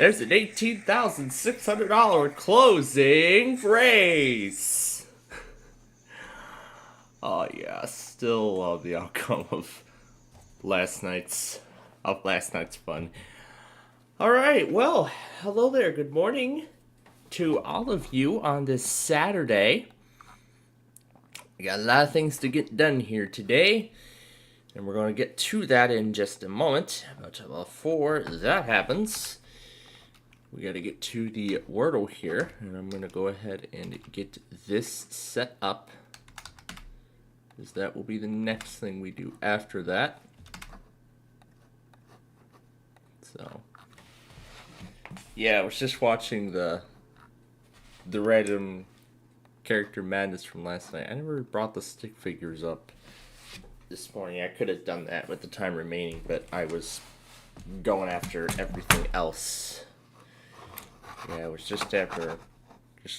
There's an $18,600 closing brace. Oh yeah, still love the outcome of last night's fun. All right, well, hello there. Good morning to all of you on this Saturday. We got a lot of things to get done here today, and we're going to get to that in just a moment. But before that happens, we got to get to the Wordle here, and I'm going to go ahead and get this set up, because that will be the next thing we do after that. So, yeah, I was just watching the random character madness from last night. I never brought the stick figures up this morning. I could have done that with the time remaining, but I was going after everything else. Yeah, it was just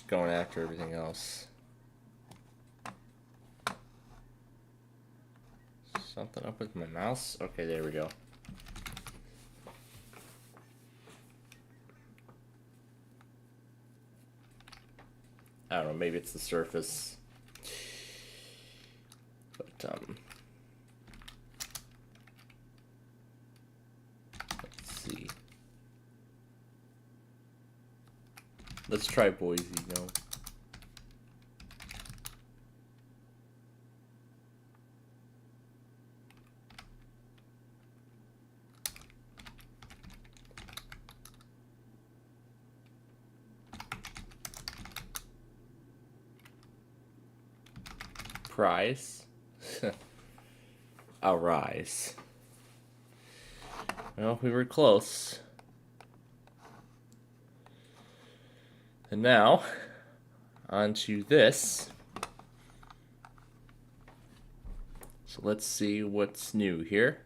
going after everything else. Something up with my mouse? Okay, there we go. I don't know, maybe it's the surface. But, let's see. Let's try Boise, no. Prize? I'll rise. Well, we were close. And now, on to this. So let's see what's new here.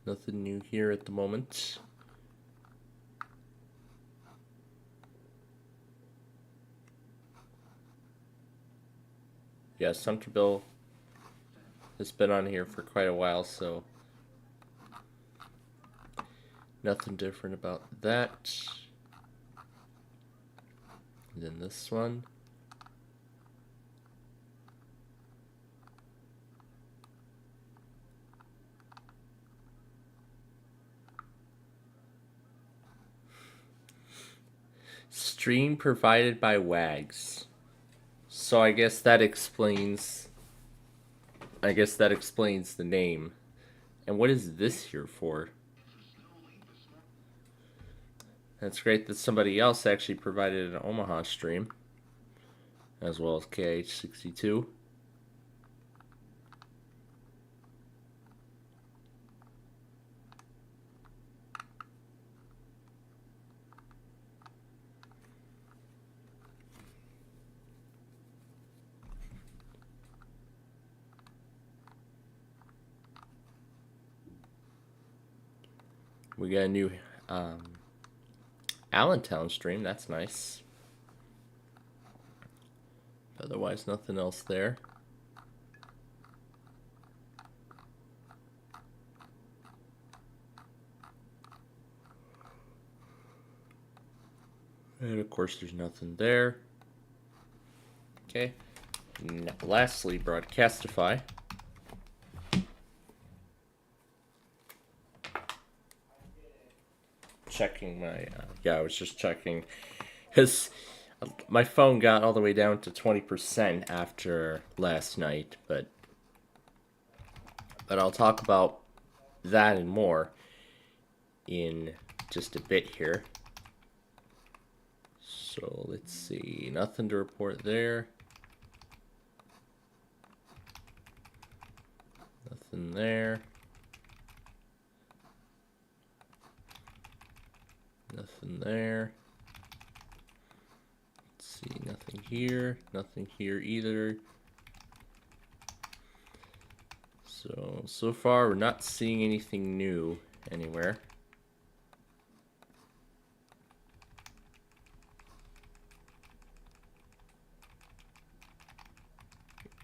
Nothing new here at the moment. Yeah, Sumterville has been on here for quite a while, so nothing different about that. And then this one. Stream provided by Wags. So I guess that explains the name. And what is this here for? That's great that somebody else actually provided an Omaha stream, as well as KH62. We got a new Allentown stream. That's nice. Otherwise, nothing else there. And of course, there's nothing there. Okay. Now, lastly, Broadcastify. Checking my I was just checking because my phone got all the way down to 20% after last night, but I'll talk about that and more in just a bit here. So let's see, nothing to report there. Nothing there. Nothing there. Let's see, nothing here. Nothing here either. So far we're not seeing anything new anywhere.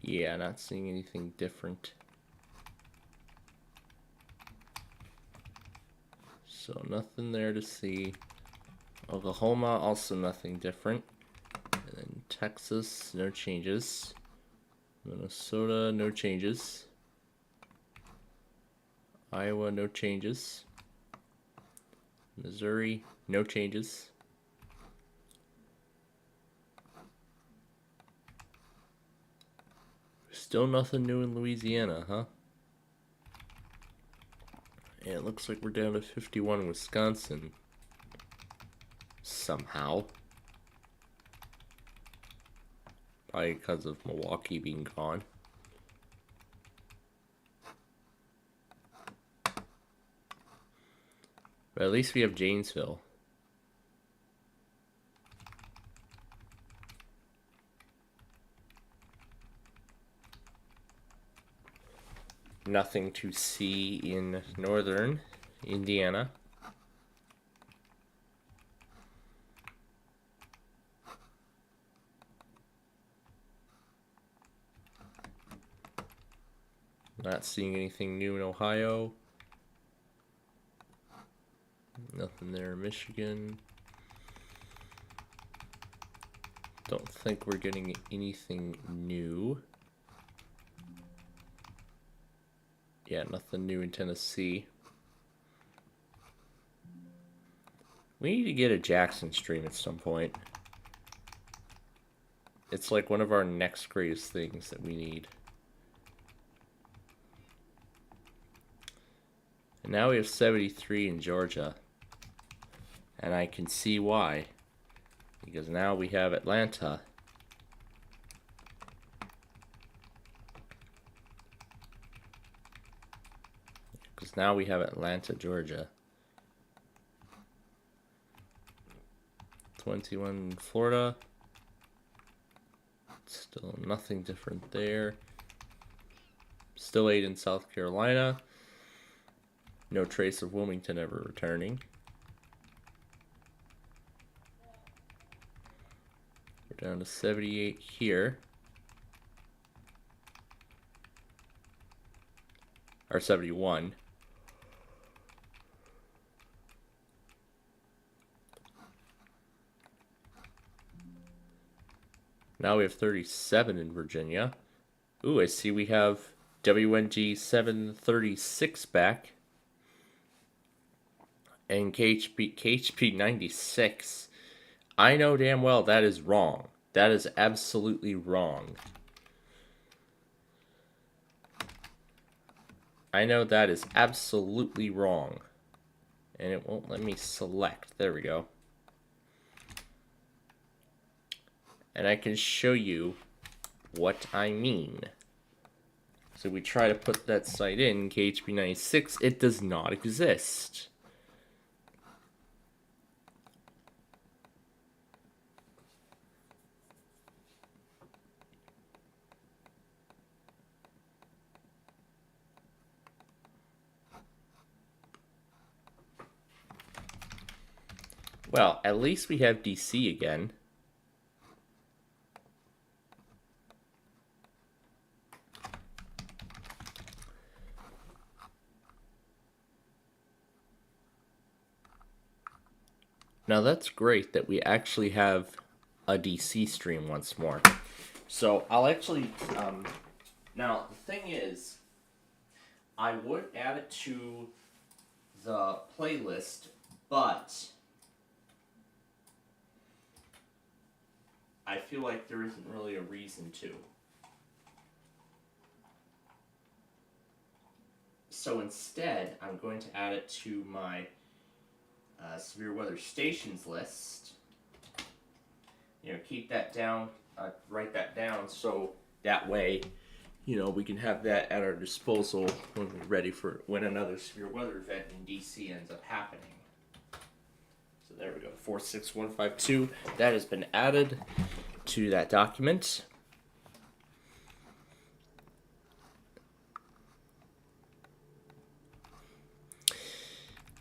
Yeah, not seeing anything different. So nothing there to see. Oklahoma, also nothing different. And then Texas, no changes. Minnesota, no changes. Iowa, no changes. Missouri, no changes. Still nothing new in Louisiana, huh? And it looks like we're down to 51 in Wisconsin. Somehow. Probably because of Milwaukee being gone. But at least we have Janesville. Nothing to see in northern Indiana. Not seeing anything new in Ohio. Nothing there in Michigan. Don't think we're getting anything new. Yeah, nothing new in Tennessee. We need to get a Jackson stream at some point. It's like one of our next greatest things that we need. And now we have 73 in Georgia. And I can see why. Because now we have Atlanta. Because now we have Atlanta, Georgia. 21 in Florida. Still nothing different there. Still 8 in South Carolina. No trace of Wilmington ever returning. We're down to 78 here. Or 71. Now we have 37 in Virginia. Ooh, I see we have WNG 736 back. And KHP 96. I know damn well that is wrong. That is absolutely wrong. I know that is absolutely wrong. And it won't let me select. There we go. And I can show you what I mean. So we try to put that site in, KHP 96, it does not exist. Well, at least we have DC again. Now that's great that we actually have a DC stream once more. So I'll actually, now the thing is, I would add it to the playlist, but I feel like there isn't really a reason to. So instead, I'm going to add it to my severe weather stations list. You know, keep that down, write that down, so that way, you know, we can have that at our disposal when we're ready for when another severe weather event in DC ends up happening. So there we go, 46152. That has been added to that document.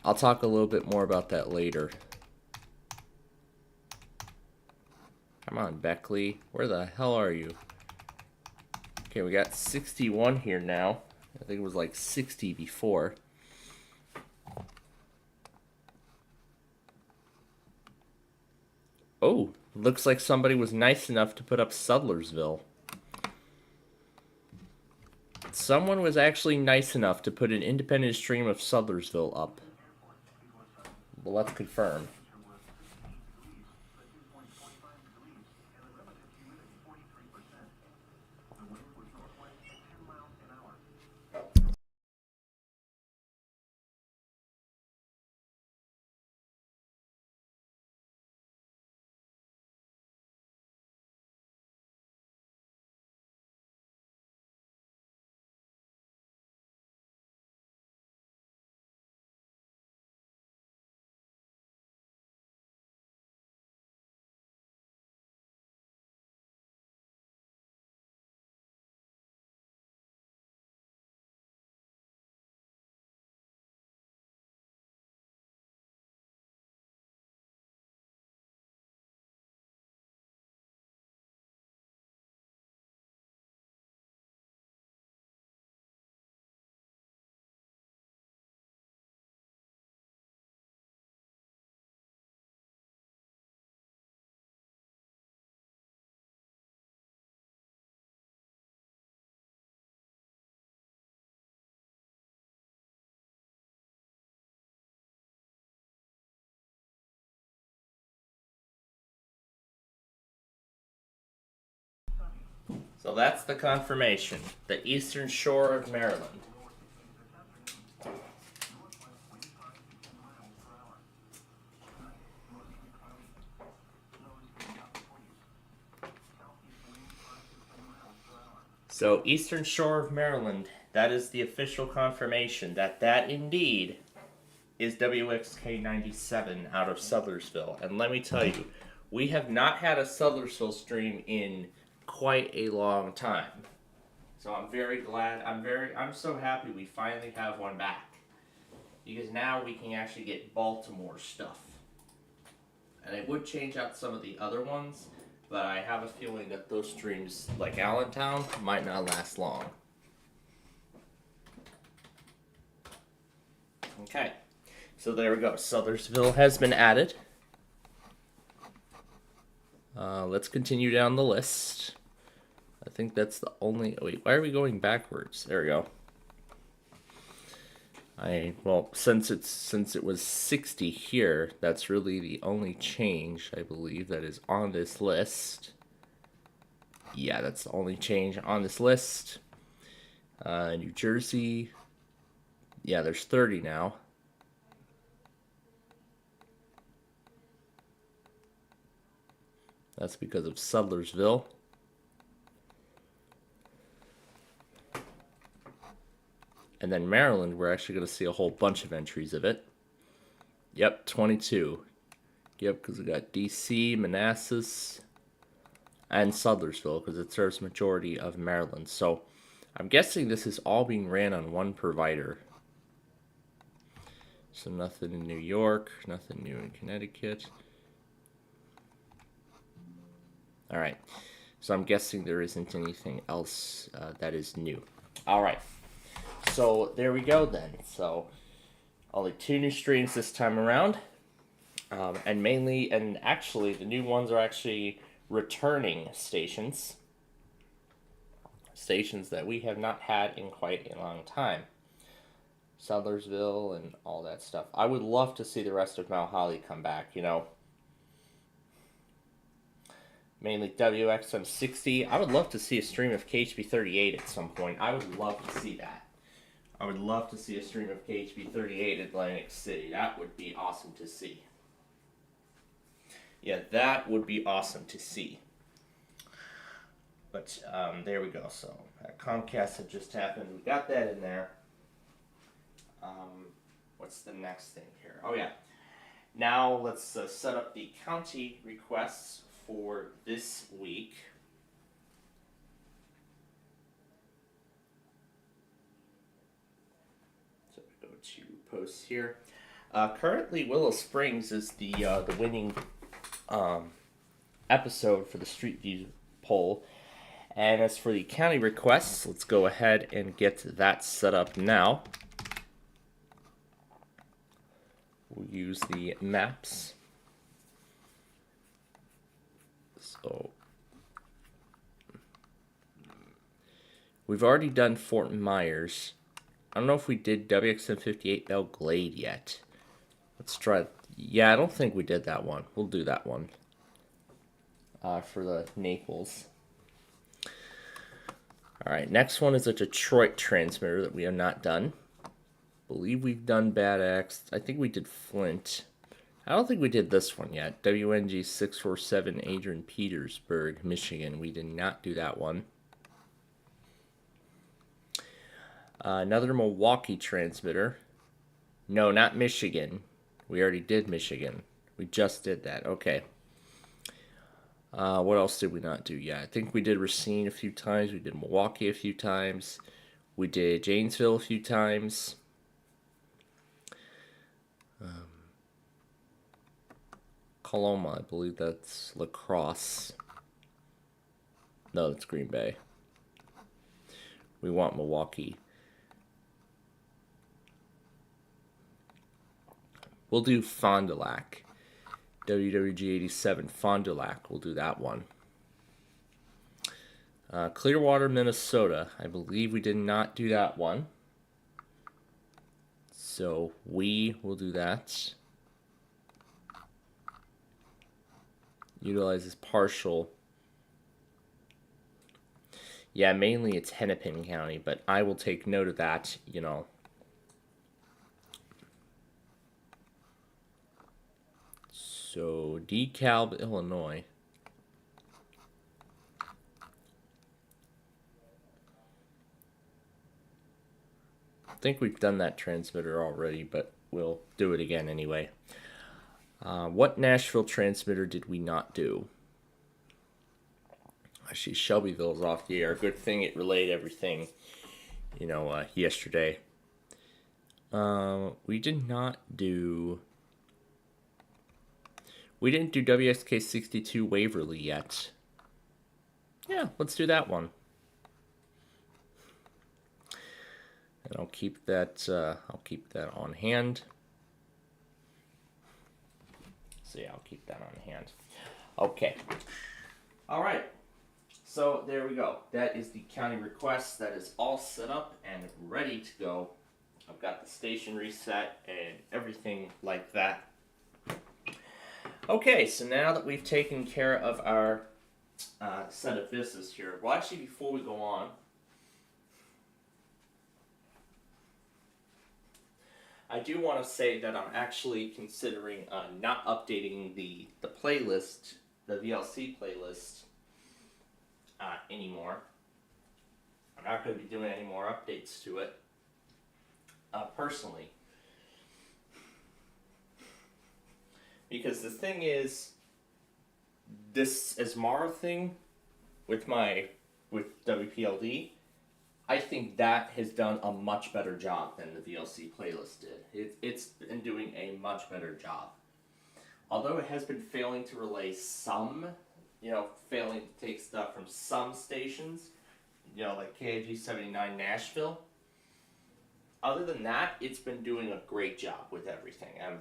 I'll talk a little bit more about that later. Come on, Beckley. Where the hell are you? Okay, we got 61 here now. I think it was like 60 before. Oh, looks like somebody was nice enough to put up Sudlersville. Someone was actually nice enough to put an independent stream of Sudlersville up. Well, let's confirm. So that's the confirmation. The Eastern Shore of Maryland. So Eastern Shore of Maryland, that is the official confirmation that indeed is WXK 97 out of Sudlersville. And let me tell you, we have not had a Sudlersville stream in quite a long time. So I'm very glad. I'm so happy we finally have one back. Because now we can actually get Baltimore stuff. And it would change out some of the other ones, but I have a feeling that those streams, like Allentown, might not last long. Okay, so there we go. Sudlersville has been added. Let's continue down the list. I think that's the only... Wait, why are we going backwards? There we go. Well, since it was 60 here, that's really the only change, I believe, that is on this list. Yeah, that's the only change on this list. New Jersey. Yeah, there's 30 now. That's because of Sudlersville. And then Maryland, we're actually going to see a whole bunch of entries of it. Yep, 22. Yep, because we got DC, Manassas, and Sudlersville, because it serves majority of Maryland. So I'm guessing this is all being ran on one provider. So nothing in New York, nothing new in Connecticut. All right. So I'm guessing there isn't anything else that is new. All right. So there we go then. So only 2 new streams this time around. And actually the new ones are actually returning stations. Stations that we have not had in quite a long time. Sudlersville and all that stuff. I would love to see the rest of Mount Holly come back, you know. Mainly WXM 60. I would love to see a stream of KHB 38 at some point. I would love to see that. I would love to see a stream of KHB 38 at Atlantic City. That would be awesome to see. Yeah, that would be awesome to see. But there we go. So Comcast had just happened. We got that in there. What's the next thing here? Oh yeah. Now let's set up the county requests for this week. So we go to posts here. Currently, Willow Springs is the winning episode for the Street View poll, And as for the county requests, let's go ahead and get that set up now. We'll use the maps. So we've already done Fort Myers. I don't know if we did WXM 58 Belle Glade yet. Let's try. Yeah, I don't think we did that one. We'll do that one for the Naples. All right, next one is a Detroit transmitter that we have not done. Believe we've done Bad Axe. I think we did Flint. I don't think we did this one yet. WNG 647 Adrian Petersburg, Michigan. We did not do that one. Another Milwaukee transmitter. No, not Michigan. We already did Michigan. We just did that. Okay. What else did we not do? Yeah, I think we did Racine a few times. We did Milwaukee a few times. We did Janesville a few times. Coloma, I believe that's La Crosse. No, that's Green Bay. We want Milwaukee. We'll do Fond du Lac. WWG 87 Fond du Lac. We'll do that one. Clearwater, Minnesota. I believe we did not do that one. So we will do that. Utilizes partial. Yeah, mainly it's Hennepin County, but I will take note of that, you know. So, DeKalb, Illinois. I think we've done that transmitter already, but we'll do it again anyway. What Nashville transmitter did we not do? Actually, Shelbyville's off the air. Good thing it relayed everything, you know, yesterday. We did not do... We didn't do WSK 62 Waverly yet. Yeah, let's do that one. And I'll keep that on hand. So yeah, I'll keep that on hand. Okay. All right. So there we go. That is the county request. That is all set up and ready to go. I've got the station reset and everything like that. Okay, so now that we've taken care of our set of business here, well, actually, before we go on, I do want to say that I'm actually considering not updating the playlist, the VLC playlist, anymore. I'm not going to be doing any more updates to it, personally. Because the thing is, this Asmara thing with WPLD, I think that has done a much better job than the VLC playlist did. It's been doing a much better job. Although it has been failing to relay some, you know, failing to take stuff from some stations, you know, like KIG 79 Nashville. Other than that, it's been doing a great job with everything. I'm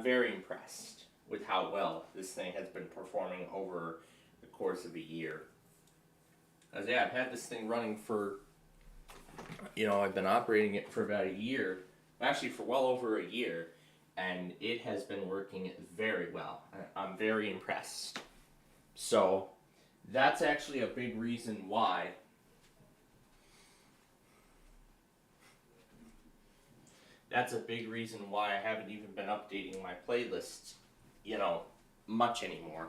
very impressed with how well this thing has been performing over the course of a year. As yeah, I've had this thing running for, you know, I've been operating it for about a year, actually for well over a year, and it has been working very well. I'm very impressed. So that's actually a big reason why I haven't even been updating my playlists, you know, much anymore.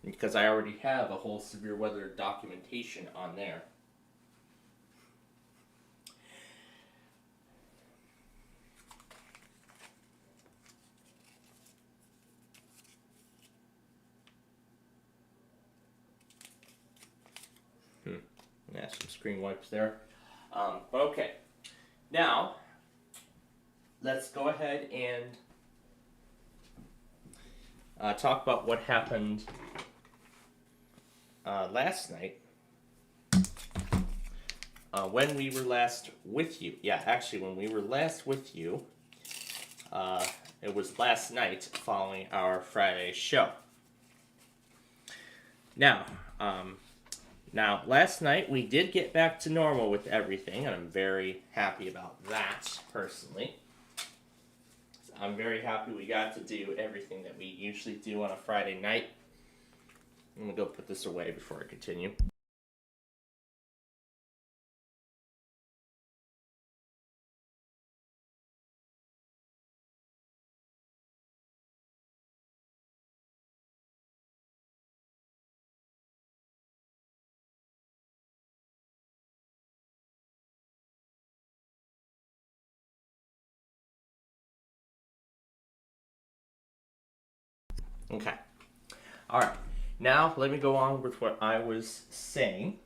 Because I already have a whole severe weather documentation on there. Yeah, some screen wipes there. Okay. Now, let's go ahead and talk about what happened last night. when we were last with you. Yeah, actually, when we were last with you, it was last night following our Friday show. Now, last night we did get back to normal with everything, and I'm very happy about that, personally. I'm very happy we got to do everything that we usually do on a Friday night. I'm going to go put this away before I continue. Okay. All right. Now, let me go on with what I was saying.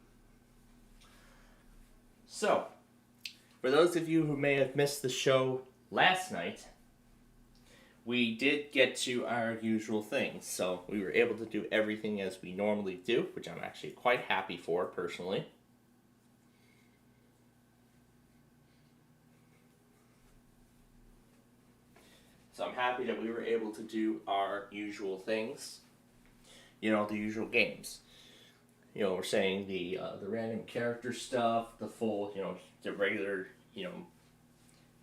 So, for those of you who may have missed the show last night, we did get to our usual things. So, we were able to do everything as we normally do, which I'm actually quite happy for, personally. So I'm happy that we were able to do our usual things. You know, the usual games. You know, we're saying the random character stuff, the full, the regular, human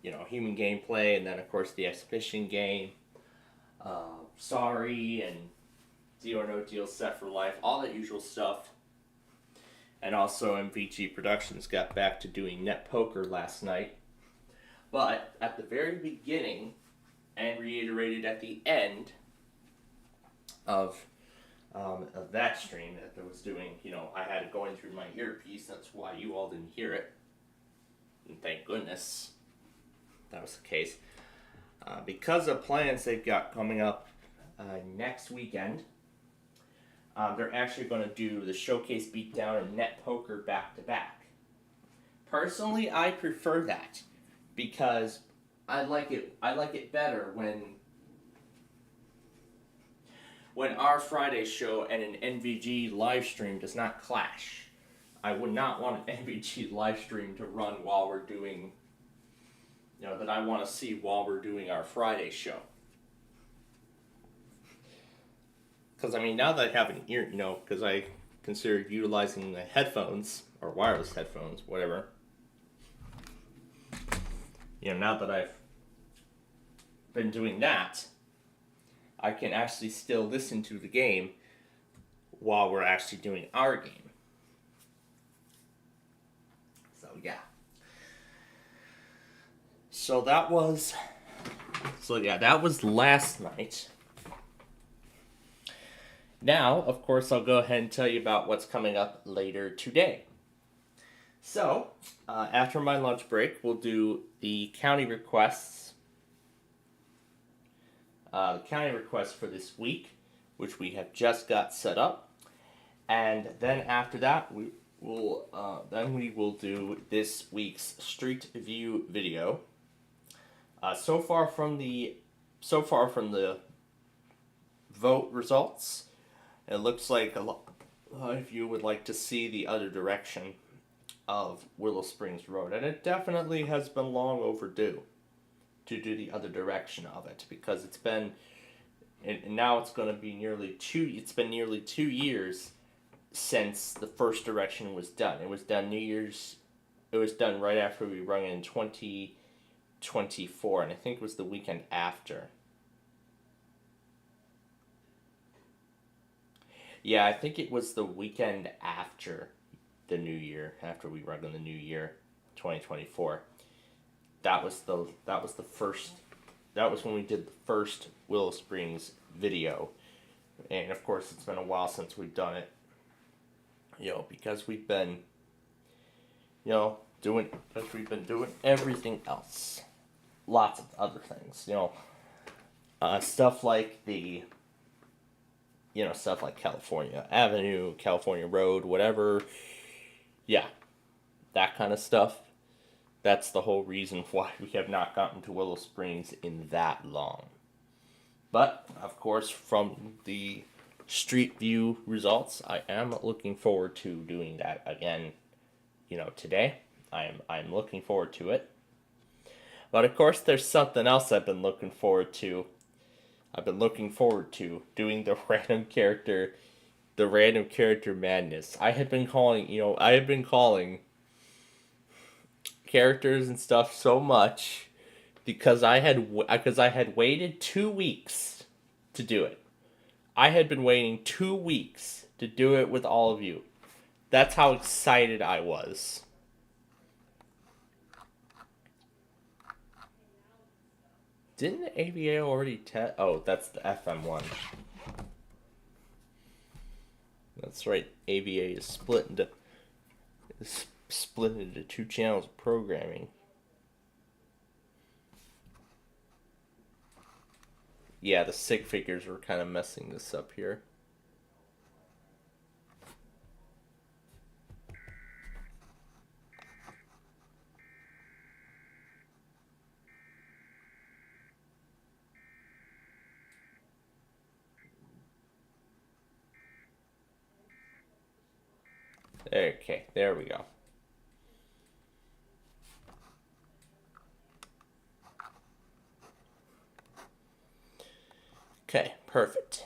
gameplay, and then of course the exhibition game. Sorry and Deal or No Deal, Set for Life, all that usual stuff. And also MVG Productions got back to doing net poker last night. But at the very beginning, and reiterated at the end of that stream that I was doing, I had it going through my earpiece. That's why you all didn't hear it. And thank goodness that was the case. Because of plans they've got coming up next weekend, they're actually going to do the Showcase Beatdown and Net Poker back-to-back. Personally, I prefer that because I like it better when our Friday show and an NVG live stream does not clash. I would not want an NVG live stream to run while we're doing, that I want to see while we're doing our Friday show. Because, now that I have an ear, because I considered utilizing the headphones, or wireless headphones, whatever. Now that I've been doing that, I can actually still listen to the game while we're actually doing our game. So, yeah. That was last night. Now, of course, I'll go ahead and tell you about what's coming up later today. So, after my lunch break, we'll do the county requests. The county requests for this week, which we have just got set up. And then after that, we will do this week's Street View video. So far from the vote results, it looks like a lot of you would like to see the other direction of Willow Springs Road, and it definitely has been long overdue to do the other direction of it, because it's been, and now it's going to be nearly 2 years since the first direction was done. It was done right after we rung in 2024, and I think it was the weekend after. Yeah, I think it was the weekend after the new year, after we rung in the new year, 2024. That was when we did the first Willow Springs video. And of course it's been a while since we've done it. Because we've been doing everything else. Lots of other things, stuff like stuff like California Avenue, California Road, whatever. Yeah, that kind of stuff. That's the whole reason why we have not gotten to Willow Springs in that long. But, of course, from the Street View results, I am looking forward to doing that again, today. I'm looking forward to it. But of course, there's something else I've been looking forward to. I've been looking forward to doing the random character madness. I have been calling characters and stuff so much because I had waited 2 weeks to do it. I had been waiting 2 weeks to do it with all of you. That's how excited I was. Didn't the AVA already test? Oh, that's the FM one. That's right. AVA is split into two channels of programming. Yeah, the sig figures were kind of messing this up here. Okay, there we go. Okay, perfect.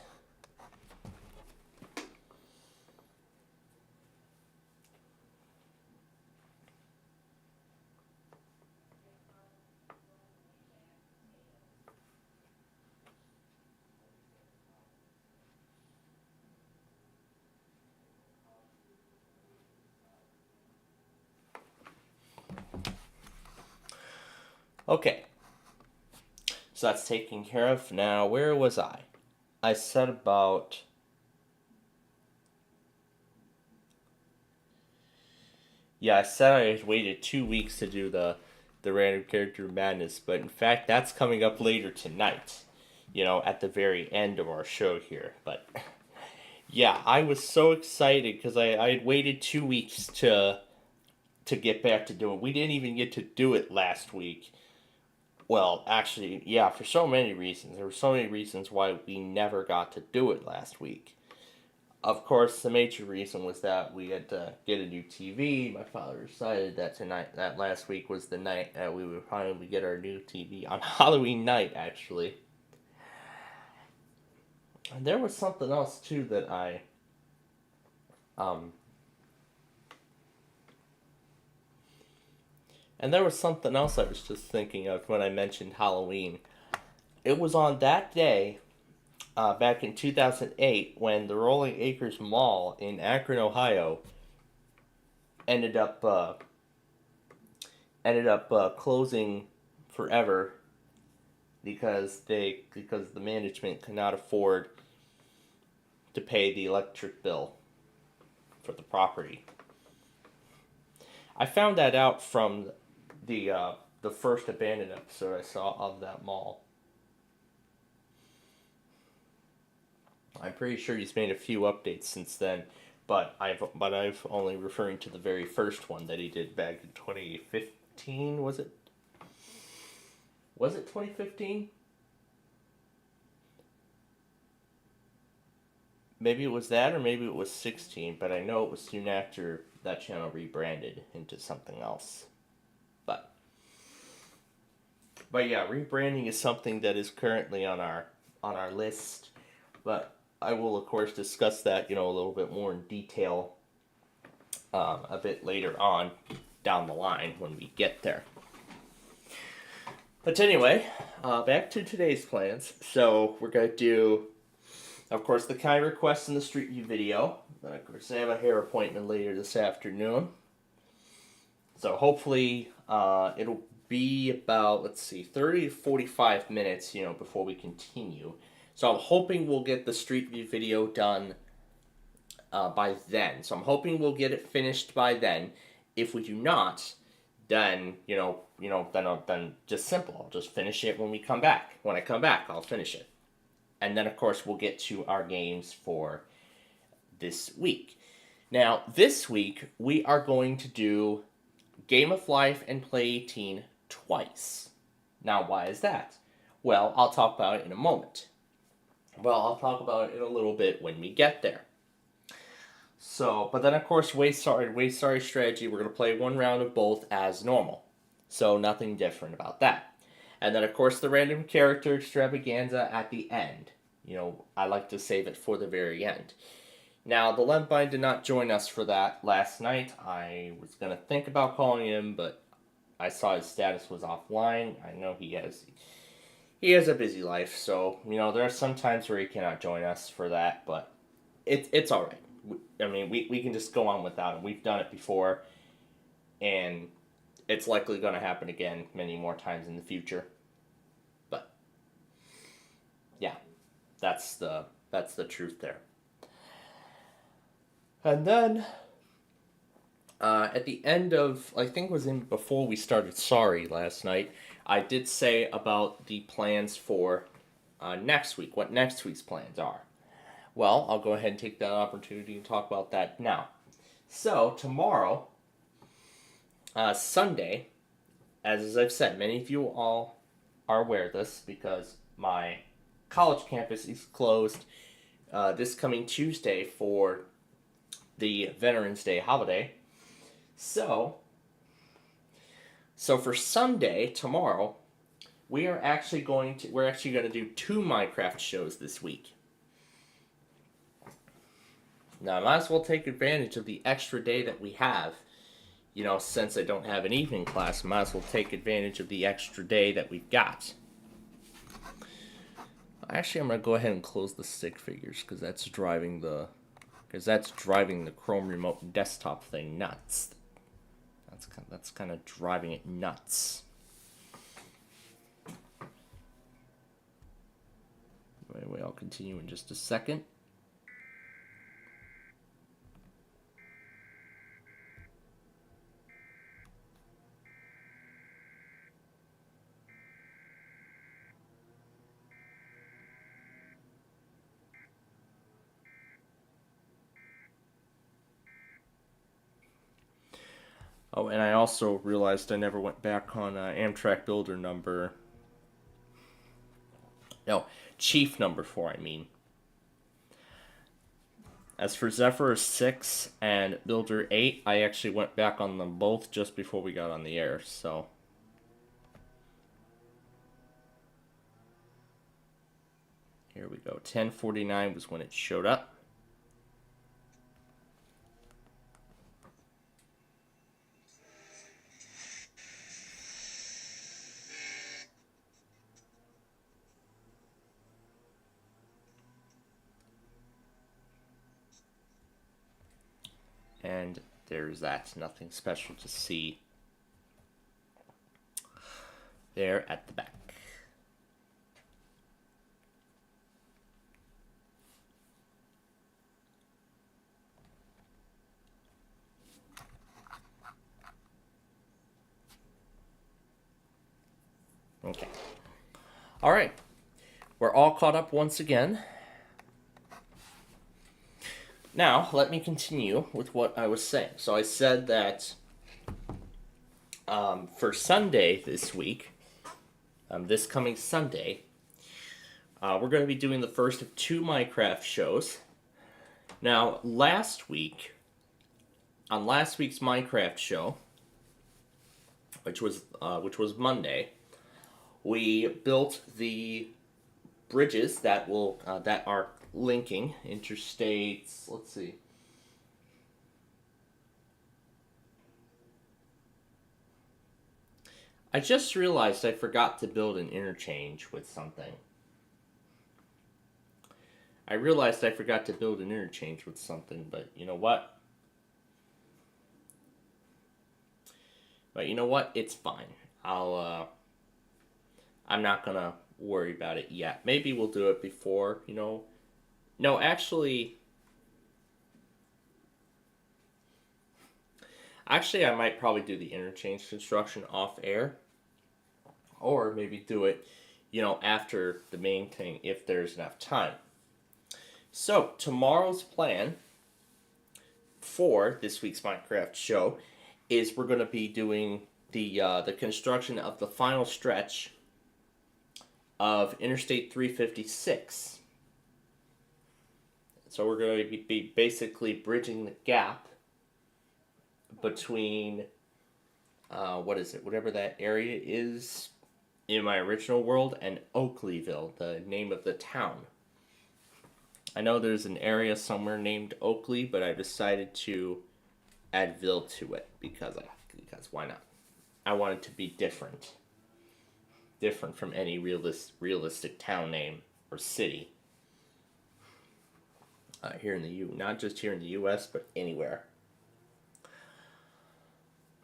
Okay, so that's taken care of. Now, where was I? I said about. Yeah, I said I had waited 2 weeks to do the random character madness, but in fact, that's coming up later tonight. At the very end of our show here. But yeah, I was so excited because I had waited 2 weeks to get back to doing. We didn't even get to do it last week. Well, actually, yeah, for so many reasons. There were so many reasons why we never got to do it last week. Of course, the major reason was that we had to get a new TV. My father decided that last week was the night that we would finally get our new TV on Halloween night, actually. And there was something else too that um, and there was something else I was just thinking of when I mentioned Halloween. It was on that day, back in 2008, when the Rolling Acres Mall in Akron, Ohio, ended up closing forever because the management could not afford to pay the electric bill for the property. I found that out from the first abandoned episode I saw of that mall. I'm pretty sure he's made a few updates since then, but I've only referring to the very first one that he did back in 2015. Was it? Was it 2015? Maybe it was that, or maybe it was 16. But I know it was soon after that channel rebranded into something else. But yeah, rebranding is something that is currently on our list. But I will of course discuss that a little bit more in detail a bit later on down the line when we get there. But anyway, back to today's plans. So we're gonna do, of course, the Kai request in the Street View video. Then of course I have a hair appointment later this afternoon. So hopefully it'll be about, let's see, 30 to 45 minutes, before we continue. So I'm hoping we'll get the Street View video done by then. So I'm hoping we'll get it finished by then. If we do not, then then just simple. I'll just finish it when we come back. When I come back, I'll finish it, and then of course we'll get to our games for this week. Now this week we are going to do Game of Life and Play 18 twice. Now why is that? Well, I'll talk about it in a moment. Well, I'll talk about it in a little bit when we get there. So, but then of course, Waste Sorry strategy, we're going to play one round of both as normal. So, nothing different about that. And then of course, the random character extravaganza at the end. I like to save it for the very end. Now, the Lempine did not join us for that last night. I was going to think about calling him, but I saw his status was offline. I know he has a busy life, so there are some times where he cannot join us for that, but it's all right. I mean, we can just go on without him. We've done it before, and it's likely going to happen again many more times in the future. But yeah, that's the truth there. And then at the end of, I think it was in before we started Sorry last night, I did say about the plans for next week, what next week's plans are. Well, I'll go ahead and take that opportunity and talk about that now. So, tomorrow, Sunday, as I've said, many of you all are aware of this because my college campus is closed this coming Tuesday for the Veterans Day holiday. So for Sunday tomorrow, we're actually going to do 2 Minecraft shows this week. Now I might as well take advantage of the extra day that we have. Since I don't have an evening class, I might as well take advantage of the extra day that we've got. Actually, I'm gonna go ahead and close the stick figures because that's driving the Chrome remote desktop thing nuts. That's kind of driving it nuts. Anyway, I'll continue in just a second. Oh, and I also realized I never went back on Amtrak Builder number. No, Chief number 4, I mean. As for Zephyr 6 and Builder 8, I actually went back on them both just before we got on the air, so. Here we go. 10:49 was when it showed up. And there's that. Nothing special to see there at the back. Okay. All right. We're all caught up once again. Now, let me continue with what I was saying. So I said that for Sunday this week, this coming Sunday, we're going to be doing the first of 2 Minecraft shows. Now, on last week's Minecraft show, which was Monday, we built the bridges that are linking interstates. Let's see. I just realized I forgot to build an interchange with something. But you know what? It's fine. I'm not gonna worry about it yet. Maybe we'll do it before, No, actually, I might probably do the interchange construction off air, or maybe do it, after the main thing if there's enough time. So tomorrow's plan for this week's Minecraft show is we're going to be doing the construction of the final stretch of Interstate 356. So we're going to be basically bridging the gap between what is it? Whatever that area is in my original world, and Oakleyville, the name of the town. I know there's an area somewhere named Oakley, but I decided to add Ville to it because why not? I want it to be different from any realistic town name or city here in the not just here in the U.S. but anywhere.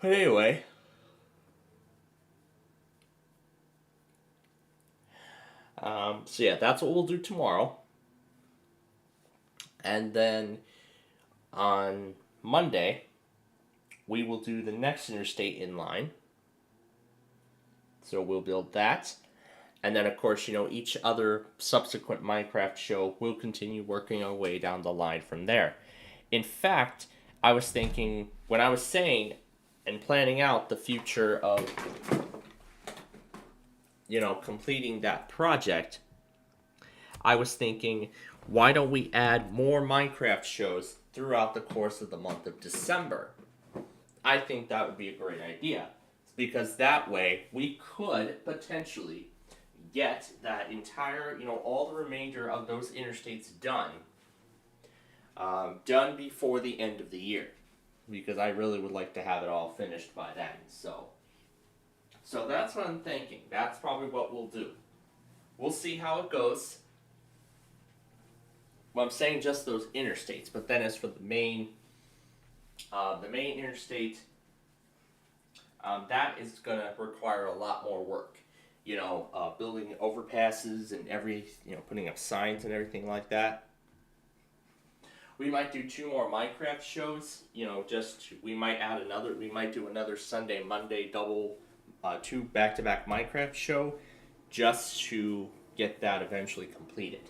But anyway, so yeah, that's what we'll do tomorrow. And then on Monday, we will do the next interstate in line. So we'll build that. And then, of course, each other subsequent Minecraft show will continue working our way down the line from there. In fact, I was thinking, when I was saying and planning out the future of, completing that project, I was thinking, why don't we add more Minecraft shows throughout the course of the month of December? I think that would be a great idea, because that way we could potentially get that entire, all the remainder of those interstates done before the end of the year, because I really would like to have it all finished by then. So that's what I'm thinking. That's probably what we'll do. We'll see how it goes. Well, I'm saying just those interstates, but then as for the main interstate, that is going to require a lot more work. Building overpasses and putting up signs and everything like that. We might do 2 more Minecraft shows. We might do another Sunday, Monday double, 2 back-to-back Minecraft show, just to get that eventually completed.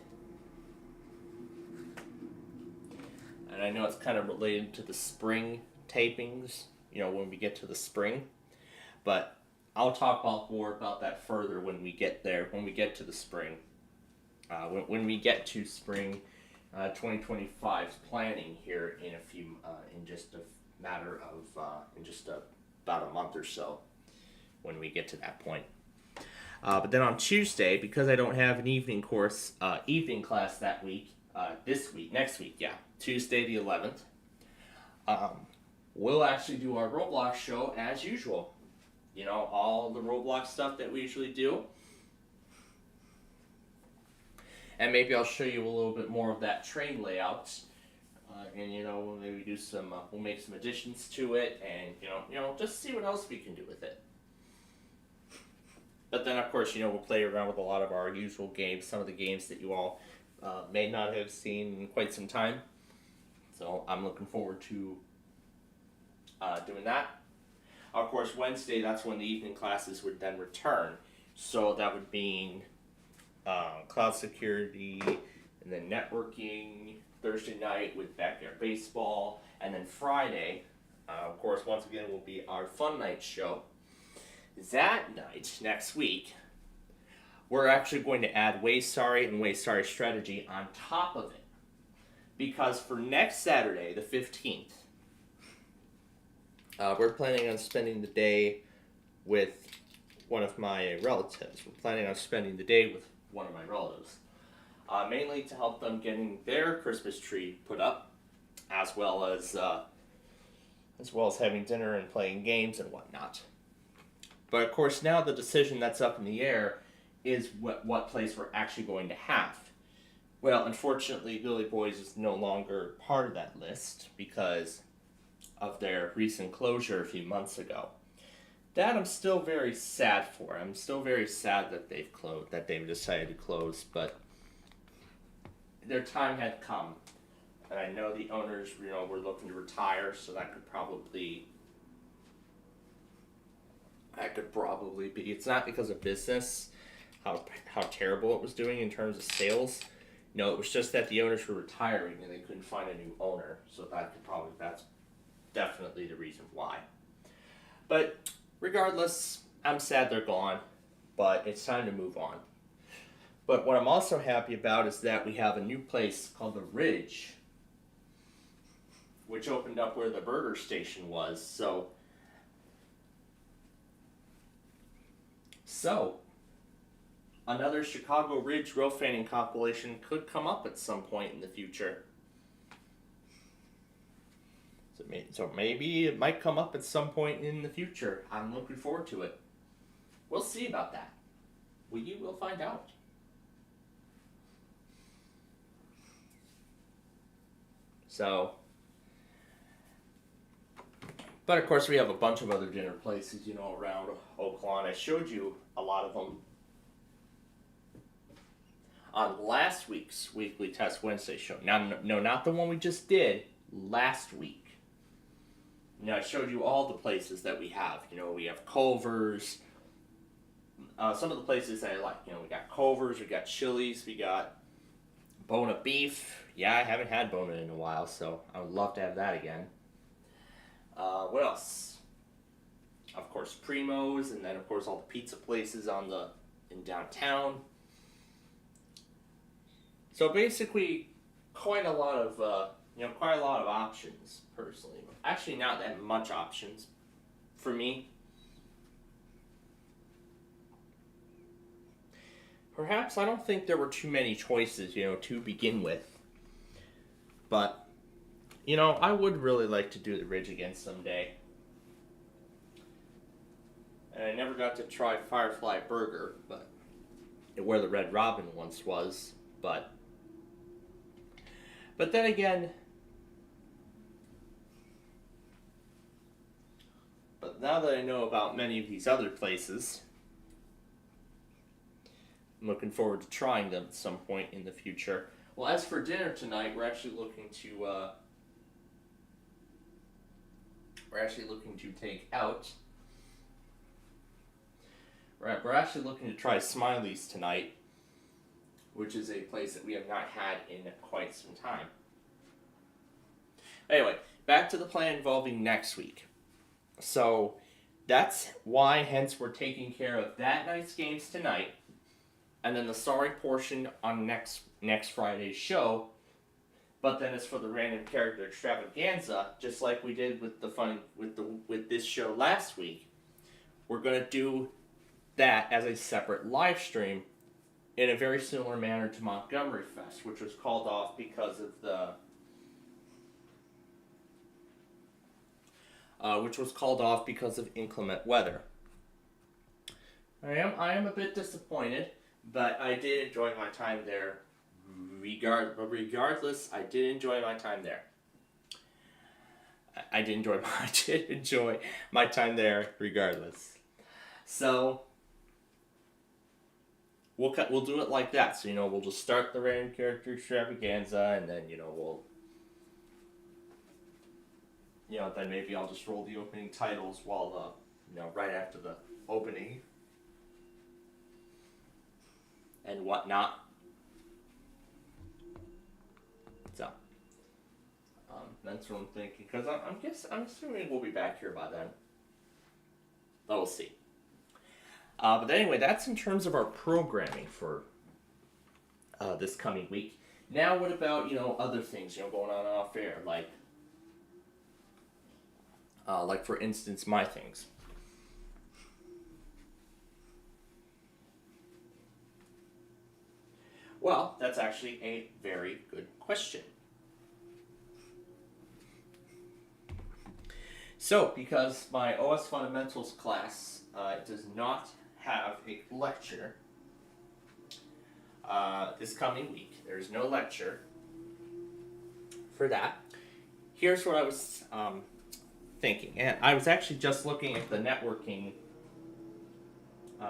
And I know it's kind of related to the spring tapings, when we get to the spring. But I'll talk more about that further when we get there, when we get to the spring. When we get to spring 2025's planning here in just a matter of, about a month or so, when we get to that point. But then on Tuesday, because I don't have an evening class that week, next week, Tuesday the 11th, we'll actually do our Roblox show as usual. All the Roblox stuff that we usually do. And maybe I'll show you a little bit more of that train layout. And we'll maybe do we'll make some additions to it, and just see what else we can do with it. But then, of course, we'll play around with a lot of our usual games, some of the games that you all may not have seen in quite some time. So I'm looking forward to doing that. Of course, Wednesday, that's when the evening classes would then return. So that would mean cloud security, and then networking, Thursday night with backyard baseball, and then Friday, of course, once again, will be our fun night show. That night, next week, we're actually going to add Waysari and Waysari Strategy on top of it. Because for next Saturday, the 15th, we're planning on spending the day with one of my relatives. Mainly to help them getting their Christmas tree put up, as well as having dinner and playing games and whatnot. But of course, now the decision that's up in the air is what place we're actually going to have. Well, unfortunately, Billy Boys is no longer part of that list because of their recent closure a few months ago. That I'm still very sad for. I'm still very sad that they've decided to close, but their time had come. And I know the owners, were looking to retire, so that could probably be. It's not because of business, how terrible it was doing in terms of sales. No, it was just that the owners were retiring and they couldn't find a new owner. So that's definitely the reason why. But regardless, I'm sad they're gone, but it's time to move on. But what I'm also happy about is that we have a new place called the Ridge, which opened up where the burger station was. So another Chicago Ridge row fanning compilation could come up at some point in the future. So maybe it might come up at some point in the future. I'm looking forward to it. We'll see about that. We will find out. So, but of course we have a bunch of other dinner places, around Oak Lawn. I showed you a lot of them on last week's Weekly Test Wednesday show. No, not the one we just did last week. I showed you all the places that we have. We have Culver's. Some of the places that I like. We got Culver's, we got Chili's, we got Bona Beef. Yeah, I haven't had Bona in a while, so I would love to have that again. What else? Of course, Primo's, and then of course all the pizza places in downtown. So basically, quite a lot of options personally. Actually, not that much options for me. Perhaps I don't think there were too many choices, to begin with. But, I would really like to do the Ridge again someday. And I never got to try Firefly Burger, but where the Red Robin once was. But then again, but now that I know about many of these other places, I'm looking forward to trying them at some point in the future. Well, as for dinner tonight, we're actually looking to take out. We're actually looking to try Smiley's tonight, which is a place that we have not had in quite some time. Anyway, back to the plan involving next week. So that's why, hence, we're taking care of that night's games tonight, and then the sorry portion on next Friday's show. But then as for the random character extravaganza, just like we did with with this show last week, we're gonna do that as a separate live stream in a very similar manner to Montgomery Fest, which was called off because of inclement weather. I am a bit disappointed, but I did enjoy my time there. Regardless, I did enjoy my time there. I did enjoy my time there regardless. So we'll do it like that. So we'll just start the random character extravaganza, and then then maybe I'll just roll the opening titles while right after the opening and whatnot. So that's what I'm thinking, because I'm assuming we'll be back here by then. But we'll see. But anyway, that's in terms of our programming for this coming week. Now, what about other things going on off air, like for instance, my things. Well, that's actually a very good question. So, because my OS Fundamentals class does not have a lecture this coming week, there's no lecture for that. Here's what I was thinking, and I was actually just looking at the networking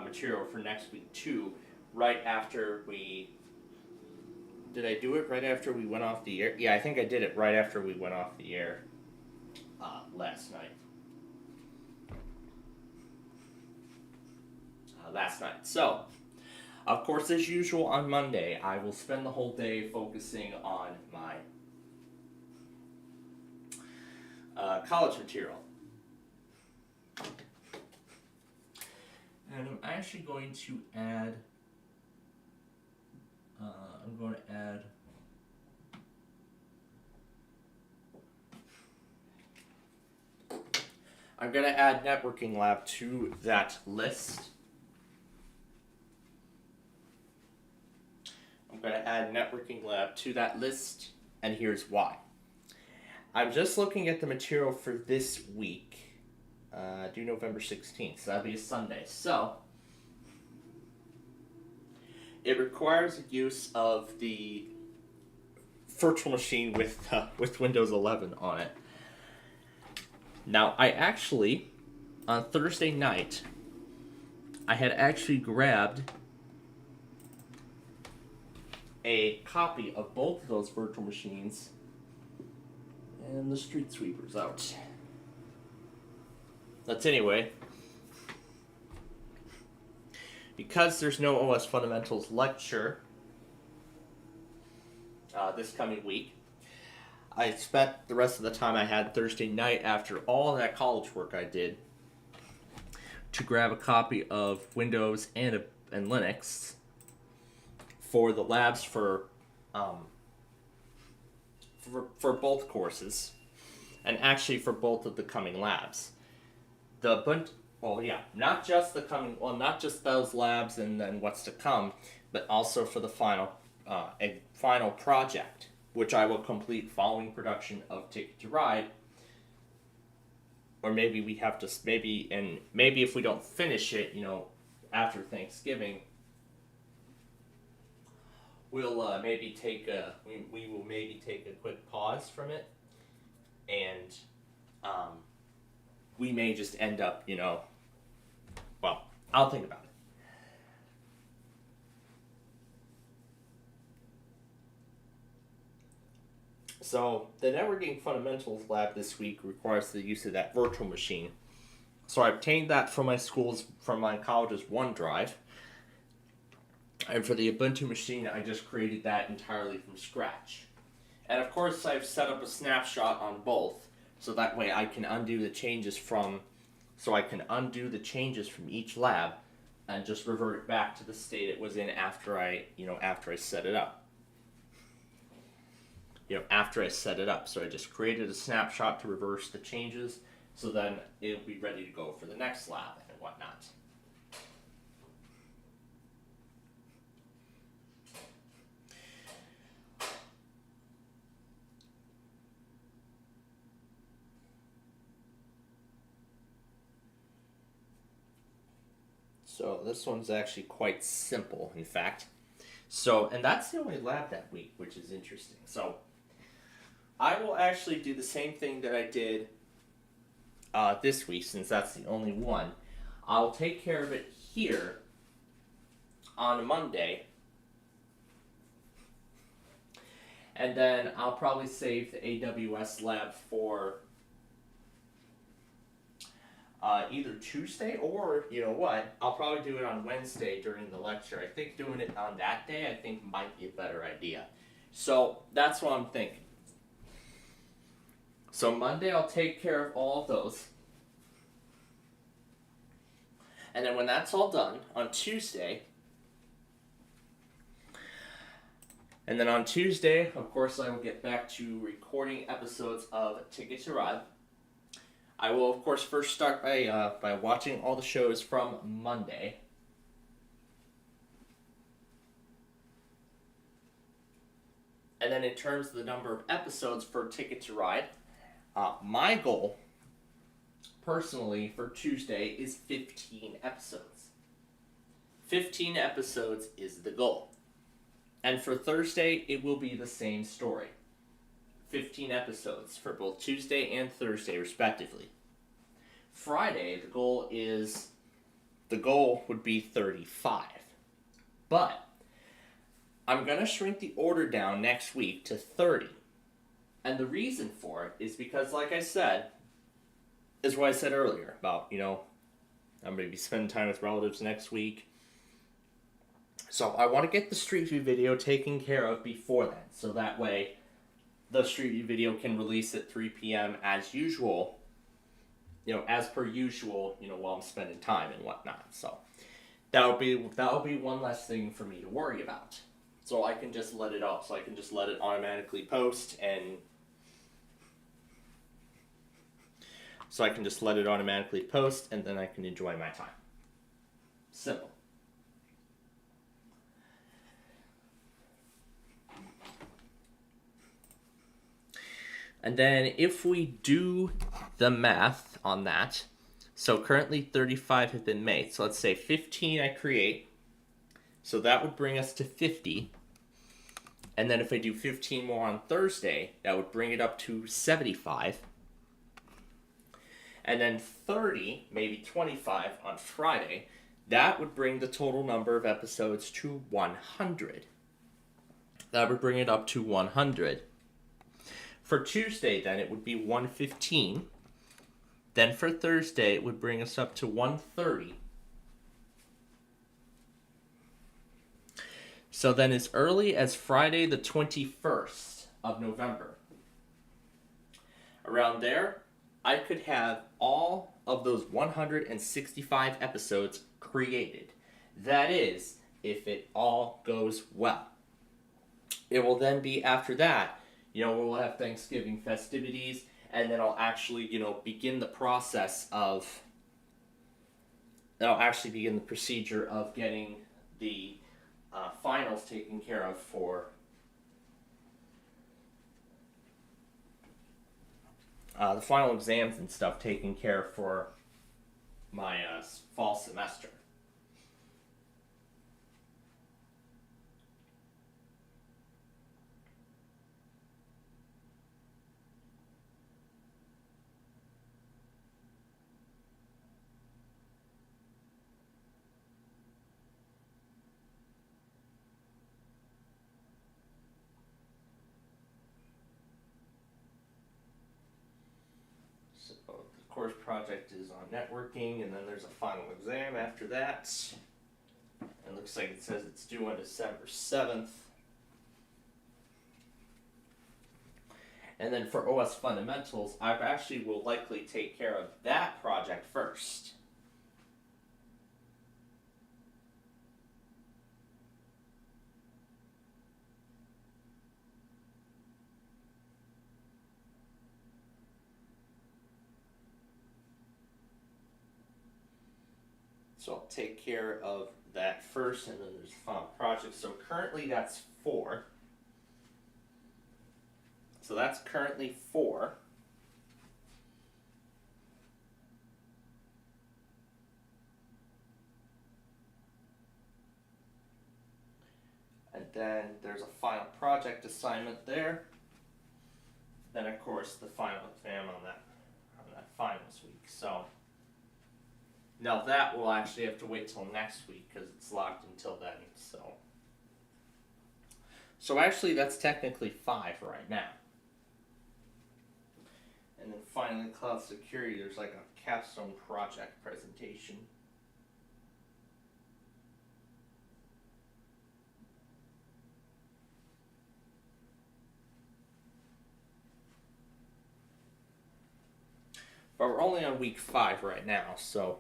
material for next week too, right after we... Did I do it right after we went off the air? Yeah, I think I did it right after we went off the air last night. So, of course, as usual on Monday, I will spend the whole day focusing on my college material. And I'm actually going to add I'm going to add. I'm going to add Networking Lab to that list. I'm going to add Networking Lab to that list, and here's why. I'm just looking at the material for this week, due November 16th, so that'll be a Sunday. So, it requires use of the virtual machine with Windows 11 on it. Now, I actually, on Thursday night, I had actually grabbed a copy of both of those virtual machines, and the street sweeper's out. That's anyway. Because there's no OS Fundamentals lecture this coming week, I spent the rest of the time I had Thursday night after all that college work I did to grab a copy of Windows and Linux for the labs for both courses, and actually for both of the coming labs. Not just those labs and then what's to come, but also for the final project, which I will complete following production of Ticket to Ride. Or maybe we have to maybe if we don't finish it, after Thanksgiving, we'll maybe take we will maybe take a quick pause from it, and we may just end up, well, I'll think about it. So, the Networking Fundamentals lab this week requires the use of that virtual machine. So I obtained that from my college's OneDrive. And for the Ubuntu machine, I just created that entirely from scratch. And of course, I've set up a snapshot on both, so that way I can undo the changes from each lab and just revert it back to the state it was in after I set it up. So I just created a snapshot to reverse the changes, so then it'll be ready to go for the next lab and whatnot. So this one's actually quite simple, in fact. And that's the only lab that week, which is interesting. So I will actually do the same thing that I did this week, since that's the only one. I'll take care of it here on Monday, and then I'll probably save the AWS lab for either Tuesday, or, I'll probably do it on Wednesday during the lecture. I think doing it on that day, might be a better idea. So that's what I'm thinking. So Monday, I'll take care of all of those. And then when that's all done, on Tuesday, of course, I will get back to recording episodes of Ticket to Ride. I will, of course, first start by watching all the shows from Monday. And then in terms of the number of episodes for Ticket to Ride, my goal, personally, for Tuesday is 15 episodes. 15 episodes is the goal. And for Thursday, it will be the same story. 15 episodes for both Tuesday and Thursday, respectively. Friday, the goal would be 35. But I'm going to shrink the order down next week to 30. And the reason for it is because, like I said, is what I said earlier about, I'm going to be spending time with relatives next week. So I want to get the Street View video taken care of before then, so that way the Street View video can release at 3 p.m. as usual, as per usual, while I'm spending time and whatnot. So that'll be one less thing for me to worry about. So I can just let it up. So I can just let it automatically post and then I can enjoy my time. Simple. And then if we do the math on that, so currently 35 have been made. So let's say 15 I create. So that would bring us to 50. And then if I do 15 more on Thursday, that would bring it up to 75. And then 30, maybe 25 on Friday, that would bring the total number of episodes to 100. That would bring it up to 100. For Tuesday, then, it would be 115. Then for Thursday, it would bring us up to 130. So then as early as Friday the 21st of November, around there, I could have all of those 165 episodes created. That is, if it all goes well. It will then be after that, we'll have Thanksgiving festivities, and then I'll actually, begin the process of, I'll actually begin the procedure of getting the finals taken care of for the final exams and stuff taken care of for my fall semester. The course project is on networking, and then there's a final exam after that. It looks like it says it's due on December 7th. And then for OS Fundamentals, I actually will likely take care of that project first. So I'll take care of that first, and then there's the final project. So currently that's 4. So that's currently 4. And then there's a final project assignment there. Then of course the final exam on that finals week. So now that will actually have to wait till next week because it's locked until then. So actually that's technically 5 right now. And then finally cloud security, there's like a capstone project presentation. But we're only on week 5 right now, so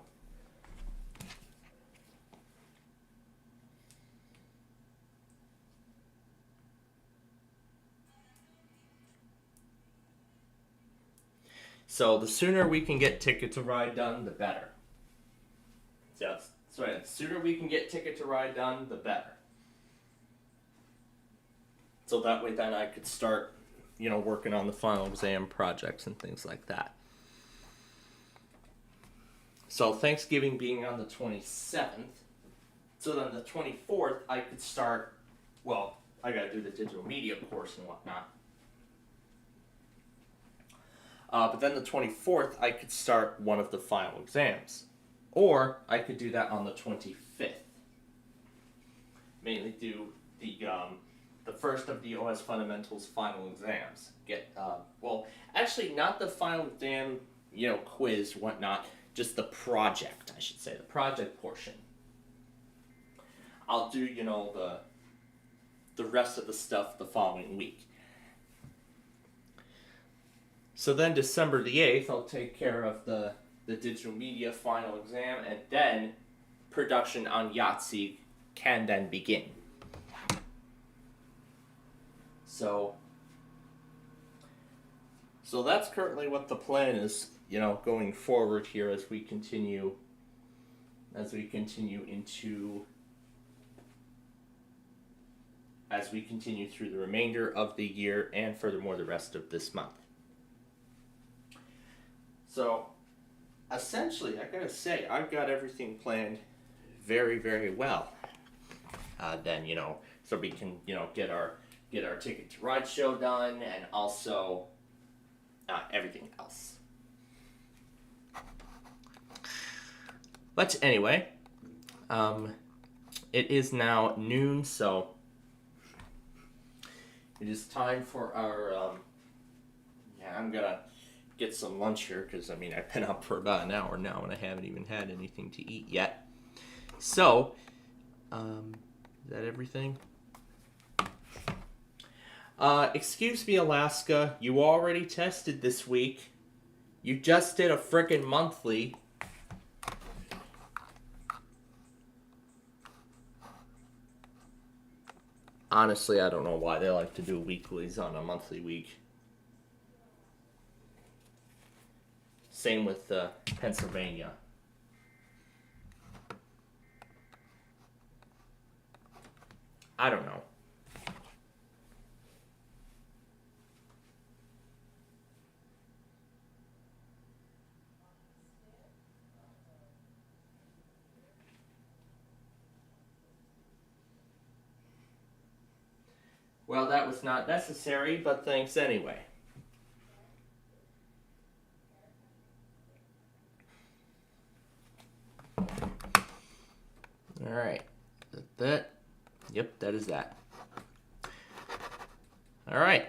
the sooner we can get Ticket to Ride done, the better. So the sooner we can get Ticket to Ride done, the better. So that way then I could start, working on the final exam projects and things like that. So Thanksgiving being on the 27th, so then the 24th I could start, I gotta do the digital media course and whatnot. But then the 24th, I could start one of the final exams. Or I could do that on the 25th. Mainly do the first of the OS Fundamentals final exams. Actually not the final exam, quiz, whatnot, just the project, I should say, the project portion. I'll do, the rest of the stuff the following week. So then December the 8th, I'll take care of the digital media final exam, and then production on Yahtzee can then begin. So that's currently what the plan is, going forward here as we continue through the remainder of the year and furthermore the rest of this month. So essentially, I gotta say, I've got everything planned very, very well. Then, so we can, get our Ticket to Ride show done, and also everything else. But anyway, it is now noon, so it is time for our, I'm gonna get some lunch here, because, I've been up for about an hour now, and I haven't even had anything to eat yet. So, is that everything? Excuse me, Alaska, you already tested this week. You just did a frickin' monthly. Honestly, I don't know why they like to do weeklies on a monthly week. Same with Pennsylvania. I don't know. Well, that was not necessary, but thanks anyway. Alright. That. Yep, that is that. Alright.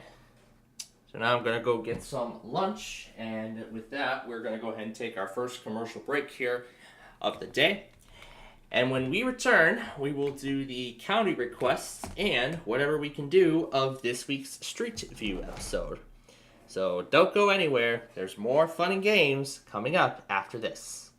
So now I'm going to go get some lunch, and with that, we're going to go ahead and take our first commercial break here of the day. And when we return, we will do the county requests and whatever we can do of this week's Street View episode. So don't go anywhere. There's more fun and games coming up after this.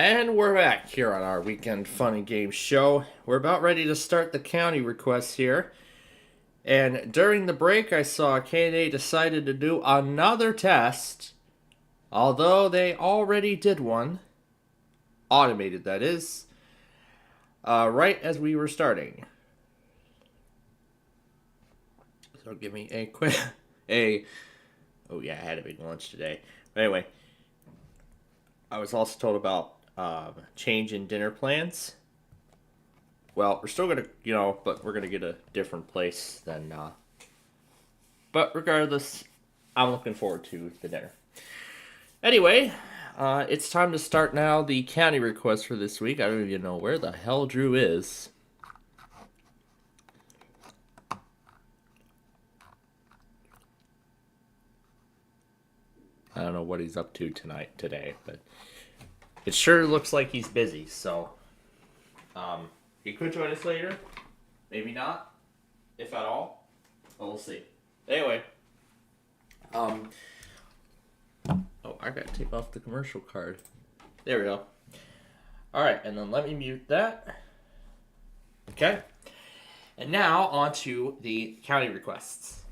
And we're back here on our weekend fun and game show. We're about ready to start the county requests here. And during the break, I saw KNA decided to do another test, although they already did one, automated that is, right as we were starting. So give me a quick, oh yeah, I had a big lunch today. But anyway, I was also told about change in dinner plans. Well, we're still gonna, but we're gonna get a different place than. But regardless, I'm looking forward to the dinner. Anyway, it's time to start now the county request for this week. I don't even know where the hell Drew is. I don't know what he's up to today, but it sure looks like he's busy. So, he could join us later, maybe not, if at all. But we'll see. Anyway, oh, I gotta take off the commercial card. There we go. All right, and then let me mute that. Okay, and now on to the county requests.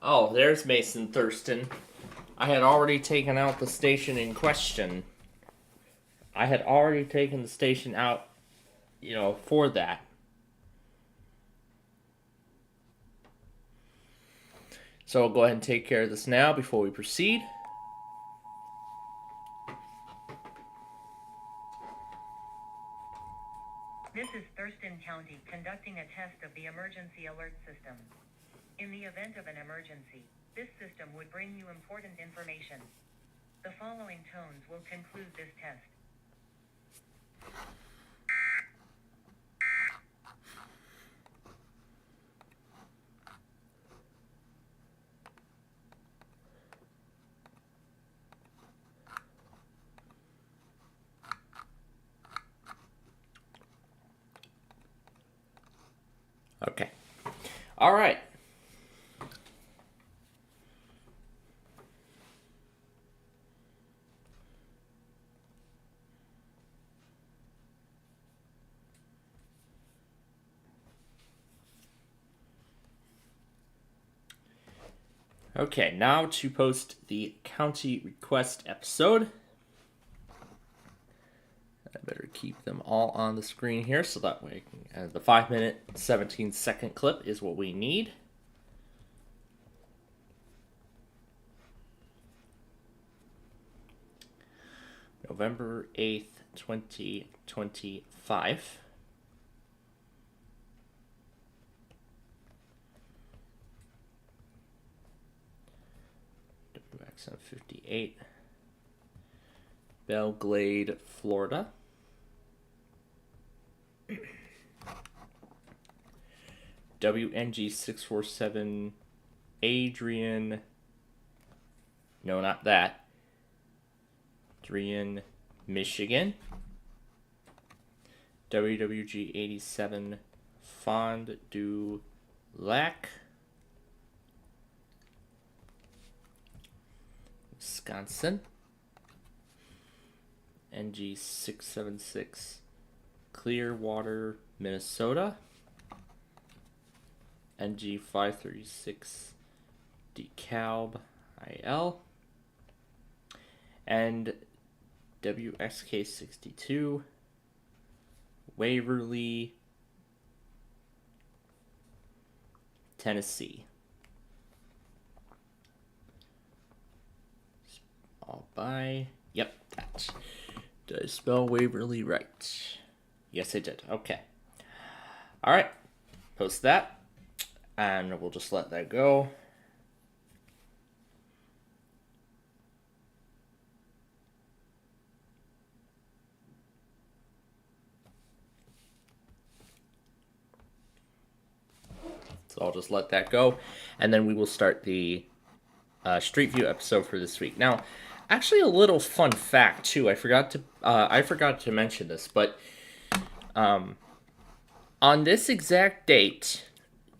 Oh, there's Mason Thurston. I had already taken out the station in question. I had already taken the station out, for that. So I'll go ahead and take care of this now before we proceed. This is Thurston County conducting a test of the emergency alert system. In the event of an emergency, this system would bring you important information. The following tones will conclude this test. Okay. All right. Okay, now to post the county request episode. I better keep them all on the screen here so that way the 5-minute, 17-second clip is what we need. November 8th, 2025. WXM 58. Belle Glade, Florida. WNG 647 Adrian. No, not that. Adrian, Michigan. WWG 87 Fond du Lac. Wisconsin. NG 676 Clearwater, Minnesota. NG 536 DeKalb, IL. And WXK 62 Waverly, Tennessee. All by, yep, that. Did I spell Waverly right? Yes, I did. Okay. All right. Post that. And we'll just let that go. So I'll just let that go. And then we will start the Street View episode for this week. Now, actually, a little fun fact too. I forgot to mention this, but on this exact date,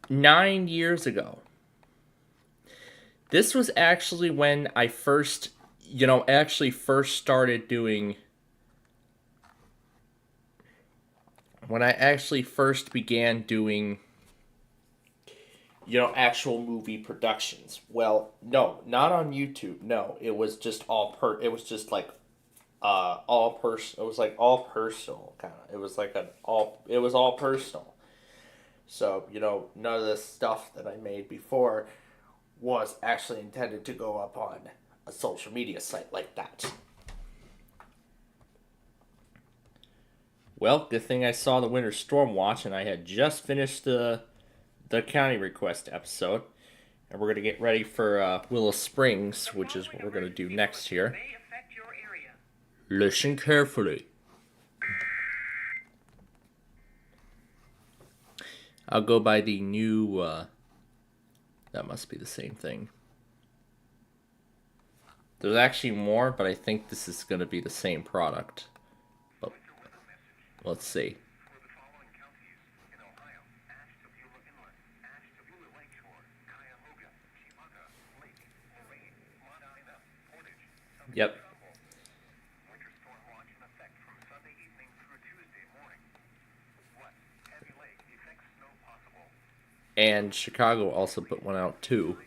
9 years ago, this was actually when I first started doing. When I actually first began doing, actual movie productions. Well, no, not on YouTube. No, it was just it was just like all personal. It was like all personal kind of. It was like it was all personal. So, none of the stuff that I made before was actually intended to go up on a social media site like that. Well, good thing I saw the Winter Storm Watch, and I had just finished the county request episode. And we're going to get ready for Willow Springs, which is what we're going to do next here. Listen carefully. I'll go by the new, that must be the same thing. There's actually more, but I think this is going to be the same product. But let's see. Yep. And Chicago also put one out too.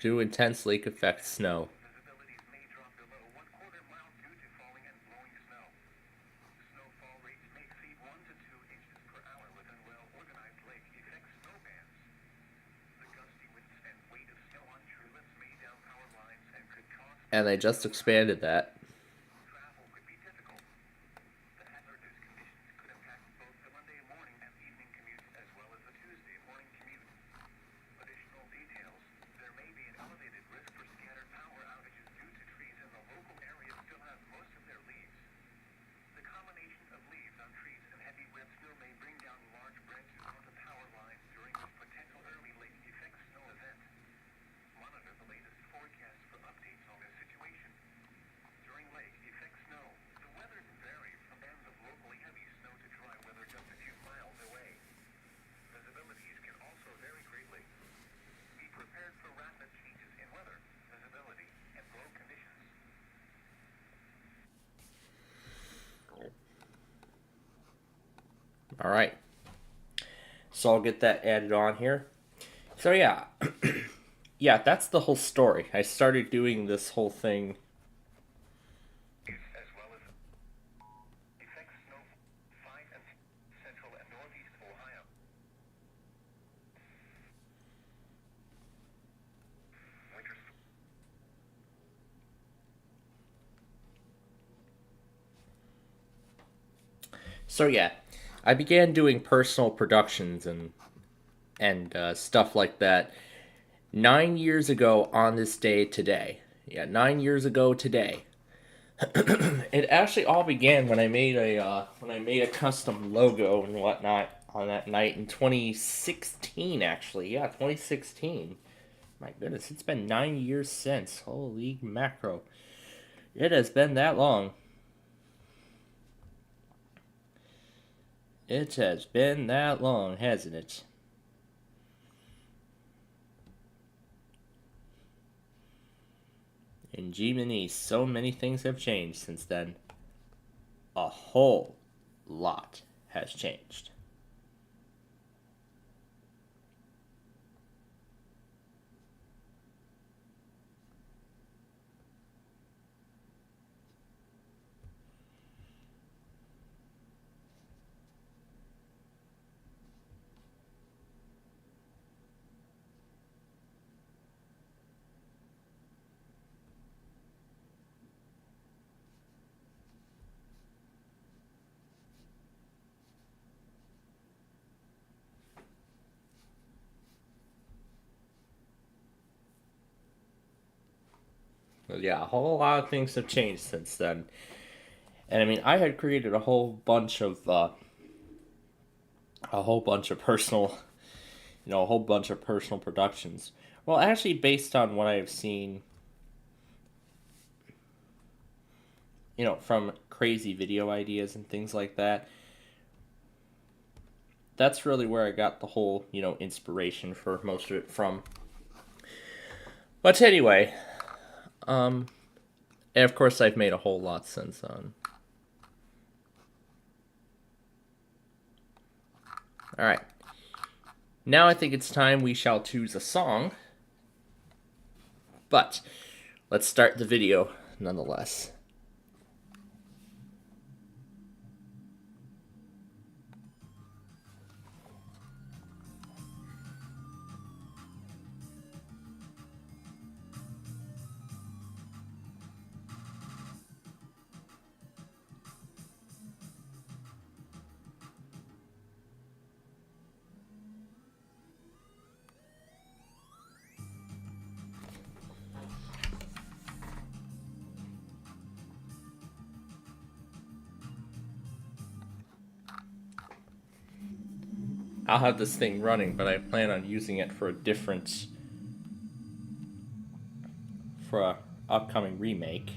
due to intense lake effect snow. Visibilities may drop below 1/4 mile due to falling and blowing snow. Snowfall rates may exceed 1 to 2 inches per hour within well-organized lake effect snow bands. The gusty winds and weight of snow on tree lifts may down power lines and could cause And they just expanded that. travel could be difficult. The hazardous conditions could impact both the Monday morning and evening commute as well as the Tuesday morning commute. Additional details: there may be an elevated risk for scattered power outages due to trees in the local area still have most of their leaves. The combination of leaves on trees and heavy wet snow may bring down large branches onto power lines during this potential early lake effect snow event. Monitor the latest forecast for updates on this situation. During lake effect snow, the weather can vary from bands of locally heavy snow to dry weather just a few miles away. Visibilities can also vary greatly. Be prepared for rapid changes in weather, visibility, and road conditions. All right. So I'll get that added on here. So yeah. Yeah, that's the whole story. I started doing this whole thing. As well as effect snow 5 and central and northeast Ohio. Winter So yeah, I began doing personal productions and stuff like that 9 years ago on this day today. Yeah, 9 years ago today. It actually all began when I made a custom logo and whatnot on that night in 2016. Actually, yeah, 2016. My goodness, it's been 9 years since. Holy macro! It has been that long. It has been that long, hasn't it? And Jiminy, so many things have changed since then. A whole lot has changed. Well, yeah, a whole lot of things have changed since then. And I mean, I had created a whole bunch of personal, a whole bunch of personal productions. Well, actually, based on what I've seen, from crazy video ideas and things like that. That's really where I got the whole, inspiration for most of it from. But anyway, and of course I've made a whole lot since then. Alright. Now I think it's time we shall choose a song. But let's start the video nonetheless. I'll have this thing running, but I plan on using it for a upcoming remake.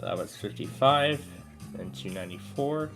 So that was 55 and 294.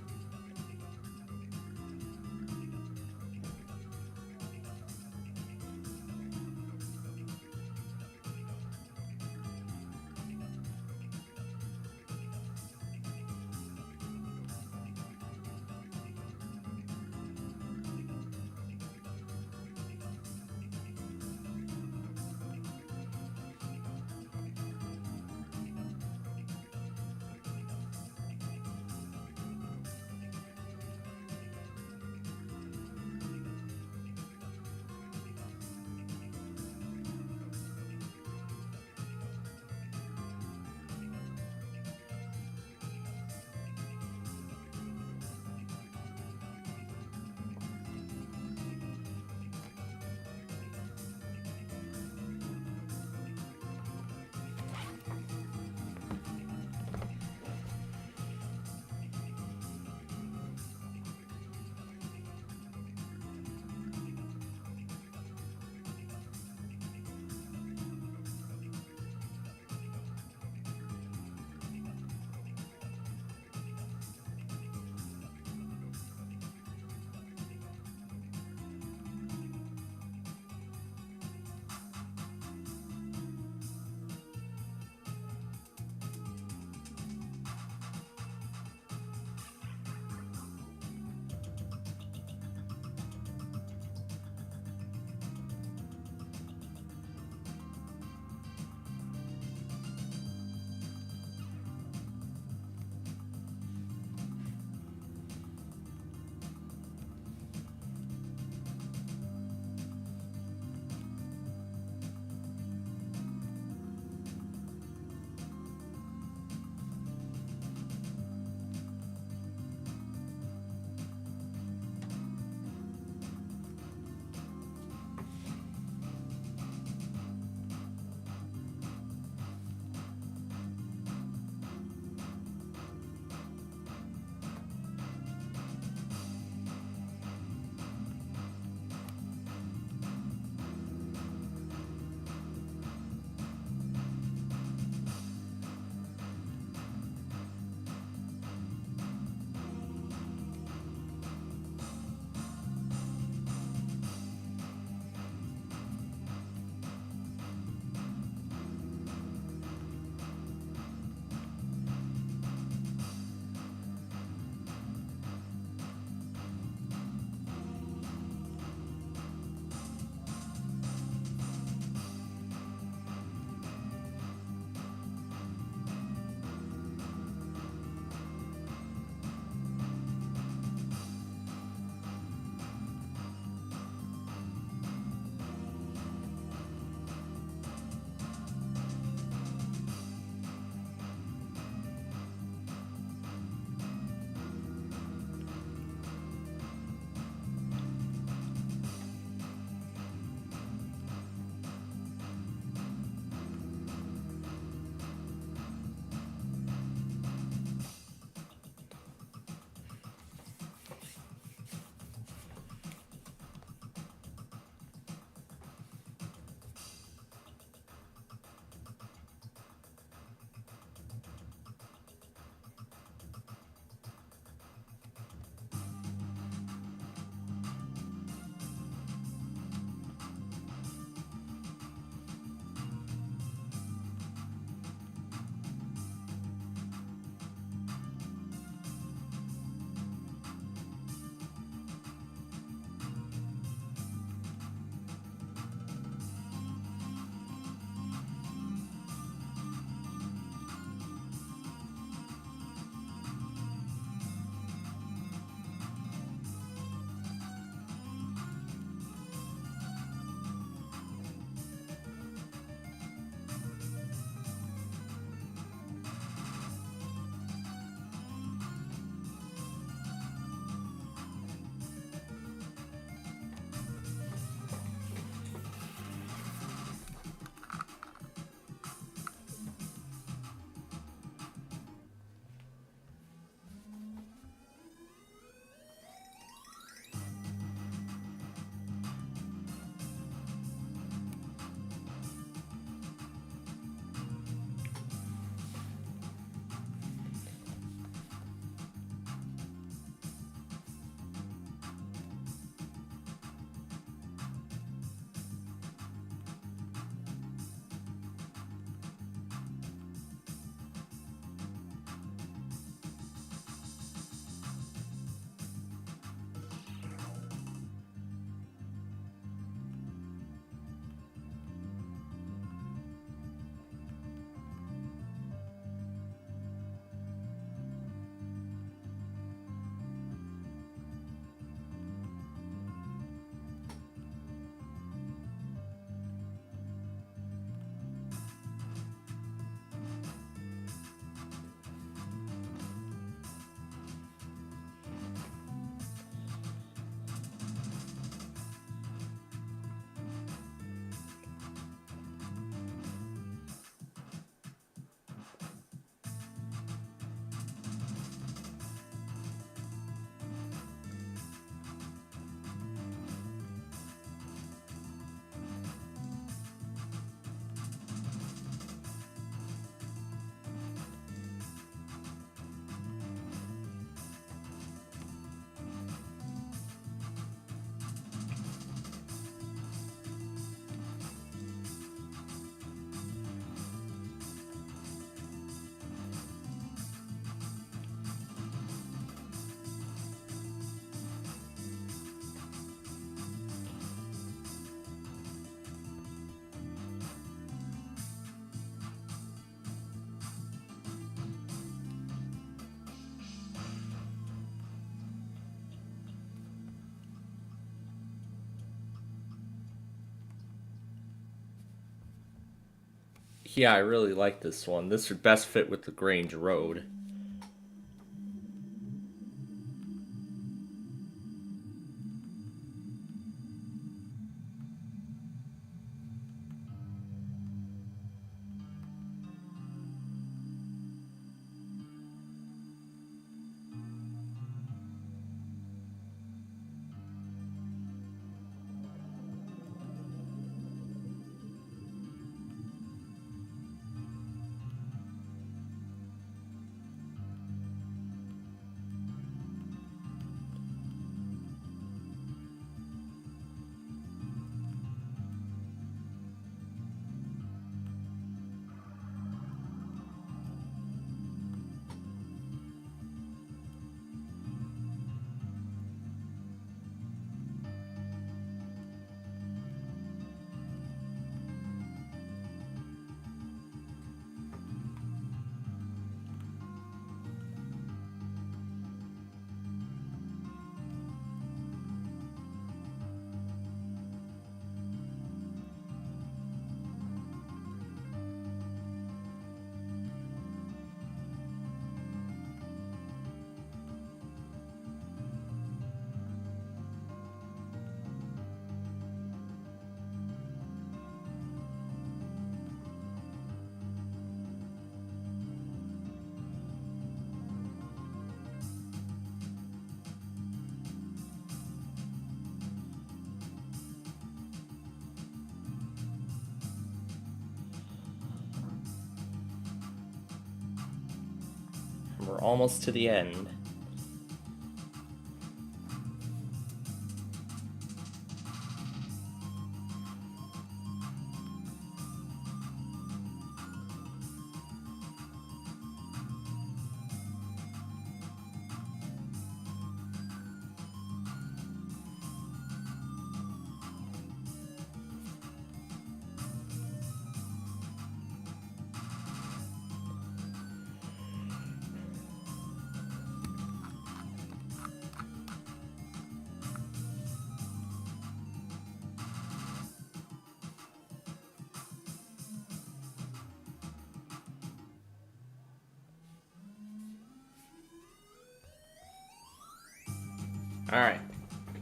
Yeah, I really like this one. This would best fit with the Grange Road. We're almost to the end. Alright,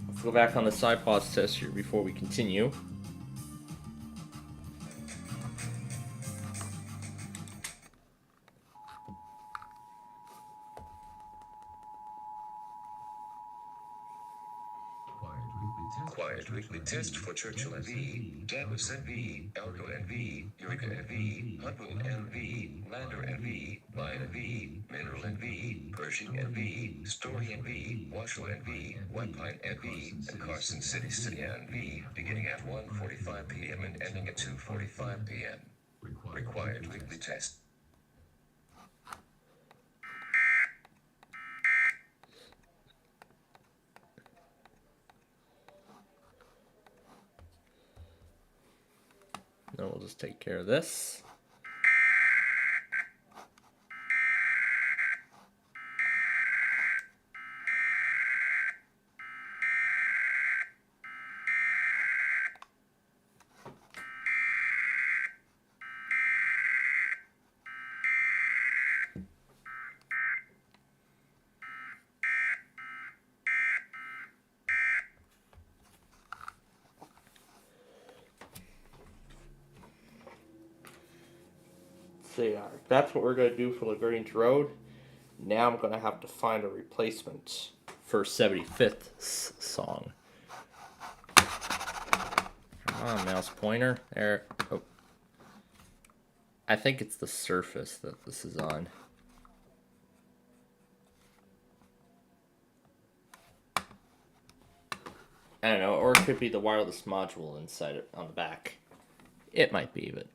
let's go back on the SciPos test here before we continue. Quiet weekly test for Churchill NV, Davis NV, Elko NV, Eureka NV, Hudwin NV, Lander NV, Lion NV, Mineral NV, Pershing NV, Story NV, Washoe NV, White Pine NV, and Carson City NV, beginning at 1:45 p.m. and ending at 2:45 p.m. Required weekly test. Then we'll just take care of this. That's what we're going to do for LaGrange Road. Now I'm going to have to find a replacement for 75th song. Come on, mouse pointer. There. Oh. I think it's the Surface that this is on. I don't know, or it could be the wireless module inside it on the back. It might be, but...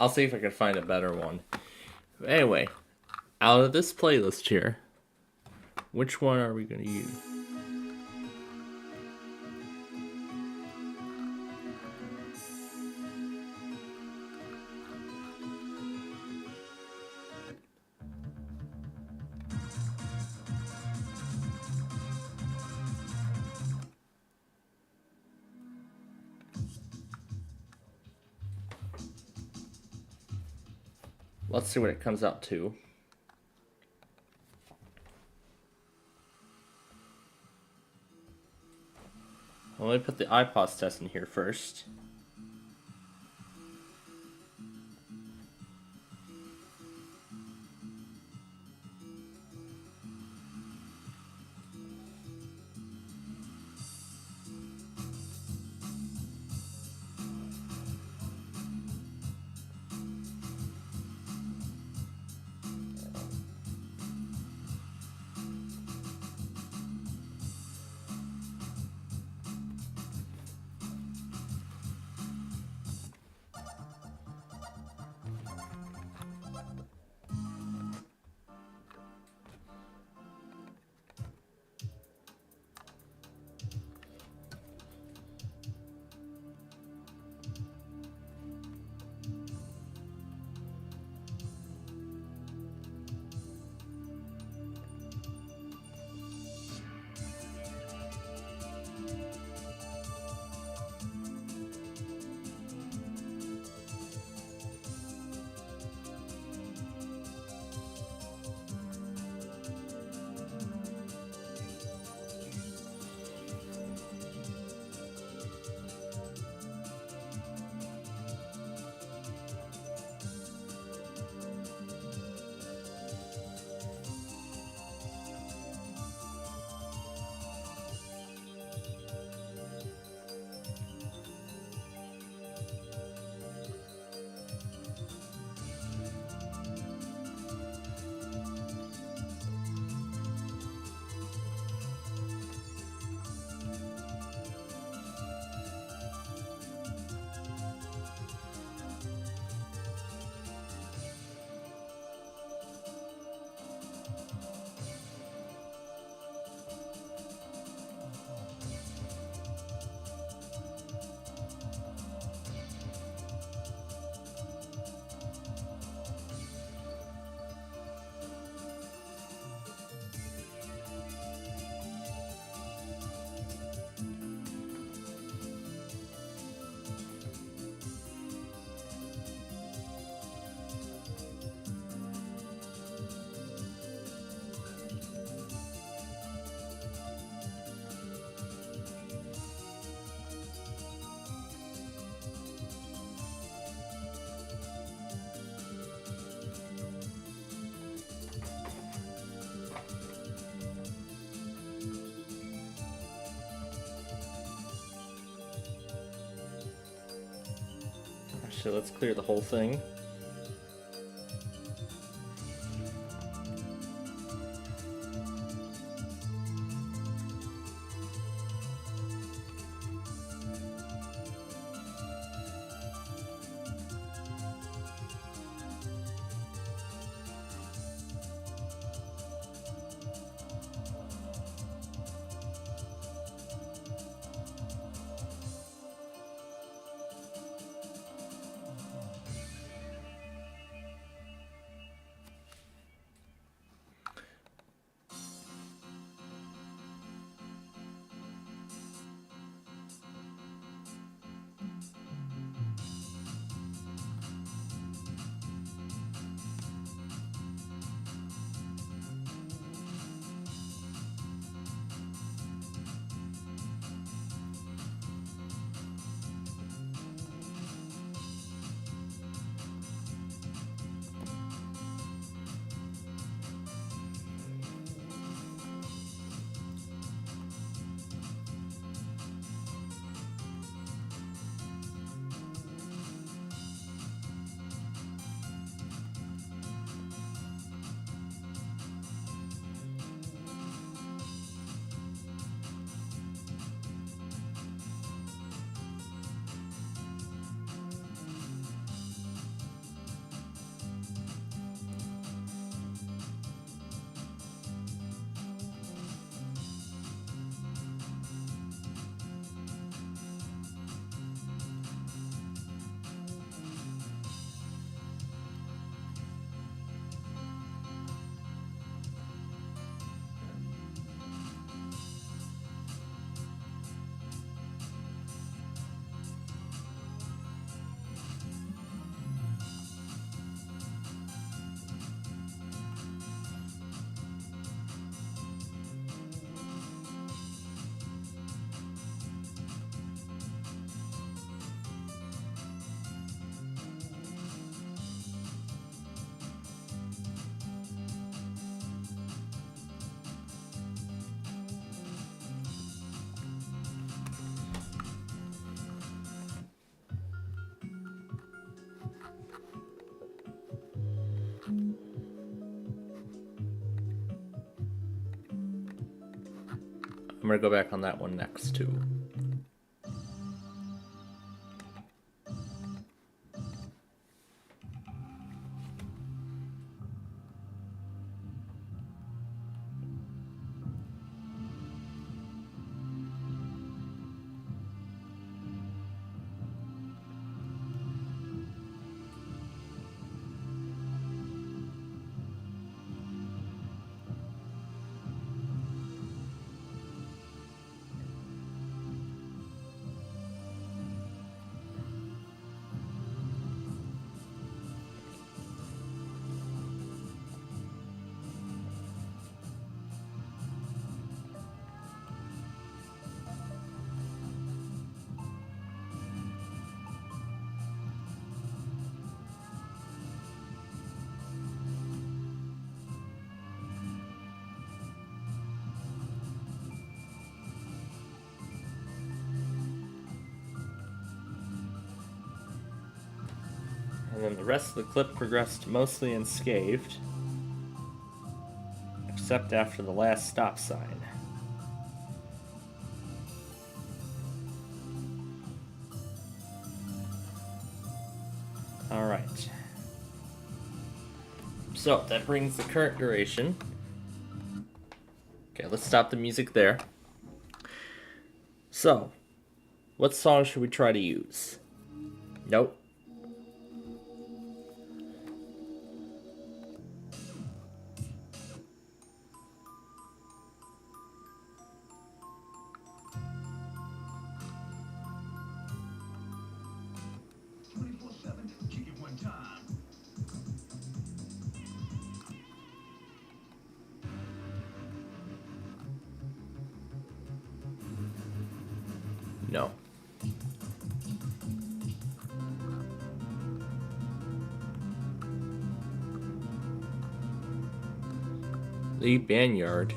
I'll see if I can find a better one. Anyway, out of this playlist here, which one are we going to use? Let's see what it comes out to. Well, let me put the iPOS test in here first. So let's clear the whole thing. I'm gonna go back on that one next too. And then the rest of the clip progressed mostly unscathed, except after the last stop sign. Alright. So, that brings the current duration. Okay, let's stop the music there. So, what song should we try to use? Nope. No. Lee Banyard.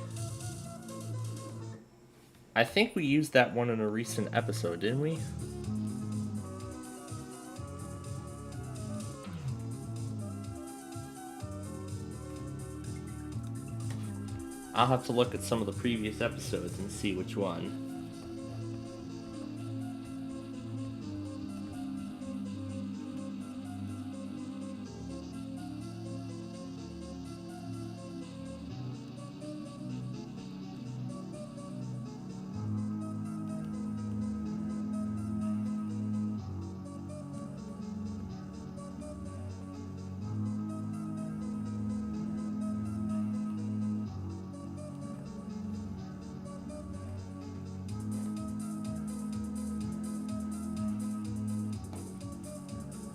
I think we used that one in a recent episode, didn't we? I'll have to look at some of the previous episodes and see which one.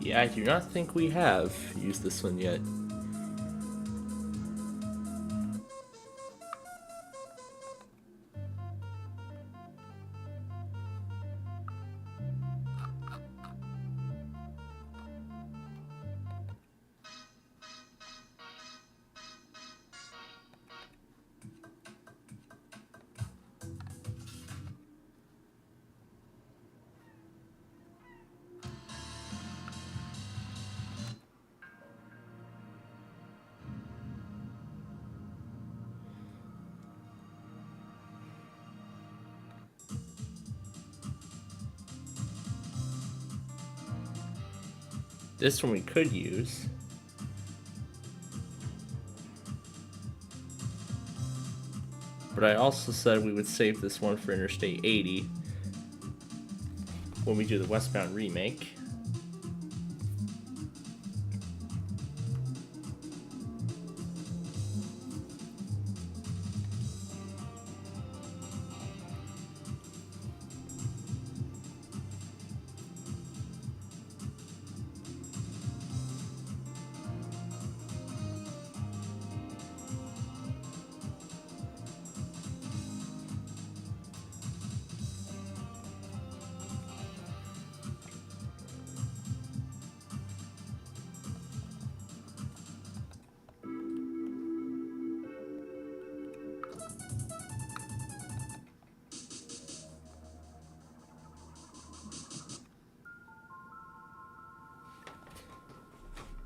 Yeah, I do not think we have used this one yet. This one we could use. But I also said we would save this one for Interstate 80 when we do the Westbound remake.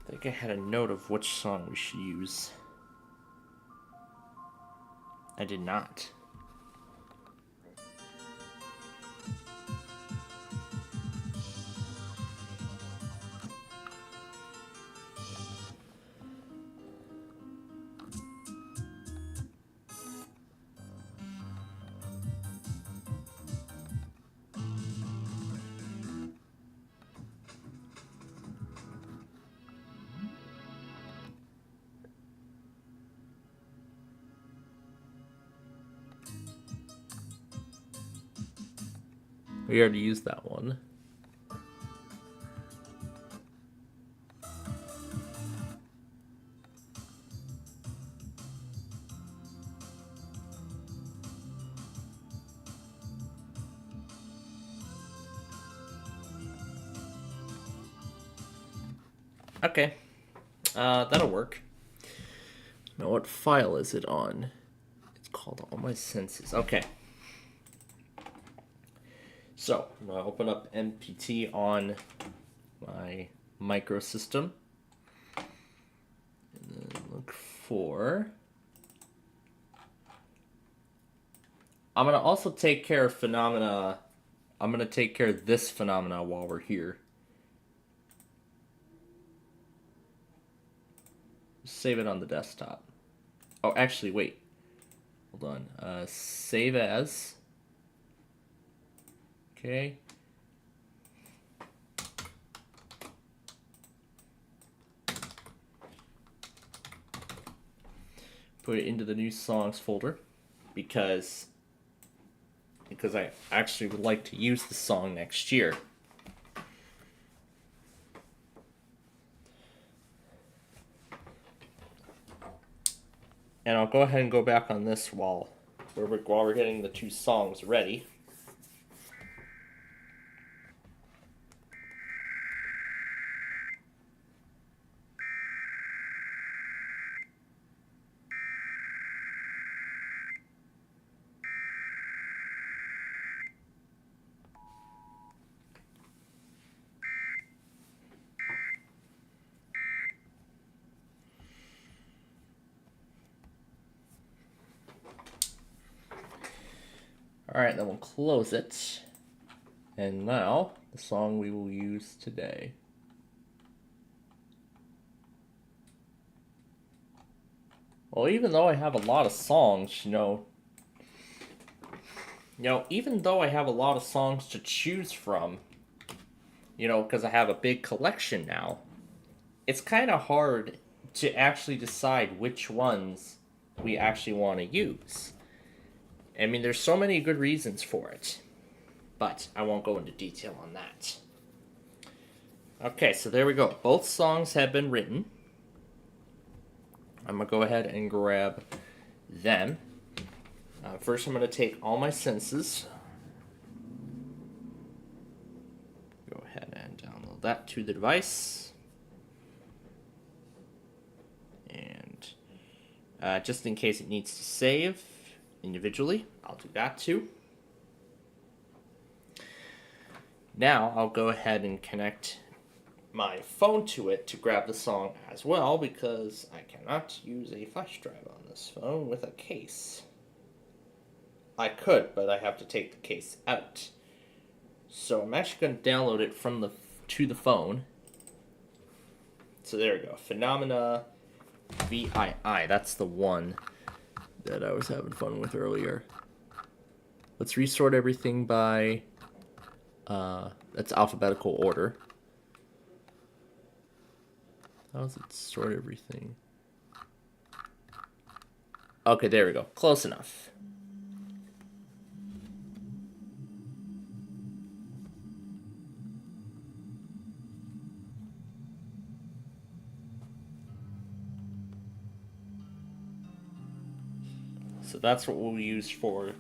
I think I had a note of which song we should use. I did not. We already used that one. Okay. That'll work. Now, what file is it on? It's called All My Senses. Okay. So, I'm going to open up MPT on my microsystem. And then look for... I'm going to also take care of phenomena. I'm going to take care of this phenomena while we're here. Save it on the desktop. Oh, actually, wait. Hold on. Save as. Okay. Put it into the new songs folder because I actually would like to use the song next year. And I'll go ahead and go back on this while we're getting the two songs ready. Alright, then we'll close it. And now, the song we will use today. Well, even though I have a lot of songs, even though I have a lot of songs to choose from, because I have a big collection now, it's kind of hard to actually decide which ones we actually want to use. I mean, there's so many good reasons for it, but I won't go into detail on that. Okay, so there we go. Both songs have been written. I'm going to go ahead and grab them. First, I'm going to take All My Senses. Go ahead and download that to the device. And just in case it needs to save individually, I'll do that too. Now I'll go ahead and connect my phone to it to grab the song as well, because I cannot use a flash drive on this phone with a case. I could, but I have to take the case out. So I'm actually going to download it to the phone. So there we go. Phenomena VII. That's the one that I was having fun with earlier. Let's resort everything by that's alphabetical order. How does it sort everything? Okay, there we go. Close enough. So that's what we'll use for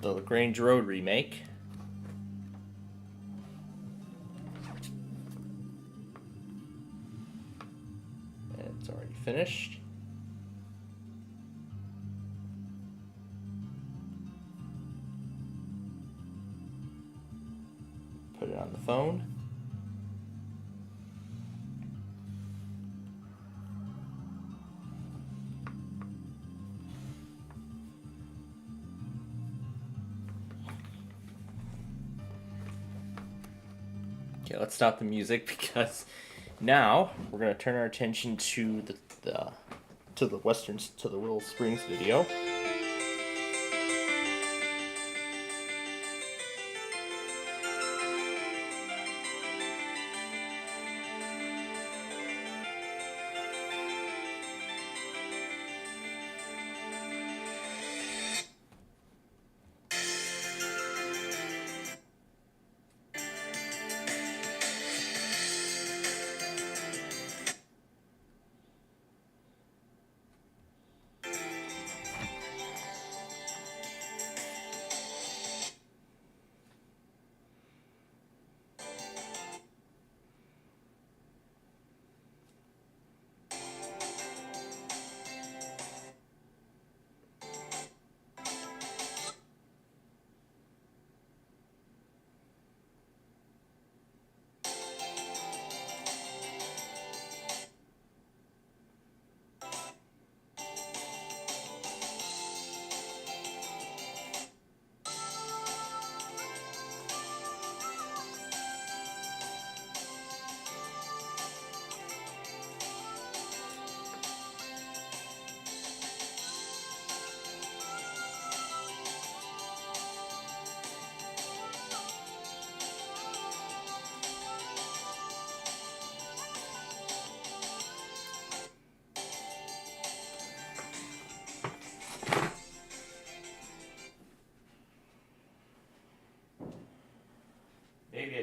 the LaGrange Road remake. And it's already finished. Put it on the phone. Okay, let's stop the music because now we're gonna turn our attention to the Willow Springs video.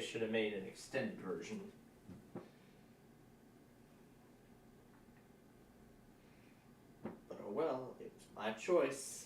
should have made an extended version. But oh well, it was my choice.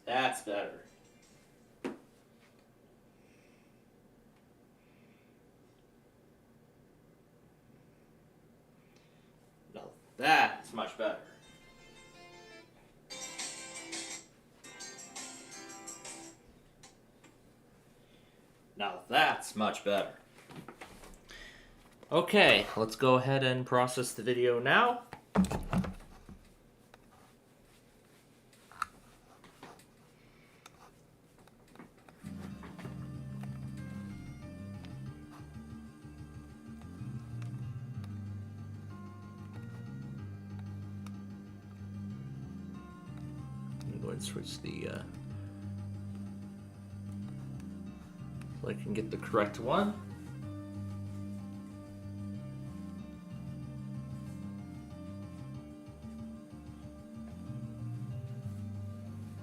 That's better. No, that's much better. Now that's much better. Okay, let's go ahead and process the video now. I'm going to switch the so I can get the correct one.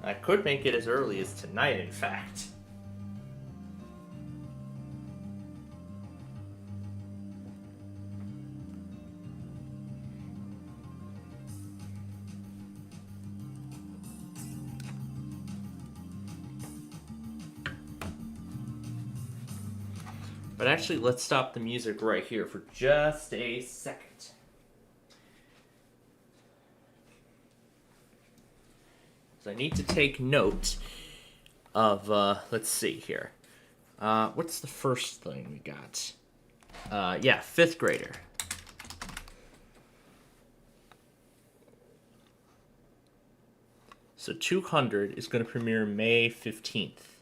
I could make it as early as tonight, in fact. But actually, let's stop the music right here for just a second. So I need to take note of, let's see here. What's the first thing we got? Yeah, 5th grader. So 200 is going to premiere May 15th.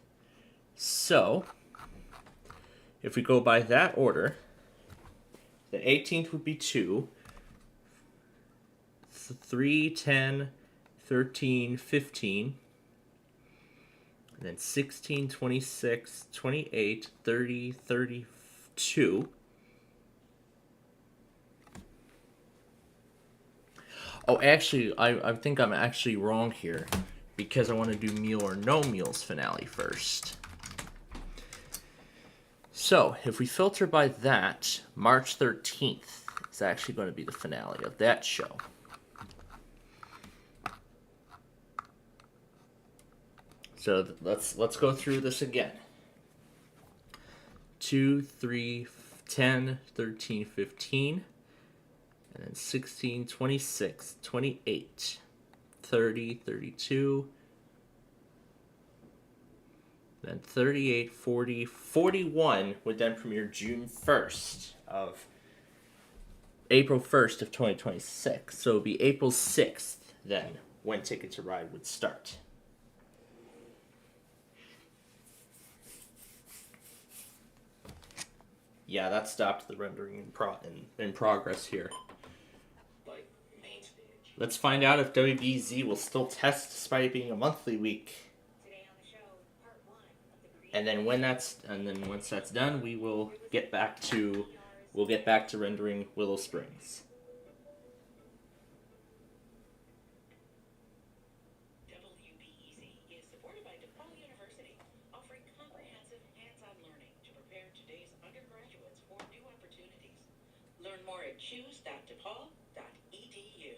So, if we go by that order, the 18th would be 2, 3, 10, 13, 15, and then 16, 26, 28, 30, 32. Oh, actually, I think I'm actually wrong here, because I want to do Meal or No Meals finale first. So, if we filter by that, March 13th is actually going to be the finale of that show. So let's go through this again. 2, 3, 10, 13, 15, and then 16, 26, 28, 30, 32, then 38, 40, 41 would then premiere June 1st of April 1st of 2026. So it would be April 6th then when Ticket to Ride would start. Yeah, that stopped the rendering in progress here. Let's find out if WBZ will still test despite it being a monthly week. And then once that's done, we'll get back to rendering Willow Springs. Learn more at choose.depaul.edu.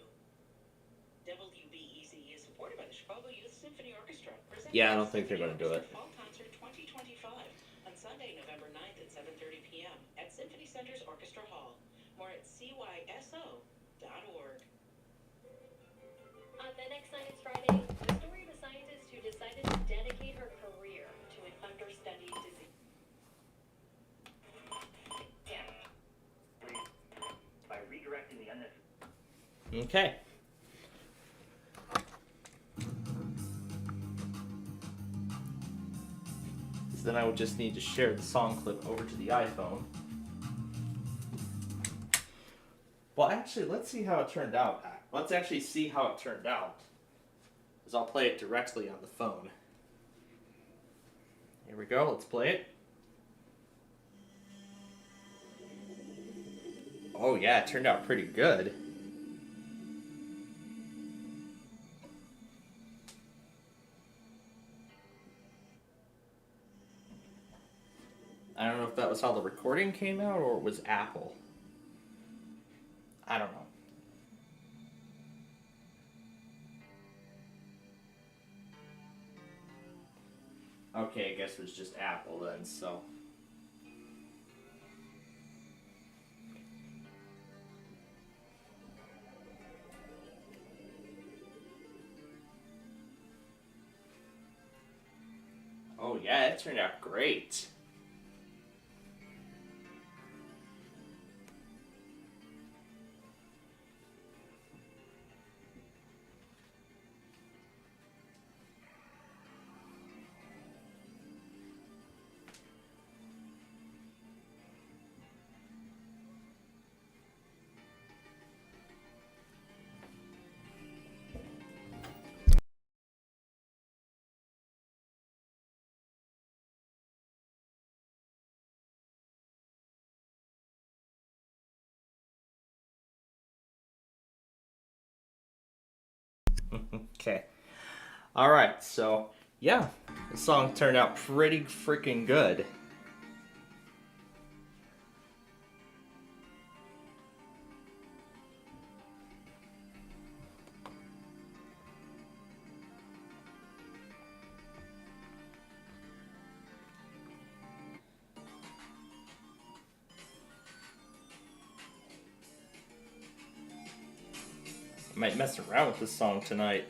WBEZ is supported by the Chicago Youth Symphony Orchestra. Yeah, I don't think they're going to do it. Fall Concert 2025 on Sunday, November 9th at 7:30 p.m. at Symphony Center's Orchestra Hall. More at cyso.org. On the next Science Friday, the story of a scientist who decided to dedicate her career to an understudied disease. By redirecting the unnecessary. Okay. So then I would just need to share the song clip over to the iPhone. Well, actually, let's see how it turned out. Let's actually see how it turned out. Because I'll play it directly on the phone. Here we go, let's play it. Oh yeah, it turned out pretty good. I don't know if that was how the recording came out or it was Apple. I don't know. Okay, I guess it was just Apple then, so. Oh yeah, it turned out great. Okay. Alright, so yeah, the song turned out pretty freaking good. I might mess around with this song tonight.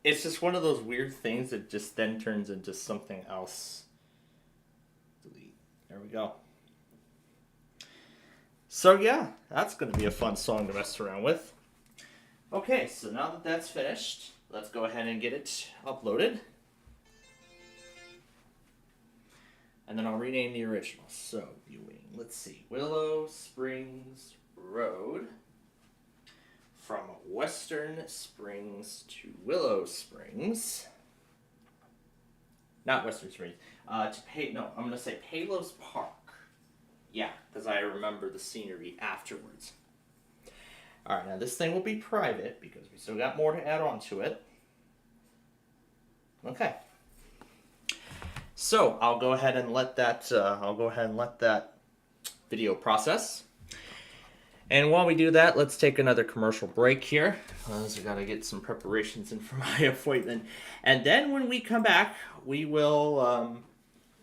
It's just one of those weird things that just then turns into something else. Delete. There we go. So yeah, that's going to be a fun song to mess around with. Okay, so now that that's finished, let's go ahead and get it uploaded. And then I'll rename the original. So, viewing, let's see, Willow Springs Road. From Western Springs to Willow Springs. Not Western Springs. I'm going to say Palos Park. Yeah, because I remember the scenery afterwards. Alright, now this thing will be private because we still got more to add on to it. Okay. So, I'll go ahead and let that video process. And while we do that, let's take another commercial break here. Because I gotta get some preparations in for my appointment. And then when we come back, we will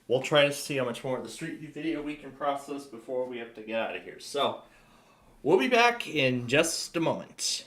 we'll try to see how much more of the Street View video we can process before we have to get out of here. So, we'll be back in just a moment.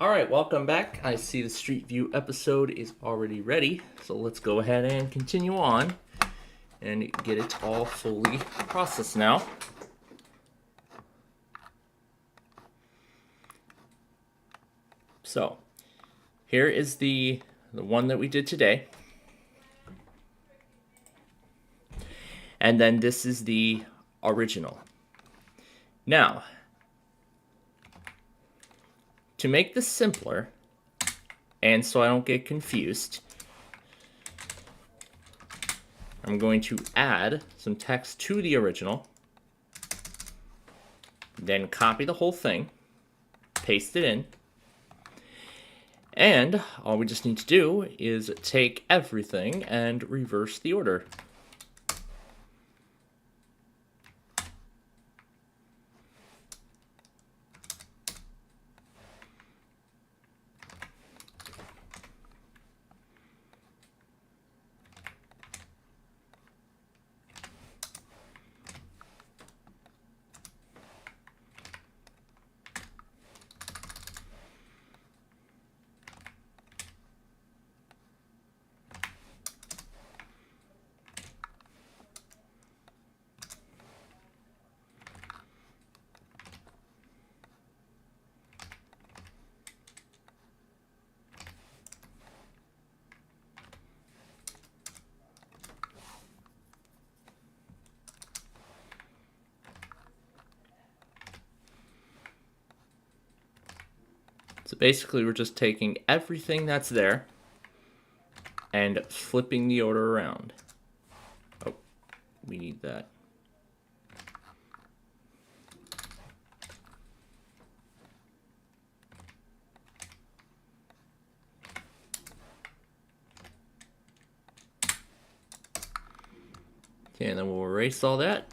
Alright, welcome back. I see the Street View episode is already ready, so let's go ahead and continue on and get it all fully processed now. So, here is the one that we did today. And then this is the original. Now, to make this simpler, and so I don't get confused, I'm going to add some text to the original, then copy the whole thing, paste it in, and all we just need to do is take everything and reverse the order. So basically we're just taking everything that's there and flipping the order around. Oh, we need that. Okay, and then we'll erase all that.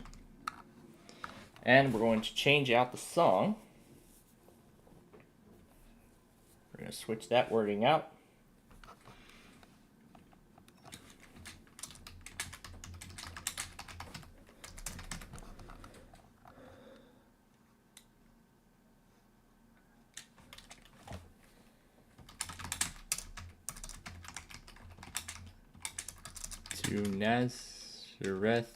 And we're going to change out the song. We're going to switch that wording out. to Nazareth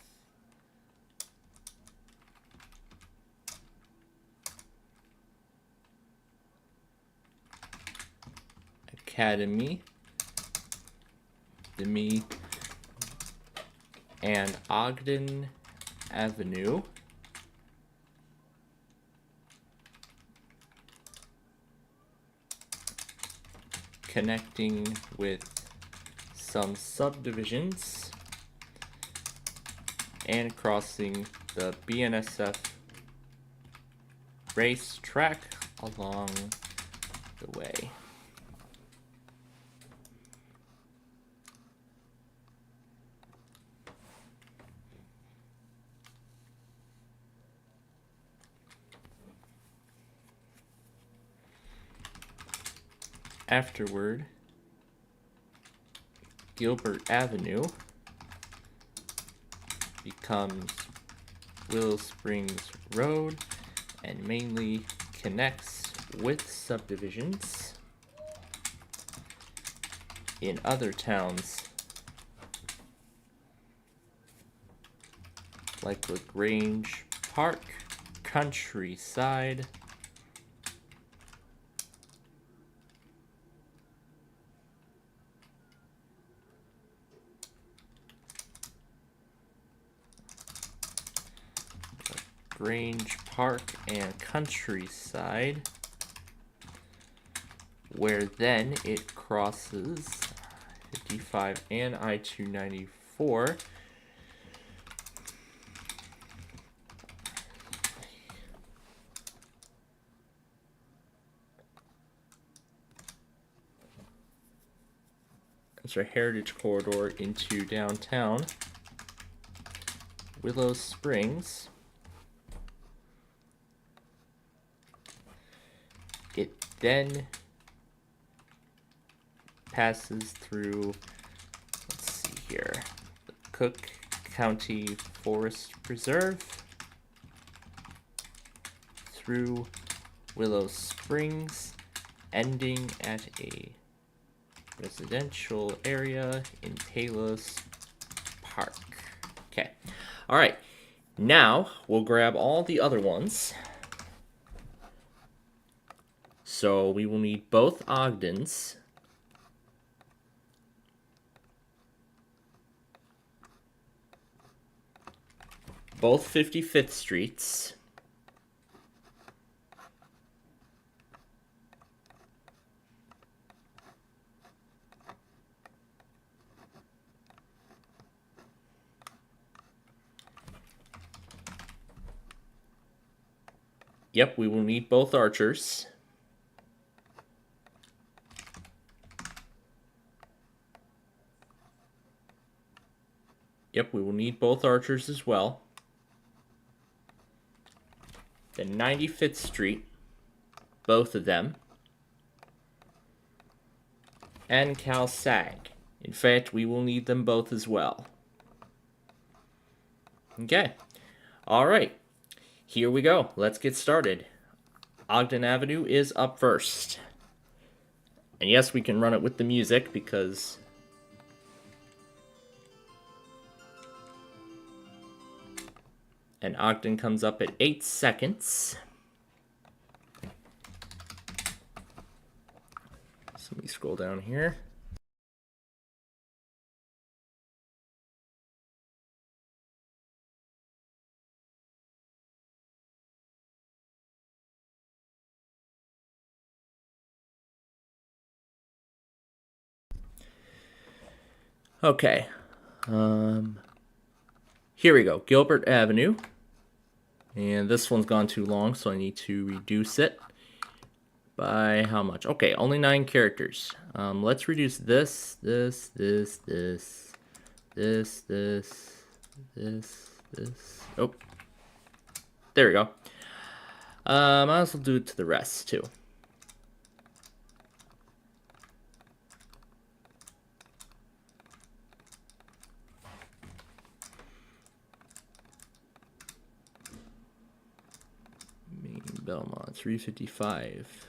Academy, and Ogden Avenue, connecting with some subdivisions and crossing the BNSF racetrack along the way. Afterward, Gilbert Avenue becomes Willow Springs Road and mainly connects with subdivisions in other towns like LaGrange Park, Countryside, Grange Park and Countryside, where then it crosses 55 and I-294 it's a heritage corridor into downtown Willow Springs. It then passes through, let's see here, the Cook County Forest Preserve, through Willow Springs, ending at a residential area in Palos Park. Okay, all right, now we'll grab all the other ones. So we will need both Ogdens. Both 55th Streets. Yep, we will need both archers. Yep, we will need both archers as well. Then 95th Street, both of them. And Cal Sag. In fact, we will need them both as well. Okay. All right. Here we go. Let's get started. Ogden Avenue is up first. And yes, we can run it with the music because and Ogden comes up at 8 seconds. So let me scroll down here. Okay. Here we go. Gilbert Avenue. And this one's gone too long, so I need to reduce it by how much? Okay, only 9 characters. Let's reduce this. Oh, there we go. I might as well do it to the rest too. Belmont 355.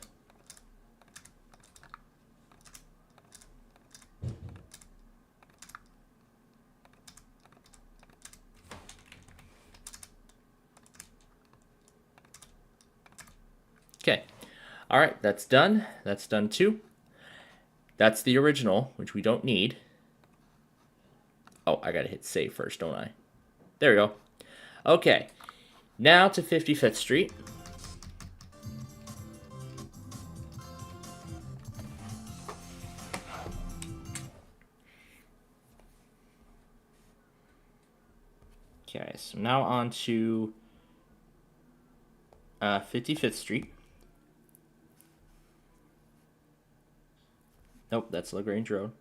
All right, that's done. That's done too. That's the original, which we don't need. Oh, I gotta hit save first, don't I? There we go. Okay, now to 55th Street. Okay, so now on to 55th Street. Nope, that's LaGrange Road.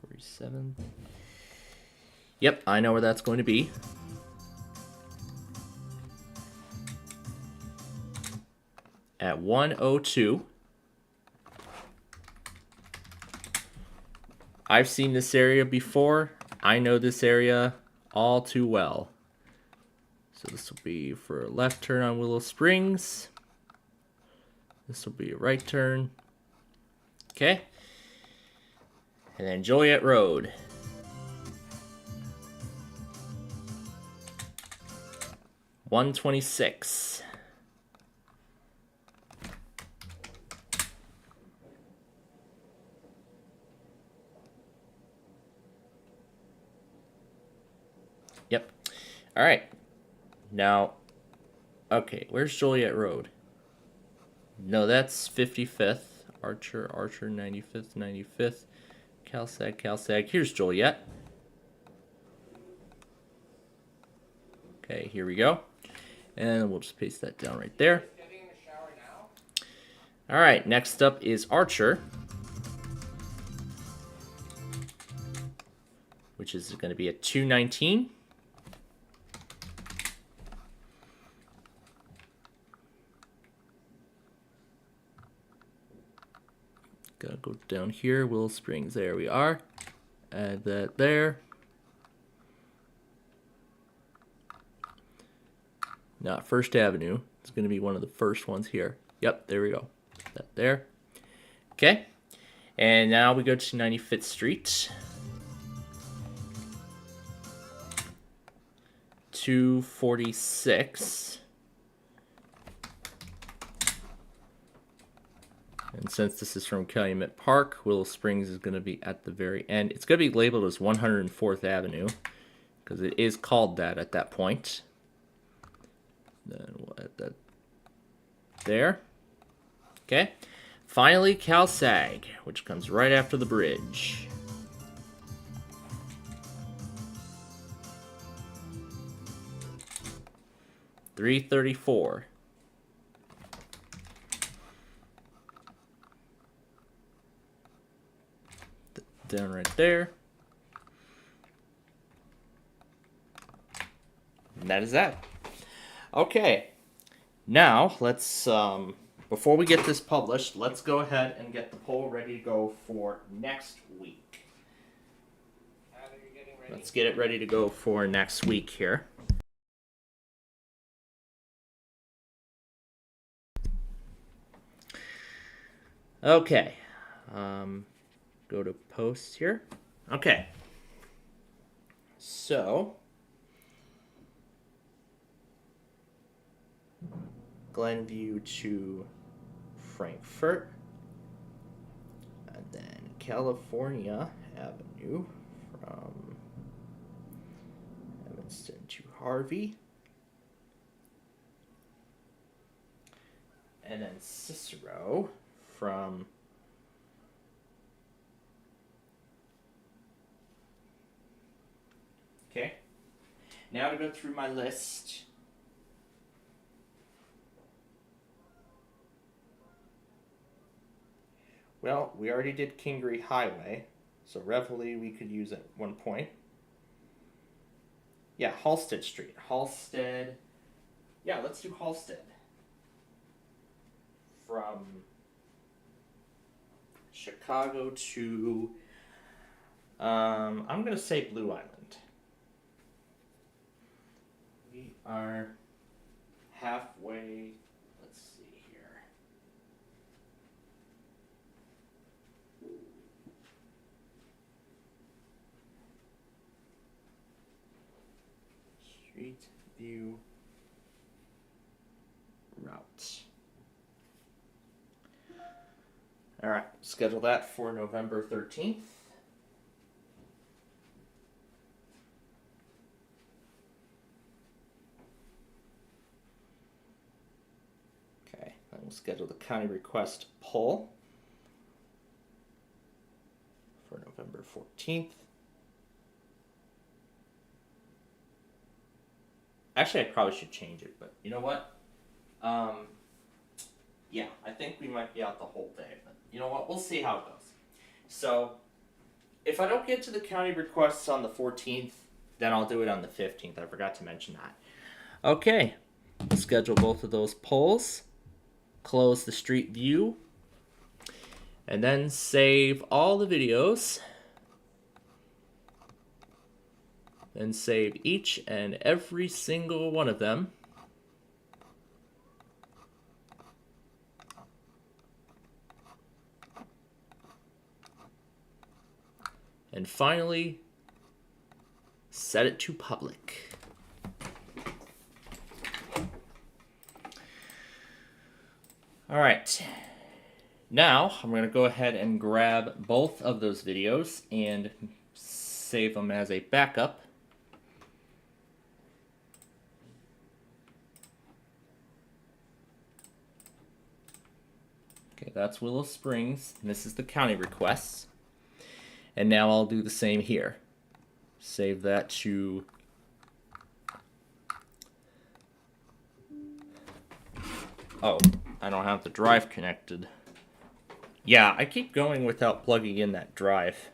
47. Yep, I know where that's going to be. At 102. I've seen this area before. I know this area all too well. So this will be for a left turn on Willow Springs. This will be a right turn. Okay. And then Joliet Road. $126. Yep. All right. Now, okay, where's Joliet Road? No, that's 55th. Archer, 95th, 95th. CalSag. Here's Joliet. Okay, here we go. And we'll just paste that down right there. All right, next up is Archer, which is going to be at 219. Gotta go down here, Willow Springs, there we are. Add that there. Not First Avenue. It's going to be one of the first ones here. Yep, there we go. That there. Okay. And now we go to 95th Street. 246. And since this is from Calumet Park, Willow Springs is going to be at the very end. It's going to be labeled as 104th Avenue because it is called that at that point. Then we'll add that there. Okay. Finally, CalSag, which comes right after the bridge. $334. Down right there. And that is that. Okay. Now, let's, before we get this published, let's go ahead and get the poll ready to go for next week. Let's get it ready to go for next week here. Okay. Go to post here. Okay. So, Glenview to Frankfurt, and then California Avenue from Evanston to Harvey, and then Cicero from okay. Now to go through my list. Well, we already did Kingery Highway, so Reveille we could use at one point. Yeah, Halsted Street. Halsted. Yeah, let's do Halsted. From Chicago to, I'm going to say Blue Island. We are halfway, let's see here. Street View route. All right, schedule that for November 13th. Okay, then we'll schedule the county request poll for November 14th. Actually, I probably should change it, but you know what? Yeah, I think we might be out the whole day, but you know what? We'll see how it goes. So, if I don't get to the county requests on the 14th, then I'll do it on the 15th. I forgot to mention that. Okay, we'll schedule both of those polls, close the street view, and then save all the videos. Then save each and every single one of them. And finally, set it to public. All right. Now, I'm going to go ahead and grab both of those videos and save them as a backup. Okay, that's Willow Springs. And this is the county requests. And now I'll do the same here. Save that to... Oh, I don't have the drive connected. Yeah, I keep going without plugging in that drive.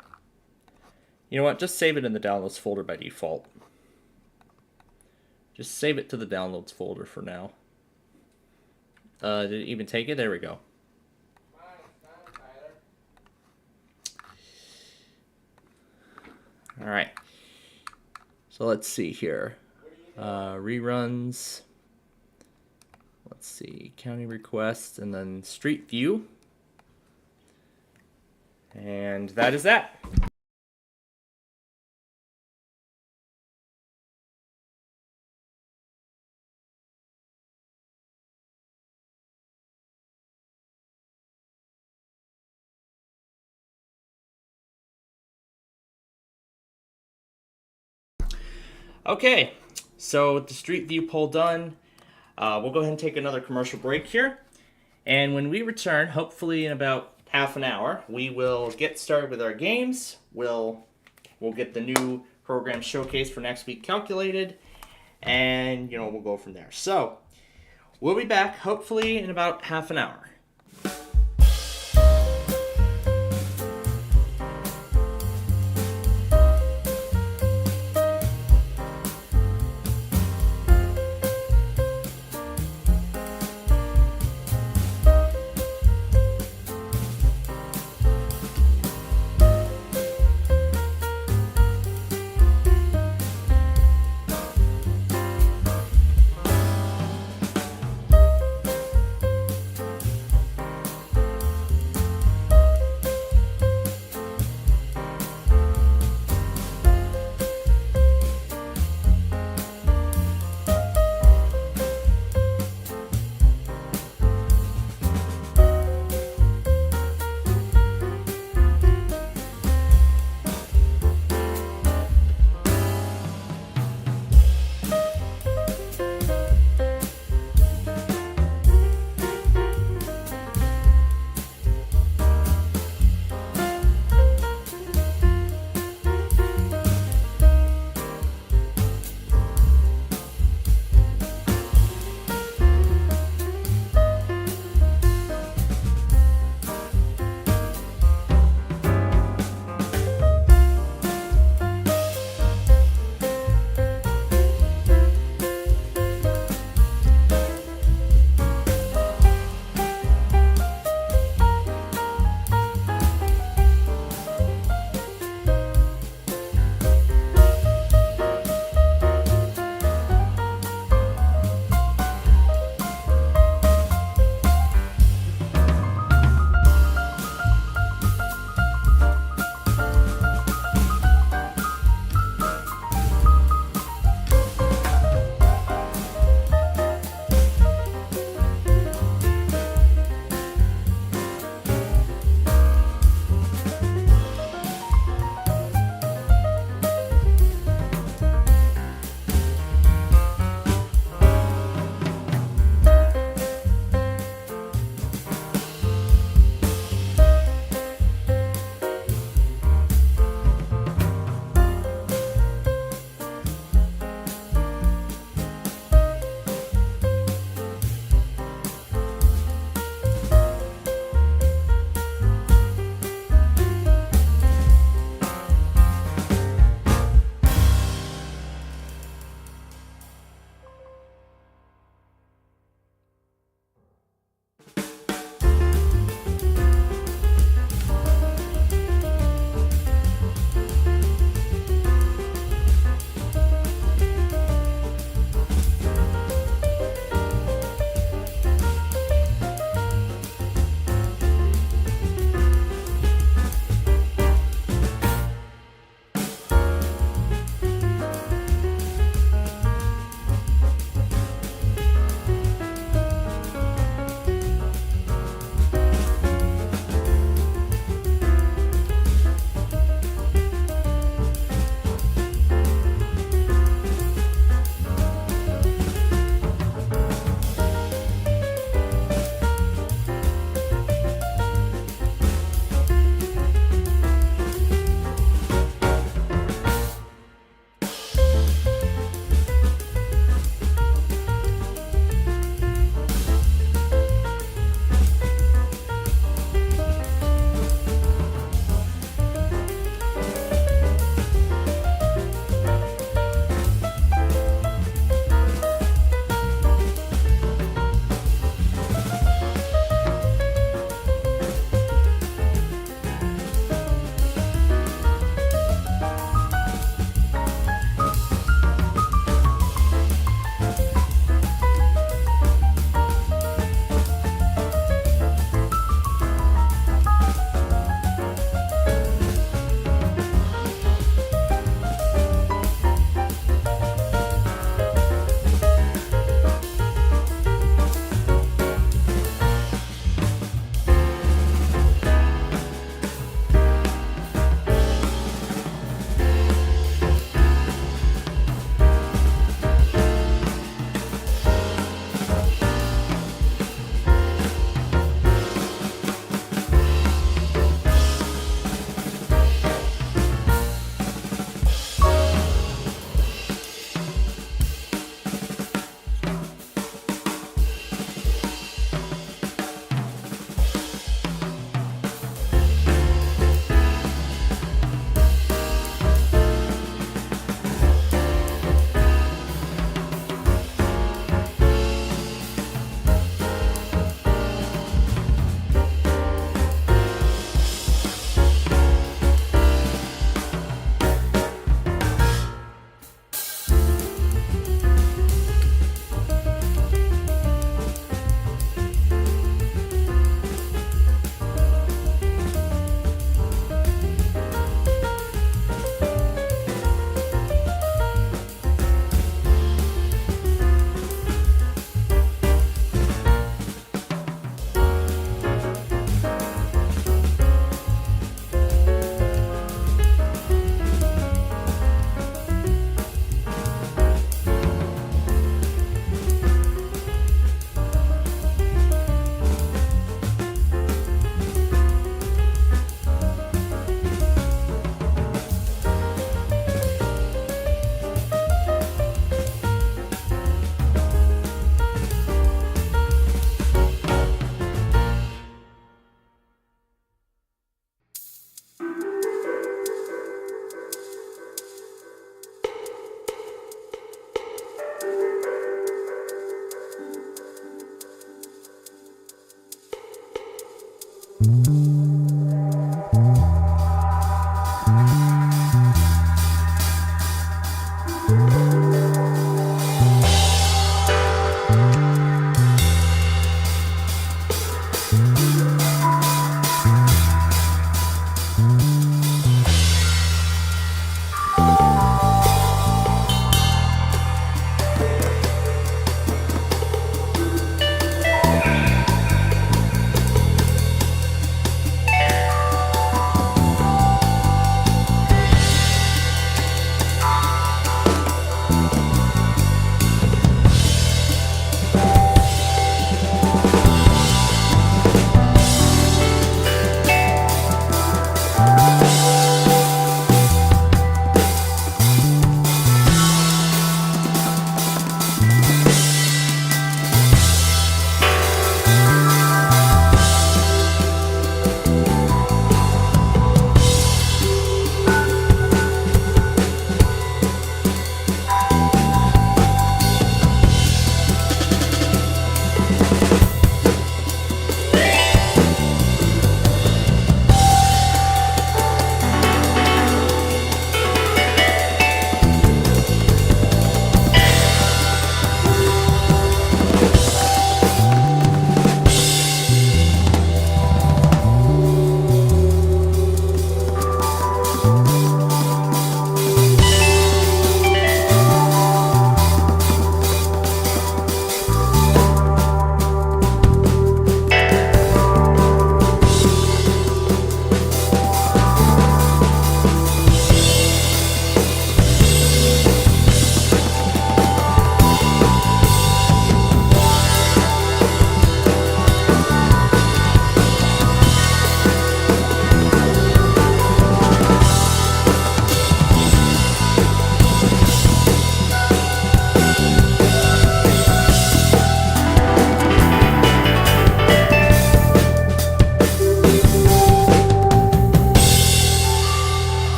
You know what? Just save it in the downloads folder by default. Just save it to the downloads folder for now. Did it even take it? There we go. All right. So let's see here. Reruns. Let's see. County requests and then Street View. And that is that. Okay, so with the Street View poll done, we'll go ahead and take another commercial break here. And when we return, hopefully in about half an hour, we will get started with our games. We'll get the new program showcase for next week calculated, and we'll go from there. So we'll be back hopefully in about half an hour.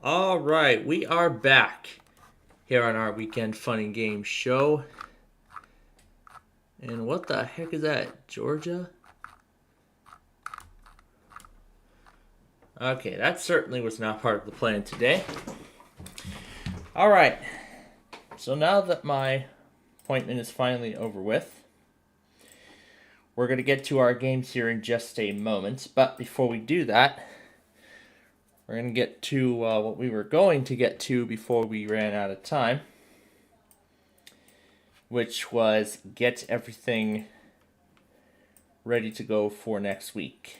All right, we are back here on our weekend fun and game show. And what the heck is that, Georgia? Okay, that certainly was not part of the plan today. All right, so now that my appointment is finally over with, we're going to get to our games here in just a moment. But before we do that, we're going to get to what we were going to get to before we ran out of time, which was get everything ready to go for next week.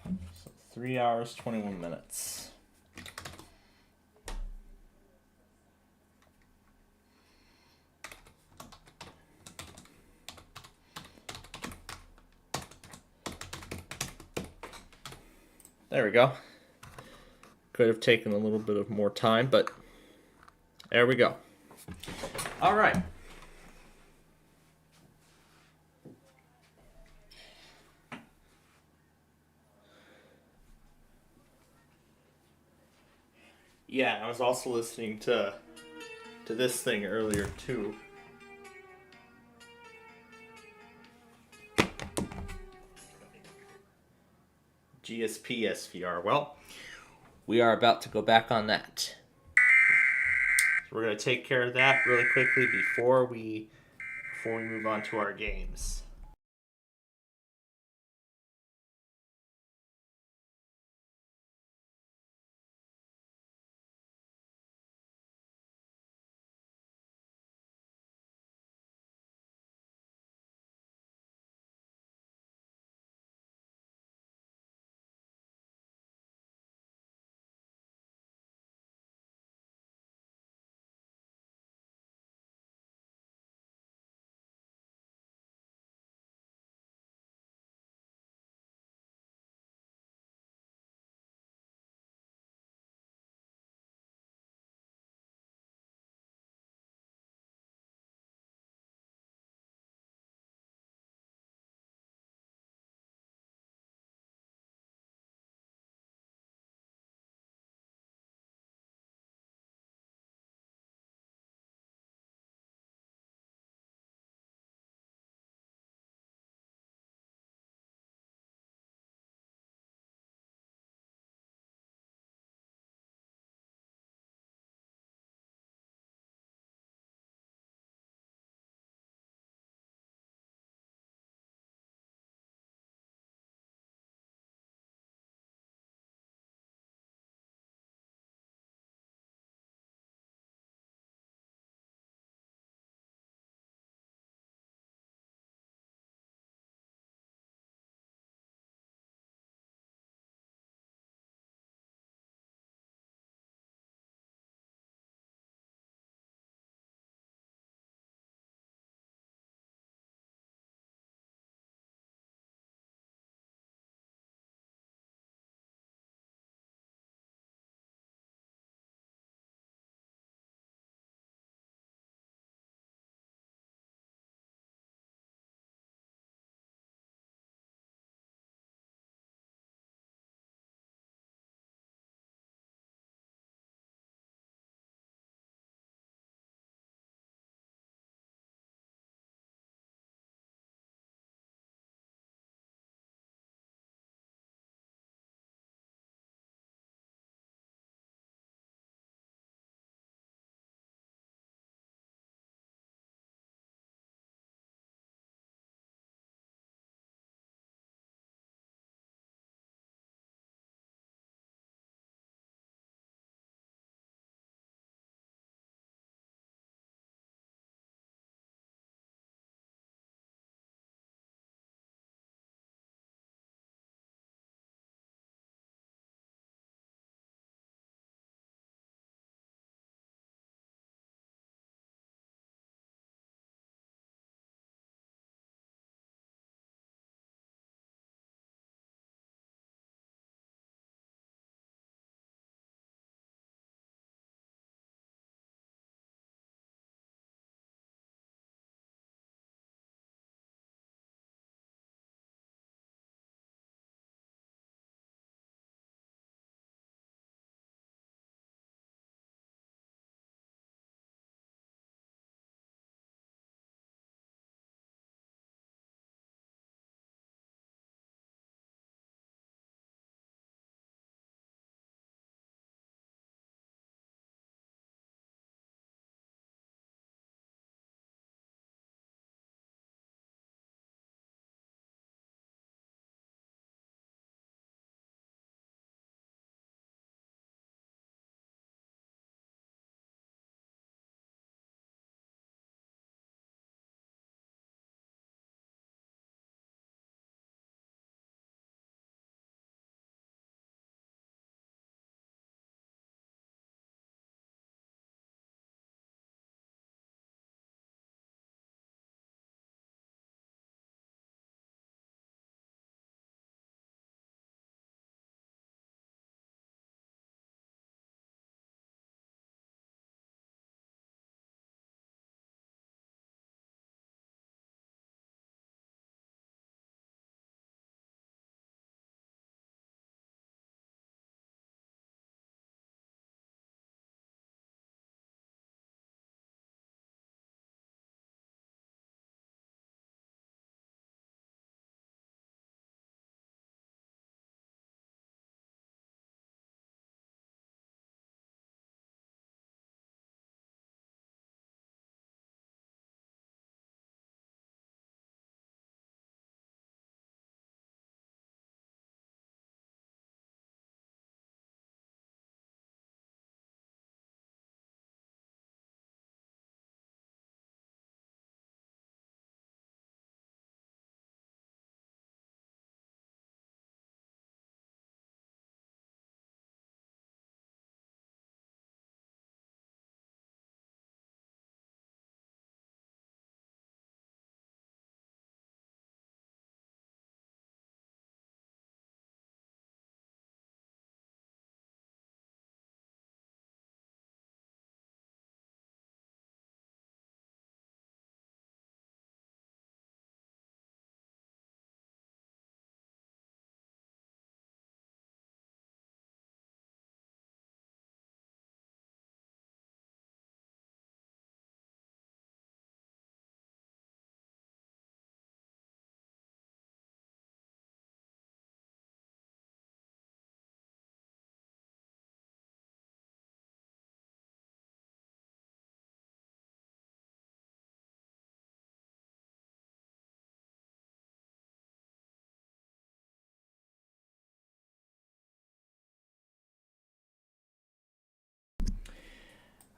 So 3 hours, 21 minutes. There we go. Could have taken a little bit of more time, but there we go. All right. Yeah, I was also listening to this thing earlier too. GSP SVR. Well, we are about to go back on that. So we're going to take care of that really quickly before we move on to our games.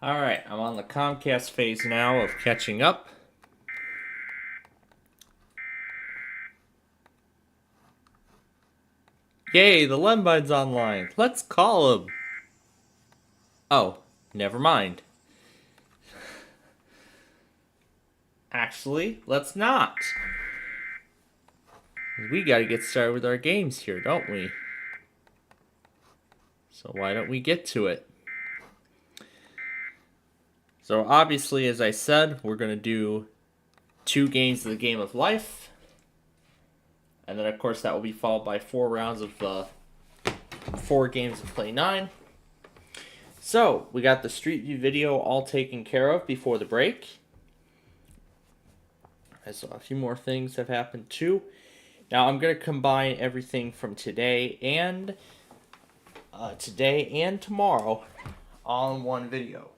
Alright, I'm on the Comcast phase now of catching up. Yay, the Lembine's online. Let's call him. Oh, never mind. Actually, let's not. We gotta get started with our games here, don't we? So why don't we get to it? So obviously, as I said, we're going to do 2 games of the Game of Life. And then, of course, that will be followed by 4 rounds of 4 games of Play 9. So, we got the Street View video all taken care of before the break. I saw a few more things have happened too. Now, I'm going to combine everything from today and tomorrow all in one video.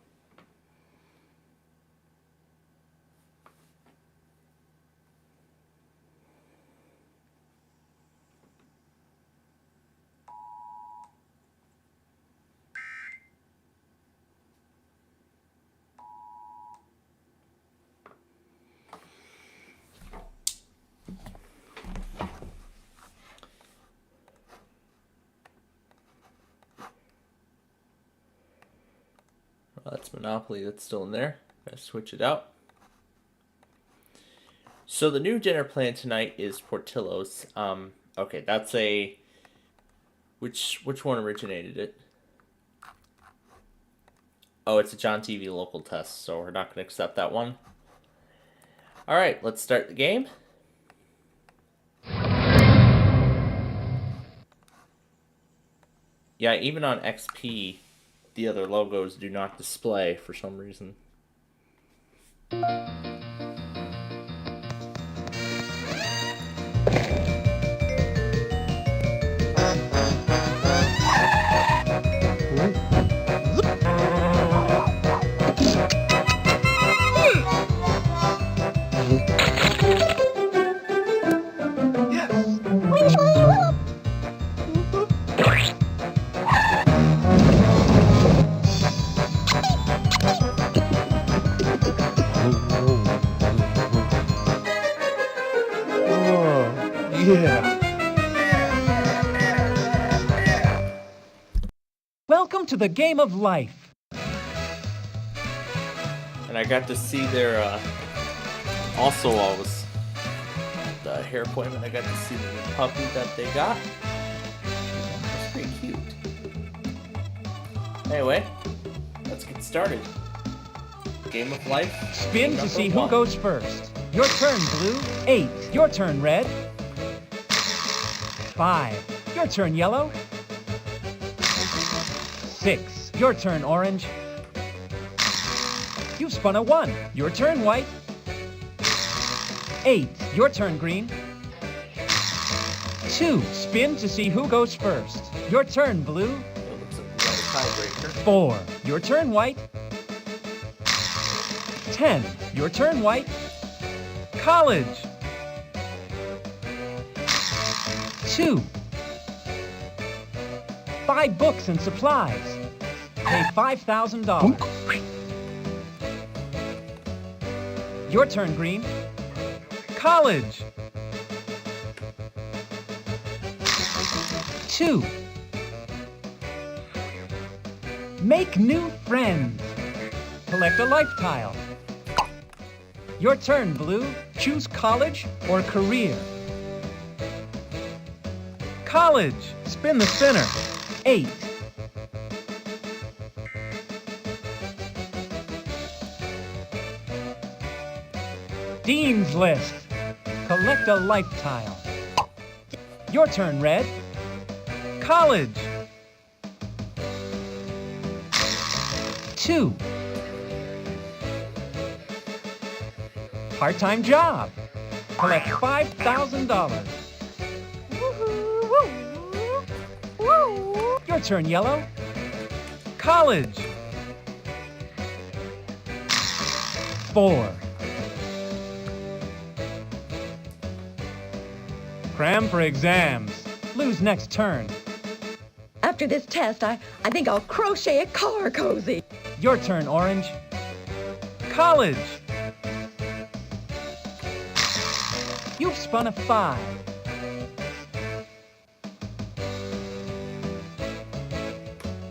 That's Monopoly, that's still in there. Gotta switch it out. So the new dinner plan tonight is Portillo's. Okay, that's a... Which one originated it? Oh, it's a John TV local test, so we're not going to accept that one. Alright, let's start the game. Yeah, even on XP, the other logos do not display for some reason. Welcome to the Game of Life. And I got to see their, also while I was at the hair appointment, I got to see the new puppy that they got. It's pretty cute. Anyway, let's get started. Game of Life. Spin to see who goes first. Your turn, blue. 8. Your turn, red. 5. Your turn, yellow. 6. Your turn, orange. You've spun a 1. Your turn, white. 8. Your turn, green. 2. Spin to see who goes first. Your turn, blue. It looks like we got a tiebreaker. 4. Your turn, white. 10. Your turn, white. College. 2. Buy books and supplies. Pay $5,000. Your turn, green. College. 2. Make new friends. Collect a life tile. Your turn, blue. Choose college or career. College. Spin the center. 8. Dean's List. Collect a life tile. Your turn, red. College. 2. Part-time job. Collect $5,000. Your turn, yellow. College. 4. Cram for exams. Blue's next turn. After this test, I think I'll crochet a car cozy. Your turn, Orange. College. You've spun a 5.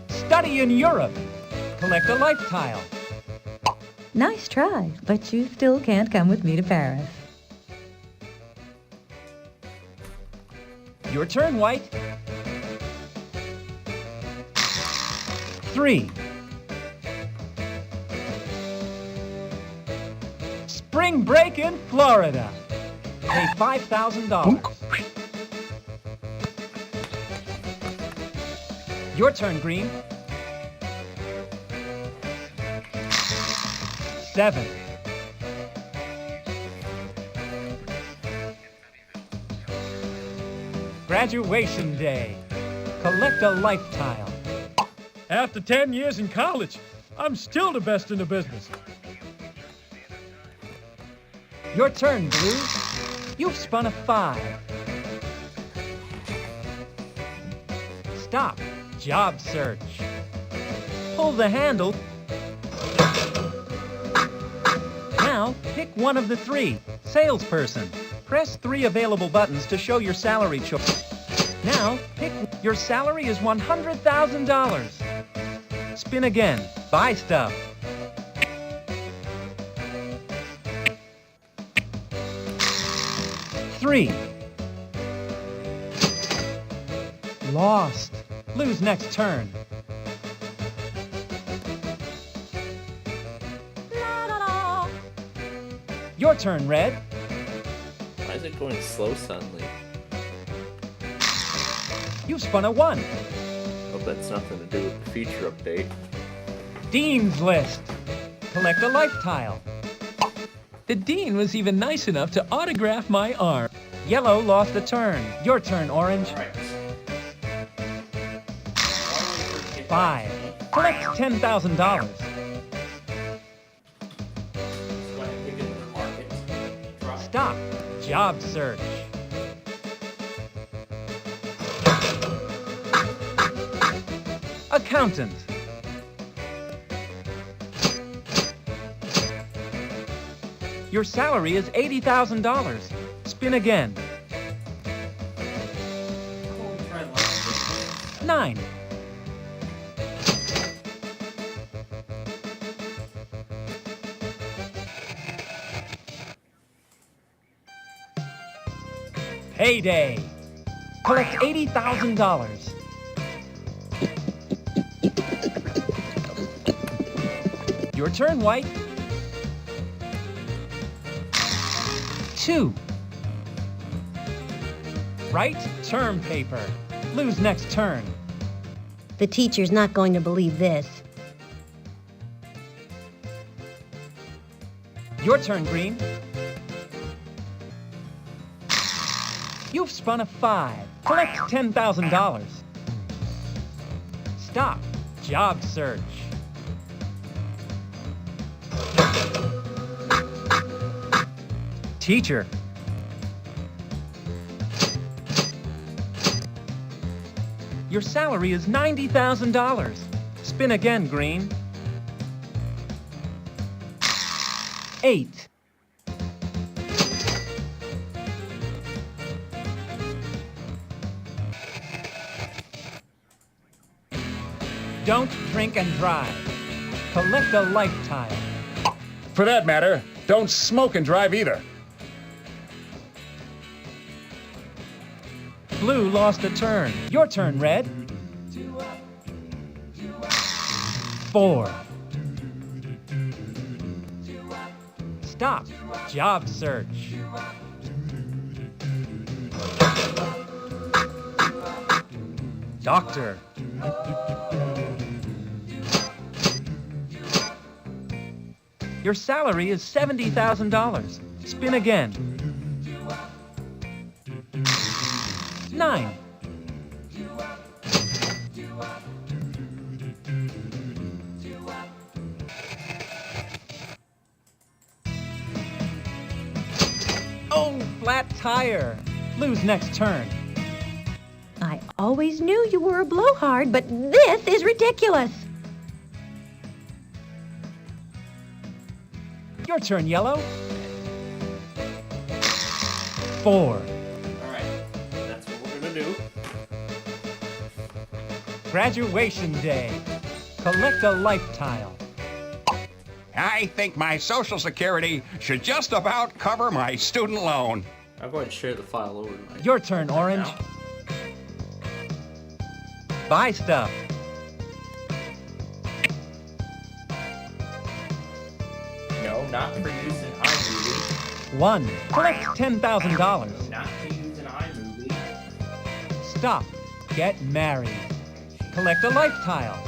Study in Europe. Collect a life tile. Nice try, but you still can't come with me to Paris. Your turn, White. 3. Spring break in Florida. Pay $5,000. Your turn, Green. 7. Graduation day. Collect a life tile. After 10 years in college, I'm still the best in the business. Your turn, Blue. You've spun a 5. Stop. Job search. Pull the handle. Now, pick one of the 3. Salesperson. Press 3 available buttons to show your salary choice. Now, pick. Your salary is $100,000. Spin again. Buy stuff. 3. Lost. Blue's next turn. Your turn, Red. Why is it going slow suddenly? You've spun a 1. Hope that's nothing to do with the feature update. Dean's list. Collect a life tile. The dean was even nice enough to autograph my arm. Yellow lost a turn. Your turn, Orange. All right. 5. Collect $10,000. Go ahead, pick it in the market. Try. Stop. Job search. Accountant. Your salary is $80,000. Spin again. 9. Payday. Collect $80,000. Your turn, White. 2. Write term paper. Blue's next turn. The teacher's not going to believe this. Your turn, Green. You've spun a 5. Collect $10,000. Stop. Job search. Teacher. Your salary is $90,000. Spin again, Green. 8. Don't drink and drive. Collect a life tile. For that matter, don't smoke and drive either. Blue lost a turn. Your turn, Red. 4. Stop. Job search. Doctor. Your salary is $70,000. Spin again. 9. Oh, flat tire. Blue's next turn. I always knew you were a blowhard, but this is ridiculous. Your turn, Yellow. 4. Alright, that's what we're gonna do. Graduation day. Collect a life tile. I think my Social Security should just about cover my student loan. I'm going to share the file over to my... Your turn, Orange. now. Buy stuff. No, not for use in iMovie. 1. Collect $10,000. Not to use in iMovie. Stop. Get married. Collect a life tile.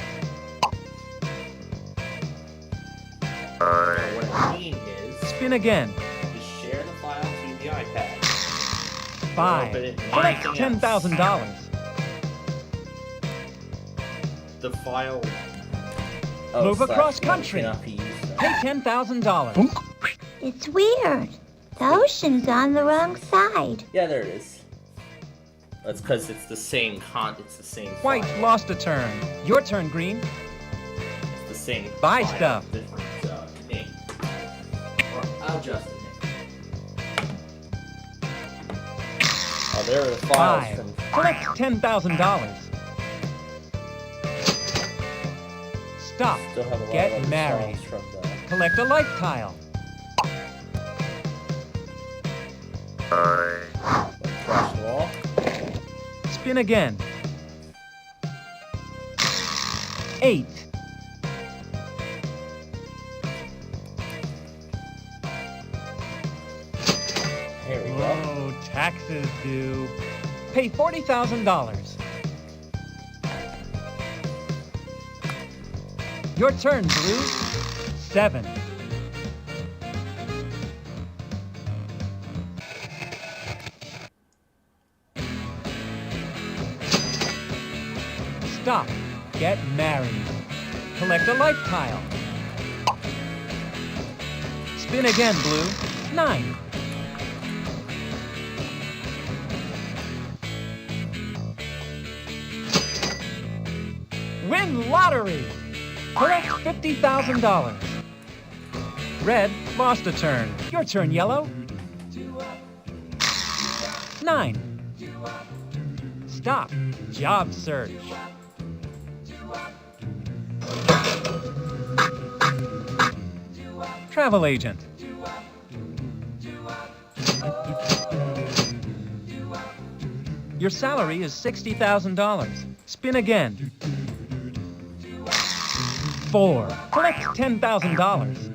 What I mean is, Spin again. just share the file to the iPad. 5. Open it, Collect anything else. $10,000. The file... Move slash across one country. cannot be used. Pay $10,000. It's weird. The ocean's on the wrong side. Yeah, there it is. That's because it's the same it's the same White file. lost a turn. Your turn, Green. It's the same Buy file, stuff. different name. Or I'll adjust the name. Oh, there are the files 5. from... Collect $10,000. Stop. Still have a lot Get of other married. songs from the... Collect a life tile. Crash Wall. Spin again. 8. Here we go. Oh, taxes due. Pay $40,000. Your turn, Blue. 7. Stop. Get married. Collect a life tile. Spin again, Blue. 9. Win lottery! Collect $50,000. Red lost a turn. Your turn, Yellow. 9. Stop. Job search. Travel agent. Your salary is $60,000. Spin again. 4. Collect $10,000.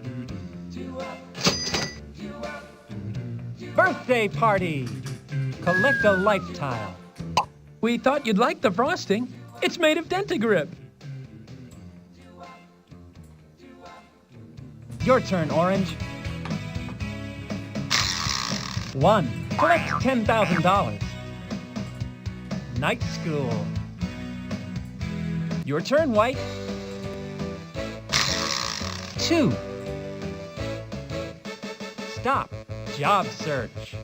Birthday party. Collect a life tile. We thought you'd like the frosting. It's made of Dentagrip. Your turn, Orange. 1. Collect $10,000. Night school. Your turn, White. 2. Stop. Job search.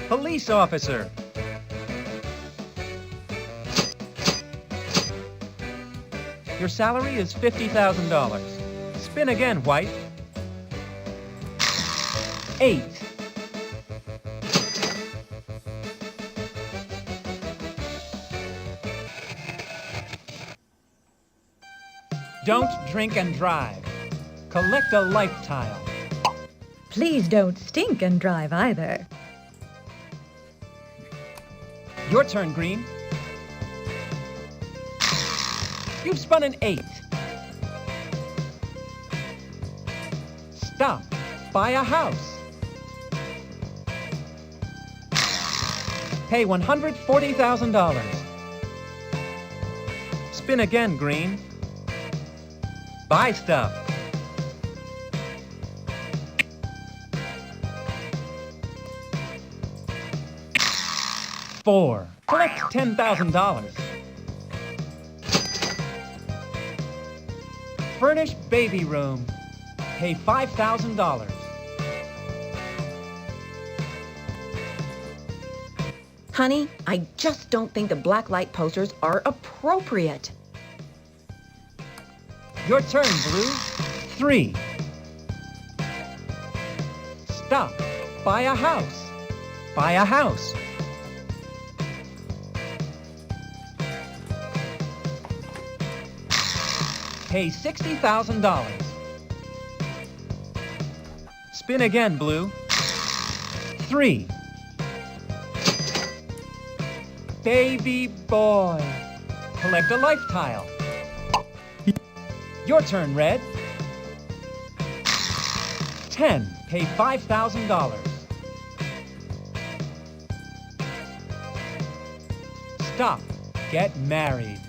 Police officer. Your salary is $50,000. Spin again, White. 8. Don't drink and drive. Collect a life tile. Please don't stink and drive either. Your turn, Green. You've spun an 8. Stop. Buy a house. Pay $140,000. Spin again, Green. Buy stuff. $4. Collect $10,000. Furnish baby room. Pay $5,000. Honey, I just don't think the black light posters are appropriate. Your turn, Blue. 3. Stop. Buy a house. Buy a house. Pay $60,000. Spin again, Blue. 3. Baby boy. Collect a life tile. Your turn, Red. 10. Pay $5,000. Stop. Get married.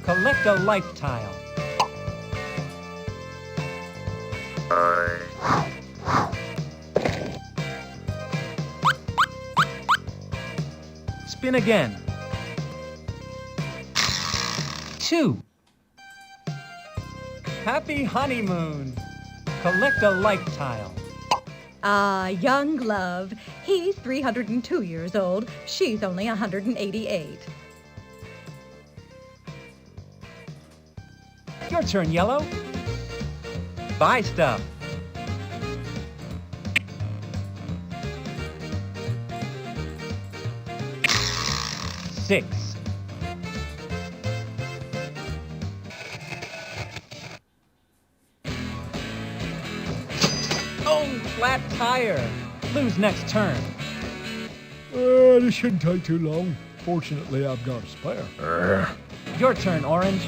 Collect a life tile. Spin again. 2. Happy honeymoon. Collect a life tile. Ah, young love. He's 302 years old. She's only 188. Your turn, Yellow. Buy stuff. 6. Oh, flat tire. Blue's next turn. This shouldn't take too long. Fortunately, I've got a spare. Your turn, Orange.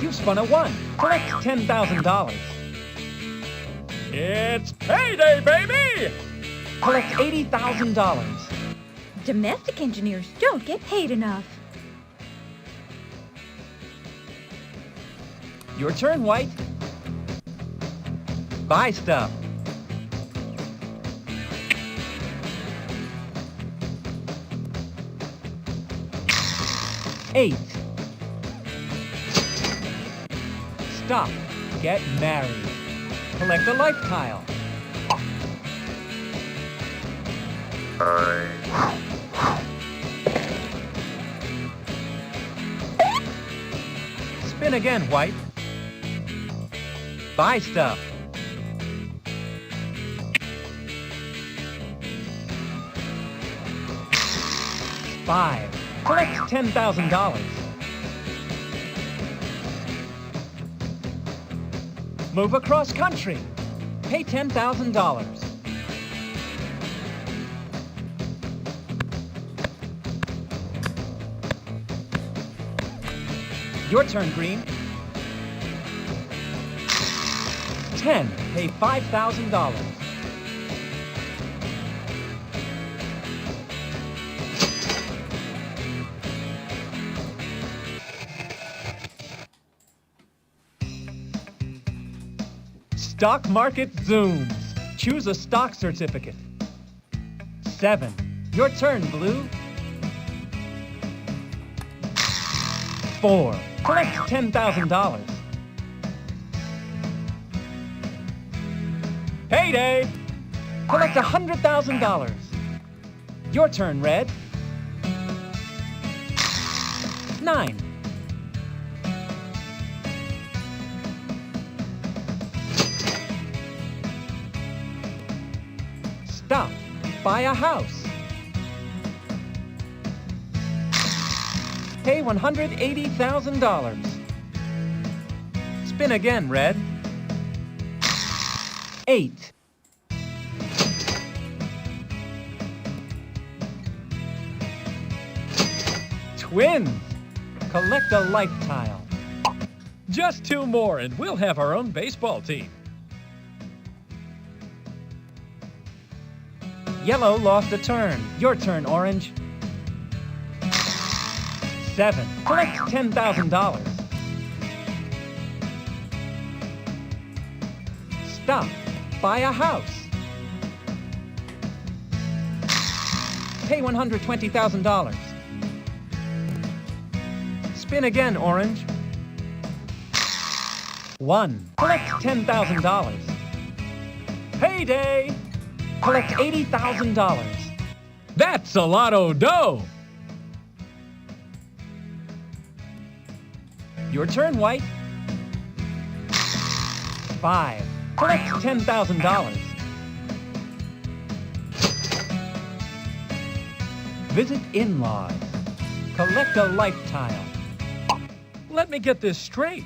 You spun a 1. Collect $10,000. It's payday, baby! Collect $80,000. Domestic engineers don't get paid enough. Your turn, White. Buy stuff. 8. Stop. Get married. Collect a life tile. Spin again, White. Buy stuff. 5. Collect $10,000. Move across country. Pay $10,000. Your turn, Green. 10. Pay $5,000. Stock market zooms. Choose a stock certificate. 7. Your turn, Blue. 4. Collect $10,000. Payday! Collect $100,000. Your turn, Red. 9. Stop. Buy a house. Pay $180,000. Spin again, Red. 8. Twins. Collect a life tile. Just 2 more and we'll have our own baseball team. Yellow lost a turn. Your turn, Orange. 7. Collect $10,000. Stop. Buy a house. Pay $120,000. Spin again, Orange. 1. Collect $10,000. Payday! Collect $80,000. That's a lot of dough. Your turn, White. 5. Collect $10,000. Visit in-laws. Collect a life tile. Let me get this straight.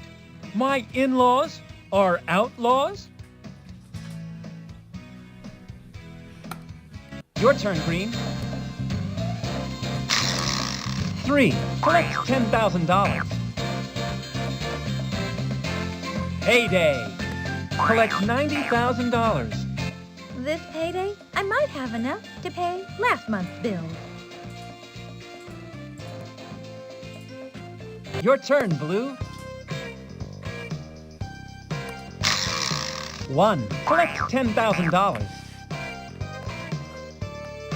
My in-laws are outlaws? Your turn, Green. 3. Collect $10,000. Payday. Collect $90,000. This payday, I might have enough to pay last month's bill. Your turn, Blue. 1. Collect $10,000.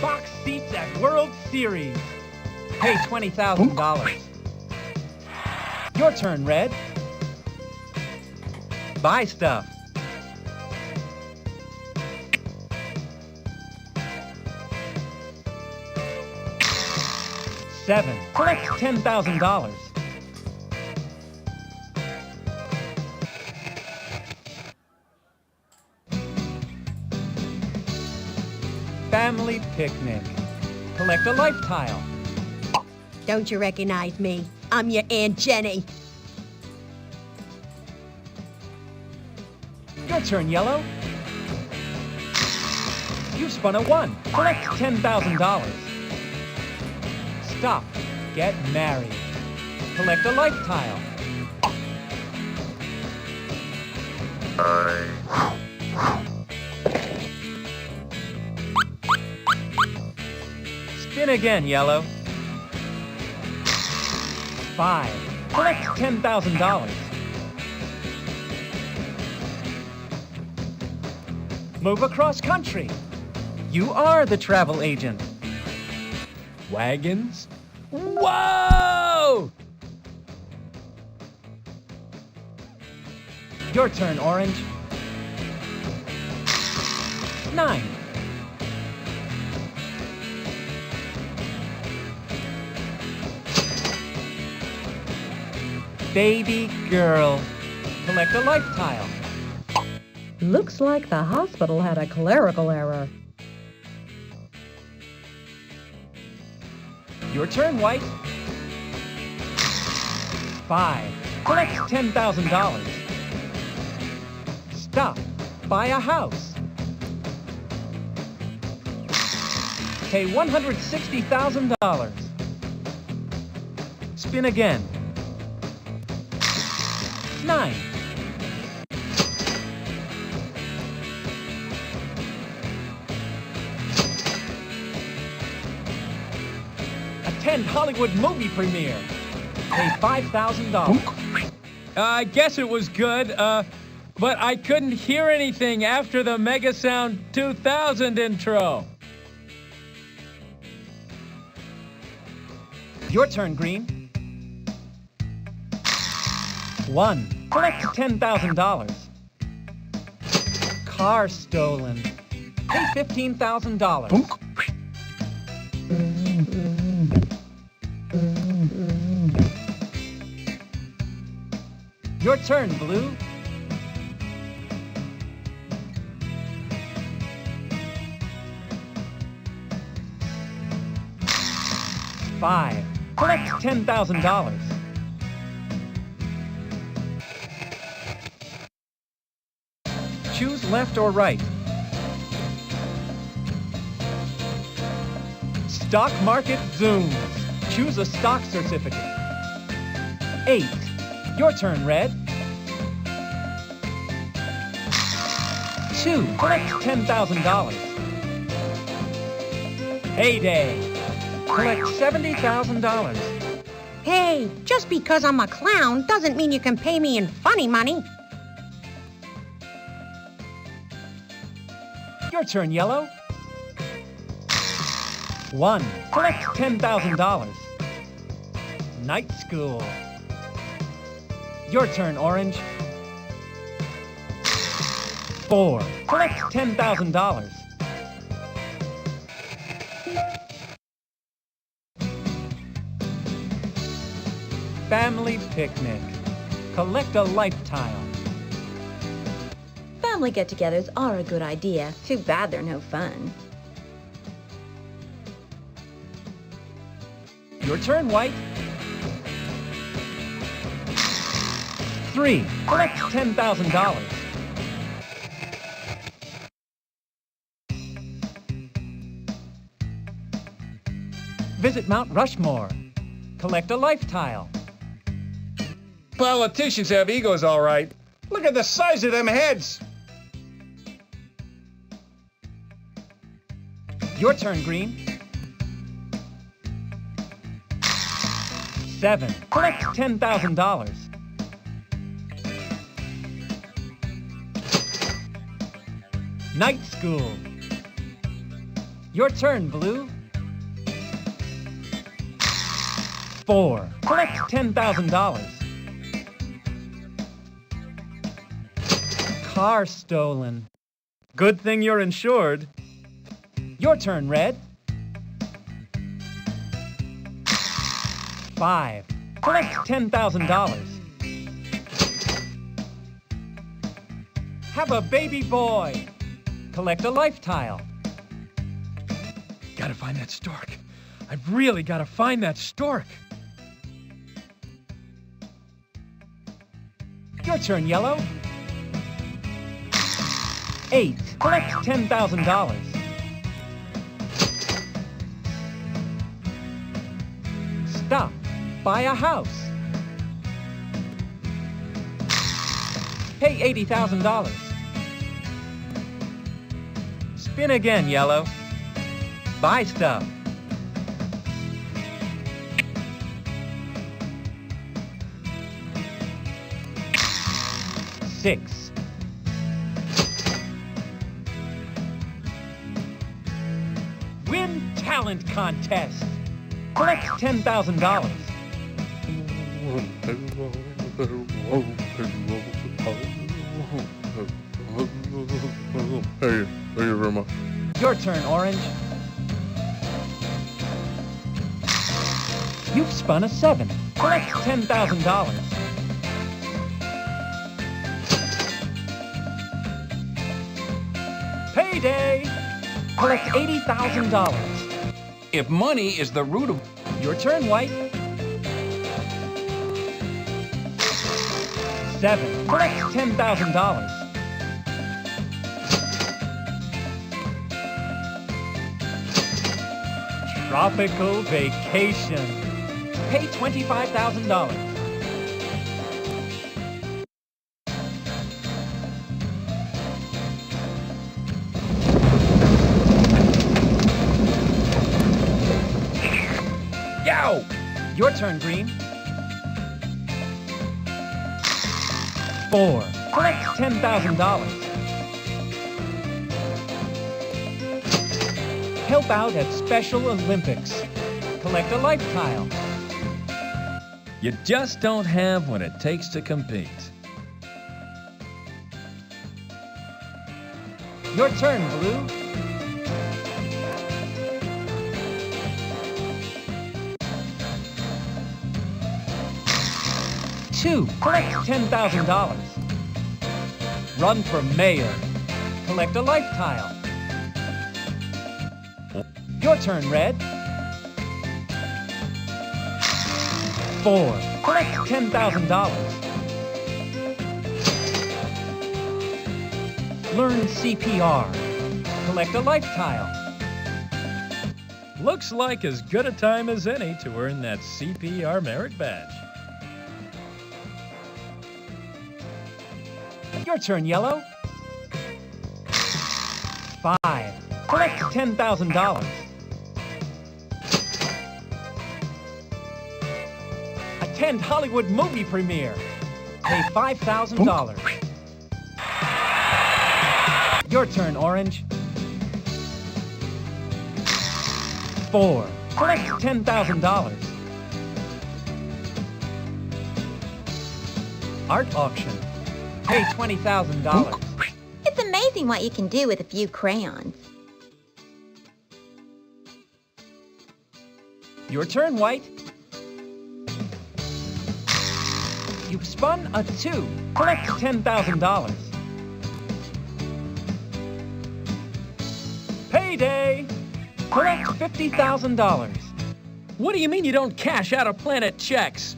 Box seats at World Series. Pay $20,000. Your turn, Red. Buy stuff. 7. Collect $10,000. Family picnic. Collect a life tile. Don't you recognize me? I'm your Aunt Jenny. Your turn, Yellow. You spun a 1. Collect $10,000. Stop. Get married. Collect a life tile. Spin again, Yellow. 5. Collect $10,000. Move across country. You are the travel agent. Wagons? Whoa! Your turn, Orange. 9. Baby girl. Collect a life tile. Looks like the hospital had a clerical error. Your turn, White. 5. Collect $10,000. Stop. Buy a house. Pay $160,000. Spin again. 9. Attend Hollywood movie premiere. Pay $5,000. I guess it was good, but I couldn't hear anything after the Mega Sound 2000 intro. Your turn, Green. 1. Collect $10,000. Car stolen. Pay $15,000. Your turn, Blue. 5. Collect $10,000. Choose left or right. Stock market zooms. Choose a stock certificate. 8. Your turn, Red. 2. Collect $10,000. Payday. Collect $70,000. Hey, just because I'm a clown doesn't mean you can pay me in funny money. Your turn, Yellow. 1. Collect $10,000. Night school. Your turn, Orange. 4. Collect $10,000. Family picnic. Collect a life tile. Family get-togethers are a good idea. Too bad they're no fun. Your turn, White. 3. Collect $10,000. Visit Mount Rushmore. Collect a life tile. Politicians have egos, all right. Look at the size of them heads. Your turn, Green. 7. Collect $10,000. Night School. Your turn, Blue. 4. Collect $10,000. Car stolen. Good thing you're insured. Your turn, Red. 5. Collect $10,000. Have a baby boy. Collect a life tile. Gotta find that stork. I've really gotta find that stork. Your turn, Yellow. 8. Collect $10,000. Stop. Buy a house. Pay $80,000. Spin again, Yellow. Buy stuff. 6. Win talent contest. Collect $10,000. Thank you very much. Your turn, Orange. You've spun a 7. Collect $10,000. Payday! Collect $80,000. If money is the root of... Your turn, White. 7. Collect $10,000. Tropical vacation. Pay $25,000. Yow! Your turn, Green. 4. Collect $10,000. Help out at Special Olympics. Collect a life tile. You just don't have what it takes to compete. Your turn, Blue. 2. Collect $10,000. Run for mayor. Collect a life tile. Your turn, Red. 4. Collect $10,000. Learn CPR. Collect a life tile. Looks like as good a time as any to earn that CPR merit badge. Your turn, Yellow. 5. Collect $10,000. Attend Hollywood movie premiere. Pay $5,000. Your turn, Orange. 4. Collect $10,000. Art auction. Pay $20,000. It's amazing what you can do with a few crayons. Your turn, White. You've spun a 2. Collect $10,000. Payday! Collect $50,000. What do you mean you don't cash out of Planet checks?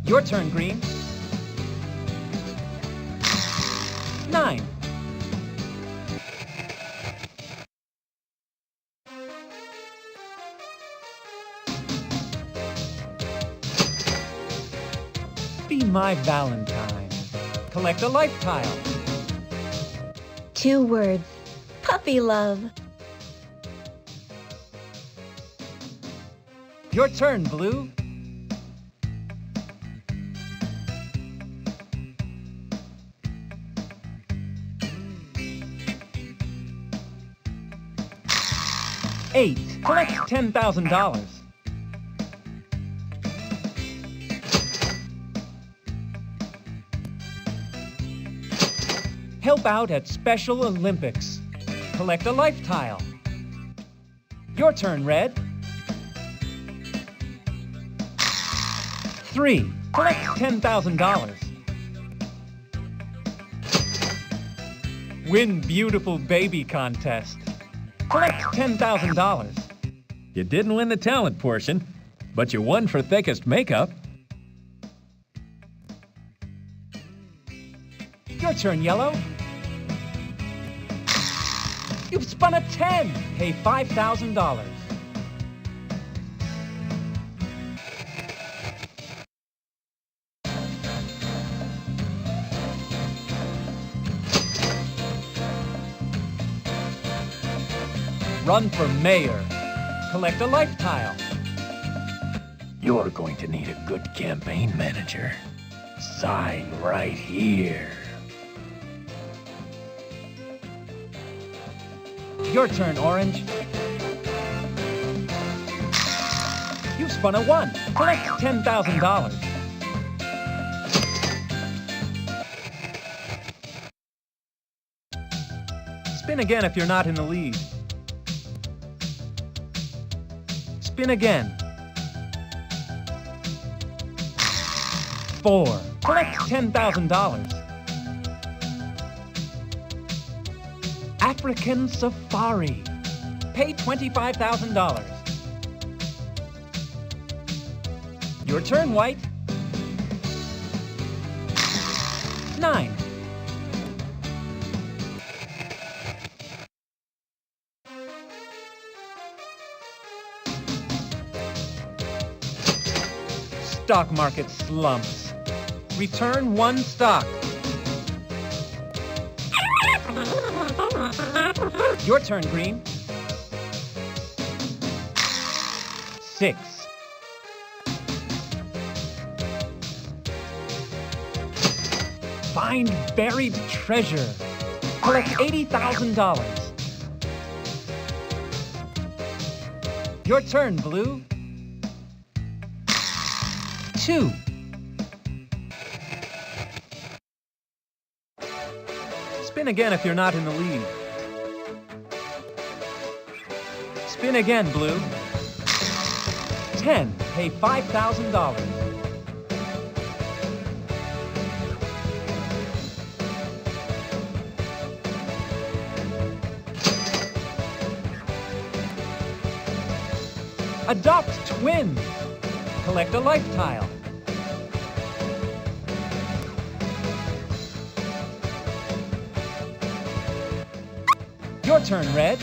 Your turn, Green. 9. Be my Valentine. Collect a life tile. 2 words. Puppy love. Your turn, Blue. Eight. Collect $10,000. Help out at Special Olympics. Collect a life tile. Your turn, Red. 3. Collect $10,000. Win Beautiful Baby Contest. Collect $10,000. You didn't win the talent portion, but you won for thickest makeup. Your turn, Yellow. You've spun a 10. Pay $5,000. Run for mayor. Collect a life tile. You're going to need a good campaign manager. Sign right here. Your turn, Orange. You've spun a 1. Collect $10,000. Spin again if you're not in the lead. Spin again. 4. Collect $10,000. African Safari. Pay $25,000. Your turn, White. 9. Stock market slumps. Return 1 stock. Your turn, Green. 6. Find buried treasure. Collect $80,000. Your turn, Blue. 2. Spin again if you're not in the lead. Spin again, Blue. 10. Pay $5,000. Adopt twins. Collect a life tile. Your turn, Red.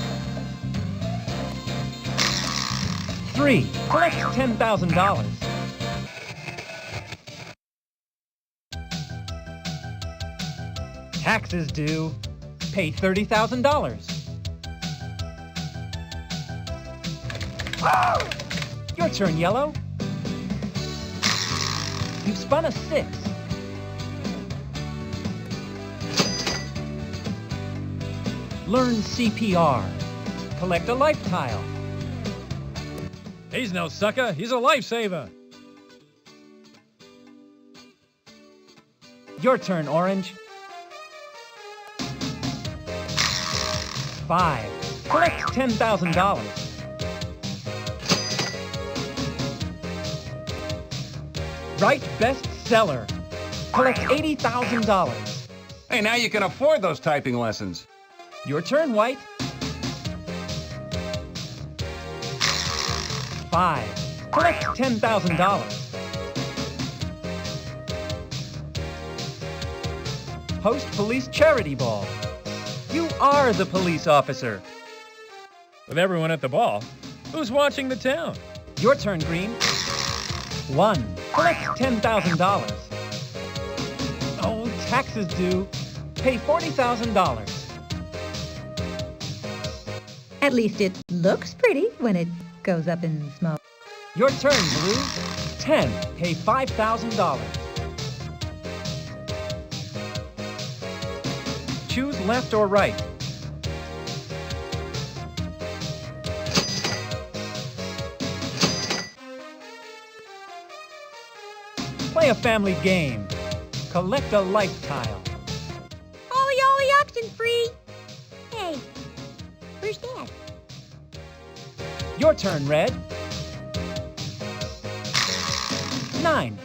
3. Collect $10,000. Taxes due. Pay $30,000. Your turn, Yellow. You've spun a 6. Learn CPR. Collect a life tile. He's no sucker. He's a lifesaver. Your turn, Orange. 5. Collect $10,000. Write bestseller. Collect $80,000. Hey, now you can afford those typing lessons. Your turn, White. 5. Collect $10,000. Host police charity ball. You are the police officer. With everyone at the ball, who's watching the town? Your turn, Green. 1. Collect $10,000. Oh, taxes due. Pay $40,000. At least it looks pretty when it goes up in smoke. Your turn, Blue. 10. Pay $5,000. Choose left or right. Play a family game. Collect a life tile. Ollie, ollie, oxen free. Hey, where's Dad? Your turn, Red. 9.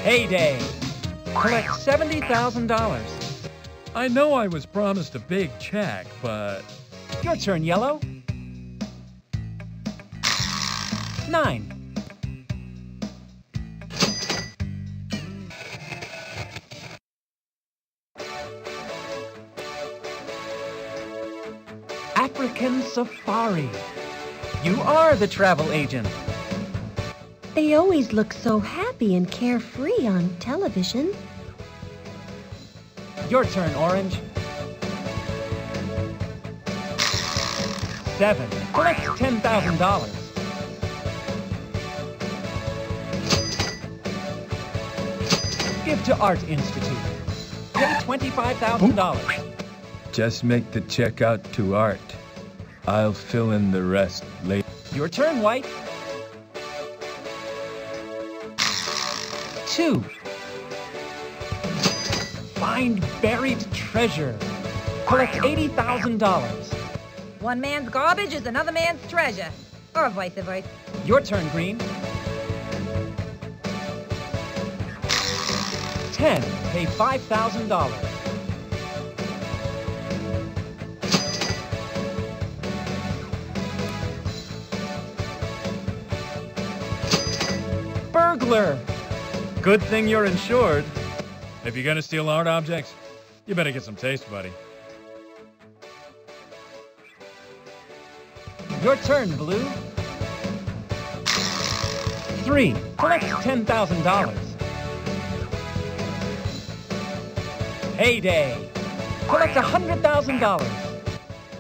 Heyday. Collect $70,000. I know I was promised a big check, but... Your turn, Yellow. 9. African Safari. You are the travel agent. They always look so happy and carefree on television. Your turn, Orange. 7. Collect $10,000. Give to Art Institute. Pay $25,000. Just make the check out to Art. I'll fill in the rest later. Your turn, White. 2. Find buried treasure. Collect $80,000. One man's garbage is another man's treasure. Or vice versa. Your turn, Green. 10. Pay $5,000. Burglar. Good thing you're insured. If you're gonna steal art objects, you better get some taste, buddy. Your turn, Blue. 3. Collect $10,000. Heyday. Collect $100,000.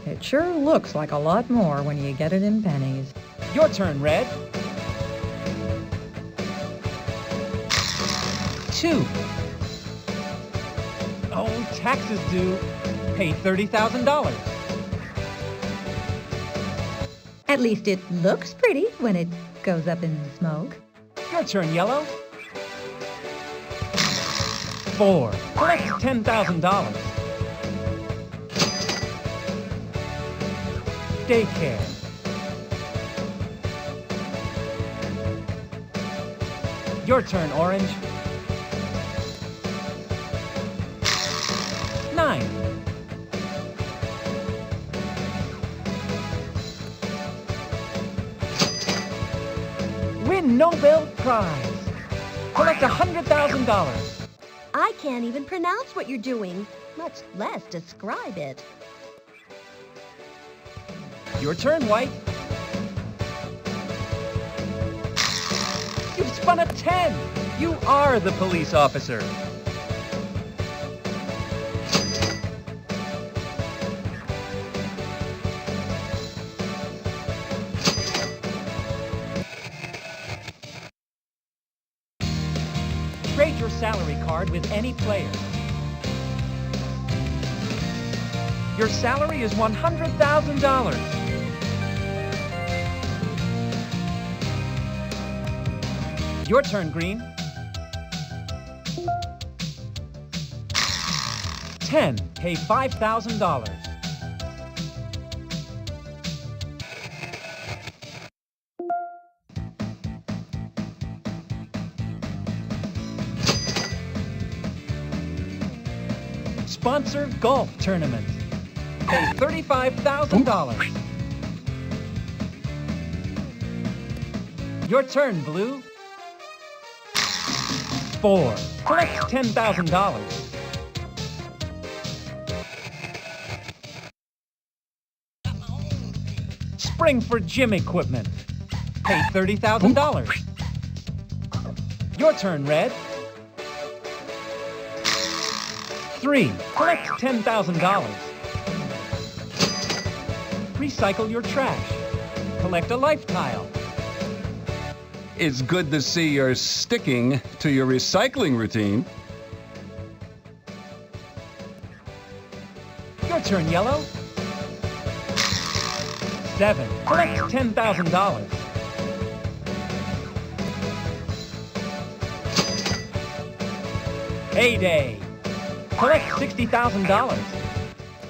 It sure looks like a lot more when you get it in pennies. Your turn, Red. 2. Oh, taxes due. Pay $30,000. At least it looks pretty when it goes up in smoke. Your turn, Yellow. 4. Collect $10,000. Daycare. Your turn, Orange. 9. Win Nobel Prize. Collect $100,000. I can't even pronounce what you're doing, much less describe it. Your turn, White. You've spun a 10. You are the police officer. Trade your salary card with any player. Your salary is $100,000. Your turn, Green. 10. Pay $5,000. Sponsor golf tournament. Pay $35,000. Your turn, Blue. 4. Collect $10,000. Spring for gym equipment. Pay $30,000. Your turn, Red. 3. Collect $10,000. Recycle your trash. Collect a life tile. It's good to see you're sticking to your recycling routine. Your turn, Yellow. 7. Collect $10,000. Payday. Collect $60,000.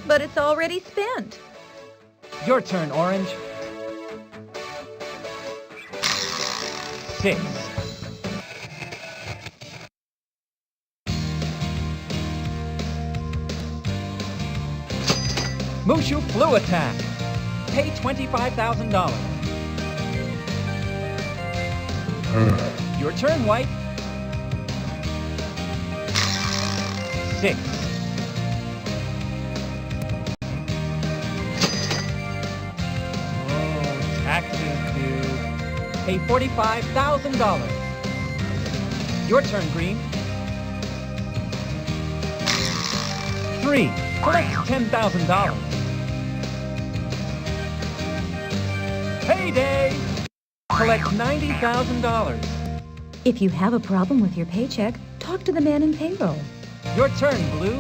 But it's already spent. Your turn, Orange. 6. Mushu Flu Attack. Pay $25,000. Your turn, White. 6. Taxes due. Pay $45,000. Your turn, Green. 3. Collect $10,000. Payday! Collect $90,000. If you have a problem with your paycheck, talk to the man in payroll. Your turn, Blue.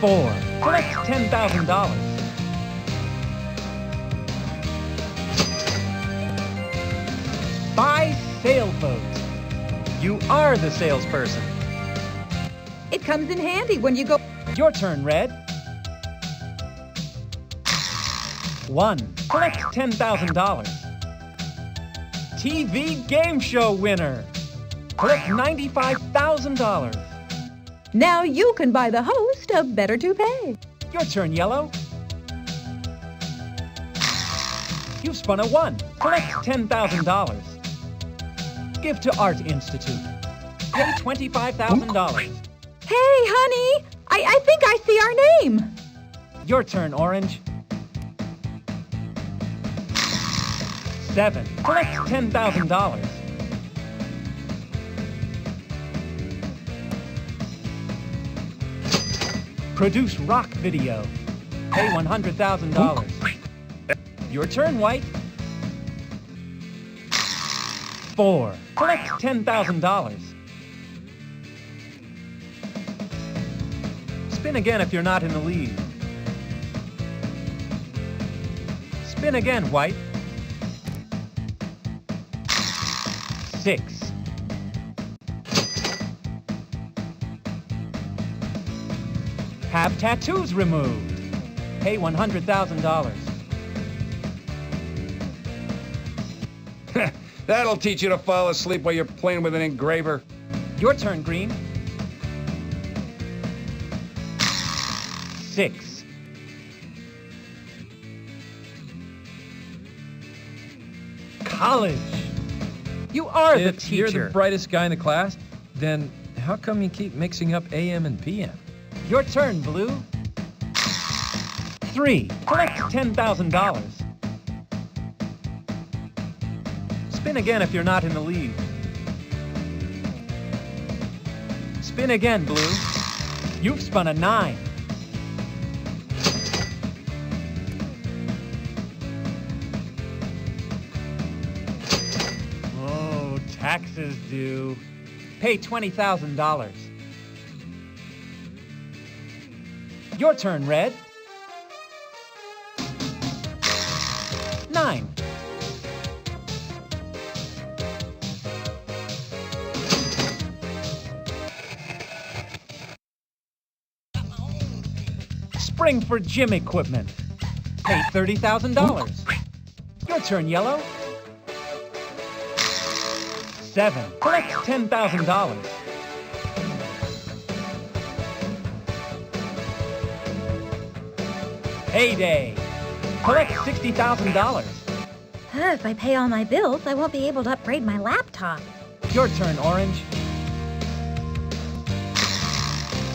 4. Collect $10,000. Buy sailboat. You are the salesperson. It comes in handy when you go... Your turn, Red. 1. Collect $10,000. TV game show winner. Collect $95,000. Now you can buy the host a Better to Pay. Your turn, Yellow. You've spun a 1. Collect $10,000. Give to Art Institute. Pay $25,000. Hey, honey! I think I see our name. Your turn, Orange. 7. Collect $10,000. Produce rock video. Pay $100,000. Your turn, White. 4. Collect $10,000. Spin again if you're not in the lead. Spin again, White. 6. Have tattoos removed. Pay $100,000. That'll teach you to fall asleep while you're playing with an engraver. Your turn, Green. 6. College. You are the If teacher. you're the brightest guy in the class, then how come you keep mixing up AM and PM? Your turn, Blue. 3. Collect $10,000. Spin again if you're not in the lead. Spin again, Blue. You've spun a 9. Oh, taxes due. Pay $20,000. Your turn, Red. 9. Spring for gym equipment. Pay $30,000. Your turn, Yellow. 7. Collect $10,000. Payday. Collect $60,000. If I pay all my bills, I won't be able to upgrade my laptop. Your turn, Orange.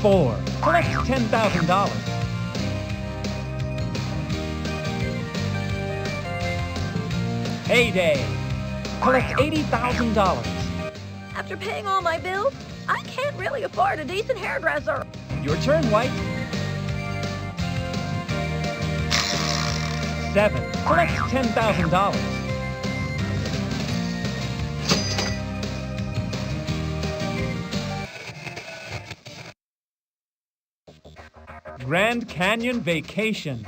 4. Collect $10,000. Payday. Collect $80,000. After paying all my bills, I can't really afford a decent hairdresser. Your turn, White. 7. Collect $10,000. Grand Canyon Vacation.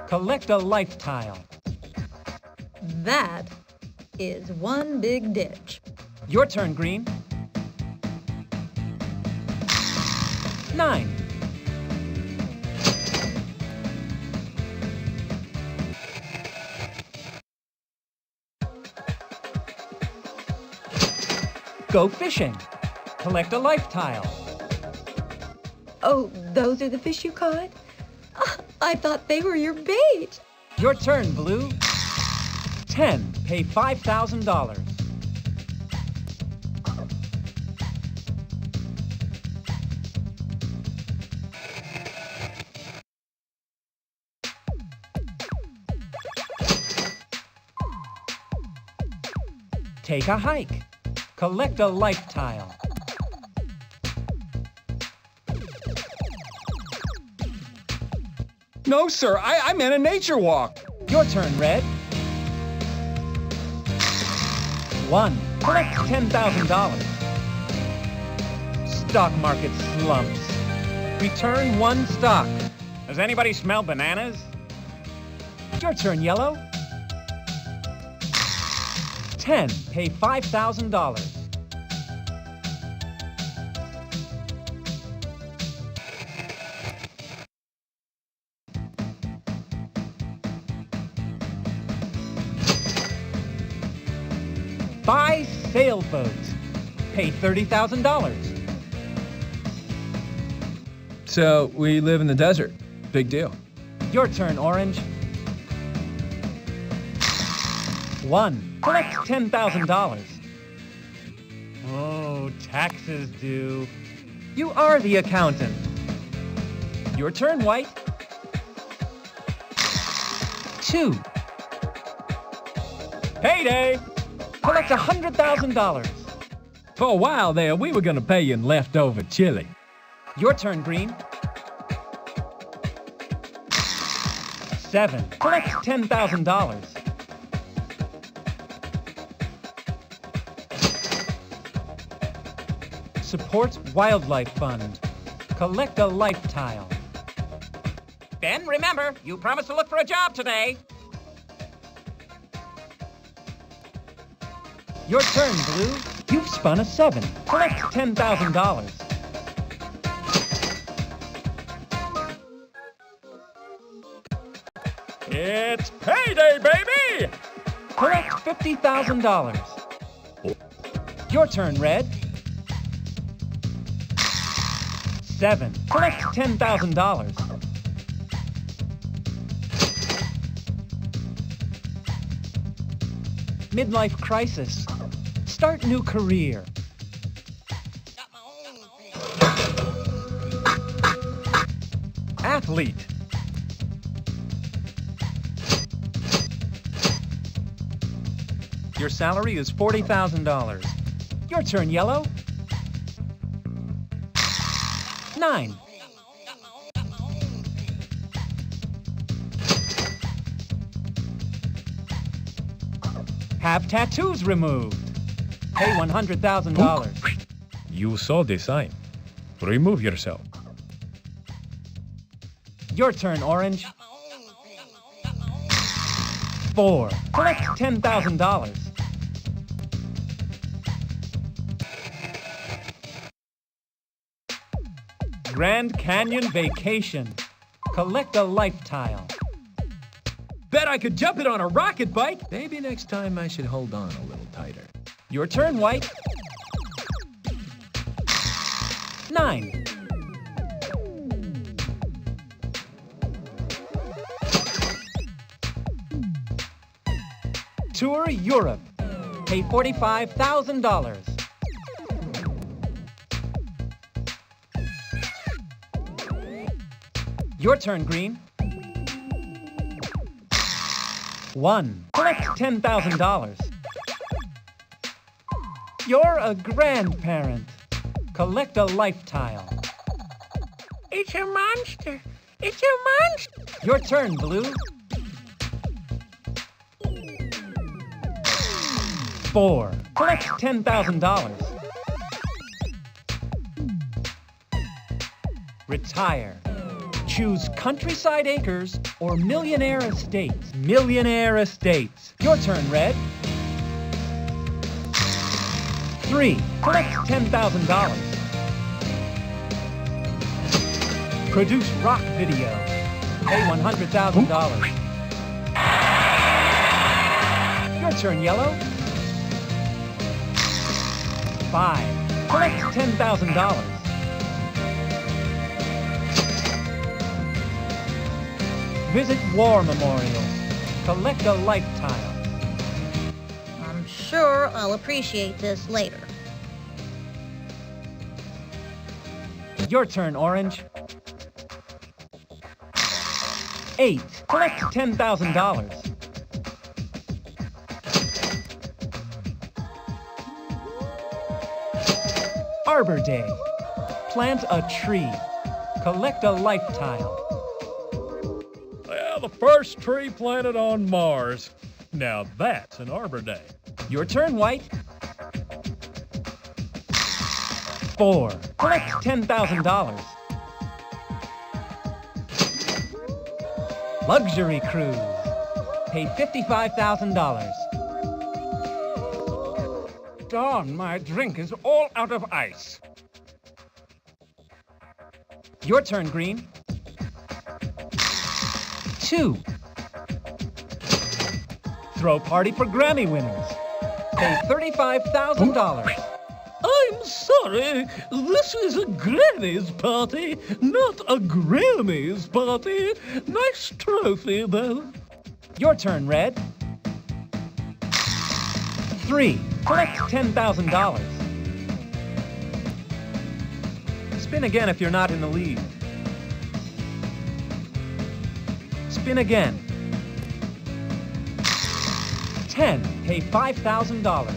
Collect a life tile. That is one big ditch. Your turn, Green. 9. Go fishing. Collect a life tile. Oh, those are the fish you caught? I thought they were your bait. Your turn, Blue. 10. Pay $5,000. Take a hike. Collect a life tile. No, sir, I meant a nature walk. Your turn, Red. 1. Collect $10,000. Stock market slumps. Return 1 stock. Does anybody smell bananas? Your turn, Yellow. 10. Pay $5,000. Buy sailboat. Pay $30,000. So, we live in the desert. Big deal. Your turn, Orange. 1. Collect $10,000. Oh, taxes due. You are the accountant. Your turn, White. 2. Payday! Collect $100,000. For a while there, we were gonna pay you in leftover chili. Your turn, Green. 7. Collect $10,000. Supports Wildlife Fund. Collect a life tile. Ben, remember, you promised to look for a job today. Your turn, Blue. You've spun a 7. Collect $10,000. It's payday, baby! Collect $50,000. Your turn, Red. 7. Collect $10,000. Midlife crisis. Start new career. Athlete. Your salary is $40,000. Your turn, Yellow. 9. Have tattoos removed. Pay $100,000. You saw the sign. Remove yourself. Your turn, Orange. 4. Collect $10,000. Grand Canyon Vacation. Collect a life tile. Bet I could jump it on a rocket bike. Maybe next time I should hold on a little tighter. Your turn, White. 9. Tour Europe. Pay $45,000. Your turn, Green. 1. Collect $10,000. You're a grandparent. Collect a life tile. It's a monster. It's a monster. Your turn, Blue. 4. Collect $10,000. Retire. Choose Countryside Acres or Millionaire Estates. Millionaire Estates. Your turn, Red. 3. Collect $10,000. Produce rock video. Pay $100,000. Your turn, Yellow. 5. Collect $10,000. Visit war memorials. Collect a life tile. I'm sure I'll appreciate this later. Your turn, Orange. 8. Collect $10,000. Arbor Day. Plant a tree. Collect a life tile. Well, the first tree planted on Mars. Now that's an Arbor Day. Your turn, White. 4. Collect $10,000. Luxury cruise. Pay $55,000. Darn, my drink is all out of ice. Your turn, Green. 2. Throw party for Grammy winners. Pay $35,000. I'm sorry, this is a Granny's party, not a Grammy's party. Nice trophy, though. Your turn, Red. 3. Collect $10,000. Spin again if you're not in the lead. Spin again. 10. Pay $5,000.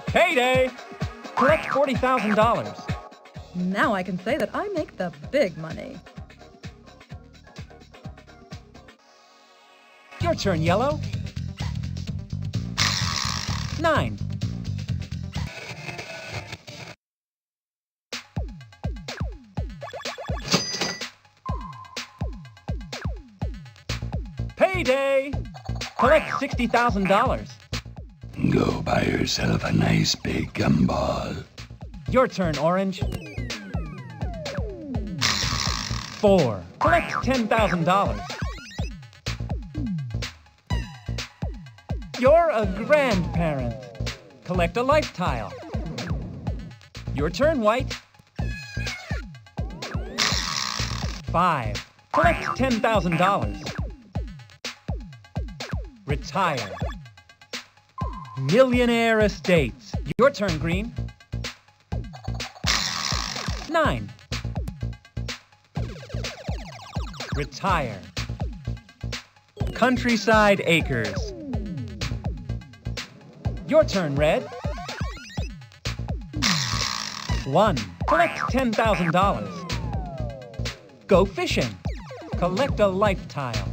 Payday! Collect $40,000. Now I can say that I make the big money. Your turn, Yellow. 9. Payday! Collect $60,000. Go buy yourself a nice big gumball. Your turn, Orange. 4. Collect $10,000. You're a grandparent. Collect a life tile. Your turn, White. 5. Collect $10,000. Retire. Millionaire Estates. Your turn, Green. 9. Retire. Countryside Acres. Your turn, Red. 1. Collect $10,000. Go fishing. Collect a life tile.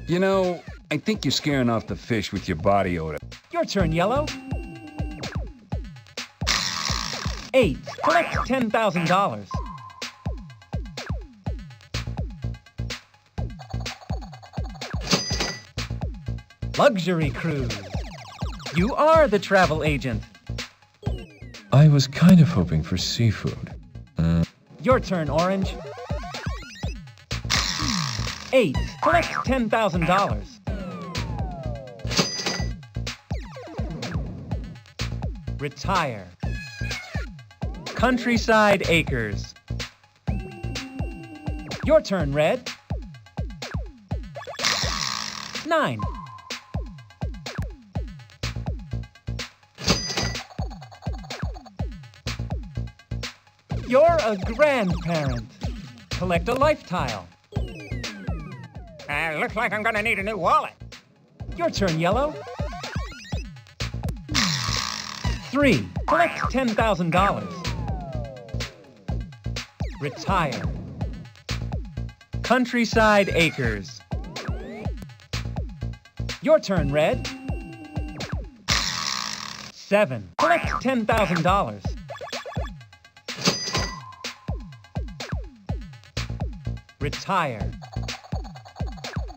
You know, I think you're scaring off the fish with your body odor. Your turn, Yellow. 8. Collect $10,000. Luxury cruise. You are the travel agent. I was kind of hoping for seafood. Your turn, Orange. 8. Collect $10,000. Retire. Countryside Acres. Your turn, Red. 9. You're a grandparent. Collect a life tile. Looks like I'm gonna need a new wallet. Your turn, Yellow. 3. Collect $10,000. Retire. Countryside Acres. Your turn, Red. 7. Collect $10,000. Retire.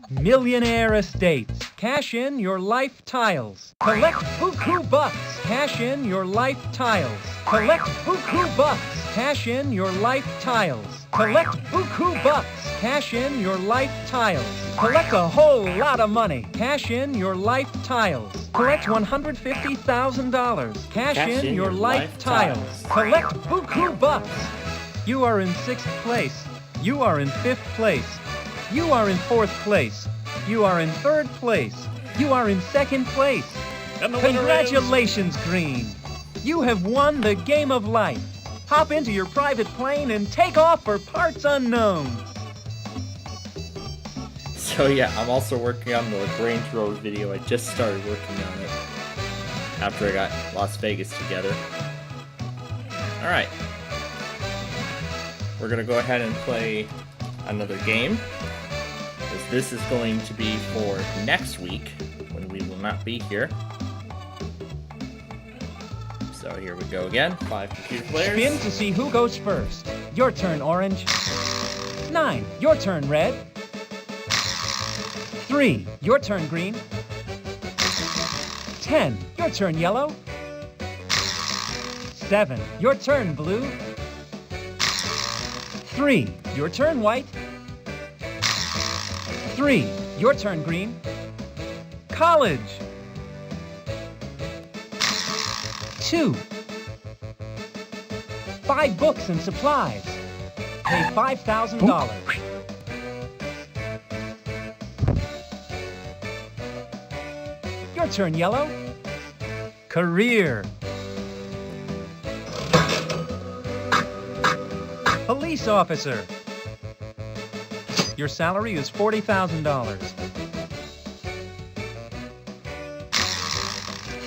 Millionaire Estates. Cash in your life tiles. Collect buku bucks. Cash in your life tiles. Collect buku bucks. Cash in your life tiles. Collect buku bucks. Cash in your life tiles. Collect a whole lot of money. Cash in your life tiles. Collect $150,000. Cash in your life tiles. Collect buku bucks. You are in 6th place. You are in 5th place. You are in 4th place. You are in 3rd place. You are in 2nd place. And the winner Congratulations, Green. You have won the game of life. Hop into your private plane and take off for parts unknown. So yeah, I'm also working on the LaGrange Road video. I just started working on it after I got Las Vegas together. Alright. We're gonna go ahead and play another game. This is going to be for next week, when we will not be here. So here we go again. 5 computer players. Spin to see who goes first. Your turn, Orange. 9. Your turn, Red. 3. Your turn, Green. 10. Your turn, Yellow. 7. Your turn, Blue. 3. Your turn, White. 3. Your turn, Green. College. 2. Buy books and supplies. Pay $5,000. Your turn, Yellow. Career. Police officer. Your salary is $40,000.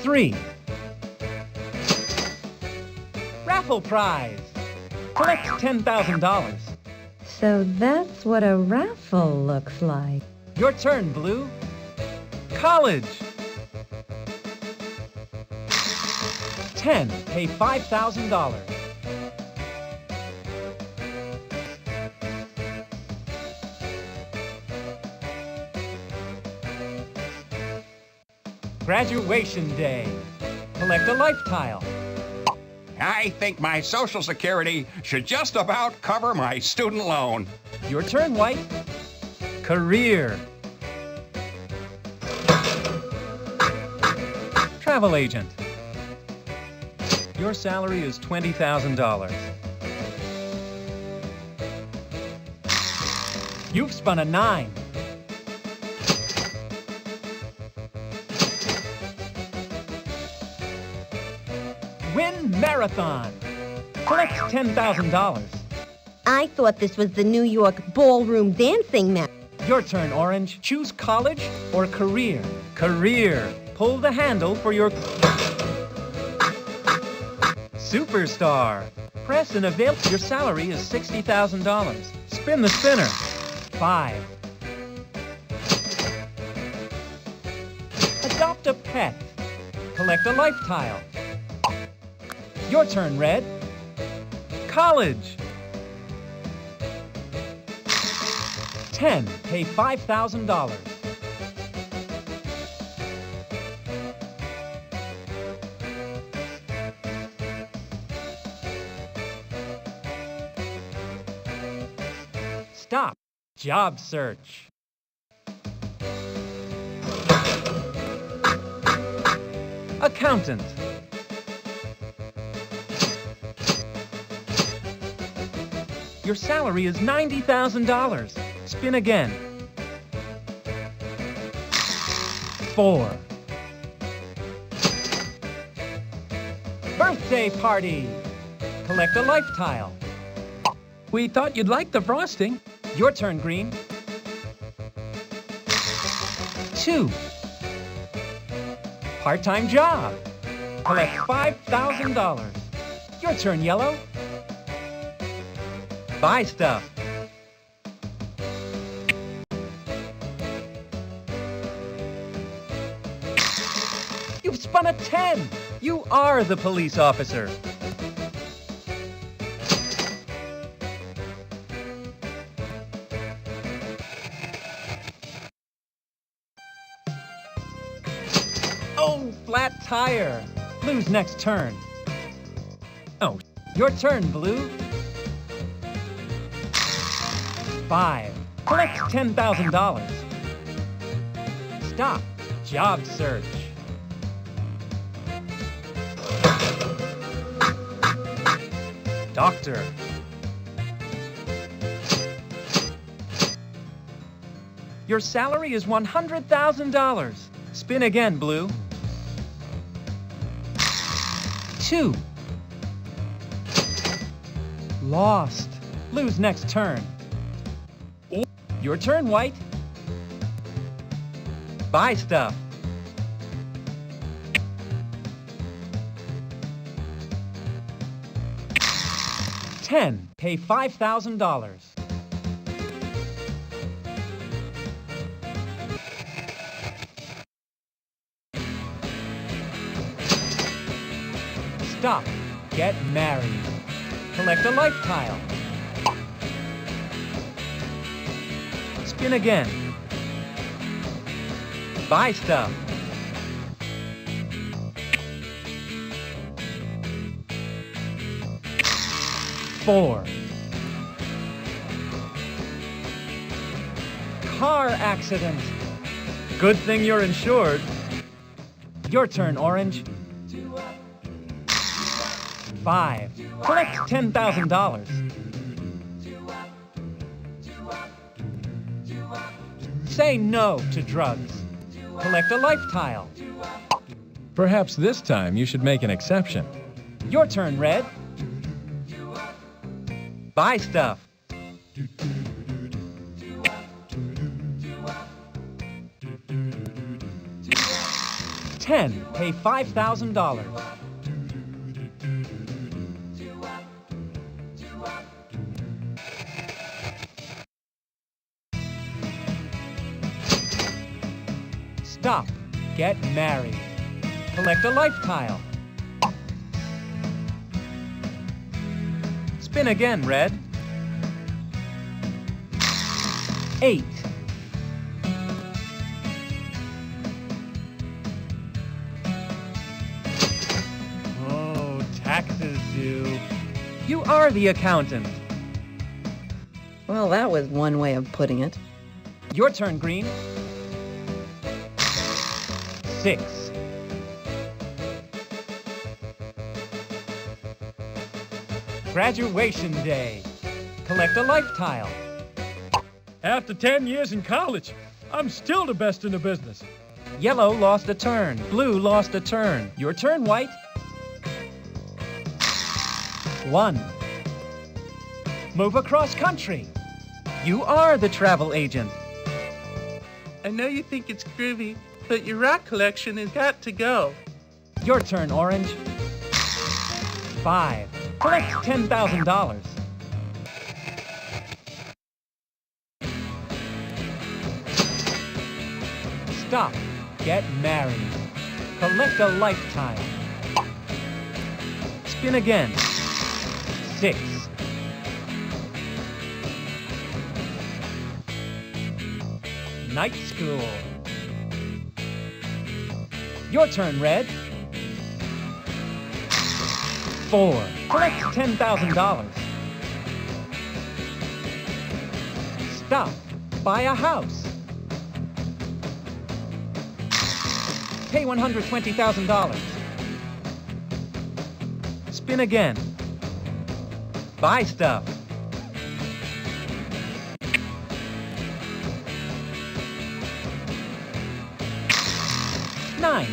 3. Raffle prize. Collect $10,000. So that's what a raffle looks like. Your turn, Blue. College. 10. Pay $5,000. Graduation day. Collect a life tile. I think my Social Security should just about cover my student loan. Your turn, White. Career. Travel agent. Your salary is $20,000. You've spun a 9. Win marathon. Collect $10,000. I thought this was the New York ballroom dancing match. Your turn, Orange. Choose college or career. Career. Pull the handle for your Superstar. Press and avail. Your salary is $60,000. Spin the spinner. 5. Adopt a pet. Collect a life tile. Your turn, Red. College. 10. Pay $5,000. Stop. Job search. Accountant. Your salary is $90,000. Spin again. 4. Birthday party. Collect a life tile. We thought you'd like the frosting. Your turn, green. 2. Part-time job. Collect $5,000. Your turn, yellow. Buy stuff. You've spun a 10. You are the police officer. Oh, flat tire. Blue's next turn. Oh, your turn, Blue. 5. Collect $10,000. Stop. Job search. Doctor. Your salary is $100,000. Spin again, Blue. 2. Lost. Blue's next turn. Your turn, White. Buy stuff. $10. Pay $5,000. Stop. Get married. Collect a life tile. Spin again. Buy stuff. $4. Car accident. Good thing you're insured. Your turn, Orange. 5. Collect $10,000. Say no to drugs. Collect a life tile. Perhaps this time you should make an exception. Your turn, Red. Buy stuff. $10. Pay $5,000. Stop. Get married. Collect a life tile. Spin again, Red. 8. Oh, taxes due. You are the accountant. Well, that was one way of putting it. Your turn, Green. 6. Graduation day. Collect a life tile. After 10 years in college, I'm still the best in the business. Yellow lost a turn. Blue lost a turn. Your turn, White. 1. Move across country. You are the travel agent. I know you think it's groovy, but your rock collection has got to go. Your turn, Orange. 5. Collect $10,000. Stop. Get married. Collect a lifetime. Spin again. 6. Night school. Your turn, Red. 4. Collect $10,000. Stop. Buy a house. Pay $120,000. Spin again. Buy stuff. $9.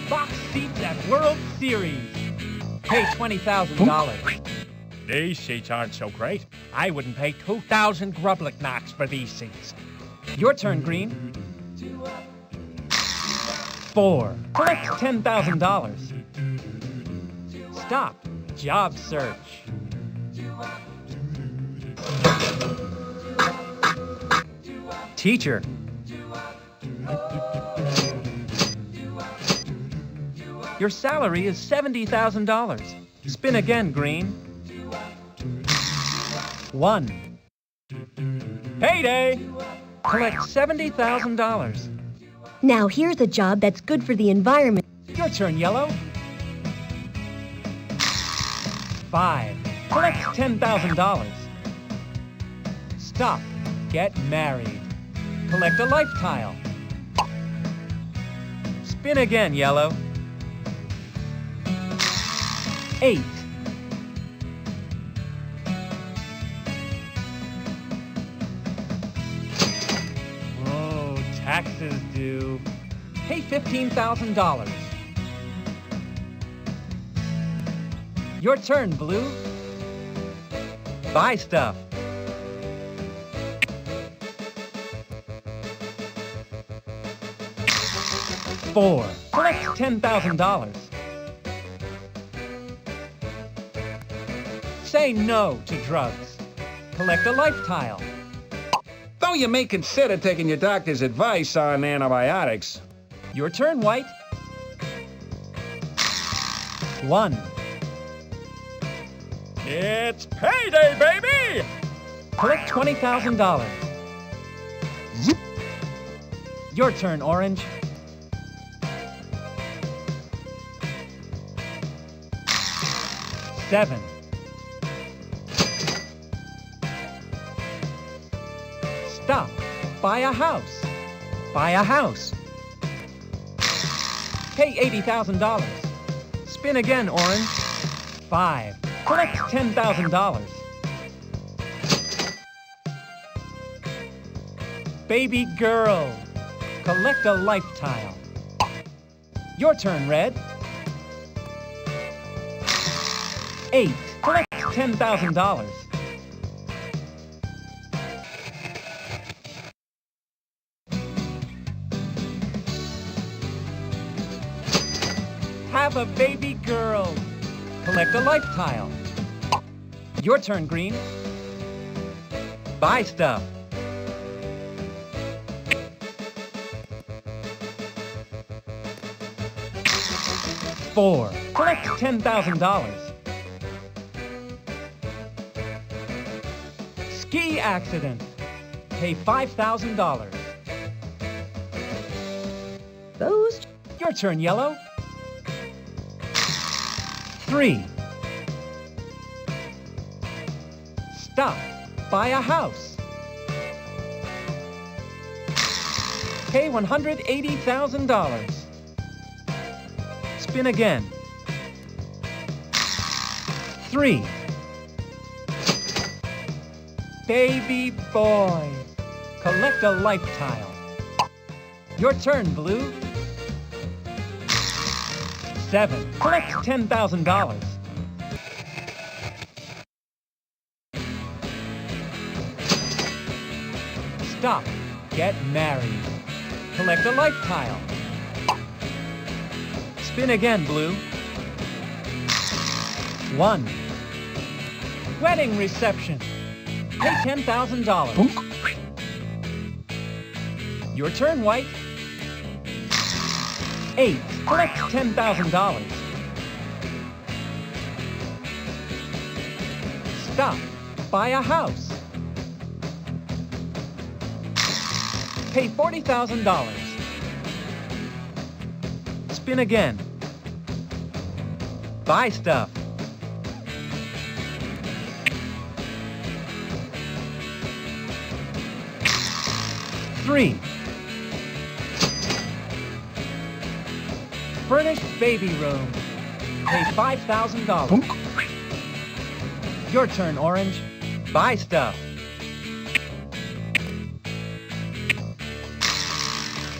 Box seats at World Series. Pay $20,000. These seats aren't so great. I wouldn't pay 2,000 Grublik knots for these seats. Your turn, Green. 4. Collect $10,000. Stop. Job search. Teacher. Your salary is $70,000. Spin again, Green. 1. Payday! Collect $70,000. Now here's a job that's good for the environment. Your turn, Yellow. 5. Collect $10,000. Stop. Get married. Collect a life tile. Spin again, Yellow. 8. Oh, taxes due. Pay $15,000. Your turn, Blue. Buy stuff. Four. Collect $10,000. Say no to drugs. Collect a life tile. Though you may consider taking your doctor's advice on antibiotics. Your turn, White. 1. It's payday, baby! Collect $20,000. Your turn, Orange. 7. Stop. Buy a house. Buy a house. Pay $80,000. Spin again, Orange. 5. Collect $10,000. Baby girl. Collect a life tile. Your turn, Red. 8. Collect $10,000. Have a baby girl. Collect a life tile. Your turn, Green. Buy stuff. 4. Collect $10,000. Ski accident. Pay $5,000. Those. Your turn, Yellow. 3. Stop. Buy a house. Pay $180,000. Spin again. 3. Baby boy. Collect a life tile. Your turn, Blue. 7. Collect $10,000. Stop. Get married. Collect a life tile. Spin again, Blue. 1. Wedding reception. Pay $10,000. Your turn, White. 8. Collect $10,000. Stop. Buy a house. Pay $40,000. Spin again. Buy stuff. 3. Furnished baby room. Pay $5,000. Your turn, Orange. Buy stuff.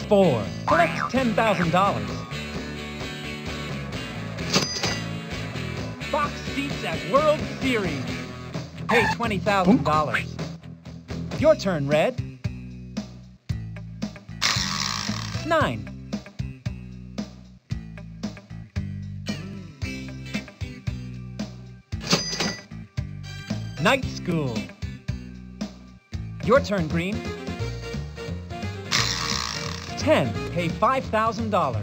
4. Collect $10,000. Box seats at World Series. Pay $20,000. Your turn, Red. 9. Night School. Your turn, Green. 10. Pay $5,000.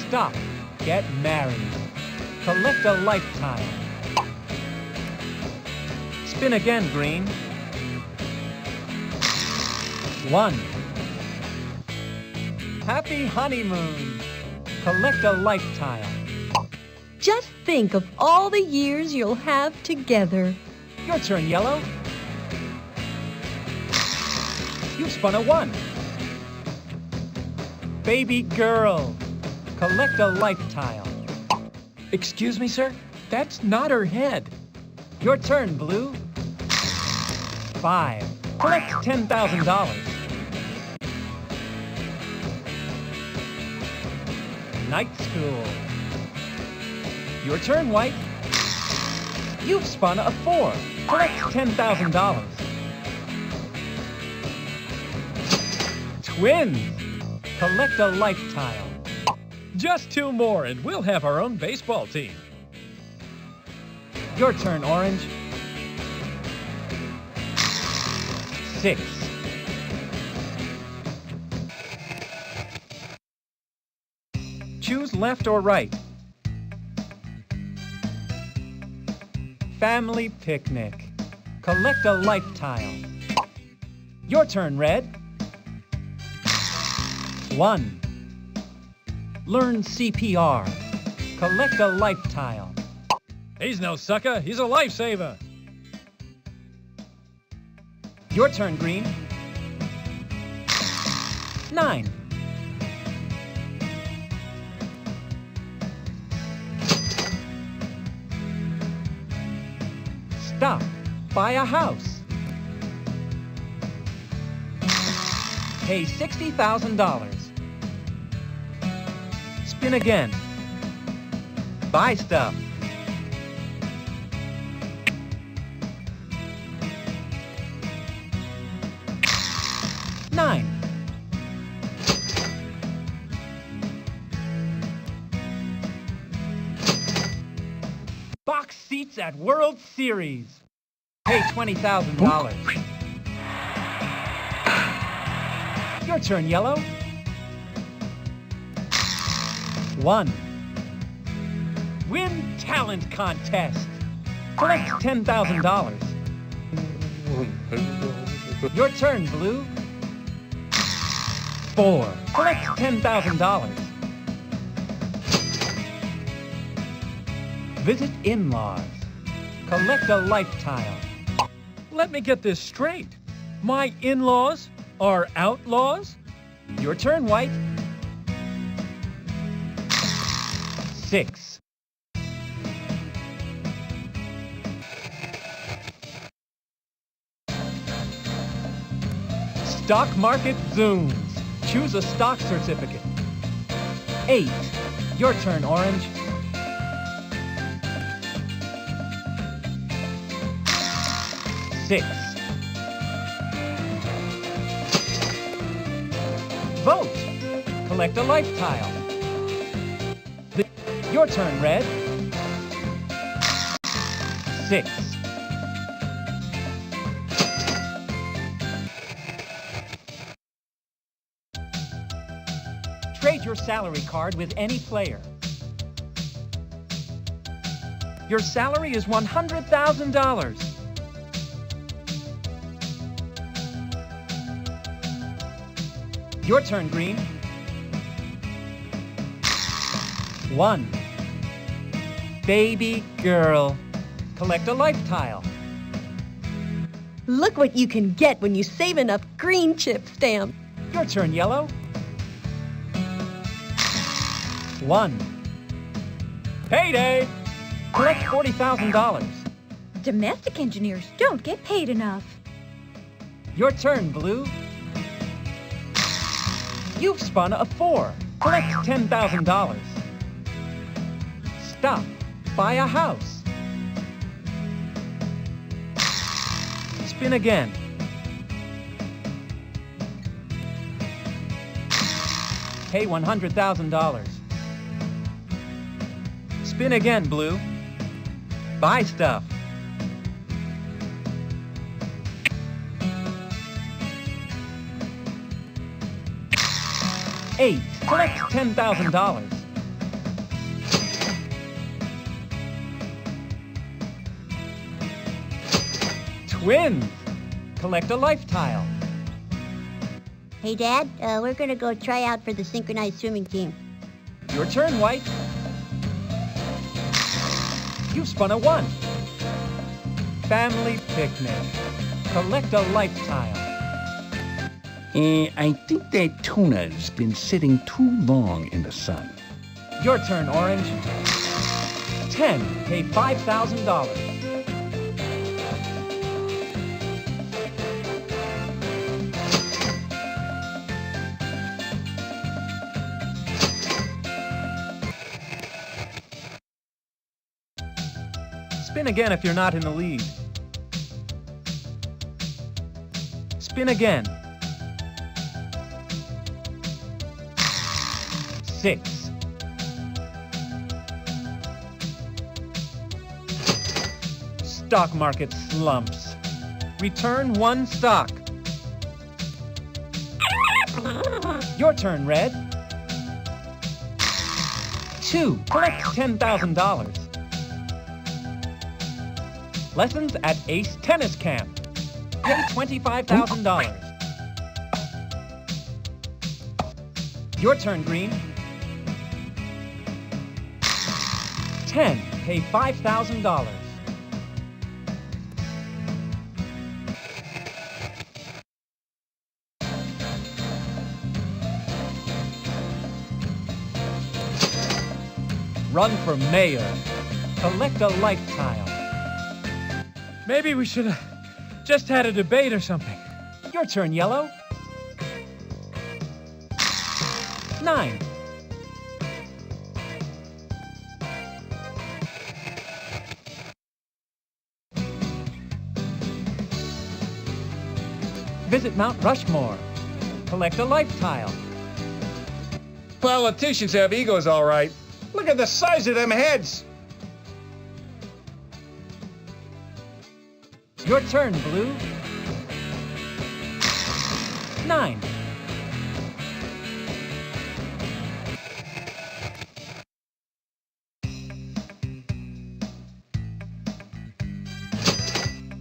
Stop. Get married. Collect a lifetime. Spin again, Green. 1. Happy honeymoon. Collect a lifetime. Just think of all the years you'll have together. Your turn, Yellow. You've spun a 1. Baby girl. Collect a lifetime. Excuse me, sir? That's not her head. Your turn, Blue. 5. Collect $10,000. Night School. Your turn, White. You've spun a 4. Collect $10,000. Twins. Collect a lifetime. Just 2 more and we'll have our own baseball team. Your turn, Orange. 6. Choose left or right. Family picnic. Collect a lifetime. Your turn, Red. 1. Learn CPR. Collect a lifetime. He's no sucker. He's a lifesaver. Your turn, Green. 9. Stop. Buy a house. Pay $60,000. Spin again. Buy stuff. 9. Box seats at World Series. Pay $20,000. Your turn, Yellow. 1. Win talent contest. Collect $10,000. Your turn, Blue. 4. Collect $10,000. Visit in-laws. Collect a lifetime. Let me get this straight. My in-laws are outlaws? Your turn, White. 6. Stock market zooms. Choose a stock certificate. 8. Your turn, Orange. 6. Vote. Collect a life tile. Your turn, Red. 6. Trade your salary card with any player. Your salary is $100,000. Your turn, Green. 1. Baby girl. Collect a life tile. Look what you can get when you save enough green chip stamps. Your turn, Yellow. 1. Payday! Collect $40,000. Domestic engineers don't get paid enough. Your turn, Blue. You've spun a 4. Collect $10,000. Stop. Buy a house. Spin again. Pay $100,000. Spin again, Blue. Buy stuff. $8. Collect $10,000. Twins. Collect a life tile. Hey, Dad, we're gonna go try out for the synchronized swimming team. Your turn, White. You've spun a 1. Family picnic. Collect a life tile. I think that tuna's been sitting too long in the sun. Your turn, Orange. 10. Pay $5,000. Spin again if you're not in the lead. Spin again. 6. Stock market slumps. Return 1 stock. Your turn, Red. 2. Collect $10,000. Lessons at Ace Tennis Camp. Pay $25,000. Your turn, Green. 10. Pay $5,000. Run for mayor. Collect a life tile. Maybe we should have just had a debate or something. Your turn, Yellow. 9. Visit Mount Rushmore. Collect a life tile. Politicians have egos, all right. Look at the size of them heads. Your turn, Blue. 9.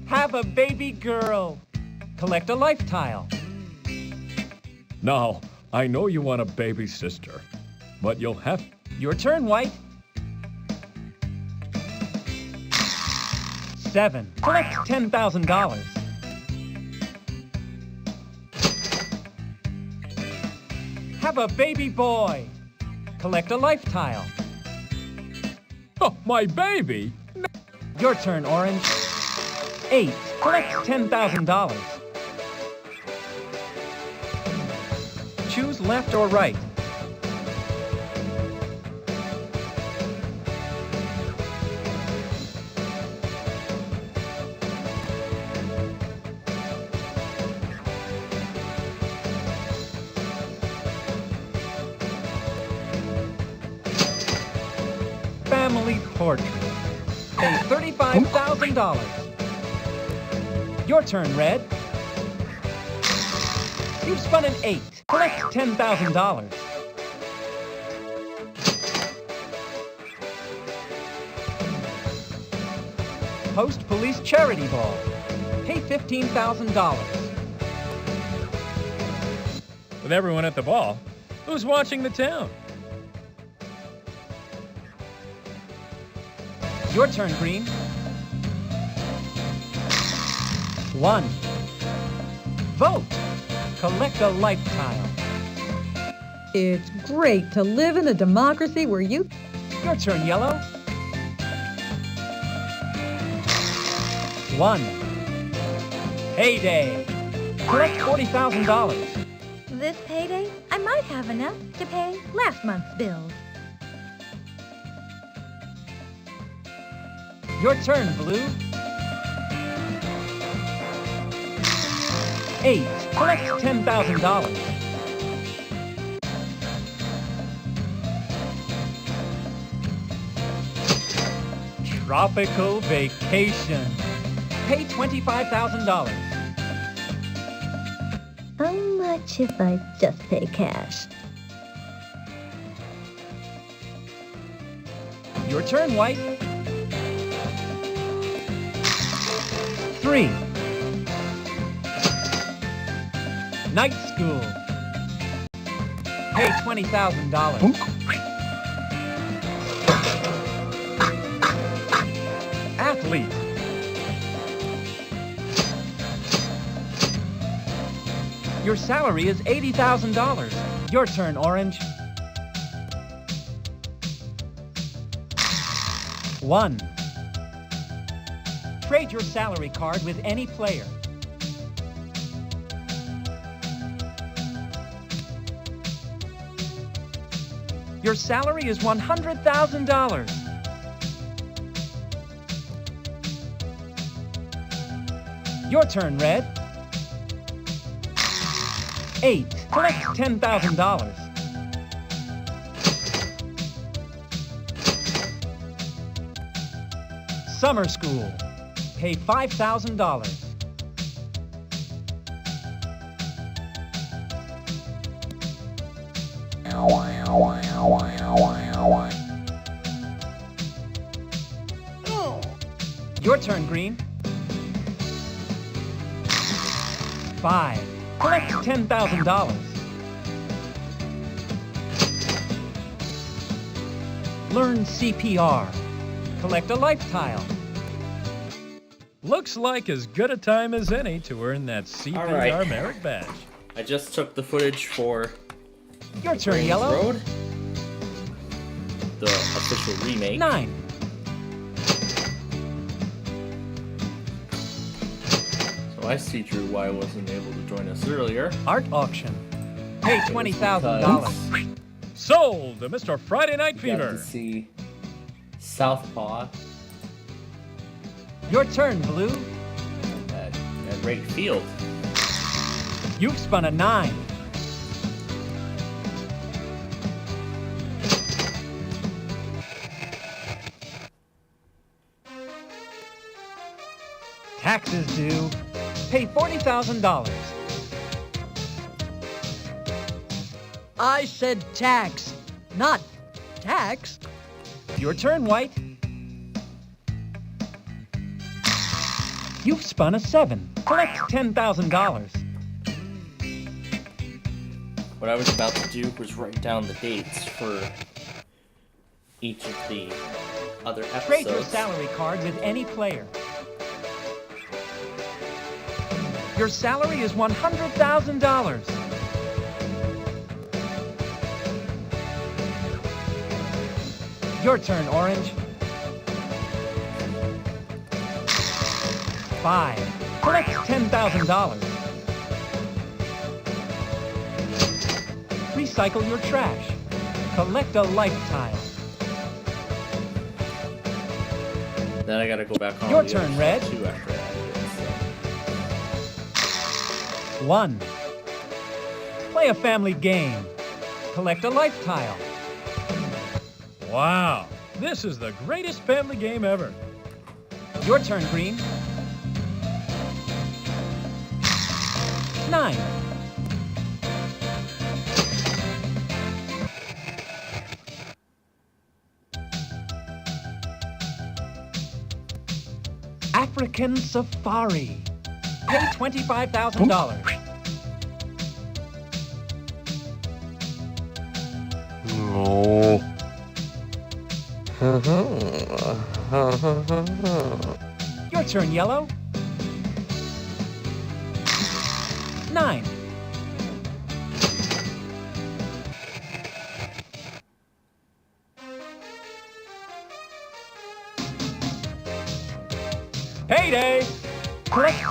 Have a baby girl. Collect a life tile. Now, I know you want a baby sister, but you'll have... Your turn, White. 7. Collect $10,000. Have a baby boy. Collect a life tile. Oh, my baby! Your turn, Orange. 8. Collect $10,000. Choose left or right. Family portrait. Pay $35,000. Your turn, Red. You've spun an 8. Collect $10,000. Host police charity ball. Pay $15,000. With everyone at the ball, who's watching the town? Your turn, Green. 1. Vote. Collect a life tile. It's great to live in a democracy where you... Your turn, Yellow. 1. Payday. Collect $40,000. This payday, I might have enough to pay last month's bills. Your turn, Blue. 8. Collect $10,000. Tropical vacation. Pay $25,000. How much if I just pay cash? Your turn, White. 3. Night school. Pay $20,000. Athlete. Your salary is $80,000. Your turn, Orange. 1. Trade your salary card with any player. Your salary is $100,000. Your turn, Red. 8. Collect $10,000. Summer school. Pay $5,000. Your turn, Green. 5. Collect $10,000. Learn CPR. Collect a life tile. Looks like as good a time as any to earn that CPR All right. merit badge. I just took the footage for Your turn, Range Yellow. Road, the official remake. 9. So I see, Drew, why I wasn't able to join us earlier. Art auction. Pay $20,000. Sold to Mr. Friday Night Got Fever. to see Southpaw Your turn, Blue. at Wright Field. You've spun a 9. Taxes due. Pay $40,000. I said tax, not tax. Your turn, White. You've spun a 7. Collect $10,000. What I was about to do was write down the dates for each of the other Trade your episodes. salary card with any player. Your salary is $100,000. Your turn, Orange. 5. Collect $10,000. Recycle your trash. Collect a life tile. Then I gotta go back on Your the turn, other Red. stuff, too, after I edit, 1. Play a family game. Collect a life tile. Wow, this is the greatest family game ever. Your turn, Green. 9. African Safari. Pay $25,000. No. Your turn, Yellow. 9.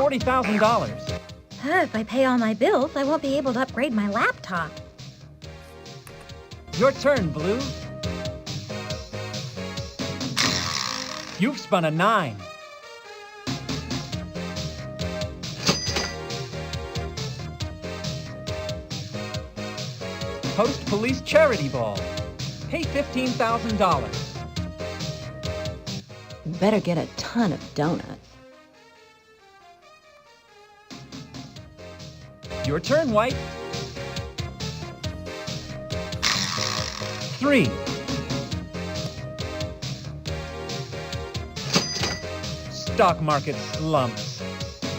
$40,000. If I pay all my bills, I won't be able to upgrade my laptop. Your turn, Blue. You've spun a 9. Post Police Charity Ball. Pay $15,000. Better get a ton of donuts. Your turn, White. 3. Stock market slumps.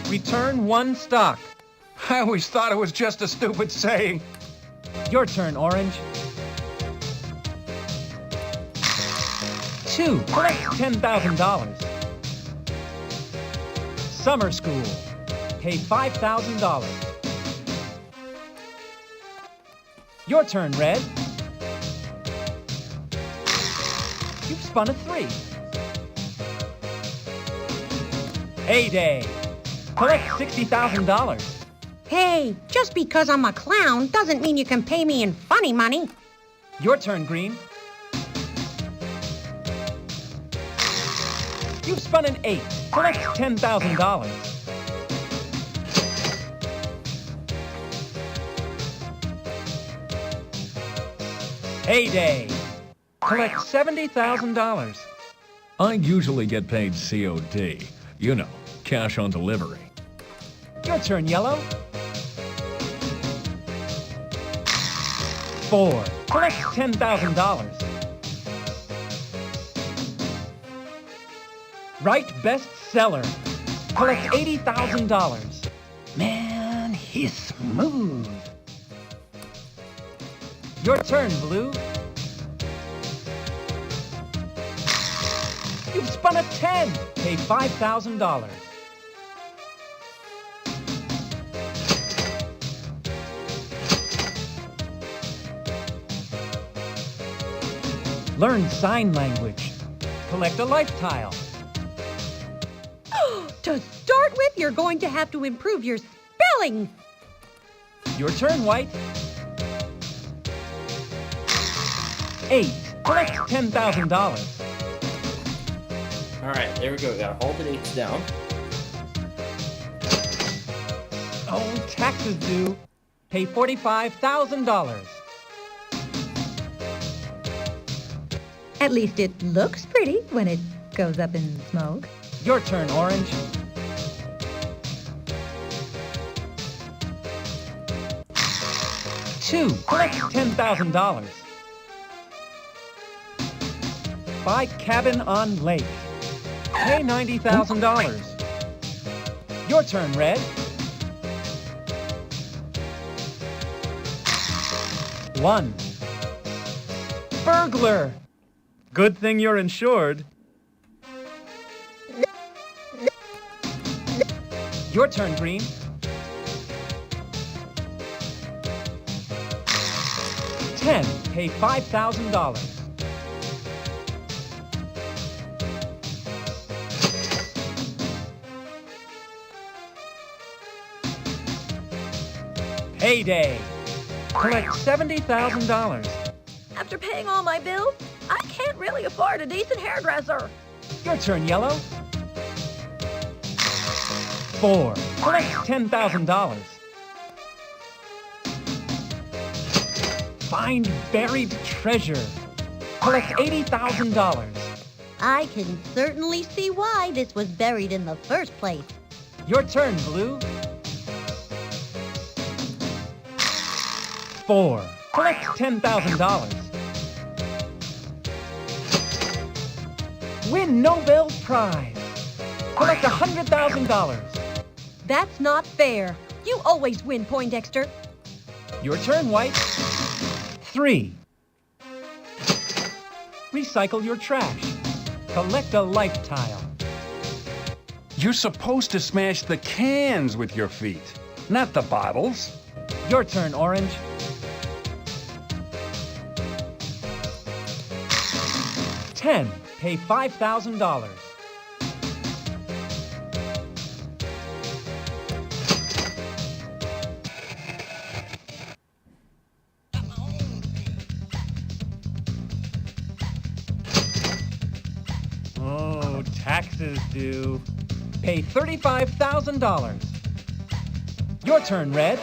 Return 1 stock. I always thought it was just a stupid saying. Your turn, Orange. 2. Collect $10,000. Summer school. Pay $5,000. Your turn, Red. You've spun a 3. Heyday. Collect $60,000. Hey, just because I'm a clown doesn't mean you can pay me in funny money. Your turn, Green. You've spun an 8. Collect $10,000. Heyday. Collect $70,000. I usually get paid COD. You know, cash on delivery. Your turn, Yellow. 4. Collect $10,000. Right bestseller. Collect $80,000. Man, he's smooth. Your turn, Blue. You've spun a 10. Pay $5,000. Learn sign language. Collect a life tile. To start with, you're going to have to improve your spelling. Your turn, White. 8. Collect $10,000. All right, there we go. We got all the dates down. Oh, taxes due. Pay $45,000. At least it looks pretty when it goes up in smoke. Your turn, Orange. 2. Collect $10,000. Buy cabin on lake. Pay $90,000. Your turn, Red. 1. Burglar. Good thing you're insured. Your turn, Green. 10. Pay $5,000. Payday. Collect $70,000. After paying all my bills, I can't really afford a decent hairdresser. Your turn, Yellow. 4. Collect $10,000. Find buried treasure. Collect $80,000. I can certainly see why this was buried in the first place. Your turn, Blue. 4. Collect $10,000. Win Nobel Prize. Collect $100,000. That's not fair. You always win, Poindexter. Your turn, White. 3. Recycle your trash. Collect a life tile. You're supposed to smash the cans with your feet, not the bottles. Your turn, Orange. 10. Pay $5,000. taxes due. Pay $35,000. Your turn, Red.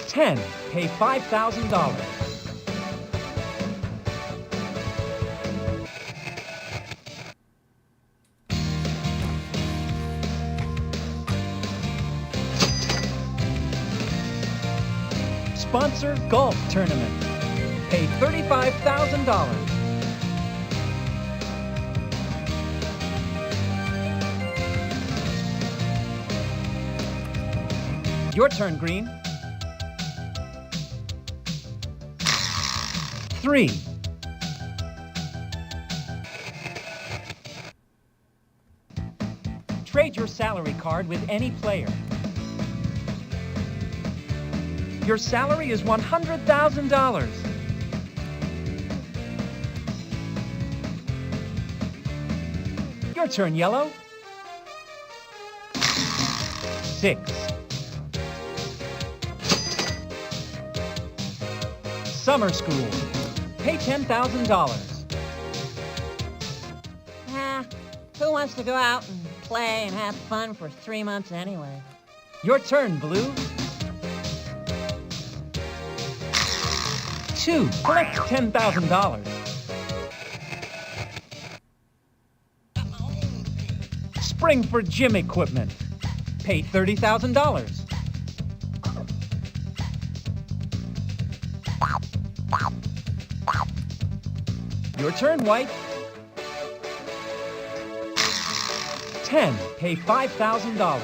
10. Pay $5,000. Sponsor golf tournament. Pay $35,000. Your turn, Green. 3. Trade your salary card with any player. Your salary is $100,000. Your turn, Yellow. 6. Summer school. Pay $10,000. Who wants to go out and play and have fun for 3 months anyway? Your turn, Blue. 2. Collect $10,000. Spring for gym equipment. Pay $30,000. Your turn, White. 10. Pay $5,000.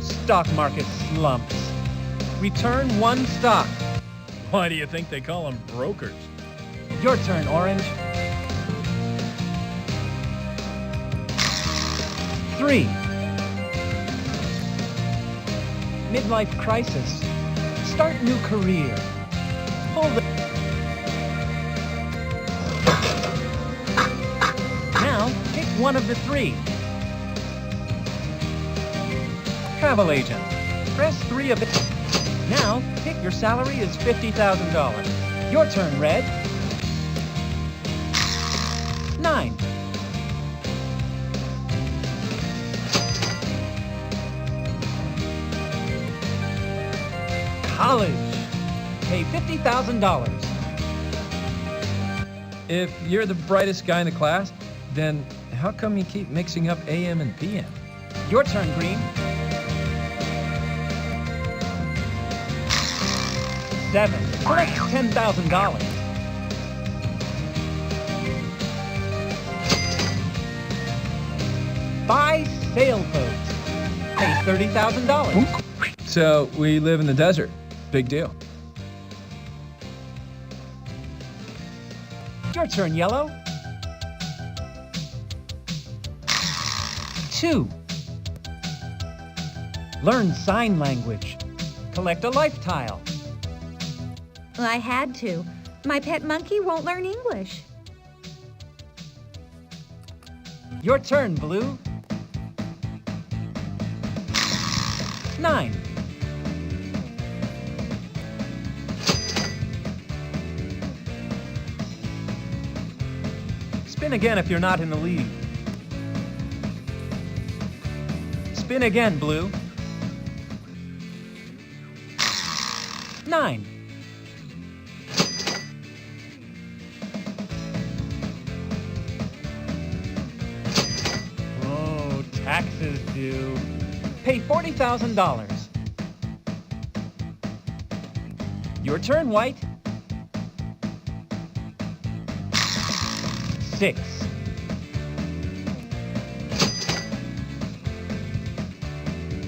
Stock market slumps. Return 1 stock. Why do you think they call them brokers? Your turn, Orange. 3. Midlife crisis. Start new career. Pull the... Now, pick one of the 3. Travel agent. Press 3 of it. Now, pick your salary is $50,000. Your turn, Red. 9. College. Pay $50,000. If you're the brightest guy in the class, then how come you keep mixing up AM and PM? Your turn, Green. 7. Collect $10,000. Buy sailboats. Pay $30,000. So we live in the desert. Big deal. Your turn, Yellow. 2. Learn sign language. Collect a life tile. I had to. My pet monkey won't learn English. Your turn, Blue. 9. Spin again if you're not in the lead. Spin again, Blue. 9. Oh, taxes due. Pay $40,000. Your turn, White. 6.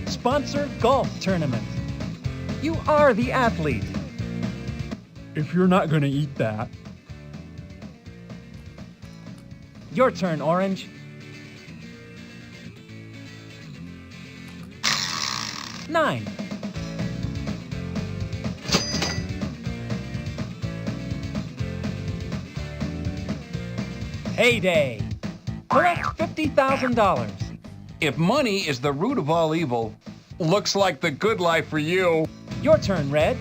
Sponsor golf tournament. You are the athlete. If you're not going to eat that. Your turn, Orange. 9. Payday. Collect $50,000. If money is the root of all evil, looks like the good life for you. Your turn, Red.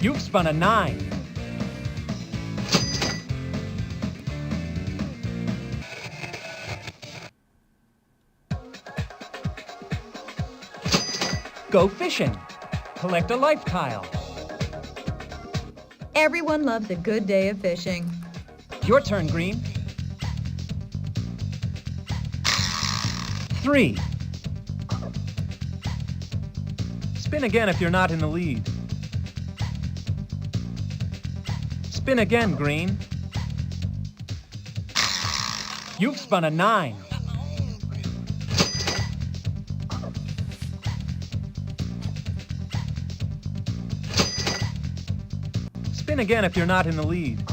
You've spun a 9. Go fishing. Collect a life tile. Everyone loves a good day of fishing. Your turn, Green. 3. Spin again if you're not in the lead. Spin again, Green. You've spun a 9. Spin again if you're not in the lead.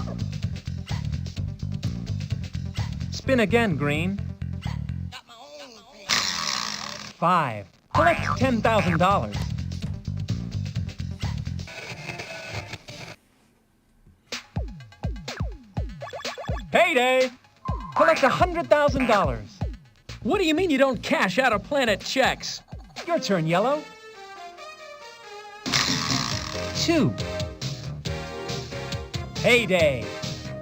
Spin again, Green. 5. Collect $10,000. Payday! Collect $100,000. What do you mean you don't cash out of Planet checks? Your turn, Yellow. 2. Payday!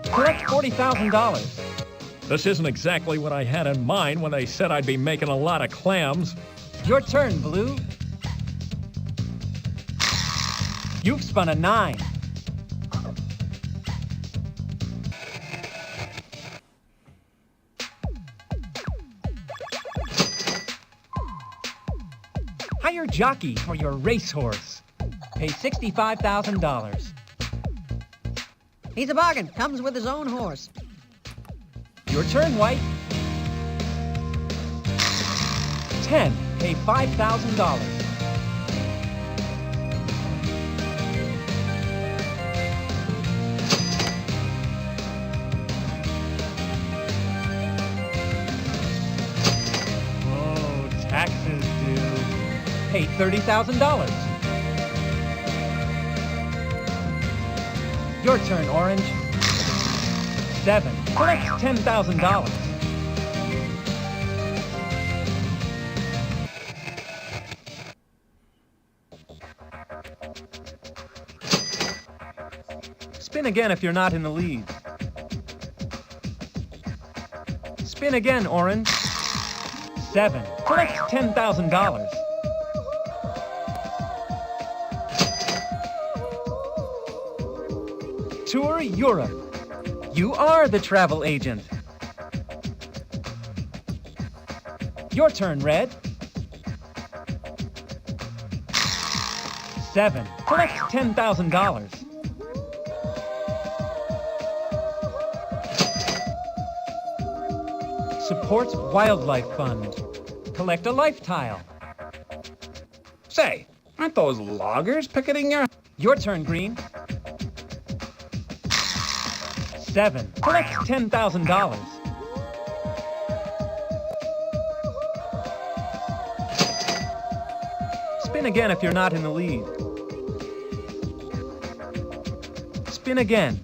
Collect $40,000. This isn't exactly what I had in mind when they said I'd be making a lot of clams. Your turn, Blue. You've spun a 9. Hire jockey for your racehorse. Pay $65,000. He's a bargain. Comes with his own horse. Your turn, White. 10. Pay $5,000. Oh, taxes due. Pay $30,000. Your turn, Orange. 7. Collect $10,000. Spin again if you're not in the lead. Spin again, Orange. 7. Collect $10,000. Tour Europe. You are the travel agent. Your turn, Red. 7. Collect $10,000. Supports Wildlife Fund. Collect a life tile. Say, aren't those loggers picketing your... Your turn, Green. 7. Collect $10,000. Spin again if you're not in the lead. Spin again.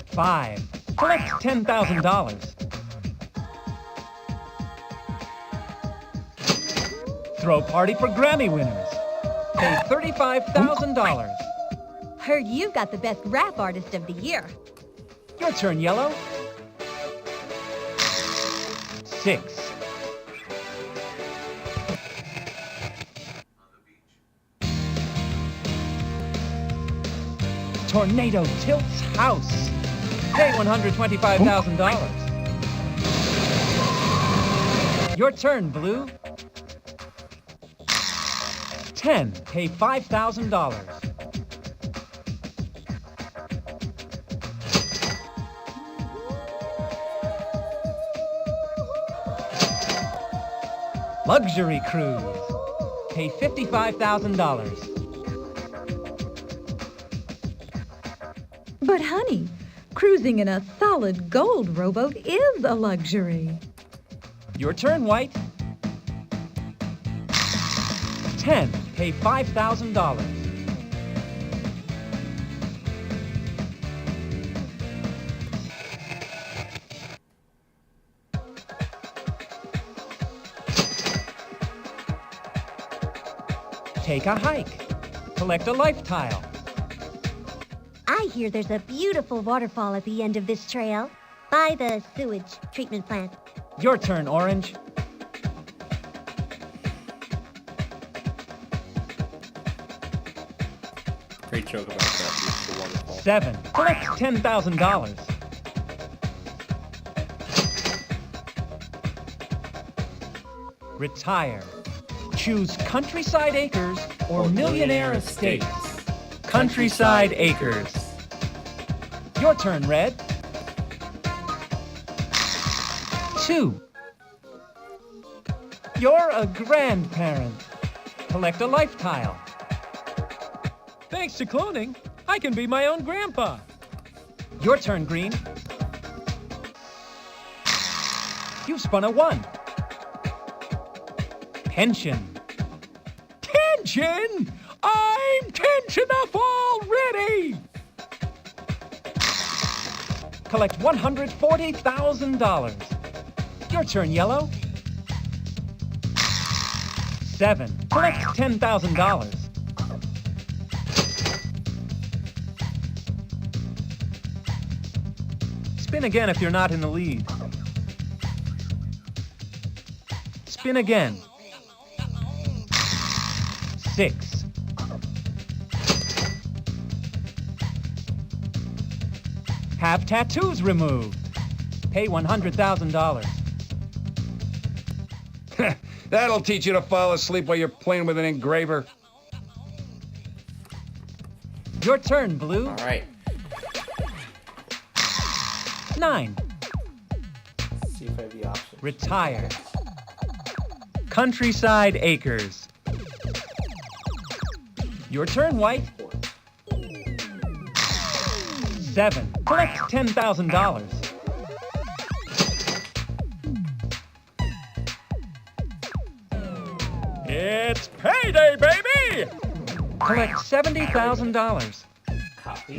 5. Collect $10,000. Throw party for Grammy winners. Pay $35,000. Heard you've got the best rap artist of the year. Your turn, Yellow. 6. Tornado tilts house. Pay $125,000. Your turn, Blue. 10. Pay $5,000. Luxury cruise. Pay $55,000. But honey, cruising in a solid gold rowboat is a luxury. Your turn, White. 10. Pay $5,000. Take a hike. Collect a life tile. I hear there's a beautiful waterfall at the end of this trail, by the sewage treatment plant. Your turn, Orange. Great joke about that beautiful waterfall. 7. Collect $10,000. Retire. Choose Countryside Acres or Millionaire Estates. Countryside Acres. Your turn, Red. 2. You're a grandparent. Collect a life tile. Thanks to cloning, I can be my own grandpa. Your turn, Green. You've spun a 1. Pension. Tension? I'm tense enough already! Collect $140,000. Your turn, Yellow. 7. Collect $10,000. Spin again if you're not in the lead. Spin again. 6. Have tattoos removed. Pay $100,000. That'll teach you to fall asleep while you're playing with an engraver. Your turn, Blue. All right. 9. See if I have the option. Retire. Countryside Acres. Your turn, White. 7. Collect $10,000. It's payday, baby! Collect $70,000.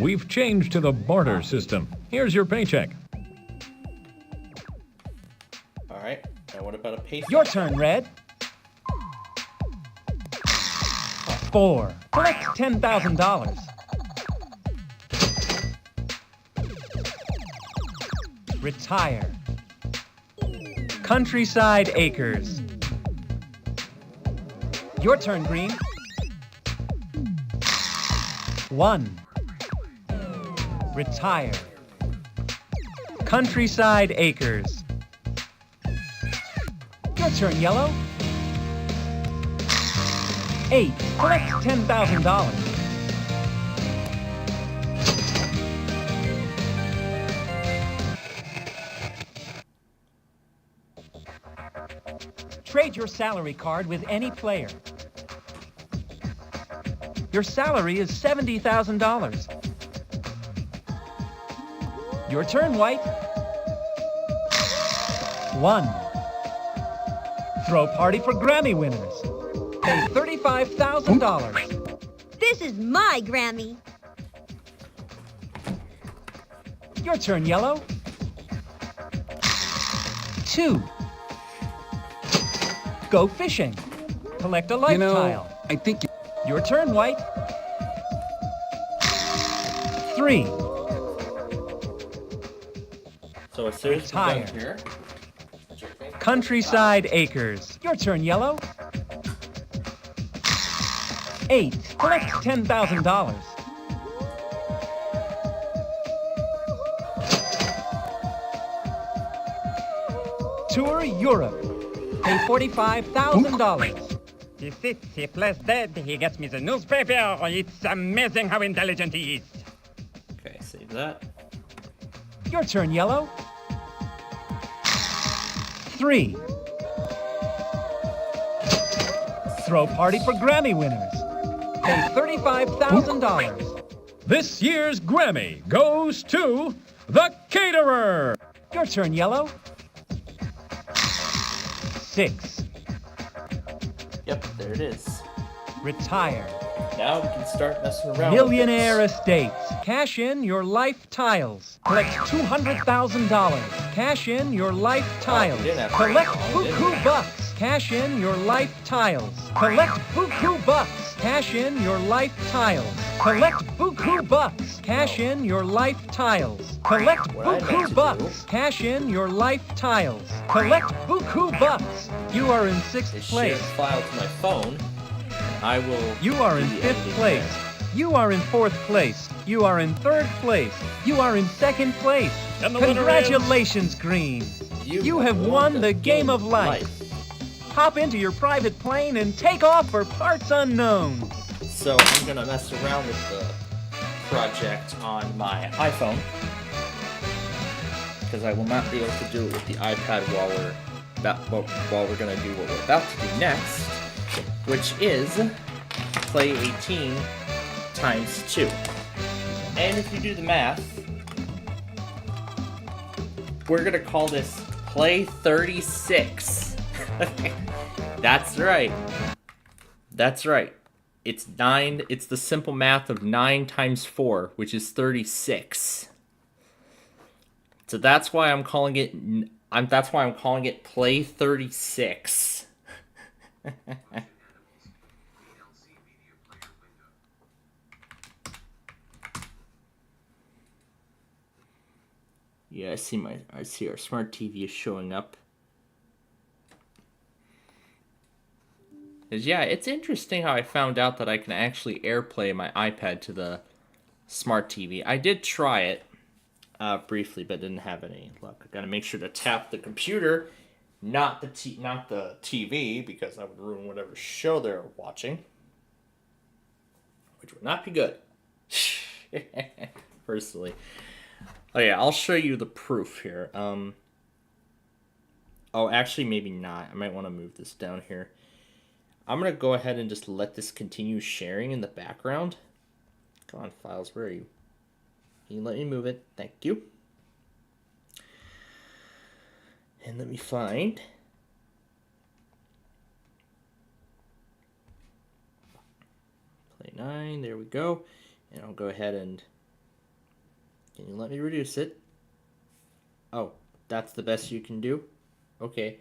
We've changed to the barter system. Here's your paycheck. All right. Now what about a pay? Your turn, Red. 4. Collect $10,000. Retire. Countryside Acres. Your turn, Green. 1. Retire. Countryside Acres. Your turn, Yellow. 8. Collect $10,000. Trade your salary card with any player. Your salary is $70,000. Your turn, White. 1. Throw party for Grammy winners. Pay $35,000. This is my Grammy. Your turn, Yellow. 2. Go fishing. Collect a life tile. I think Your turn, White. 3. So as soon as we're Retire. done here, Countryside Acres. Your turn, Yellow. 8. Collect $10,000. Tour Europe. Pay $45,000. He sits, he plays dead, he gets me the newspaper. It's amazing how intelligent he is. okay, save that. Your turn, Yellow. 3. Throw party for Grammy winners. Pay $35,000. This year's Grammy goes to the caterer. Your turn, Yellow. 6. Yep, there it is. Retire. Now we can start messing around. Millionaire Estates. Cash in your life tiles. Collect $200,000. Cash in your life tiles. didn't have to Collect call, did buku we? bucks. Cash in your life tiles. Collect buku bucks. Cash in your life tiles. Collect buku bucks. Cash in your life tiles. Collect buku bucks. Cash in your life tiles. Collect buku bucks. You are in 6th Share place. file to my phone. I will. You are in do the 5th editing place. there. You are in 4th place. You are in 3rd place. You are in 2nd place. And the winner Congratulations, Green. You have won the game of life. Hop into your private plane and take off for parts unknown. So I'm gonna mess around with the project on my iPhone because I will not be able to do it with the iPad while we're gonna do what we're about to do next, which is play 18 times 2. And if you do the math, we're gonna call this play 36. That's right. That's right. It's 9. It's the simple math of 9 times 4, which is 36. So that's why I'm calling it. That's why I'm calling it play 36. Yeah, I see our smart TV is showing up. Yeah, it's interesting how I found out that I can actually AirPlay my iPad to the smart TV. I did try it briefly, but didn't have any luck. I gotta make sure to tap the computer, not the TV, because I would ruin whatever show they're watching, which would not be good. Personally. Oh yeah, I'll show you the proof here. Oh, actually, maybe not. I might want to move this down here. I'm going to go ahead and just let this continue sharing in the background. Come on, Files, where are you? Can you let me move it? Thank you. And let me find... Play 9, there we go. And I'll go ahead and... Can you let me reduce it? Oh, that's the best you can do? Okay.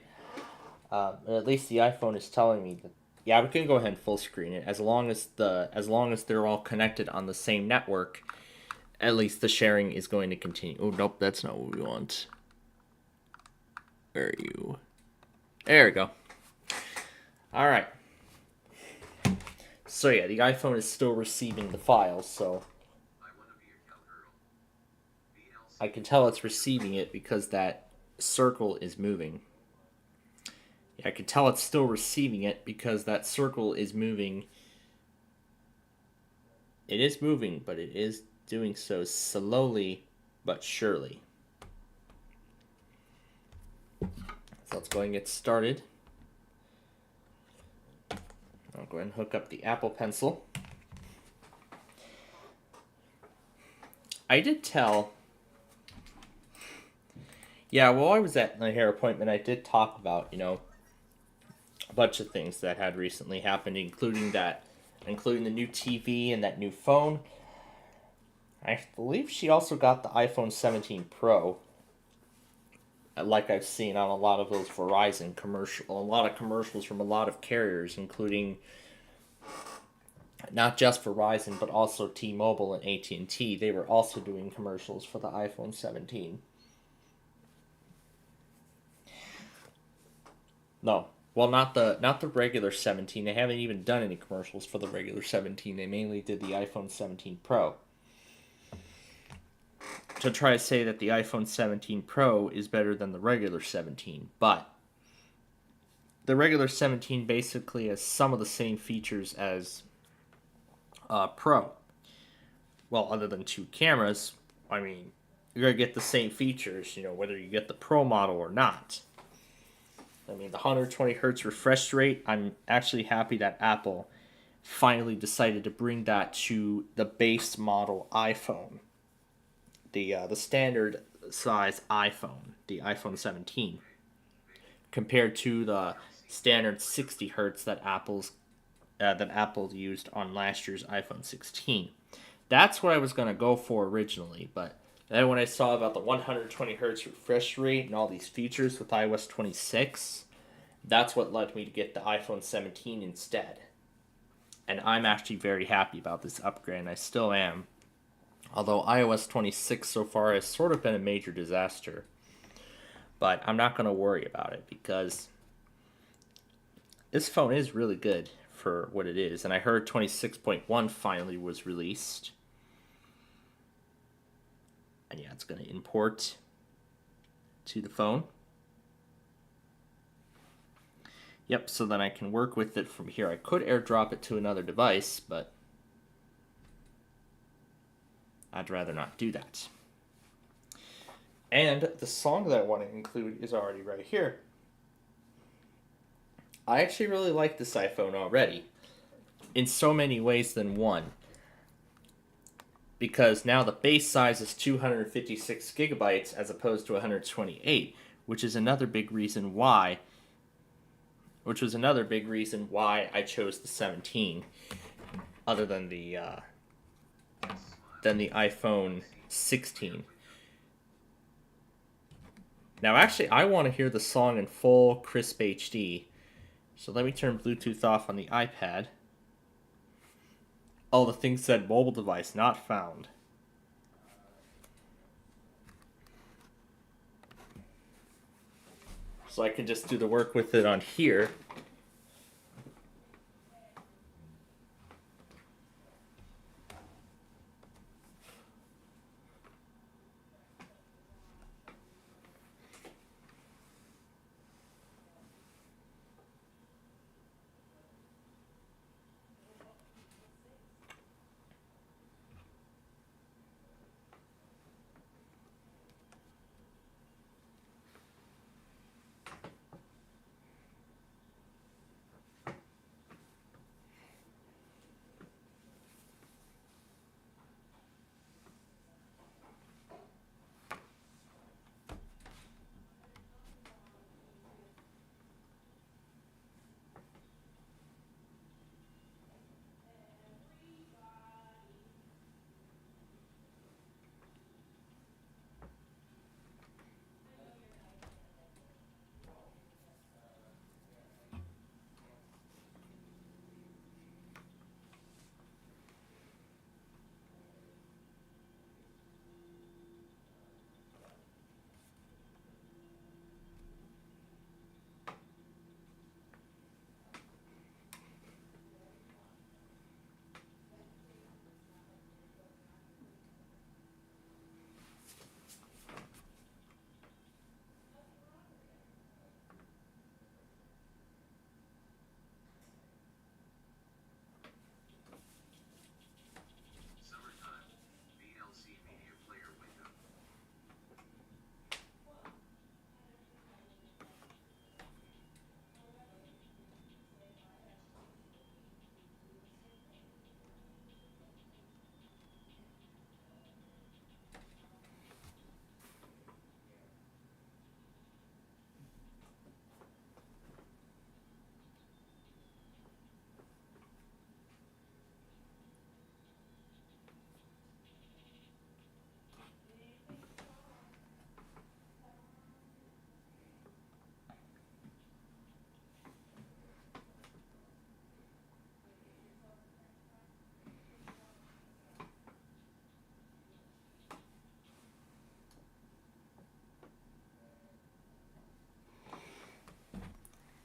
At least the iPhone is telling me that. Yeah, we can go ahead and full screen it as long as they're all connected on the same network. At least the sharing is going to continue. Oh nope, that's not what we want. Where are you? There we go. All right. So yeah, the iPhone is still receiving the files, so I can tell it's receiving it because that circle is moving. I can tell it's still receiving it because that circle is moving. It is moving, but it is doing so slowly but surely. So let's go ahead and get started. I'll go ahead and hook up the Apple Pencil. I did tell... Yeah, while I was at my hair appointment, I did talk about, a bunch of things that had recently happened, including the new TV and that new phone. I believe she also got the iPhone 17 Pro, like I've seen on a lot of those Verizon commercials, a lot of commercials from a lot of carriers, including not just Verizon, but also T-Mobile and AT&T. They were also doing commercials for the iPhone 17. No. Well, not the regular 17. They haven't even done any commercials for the regular 17. They mainly did the iPhone 17 Pro. To try to say that the iPhone 17 Pro is better than the regular 17. But the regular 17 basically has some of the same features as Pro. Well, other than 2 cameras, I mean, you're going to get the same features, whether you get the Pro model or not. I mean, the 120 hertz refresh rate, I'm actually happy that Apple finally decided to bring that to the base model iPhone. The standard size iPhone, the iPhone 17, compared to the standard 60 hertz that Apple used on last year's iPhone 16. That's what I was going to go for originally, but then when I saw about the 120 hertz refresh rate and all these features with iOS 26, that's what led me to get the iPhone 17 instead. And I'm actually very happy about this upgrade, and I still am. Although iOS 26 so far has sort of been a major disaster. But I'm not going to worry about it because this phone is really good for what it is. And I heard 26.1 finally was released. And yeah, it's going to import to the phone. Yep, so then I can work with it from here. I could AirDrop it to another device, but I'd rather not do that. And the song that I want to include is already right here. I actually really like this iPhone already, in so many ways than one. Because now the base size is 256 gigabytes as opposed to 128, which was another big reason why I chose the 17, other than the iPhone 16. Now, actually, I want to hear the song in full crisp HD, so let me turn Bluetooth off on the iPad. Oh, the thing said mobile device not found. So I can just do the work with it on here.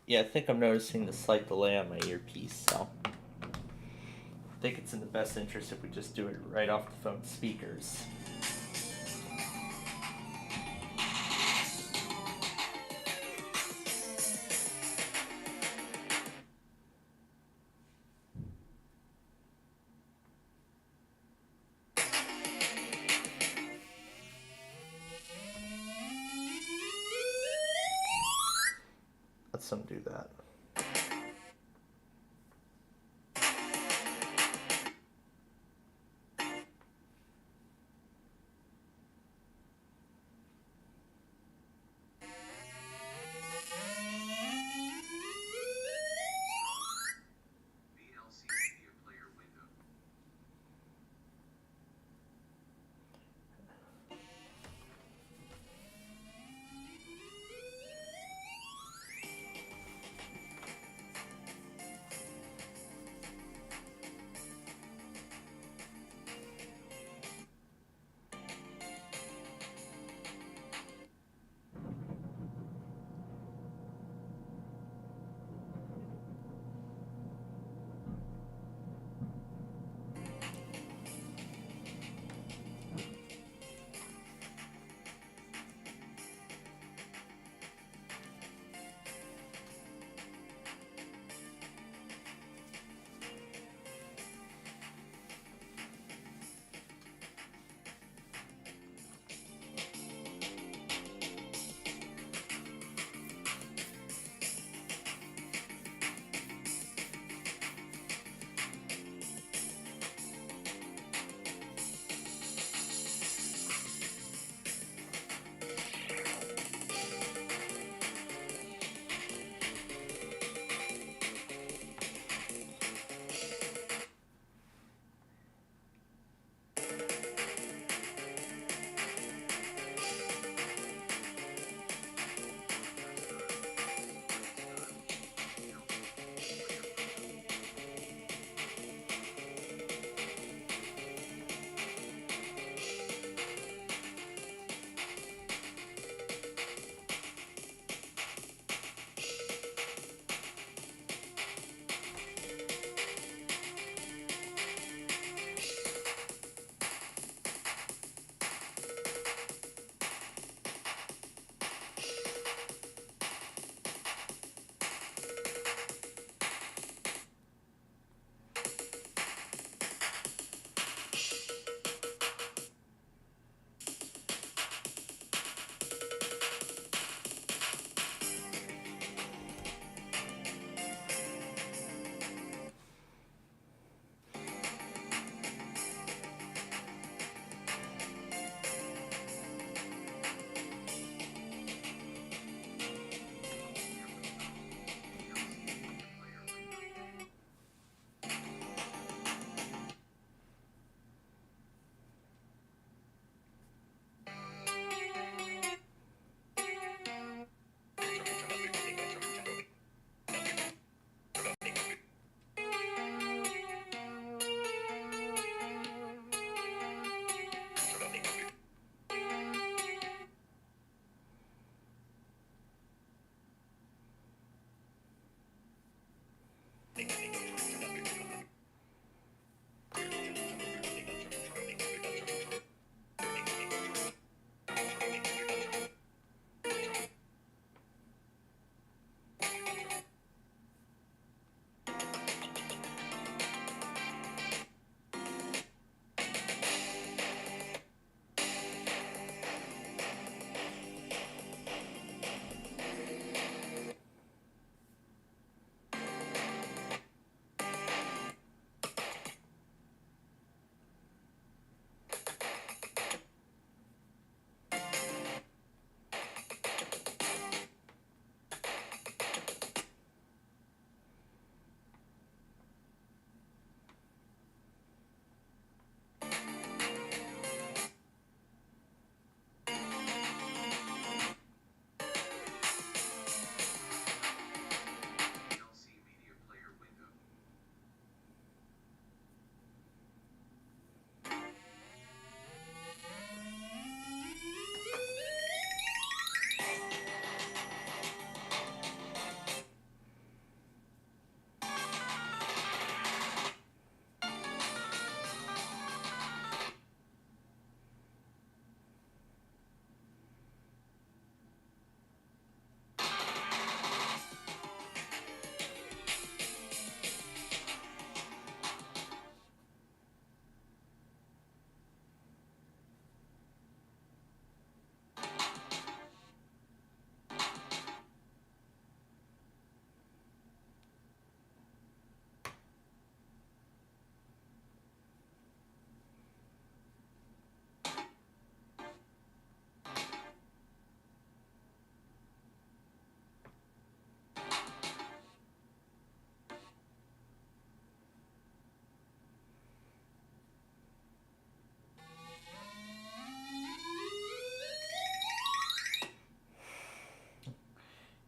Yeah, I think I'm noticing the slight delay on my earpiece, so I think it's in the best interest if we just do it right off the phone speakers. Let's undo that.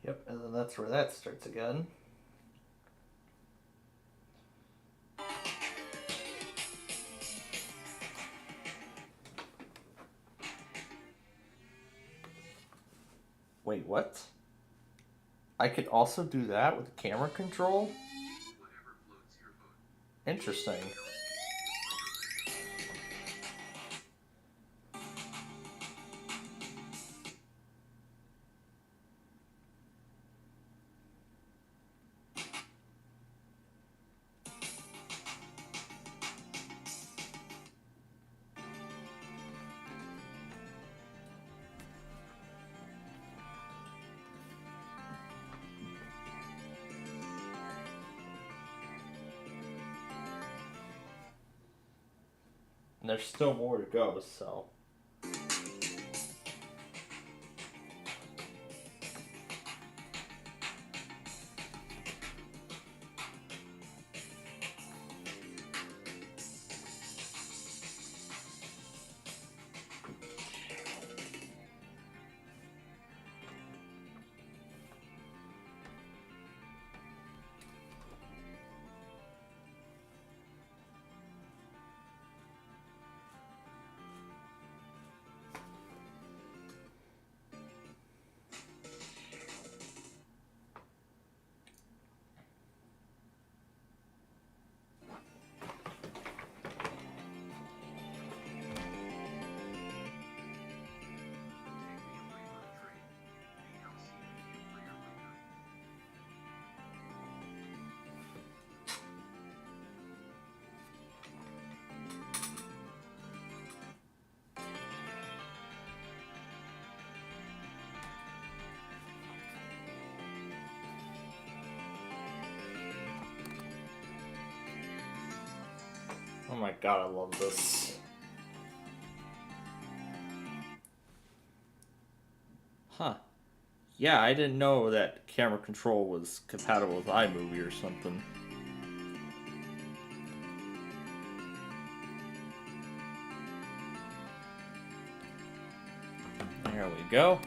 Yep, and then that's where that starts again. Wait, what? I could also do that with the camera control? Interesting. And there's still more to go, so... Oh my god, I love this. Huh. Yeah, I didn't know that camera control was compatible with iMovie or something. There we go.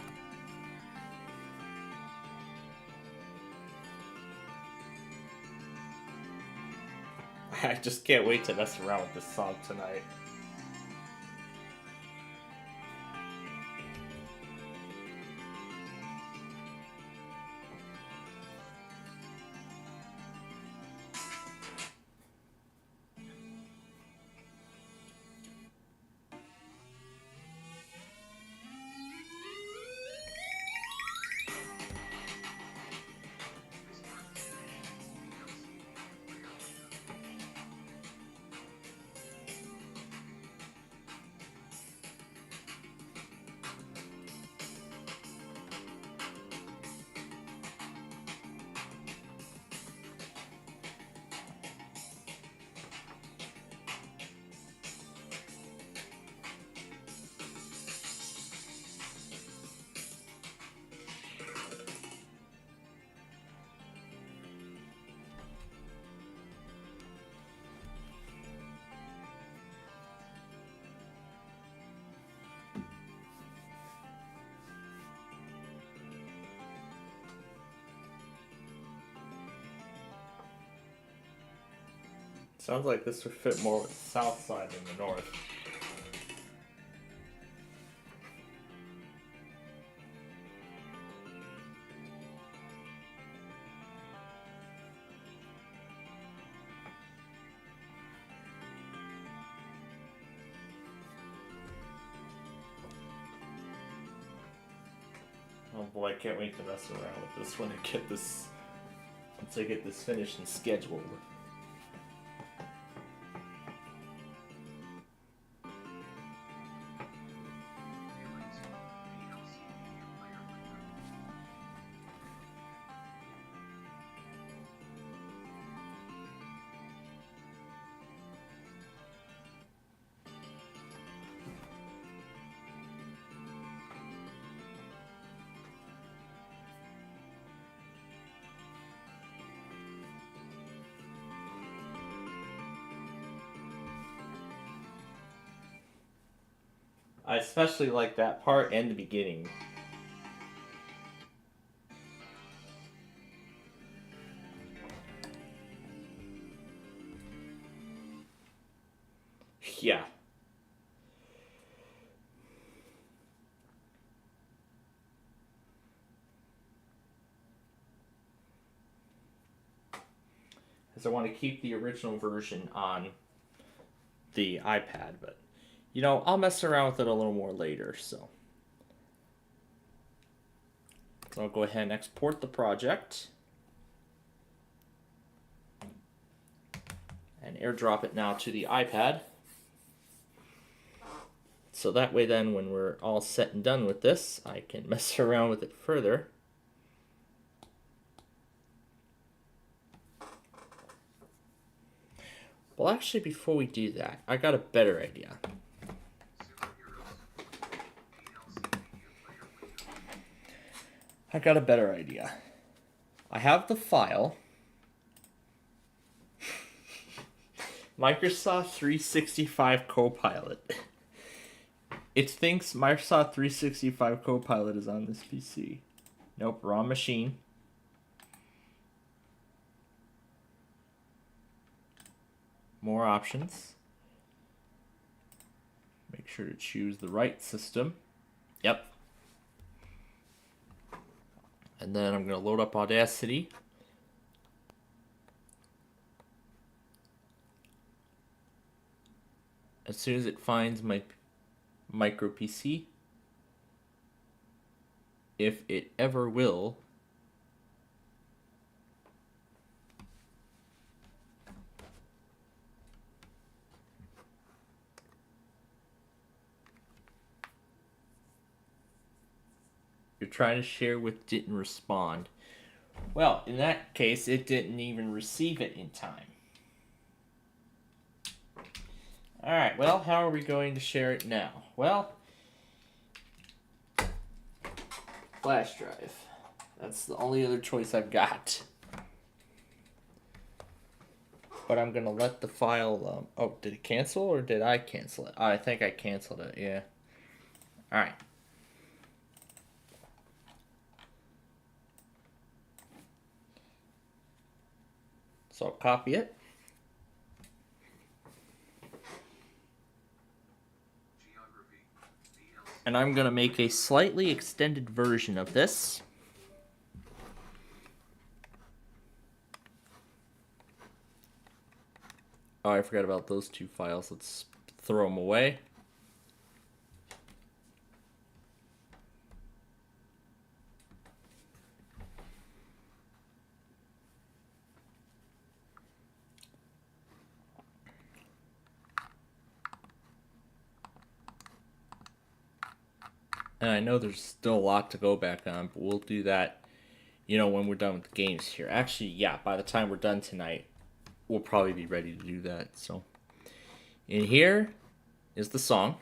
I just can't wait to mess around with this song tonight. Sounds like this would fit more with the south side than the north. Oh boy, I can't wait to mess around with this when I get this, once I get this finished and scheduled. I especially like that part and the beginning. Yeah. Because I want to keep the original version on the iPad, but, you know, I'll mess around with it a little more later, so. So I'll go ahead and export the project. And airdrop it now to the iPad. So that way then when we're all set and done with this, I can mess around with it further. Well, actually, before we do that, I got a better idea. I have the file. Microsoft 365 Copilot. It thinks Microsoft 365 Copilot is on this PC. Nope, wrong machine. More options. Make sure to choose the right system. Yep. And then I'm going to load up Audacity. As soon as it finds my micro PC, if it ever will, you're trying to share with didn't respond. Well, in that case, it didn't even receive it in time. Alright, well, how are we going to share it now? Well, flash drive. That's the only other choice I've got. But I'm going to let the file... oh, did it cancel or did I cancel it? Oh, I think I canceled it, yeah. Alright. So I'll copy it. And I'm going to make a slightly extended version of this. Oh, I forgot about those two files. Let's throw them away. And I know there's still a lot to go back on, but we'll do that, you know, when we're done with the games here. Actually, yeah, by the time we're done tonight, we'll probably be ready to do that. So, in here is the song.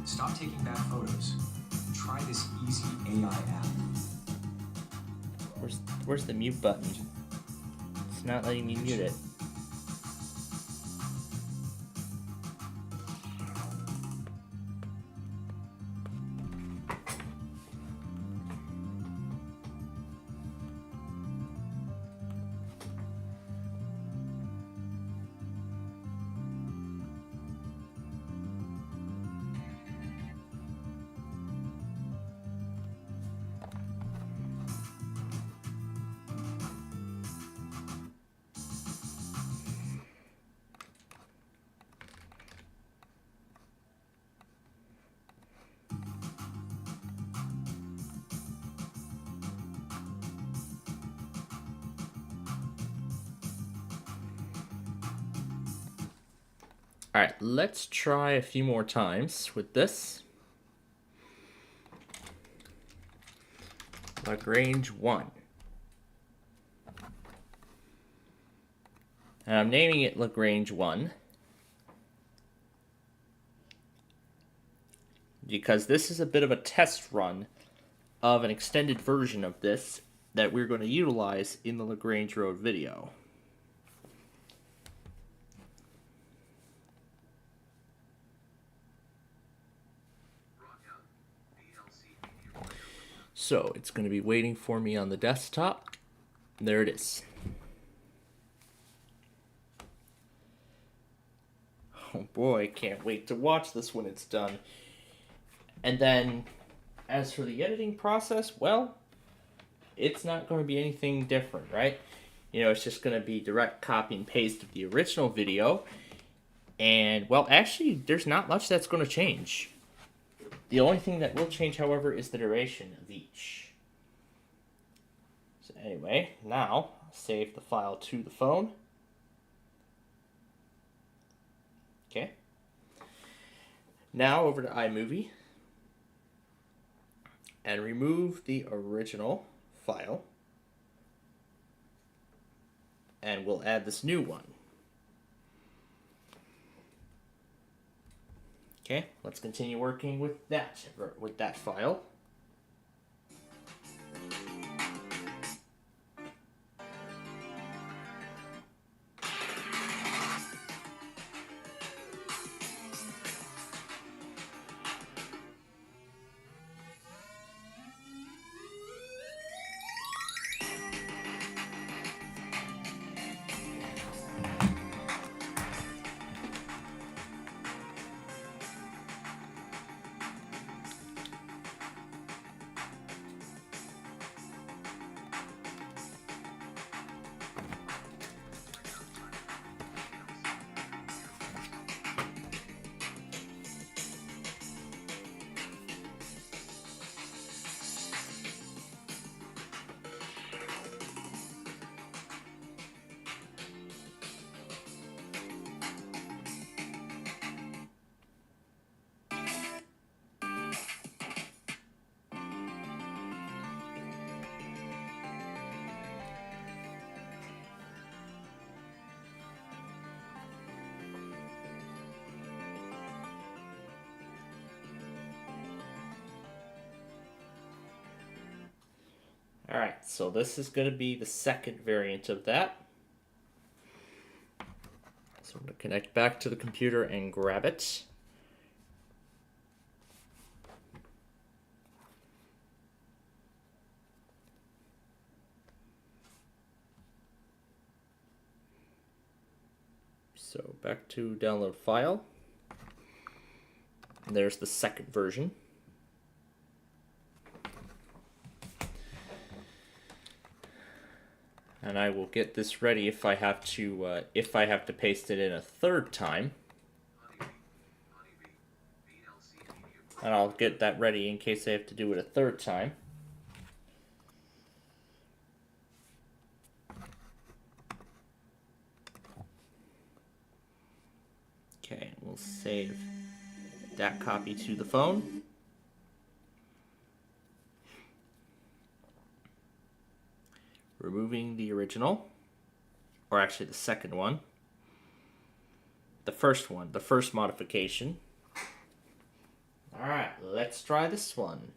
Stop taking bad photos. Try this easy AI app. Where's the mute button? It's not letting me mute it. Alright, let's try a few more times with this. Lagrange 1. And I'm naming it Lagrange 1 because this is a bit of a test run of an extended version of this that we're going to utilize in the Lagrange Road video. So it's going to be waiting for me on the desktop. There it is. Oh boy, can't wait to watch this when it's done. And then, as for the editing process, well, it's not going to be anything different, right? You know, it's just going to be direct copy and paste of the original video. And, well, actually, there's not much that's going to change. The only thing that will change, however, is the duration of each. So anyway, now, save the file to the phone. Okay. Now over to iMovie. And remove the original file. And we'll add this new one. Okay, let's continue working with that file. Alright, so this is going to be the second variant of that. So I'm going to connect back to the computer and grab it. So back to download file. And there's the second version. And I will get this ready if I have to paste it in a third time. And I'll get that ready in case I have to do it a third time. Okay, we'll save that copy to the phone. Removing the original, or actually the second one. The first one, the first modification. Alright, let's try this one.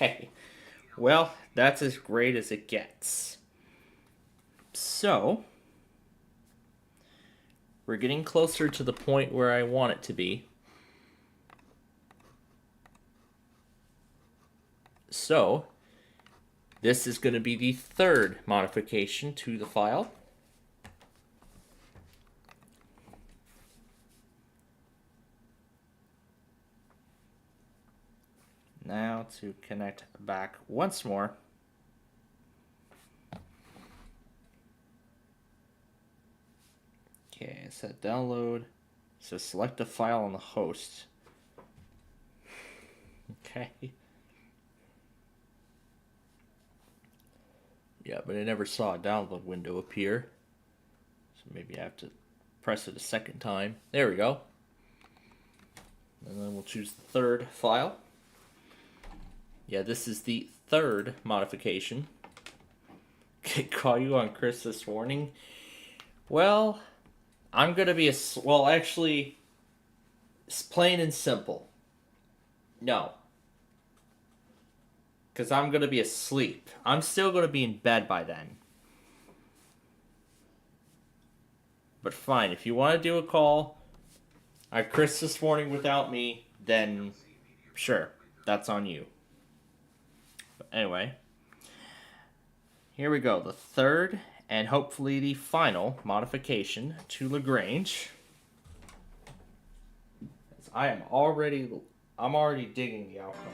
Okay. Well, that's as great as it gets. So, we're getting closer to the point where I want it to be. So, this is going to be the third modification to the file. Now to connect back once more. Okay, set download. So select a file on the host. Okay. Yeah, but I never saw a download window appear. So maybe I have to press it a second time. There we go. And then we'll choose the third file. Yeah, this is the third modification. Call you on Chris this morning? Well, I'm going to be well, actually, it's plain and simple. No. Because I'm going to be asleep. I'm still going to be in bed by then. But fine, if you want to do a call on Chris this morning without me, then sure, that's on you. But anyway, here we go. The third and hopefully the final modification to Lagrange. I'm already digging the outcome.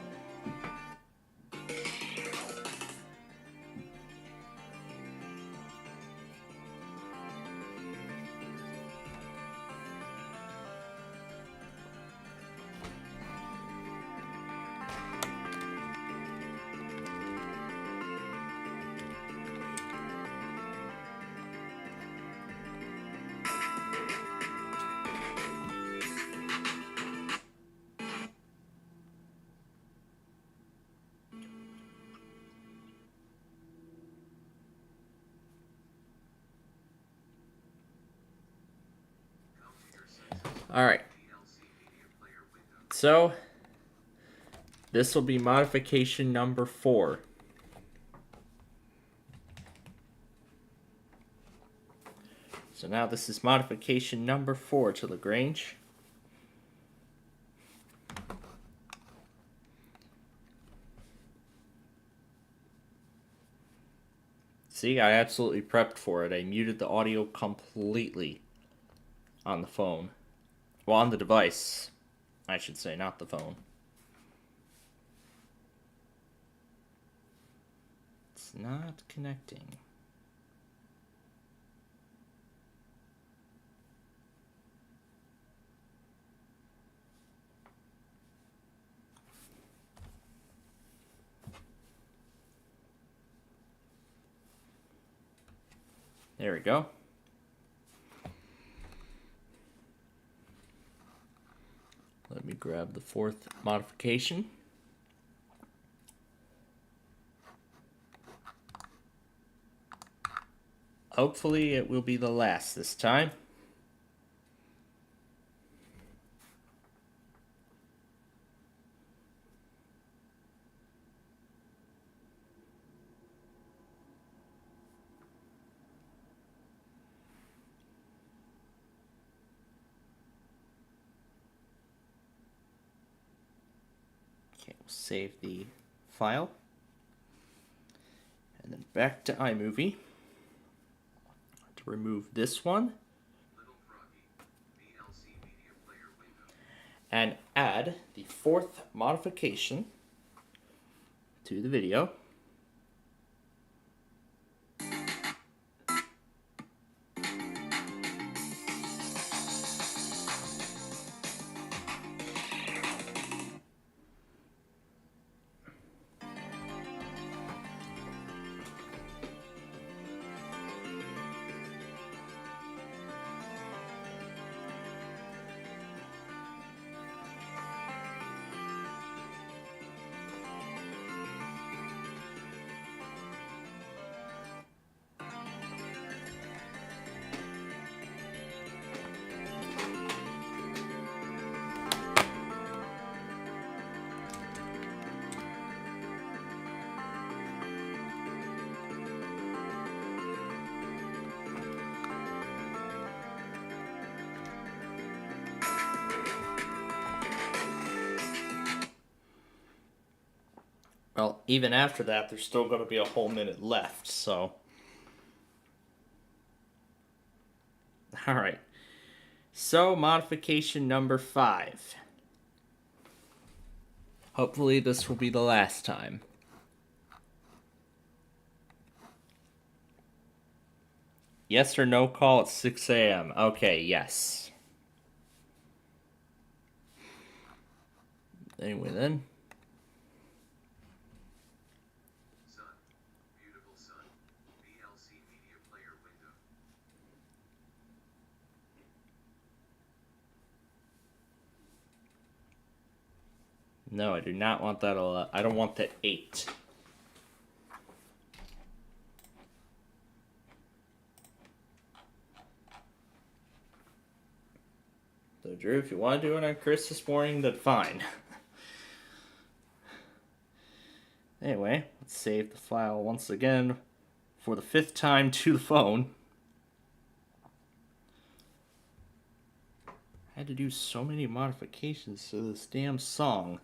Alright, so this will be modification number 4. So now this is modification number 4 to Lagrange. See, I absolutely prepped for it. I muted the audio completely on the phone. Well, on the device, I should say, not the phone. It's not connecting. There we go. Let me grab the 4th modification. Hopefully it will be the last this time. Okay, we'll save the file. And then back to iMovie. To remove this one. And add the 4th modification to the video. Well, even after that, there's still going to be a whole minute left, so... Alright. So, modification number 5. Hopefully this will be the last time. Yes or no call at 6 a.m. Okay, yes. Anyway then. Sun, beautiful sun, VLC media player window. No, I do not want that. I don't want that 8. So, Drew, if you want to do it on Christmas morning, then fine. Anyway, let's save the file once again for the 5th time to the phone. I had to do so many modifications to this damn song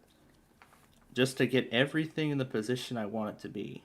just to get everything in the position I want it to be.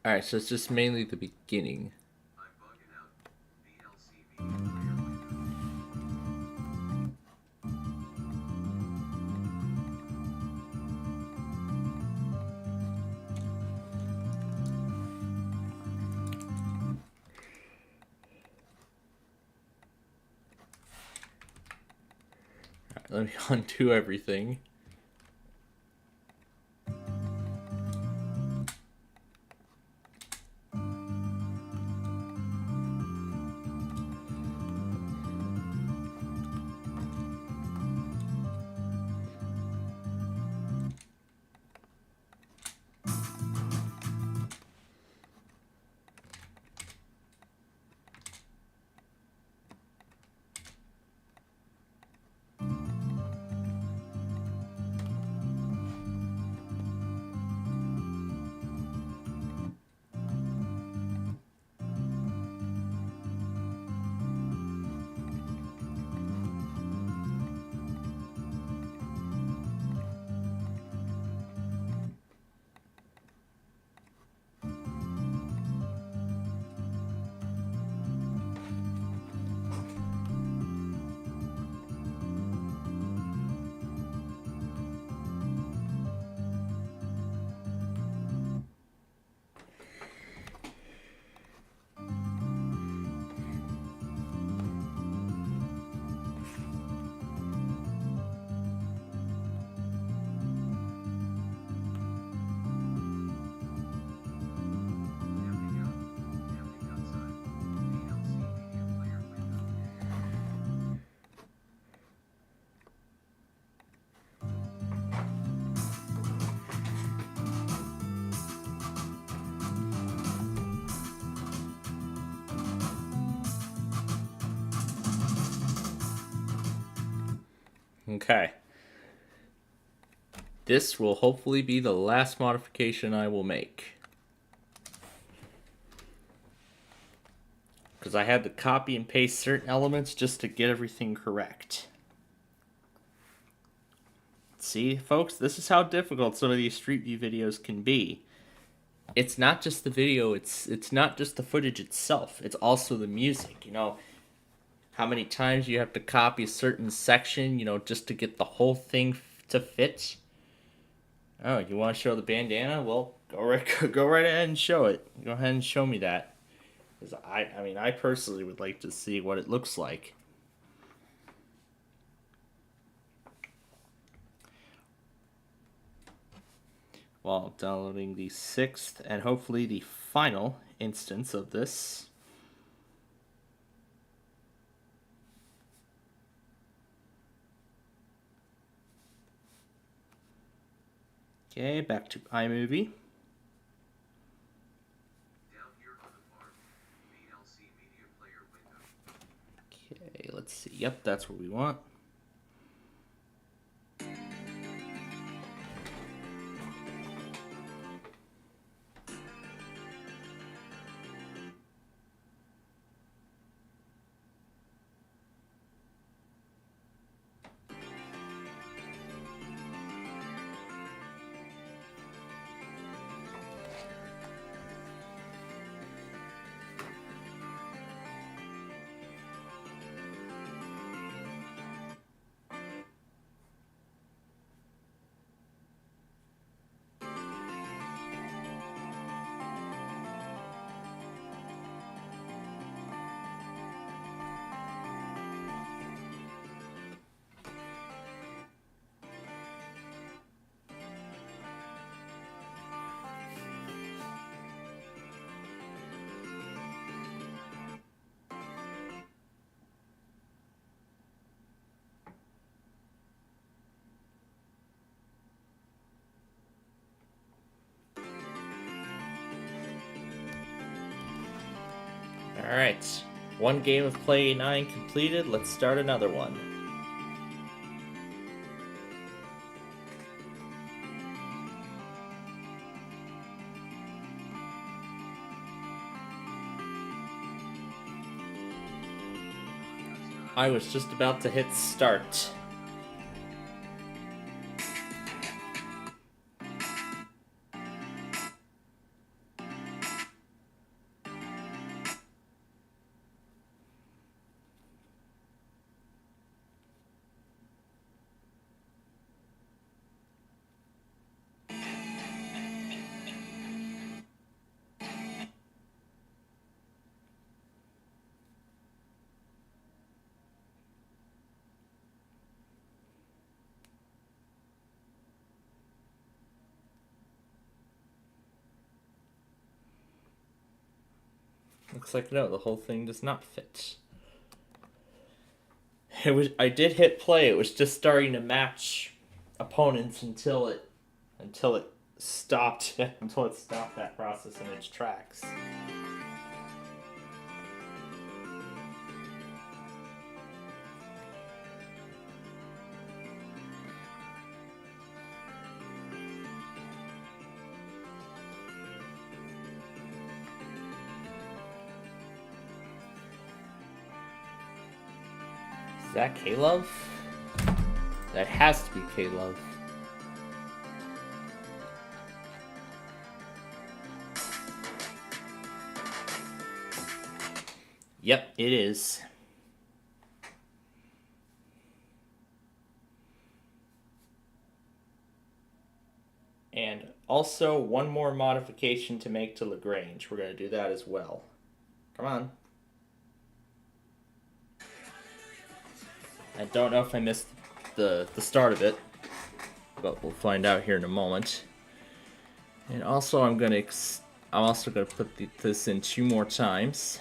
Alright, so it's just mainly the beginning. Alright, let me undo everything. Okay. This will hopefully be the last modification I will make. Because I had to copy and paste certain elements just to get everything correct. See, folks, this is how difficult some of these Street View videos can be. It's not just the video, it's not just the footage itself, it's also the music, you know. How many times you have to copy a certain section, you know, just to get the whole thing to fit. Oh, you want to show the bandana? Well, go right ahead and show it. Go ahead and show me that. Because I mean, I personally would like to see what it looks like. While downloading the 6th and hopefully the final instance of this. Okay, back to iMovie. Okay, let's see. Yep, that's what we want. Alright, one game of Play 9 completed, let's start another one. I was just about to hit start. Looks like no, the whole thing does not fit. I did hit play, it was just starting to match opponents until it stopped that process in its tracks. Is that K-Love? That has to be K-Love. Yep, it is. And also one more modification to make to Lagrange. We're going to do that as well. Come on. I don't know if I missed the start of it, but we'll find out here in a moment. And also I'm also gonna put this in 2 more times.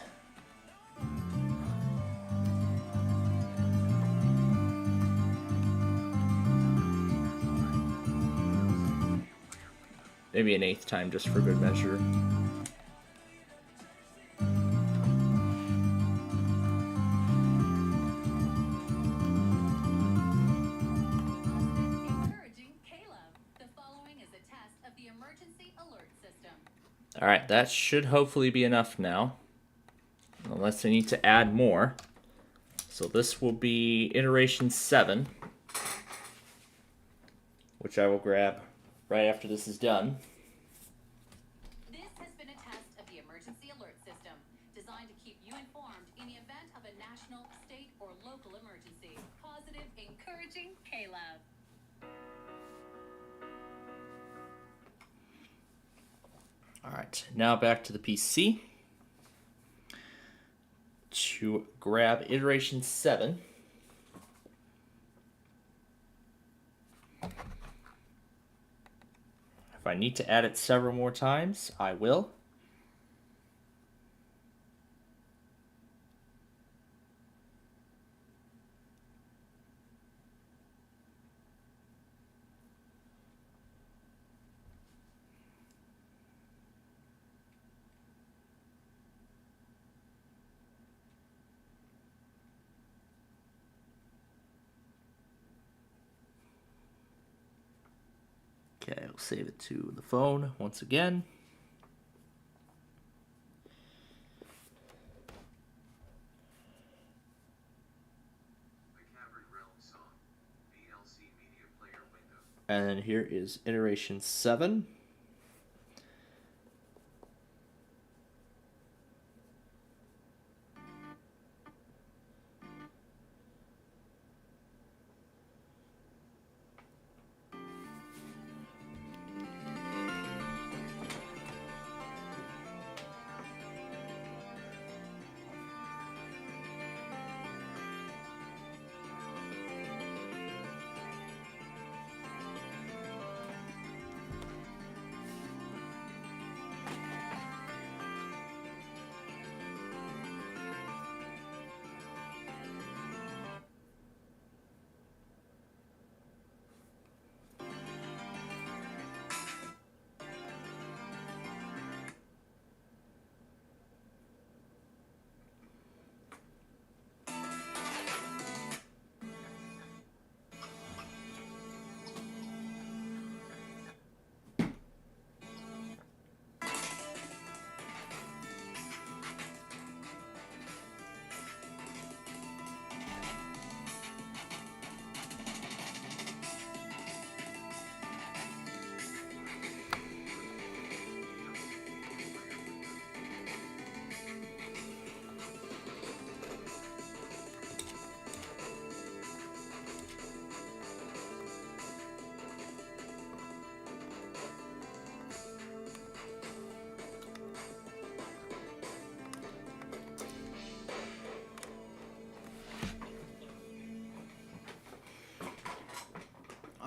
Maybe an 8th time just for good measure. Alright, that should hopefully be enough now. Unless I need to add more. So this will be iteration 7. Which I will grab right after this is done. This has been a test of the emergency alert system, designed to keep you informed in the event of a national, state, or local emergency. Positive, encouraging K-Love. Alright, now back to the PC. To grab iteration 7. If I need to add it several more times, I will. Okay, I'll save it to the phone once again. And then here is iteration 7.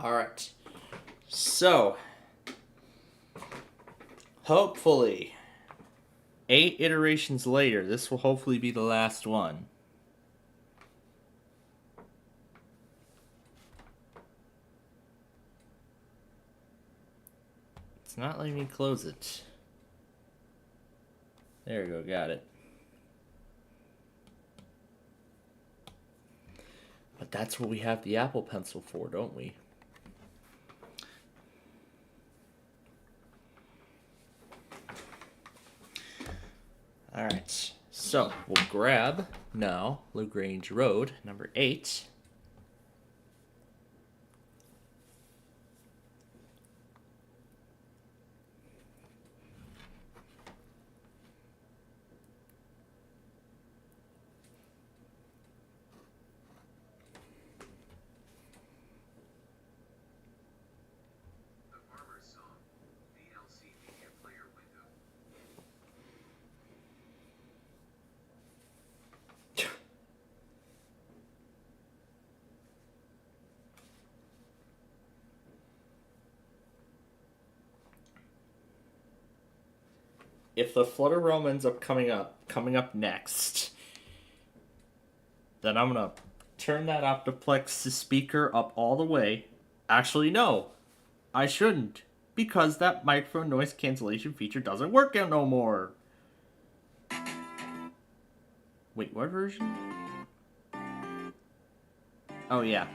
Alright, so hopefully 8 iterations later, this will hopefully be the last one. It's not letting me close it. There we go, got it. But that's what we have the Apple Pencil for, don't we? Alright, so we'll grab now LaGrange Road, number 8. If the Flutter Realm ends up coming up next, then I'm gonna turn that Optiplex speaker up all the way. Actually, no, I shouldn't, because that microphone noise cancellation feature doesn't work out no more. Wait, what version? Oh yeah.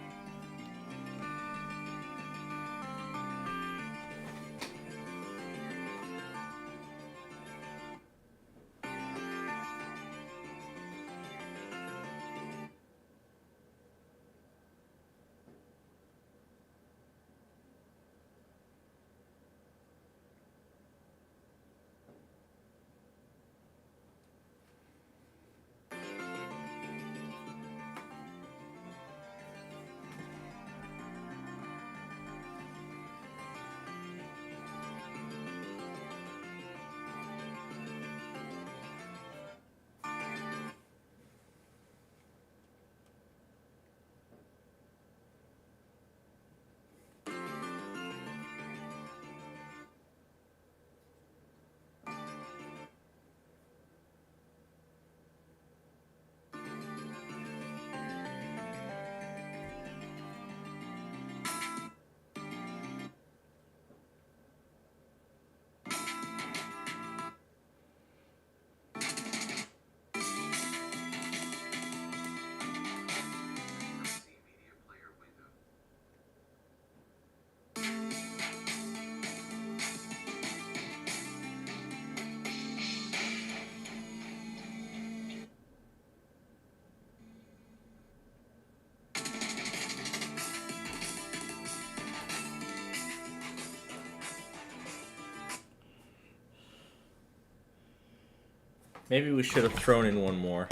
Maybe we should have thrown in one more.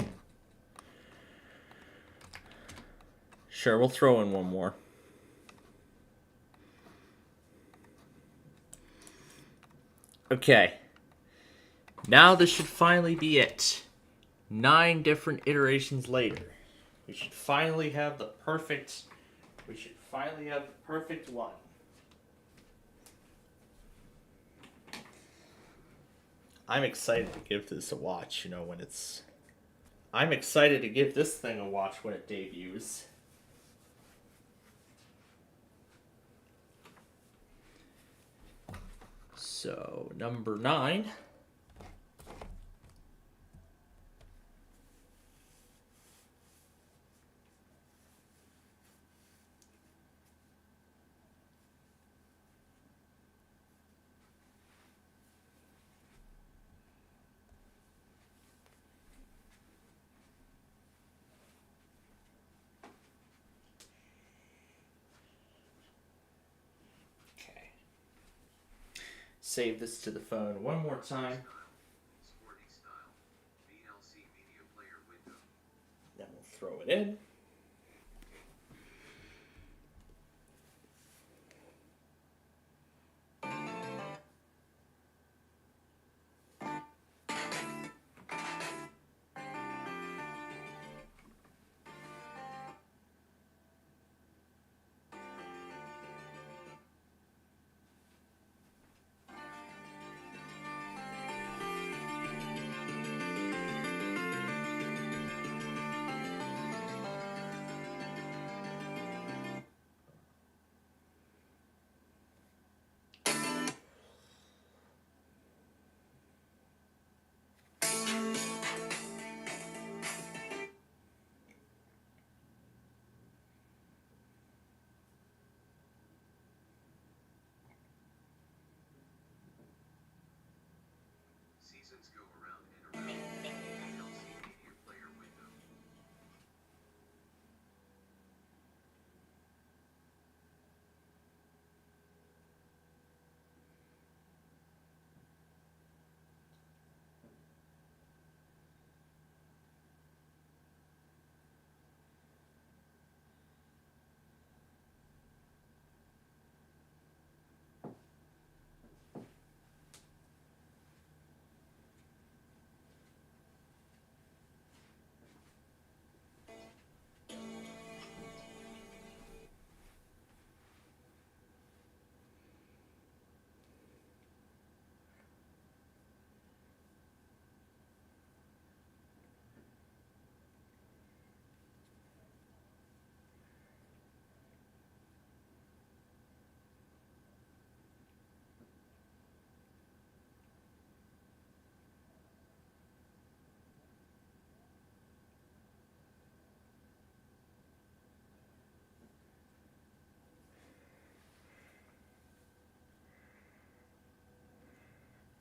Sure, we'll throw in one more. Okay. Now this should finally be it. 9 different iterations later. We should finally have the perfect... We should finally have the perfect one. I'm excited to give this a watch, you know, when it's... I'm excited to give this thing a watch when it debuts. So, number 9. Save this to the phone one more time. Then we'll throw it in.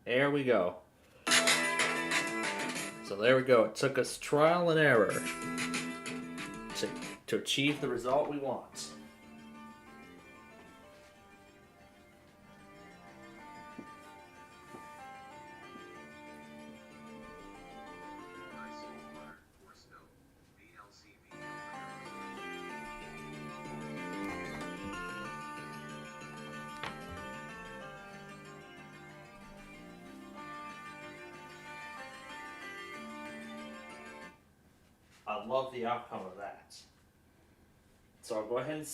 There we go. So there we go. It took us trial and error to achieve the result we want. I love the outcome of that. So I'll go ahead and...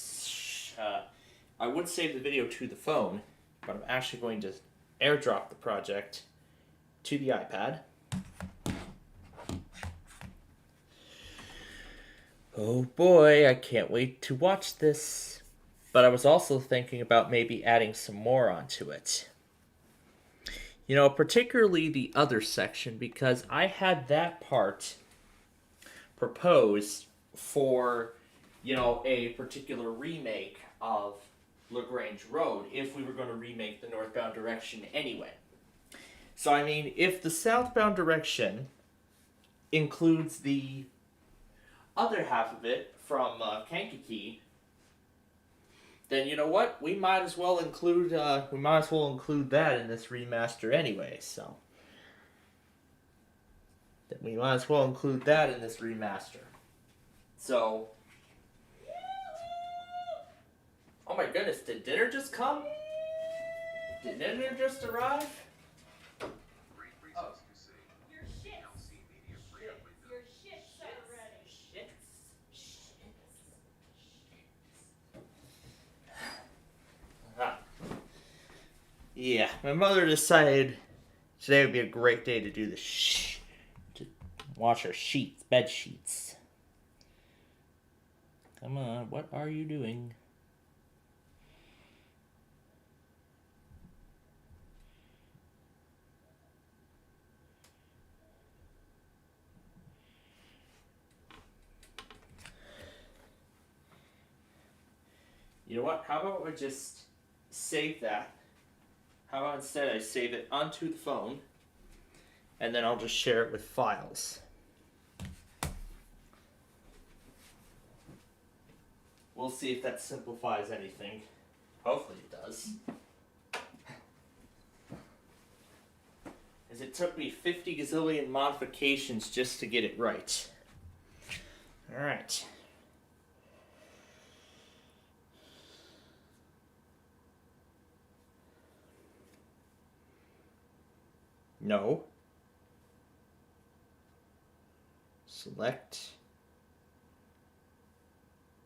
I would save the video to the phone, but I'm actually going to airdrop the project to the iPad. Oh boy, I can't wait to watch this. But I was also thinking about maybe adding some more onto it. You know, particularly the other section, because I had that part proposed for, you know, a particular remake of LaGrange Road if we were going to remake the northbound direction anyway. So, I mean, if the southbound direction includes the other half of it from Kankakee, then you know what? We might as well include that in this remaster anyway, so. then we might as well include that in this remaster. So, oh my goodness, did dinner just come? Did dinner just arrive? Your shits. Your shits are ready. Yeah, my mother decided today would be a great day to do to wash our sheets, bed sheets. Come on, what are you doing? You know what? How about we just save that? How about instead I save it onto the phone, and then I'll just share it with files. We'll see if that simplifies anything. Hopefully it does. As it took me 50 gazillion modifications just to get it right. Alright. No. Select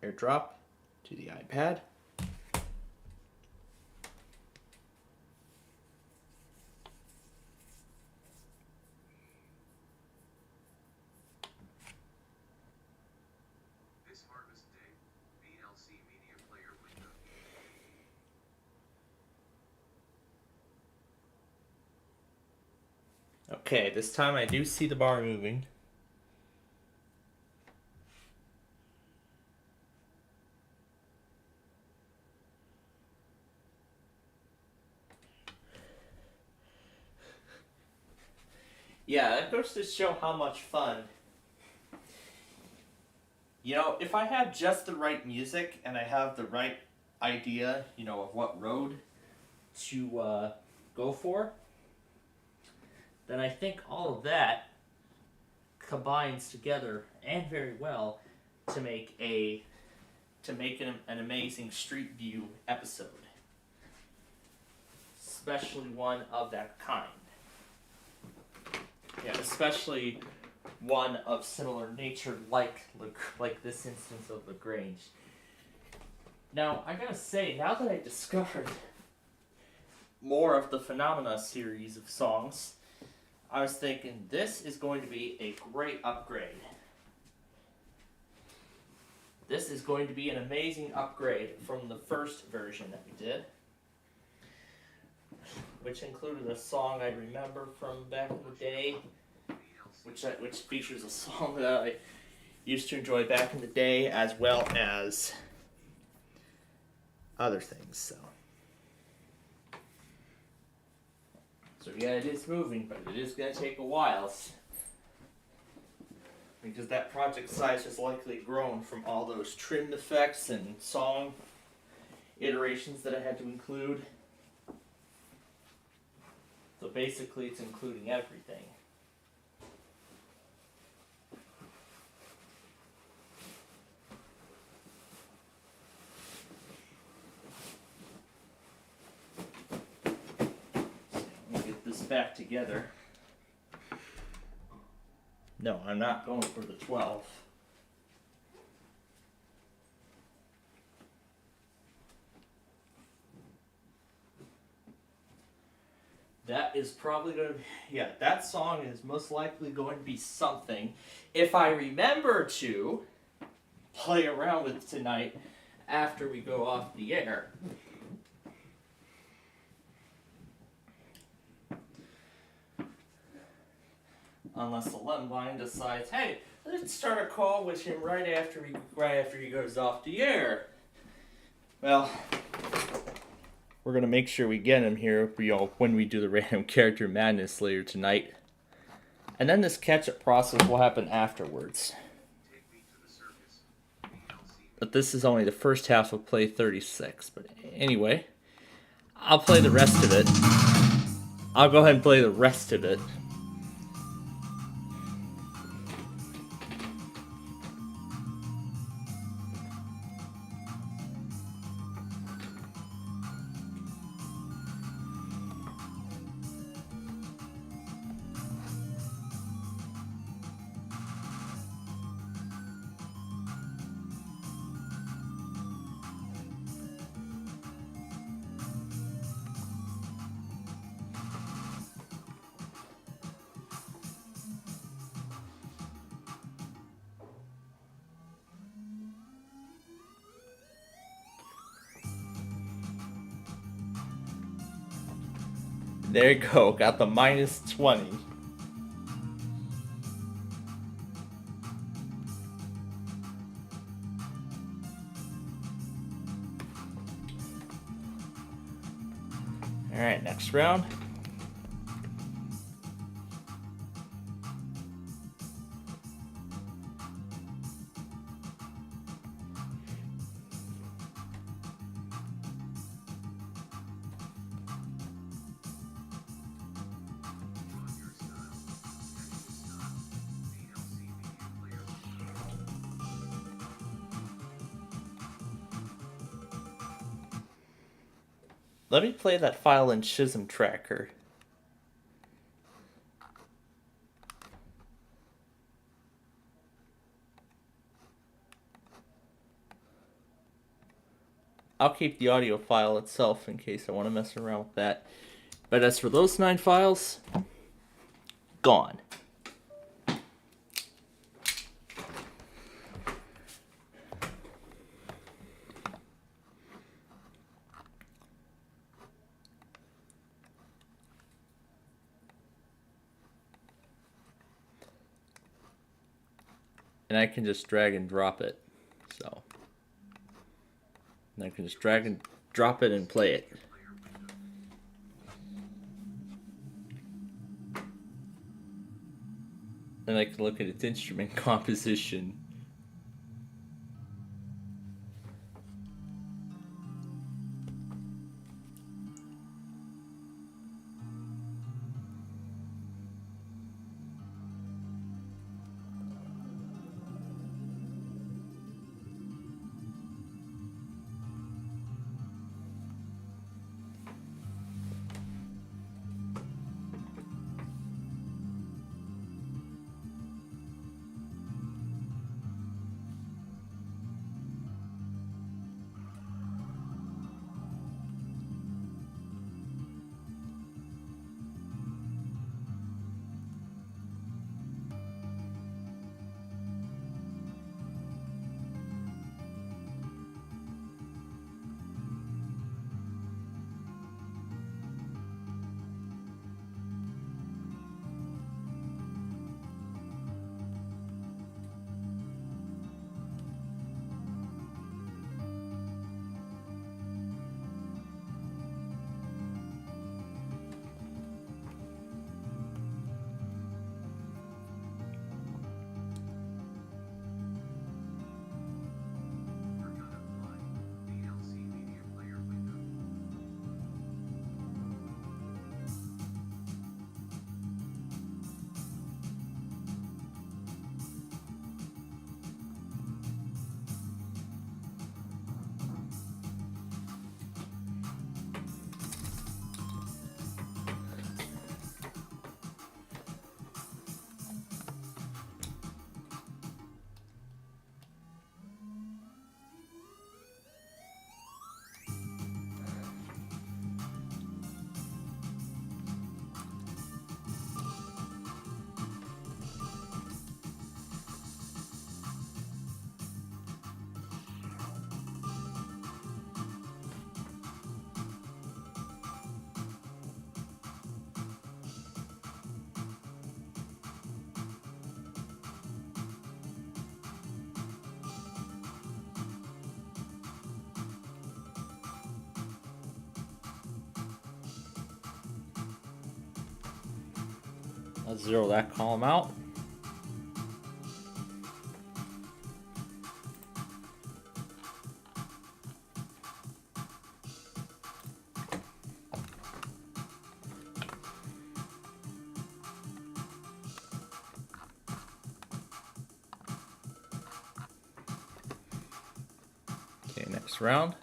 AirDrop to the iPad. This Harvest Day, VLC Media Player window. Okay, this time I do see the bar moving. Yeah, that goes to show how much fun. You know, if I have just the right music and I have the right idea, you know, of what road to go for, then I think all of that combines together and very well to make an amazing Street View episode, especially one of that kind. Yeah, especially one of similar nature, like this instance of LaGrange. Now, I gotta say, now that I discovered more of the Phenomena series of songs, I was thinking this is going to be a great upgrade. This is going to be an amazing upgrade from the first version that we did, which included a song I remember from back in the day, which features a song that I used to enjoy back in the day, as well as other things. So yeah, it is moving, but it is going to take a while, because that project size has likely grown from all those trim effects and song iterations that I had to include. So basically, it's including everything. Let me get this back together. No, I'm not going for the 12. That is probably going to be, yeah, that song is most likely going to be something, if I remember to play around with tonight after we go off the air. Unless the line decides, hey, let's start a call with him right after he goes off the air. Well, we're gonna make sure we get him here, when we do the random character madness later tonight, and then this catch-up process will happen afterwards. But this is only the first half of play 36. But anyway, I'll play the rest of it. I'll go ahead and play the rest of it. There you go. Got the minus 20. Alright, next round. Let me play that file in Chisholm Tracker. I'll keep the audio file itself in case I want to mess around with that. But as for those 9 files, gone. And I can just drag and drop it. So, and I can just drag and drop it and play it. And I can look at its instrument composition. Let's zero that column out. Okay, next round.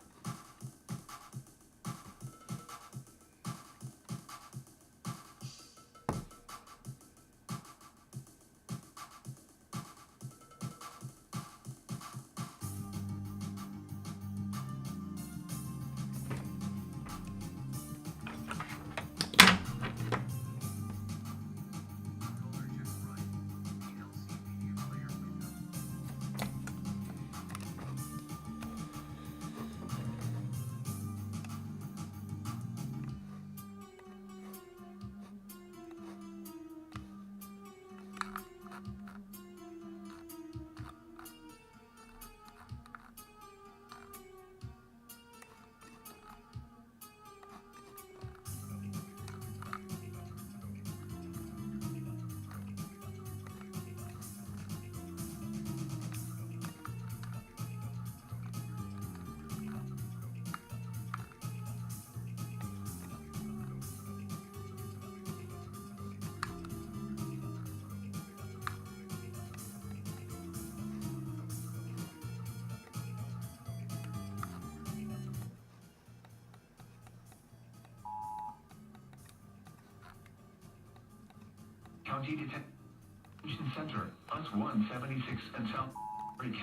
County Detention Center, Bus 176 and South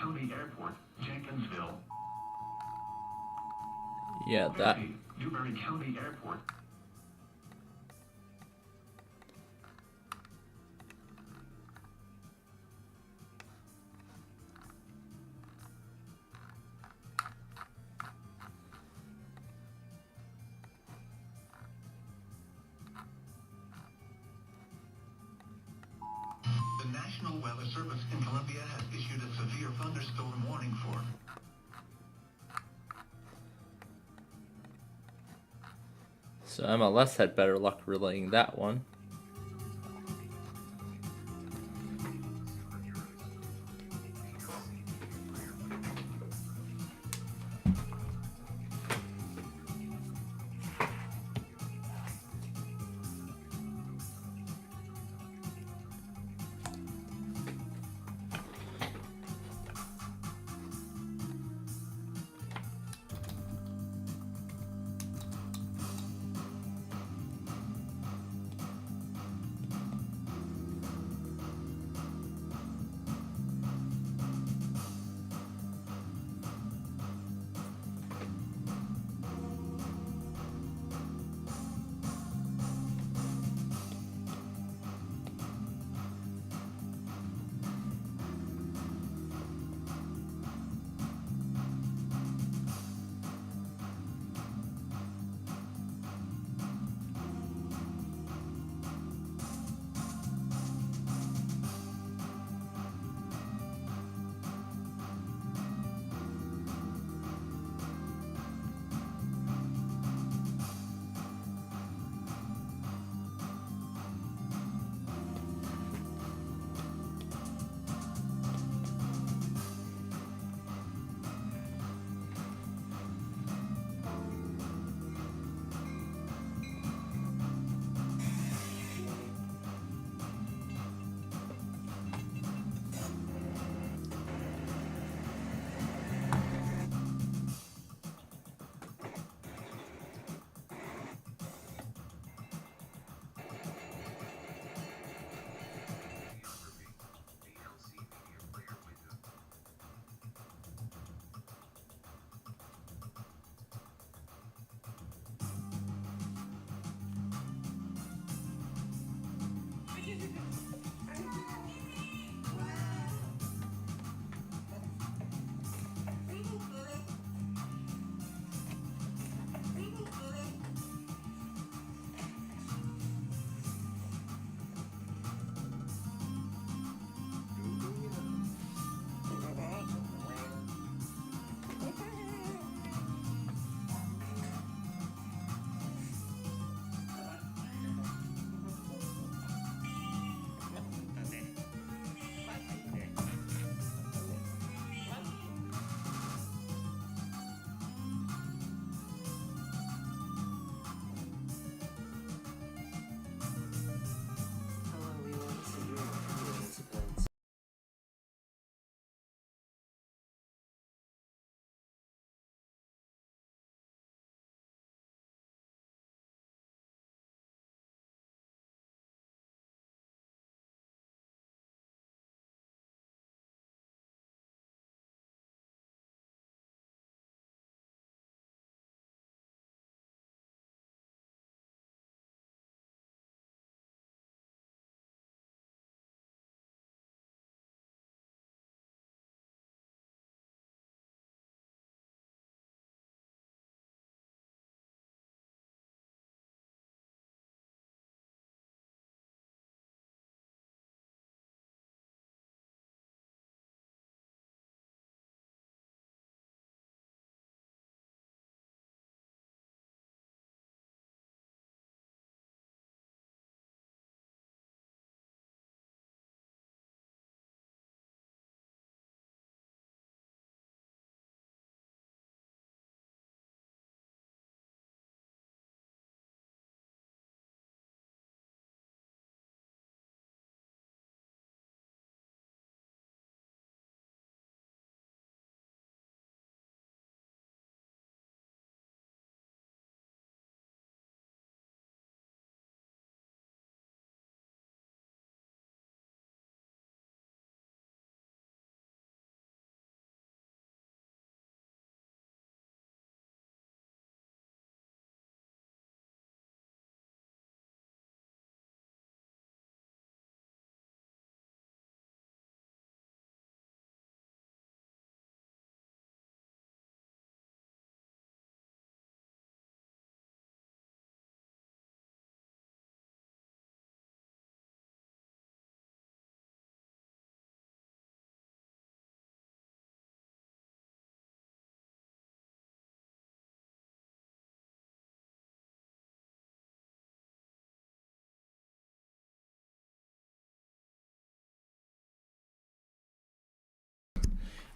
County Airport, Jenkinsville. Yeah, that. Newberry County Airport. The National Weather Service in Columbia has issued a severe thunderstorm warning for So MLS had better luck relaying that one.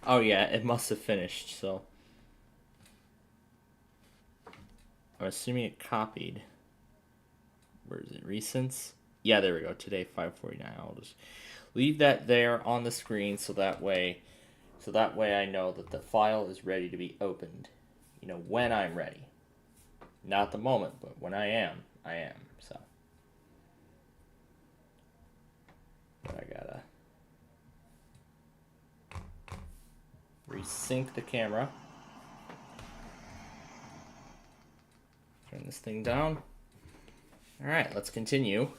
Oh yeah, it must have finished, so. I'm assuming it copied. Where is it? Recents? Yeah, there we go. Today, 5:49. I'll just leave that there on the screen so that way I know that the file is ready to be opened. You know, when I'm ready. Not the moment, but when I am, so. But I gotta resync the camera. Turn this thing down. Alright, let's continue.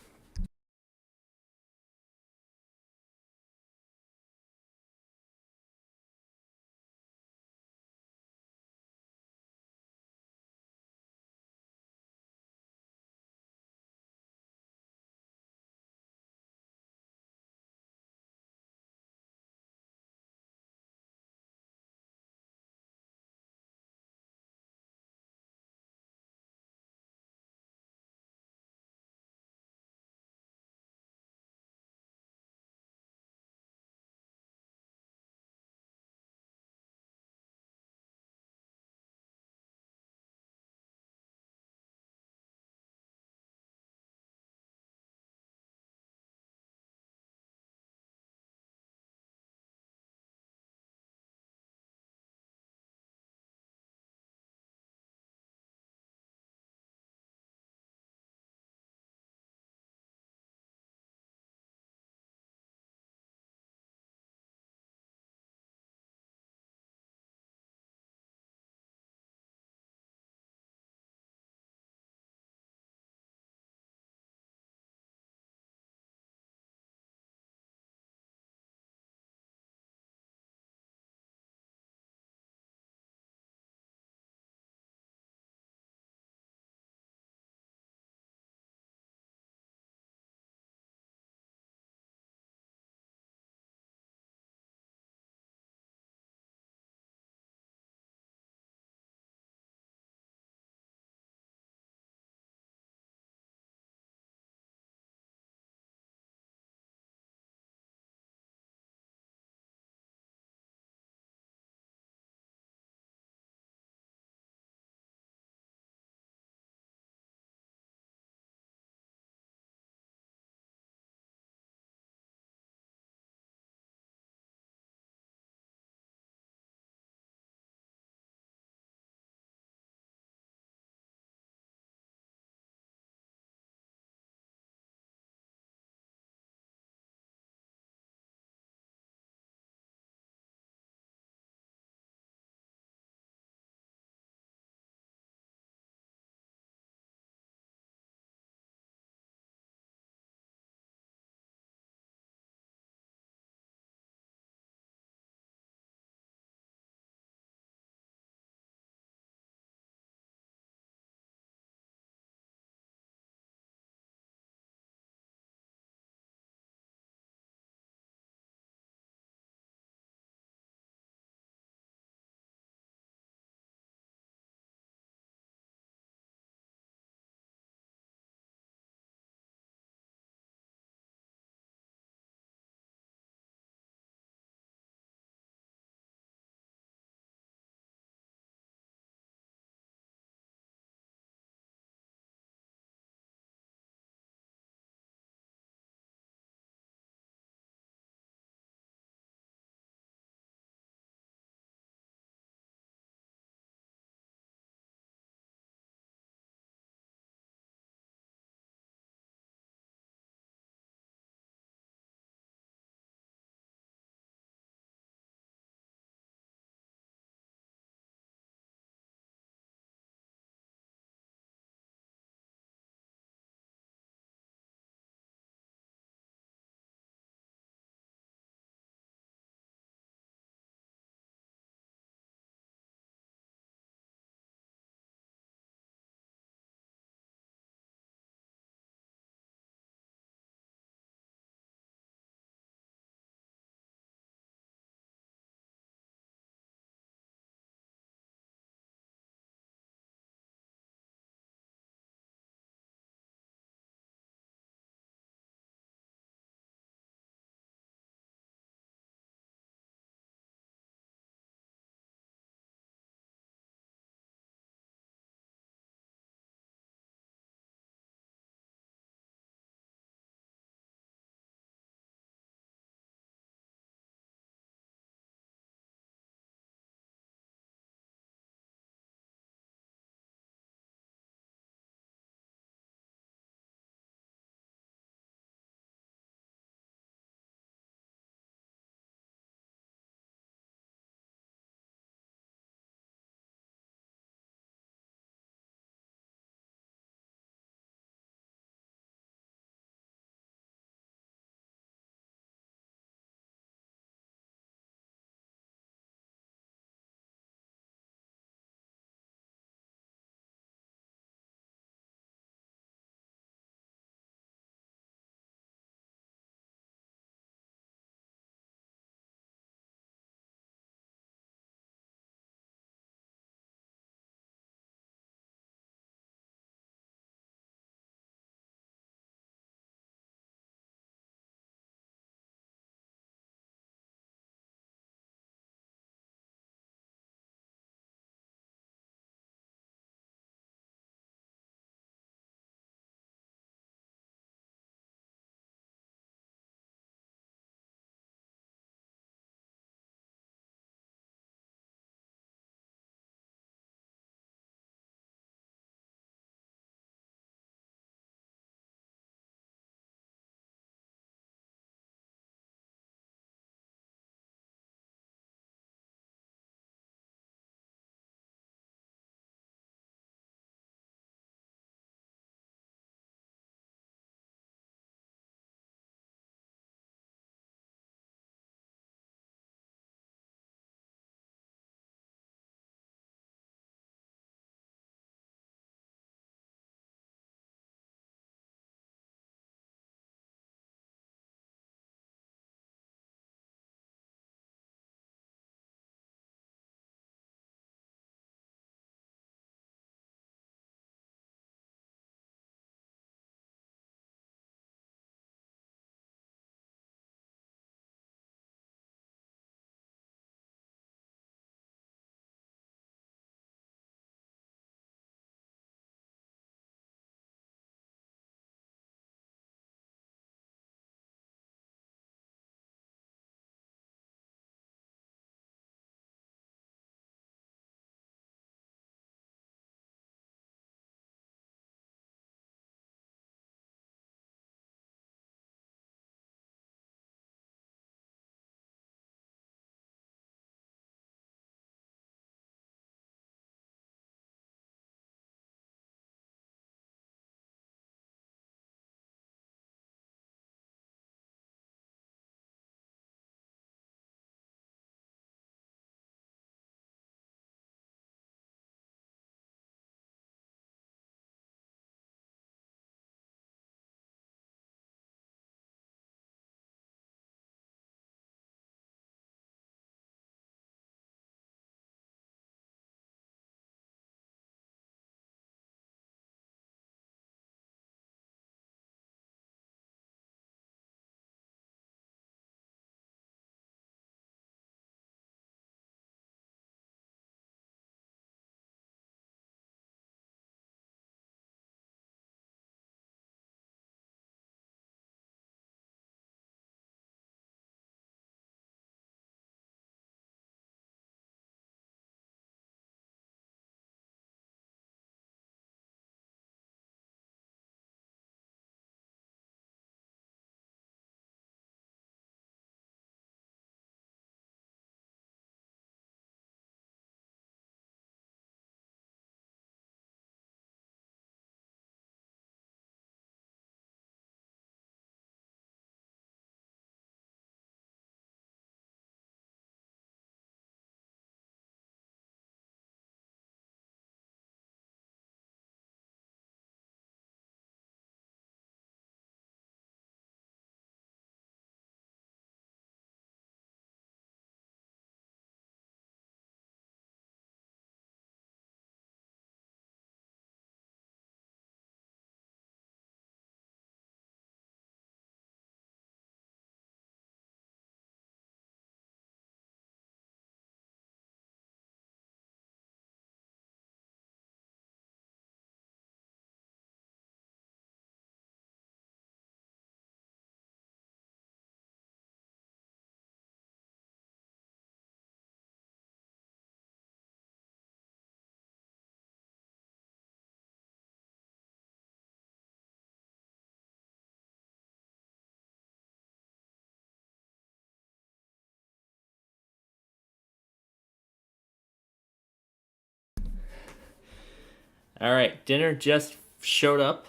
All right, dinner just showed up.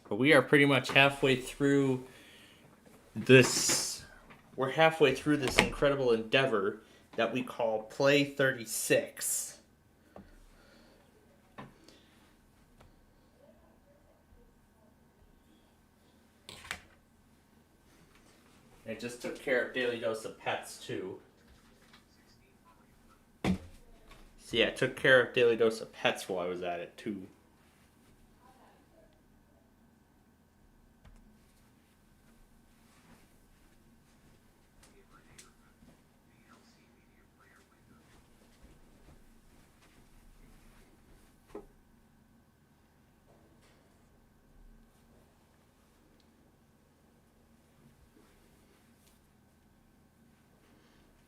But we are pretty much halfway through this. We're halfway through this incredible endeavor that we call Play 36. I just took care of Daily Dose of Pets too. So yeah, I took care of Daily Dose of Pets while I was at it too.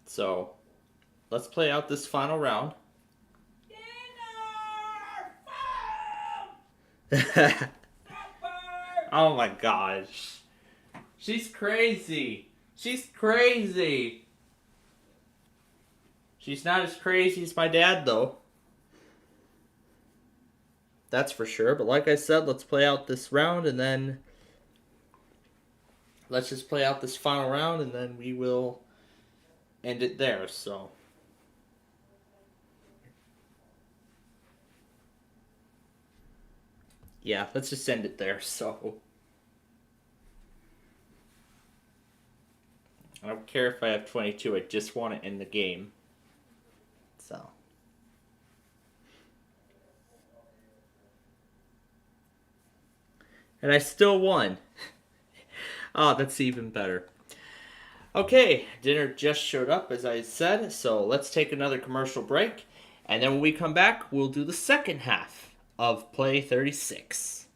So, let's play out this final round. Oh my gosh. She's crazy. She's crazy. She's not as crazy as my dad, though. That's for sure. But like I said, let's play out this round and then... Let's just play out this final round and then we will end it there, so... Yeah, let's just end it there, so... I don't care if I have 22, I just want to end the game. So... And I still won. Oh, that's even better. Okay, dinner just showed up, as I said, so let's take another commercial break. And then when we come back, we'll do the second half of Play 36.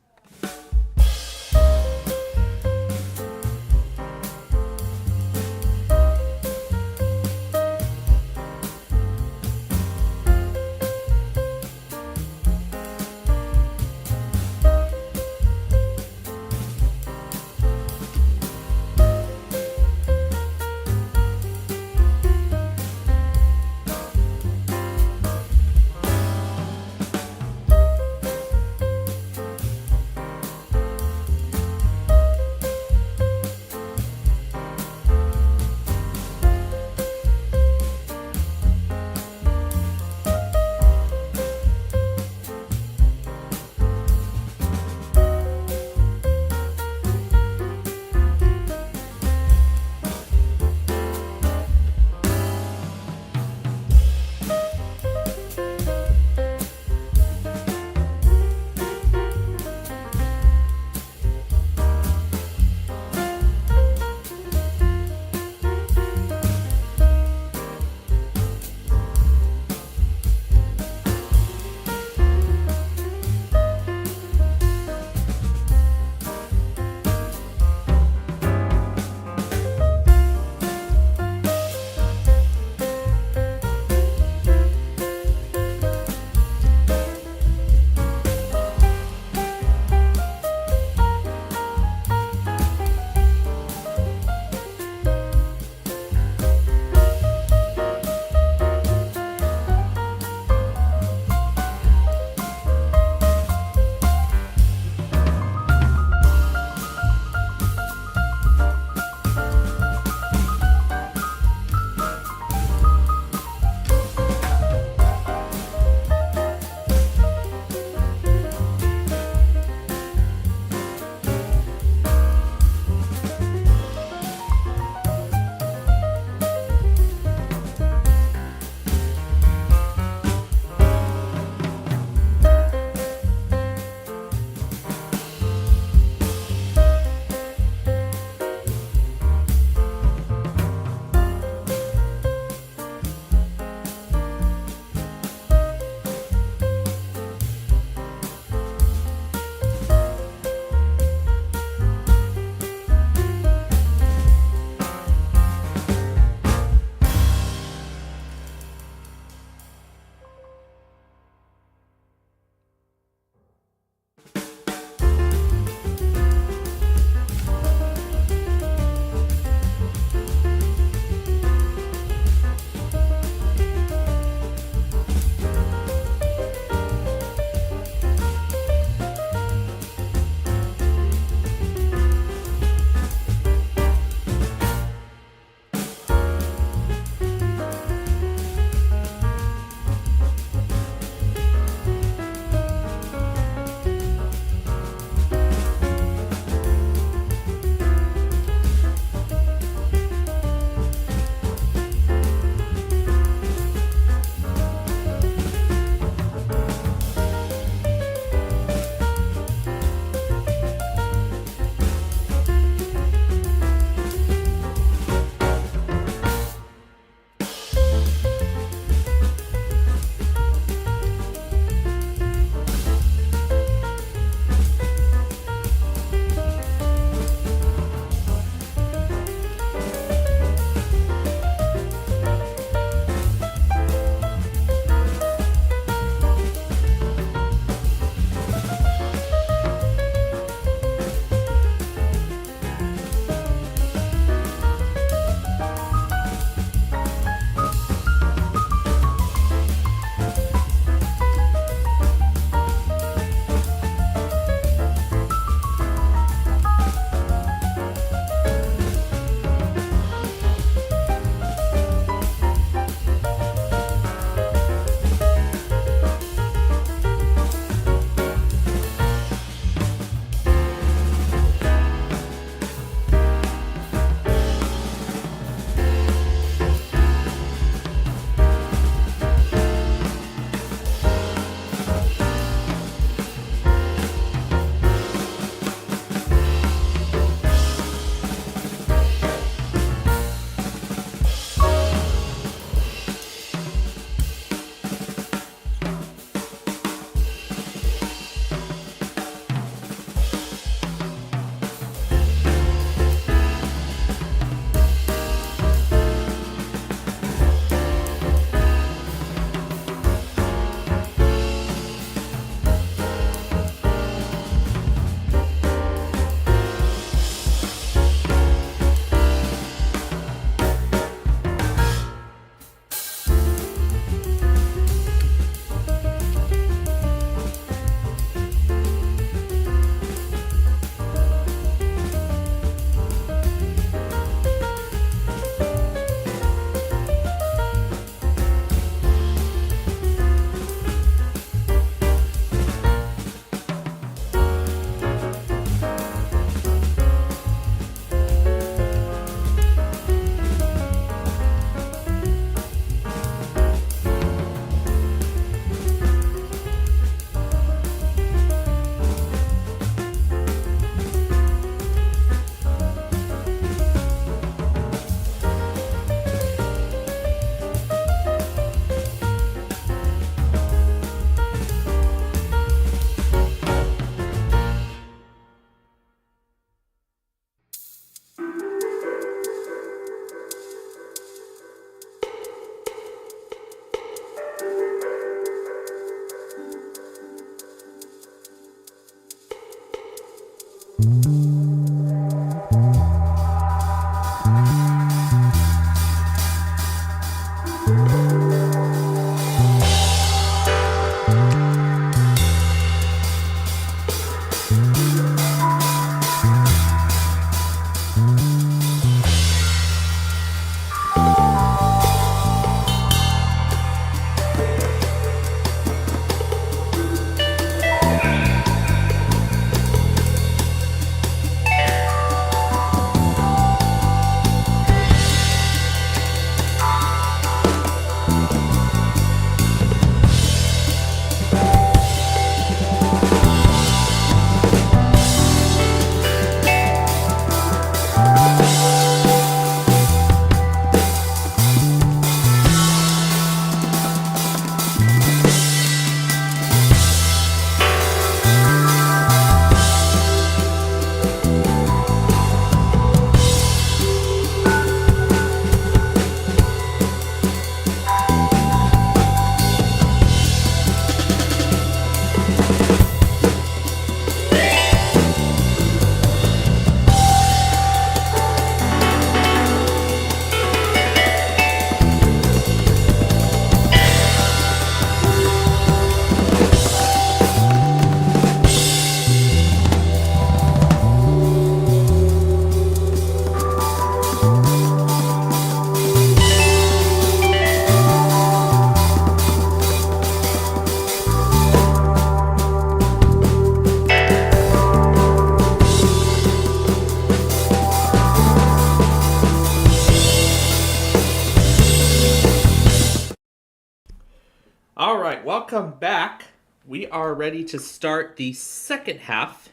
All right, welcome back. We are ready to start the second half,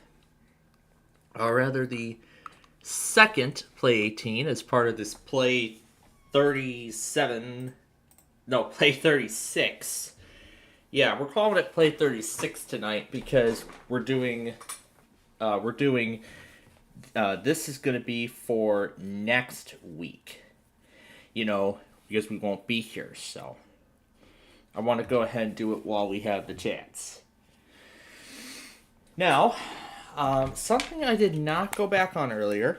or rather the second Play 18 as part of this Play 37, no, Play 36. Yeah, we're calling it Play 36 tonight because we're doing, this is going to be for next week, you know, because we won't be here, so I want to go ahead and do it while we have the chance. Now, something I did not go back on earlier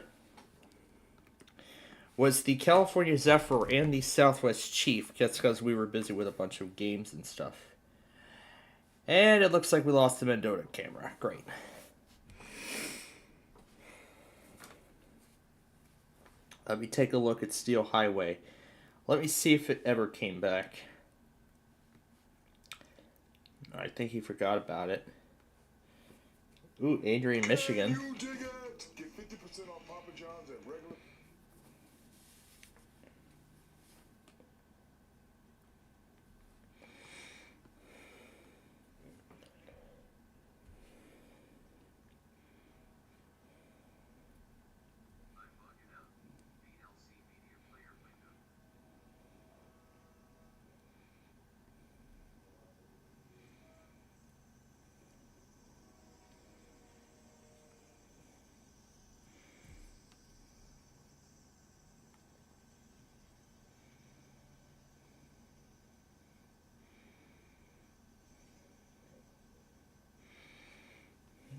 was the California Zephyr and the Southwest Chief, just because we were busy with a bunch of games and stuff. And it looks like we lost the Mendota camera. Great. Let me take a look at Steel Highway. Let me see if it ever came back. I think he forgot about it. Ooh, Adrian, Michigan. Get 50% off Papa John's at regular.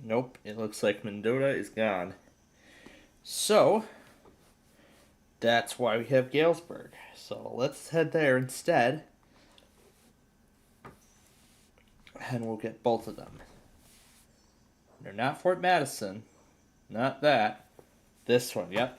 Nope, it looks like Mendota is gone. So, that's why we have Galesburg. So let's head there instead. And we'll get both of them. They're not Fort Madison. Not that. This one, yep.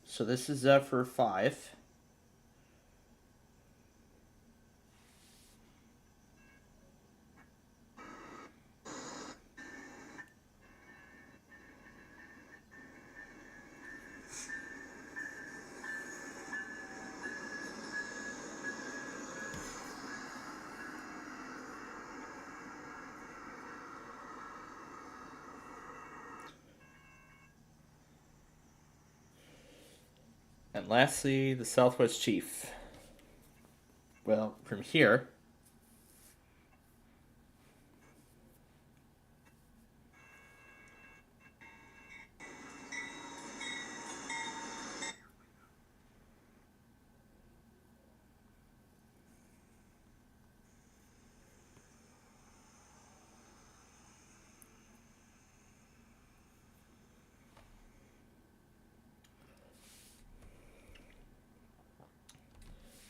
So this is Zephyr 5. And lastly, the Southwest Chief. Well, from here,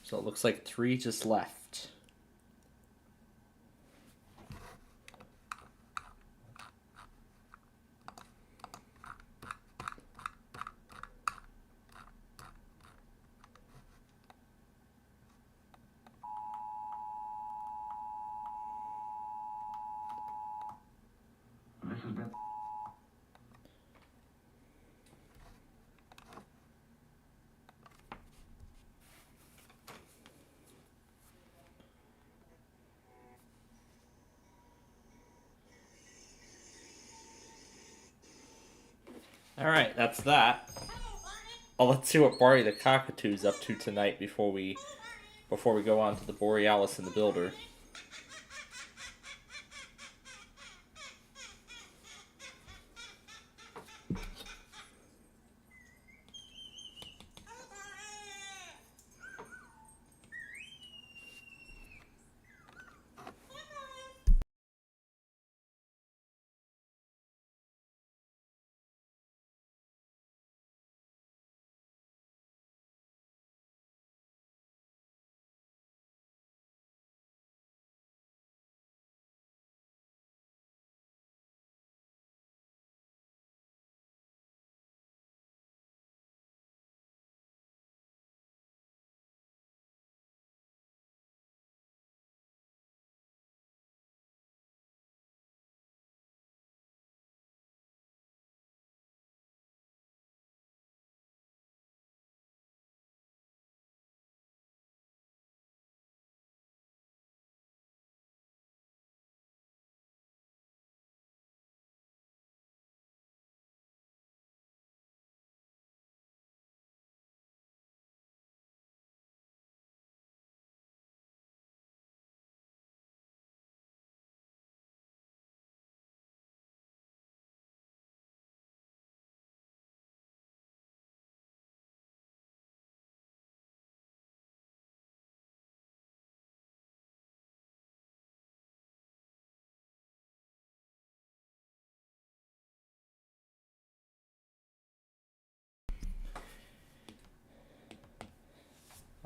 so it looks like 3 just left. This has been. All right, that's that. Oh, let's see what Barney the Cockatoo's up to tonight before we go on to the Borealis and the Builder.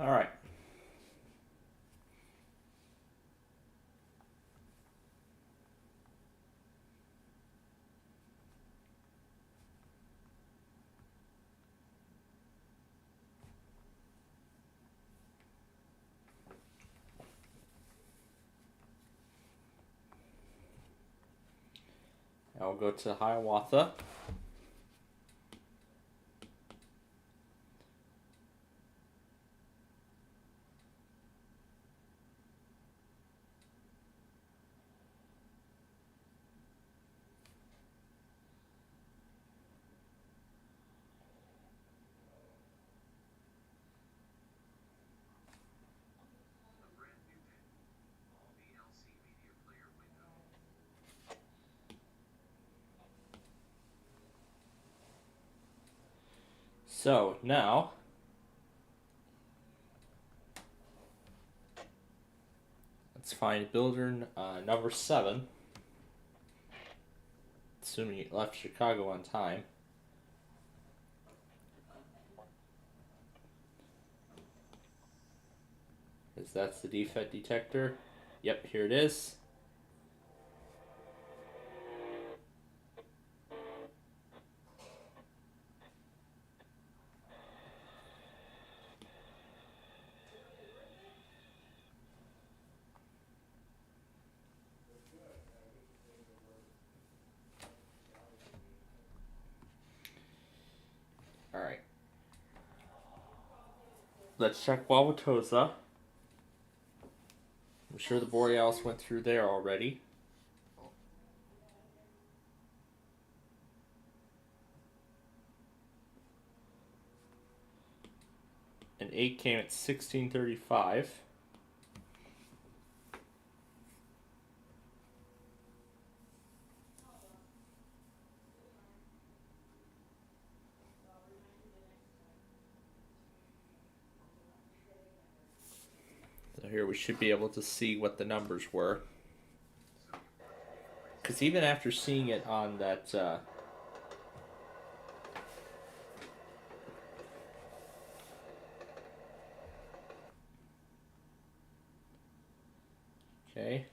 All right. I'll go to Hiawatha. So now, let's find builder number 7. Assuming it left Chicago on time. Because that's the defect detector. Yep, here it is. Alright. Let's check Wauwatosa. I'm sure the Borealis went through there already. An 8 came at 1635. So here we should be able to see what the numbers were. Because even after seeing it on that okay.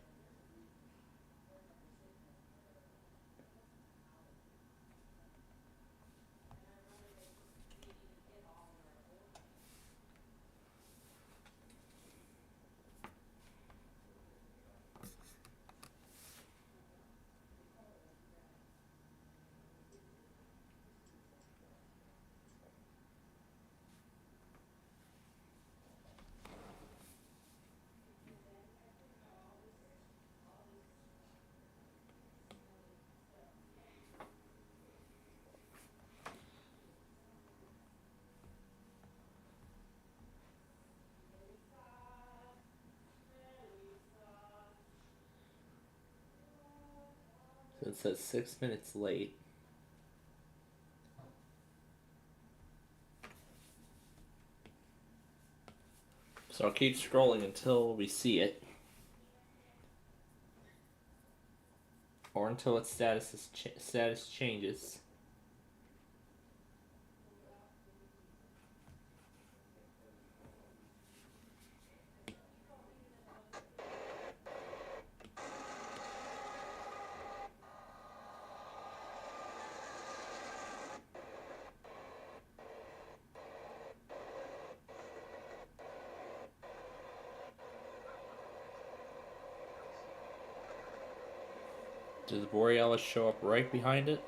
So it says 6 minutes late. So I'll keep scrolling until we see it. Or until its status changes. Does the Borealis show up right behind it?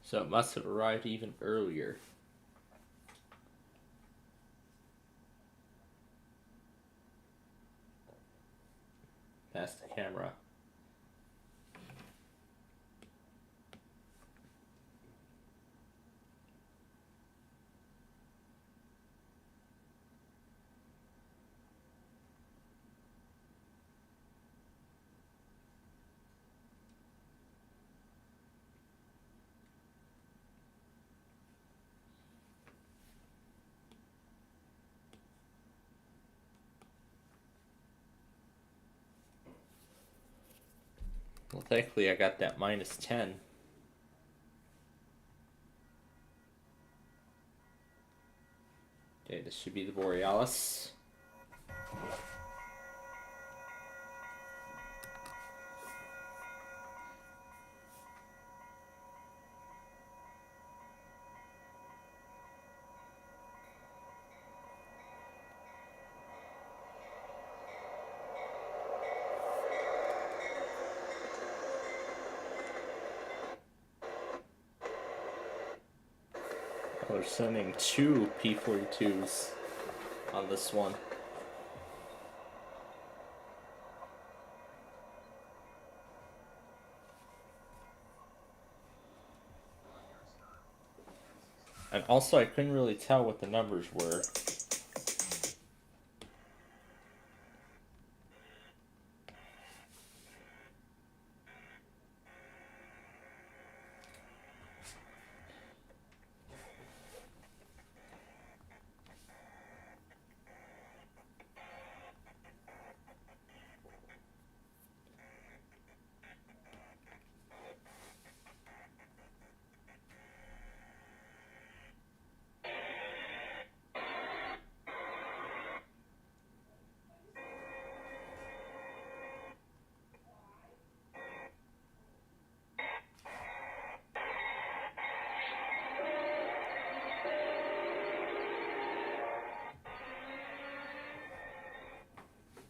So it must have arrived even earlier. Past the camera. Well, thankfully I got that -10. Okay, this should be the Borealis. They're sending 2 P-42s on this one. And also, I couldn't really tell what the numbers were.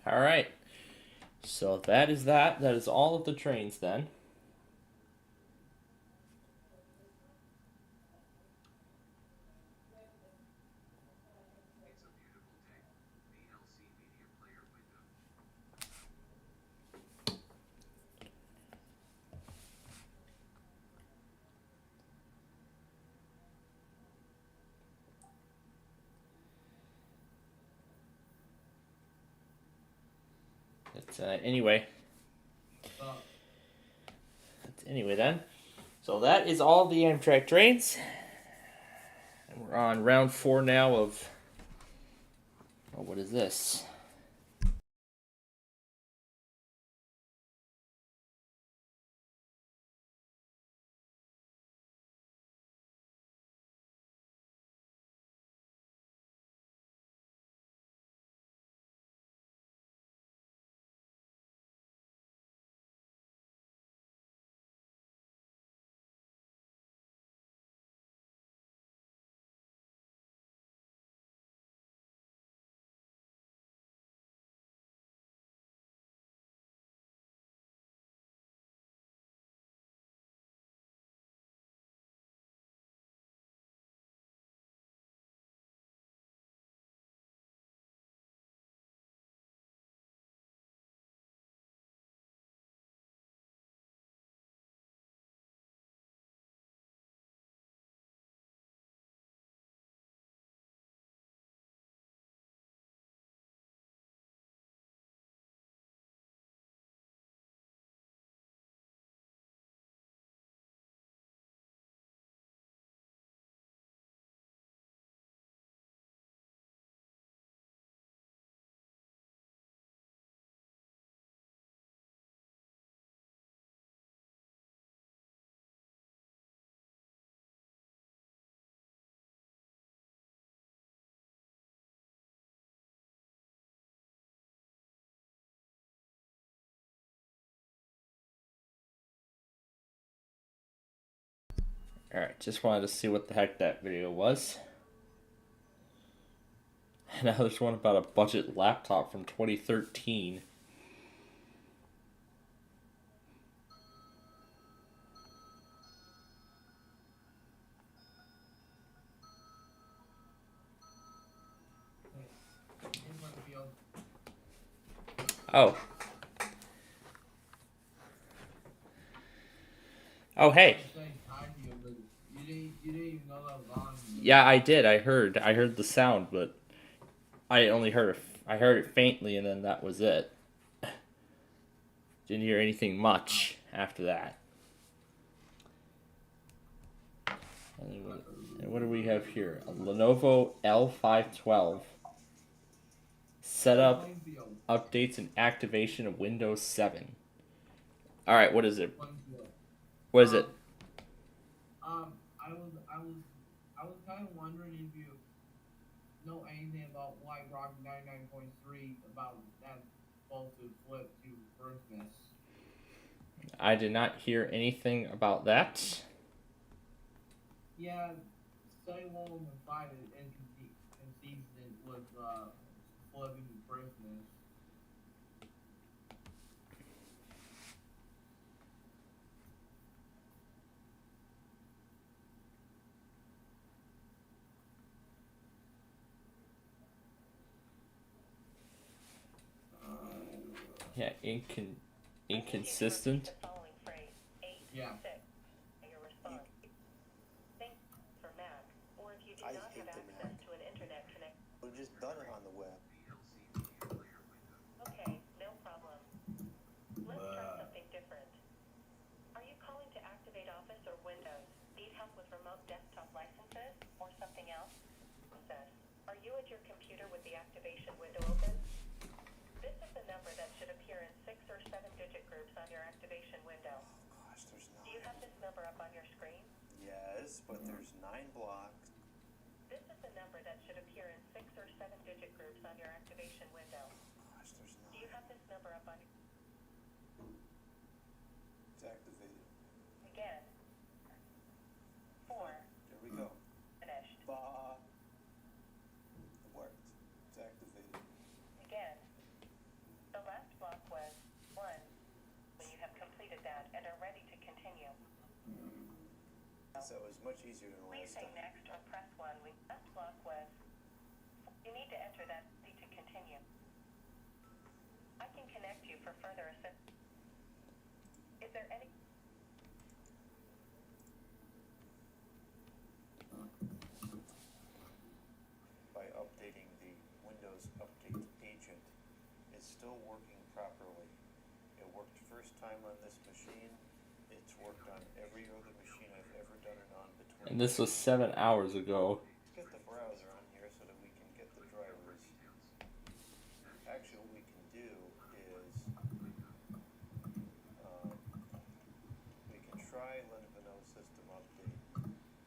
All right. So that is that. That is all of the trains then. Anyway. Anyway then. So that is all the Amtrak trains. And we're on round 4 now of... Oh, what is this? Alright, just wanted to see what the heck that video was. Now there's one about a budget laptop from 2013. Oh. Oh, hey. Yeah, I did. I heard the sound, but I only heard it faintly, and then that was it. Didn't hear anything much after that. And what do we have here? A Lenovo L512. Setup, updates, and activation of Windows 7. All right, what is it? What is it? I was kind of wondering if you know anything about why Rock 99.3 about that supposed to flip to Christmas. I did not hear anything about that. Yeah, Study Wall and find it inconsistent with flipping to Christmas. Yeah, inconsistent. Yeah. I hate the Mac. We've just done it on the web. Okay, no problem. Let's try something different. Are you calling to activate Office or Windows? Need help with remote desktop licenses or something else? Are you at your computer with the activation window open? This is the number that should appear in 6 or 7-digit groups on your activation window. Gosh, there's Do you have this number up on your screen? Yes, but there's 9 blocks. This is the number that should appear in 6 or 7-digit groups on your activation window. Gosh, there's 9. Do you have this number up on It's activated. again? 4. There we go. Finished. It worked. It's activated. Again. The last block was 1. When you have completed that and are ready to continue. So it was much easier than Please last say time. next or press 1 when last block was. You need to enter that to continue. I can connect you for further assistance. Is there any? By updating the Windows Update agent, it's still working properly. It worked first time on this machine. It's worked on every other machine I've ever done it on between. And this was 7 hours ago. Let's get the browser on here so that we can get the drivers. Actually, what we can do is we can try Linux system update.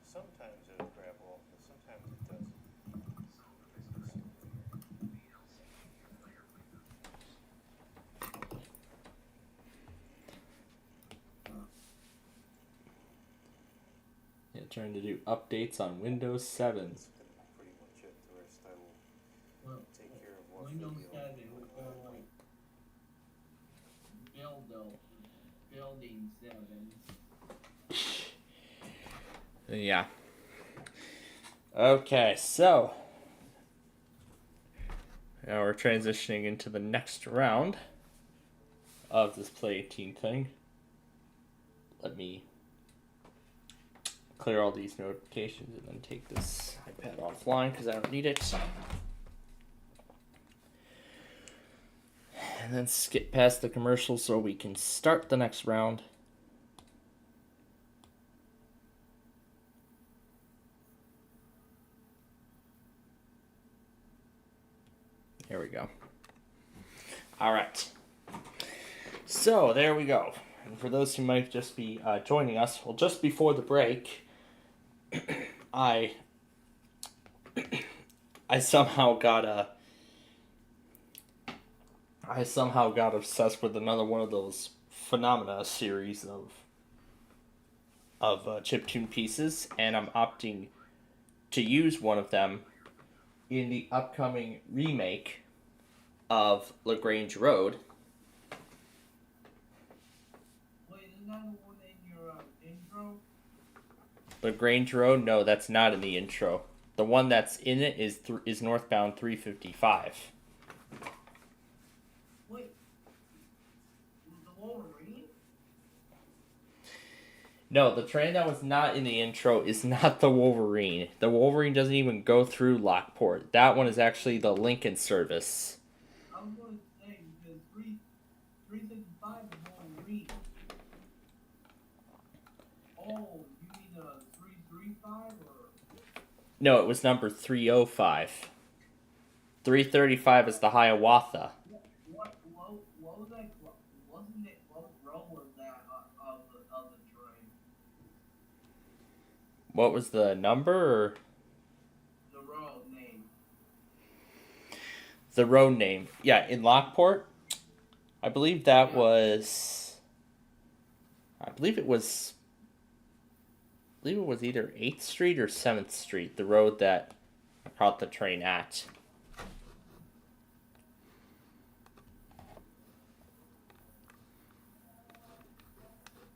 Sometimes it'll grab all, but sometimes it doesn't. Yeah, trying to do updates on Windows 7. That's pretty much it. The rest I will take care of what Windows video 7 or building 7. Yeah. Okay, so now we're transitioning into the next round of this Play 18 thing. Let me clear all these notifications and then take this iPad offline because I don't need it. And then skip past the commercials so we can start the next round. Here we go. All right. So there we go. And for those who might just be joining us, well, just before the break, I somehow got obsessed with another one of those Phenomena series of chiptune pieces, and I'm opting to use one of them in the upcoming remake of LaGrange Road. Wait, isn't that the one in your intro? LaGrange Road? No, that's not in the intro. The one that's in it is Northbound 355. Wait, No, the train that was not in the intro is not the Wolverine. The Wolverine doesn't even go through Lockport. That one is actually the Lincoln service. I was going to say, because 365 is Wolverine. Oh, you mean 335 or? No, it was number 305. 335 is the Hiawatha. What was that? Wasn't it? What row was that of the train? What was the number? Or? The road name. The road name. Yeah, in Lockport, I believe that was... I believe it was either 8th Street or 7th Street, the road that I caught the train at.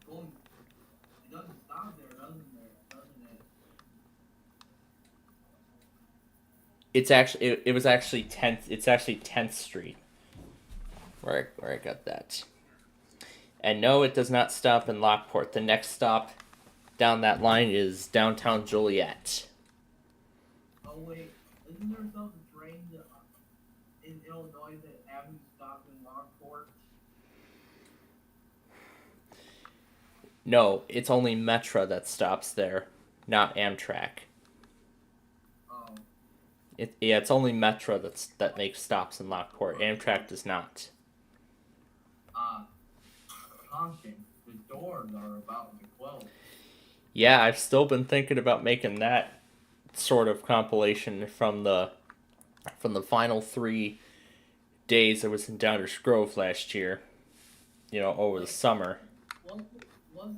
It doesn't stop there, doesn't it? It's actually it was actually 10th. It's actually 10th Street. Where I got that. And no, it does not stop in Lockport. The next stop down that line is downtown Joliet. Oh wait, isn't there some train in Illinois that haven't stopped in Lockport? No, it's only Metra that stops there, not Amtrak. Oh. It's only Metra that makes stops in Lockport. Amtrak does not. Honking. The doors are about to close. Yeah, I've still been thinking about making that sort of compilation from the final 3 days I was in Downers Grove last year. You know, over the summer. Was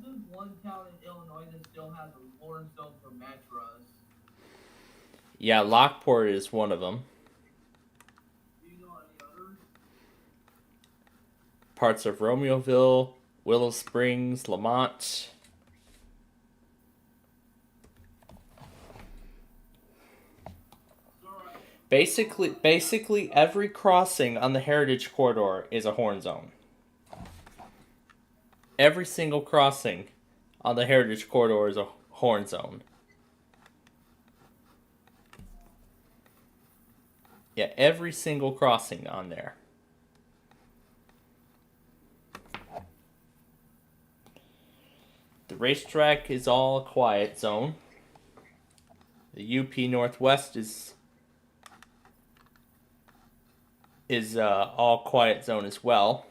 there one town in Illinois that still has a horn zone for Metras? Yeah, Lockport is one of them. Do you know any others? Parts of Romeoville, Willow Springs, Lamont. Basically every crossing on the Heritage Corridor is a horn zone. Every single crossing on the Heritage Corridor is a horn zone. Yeah, every single crossing on there. The racetrack is all quiet zone. The UP Northwest is all quiet zone as well.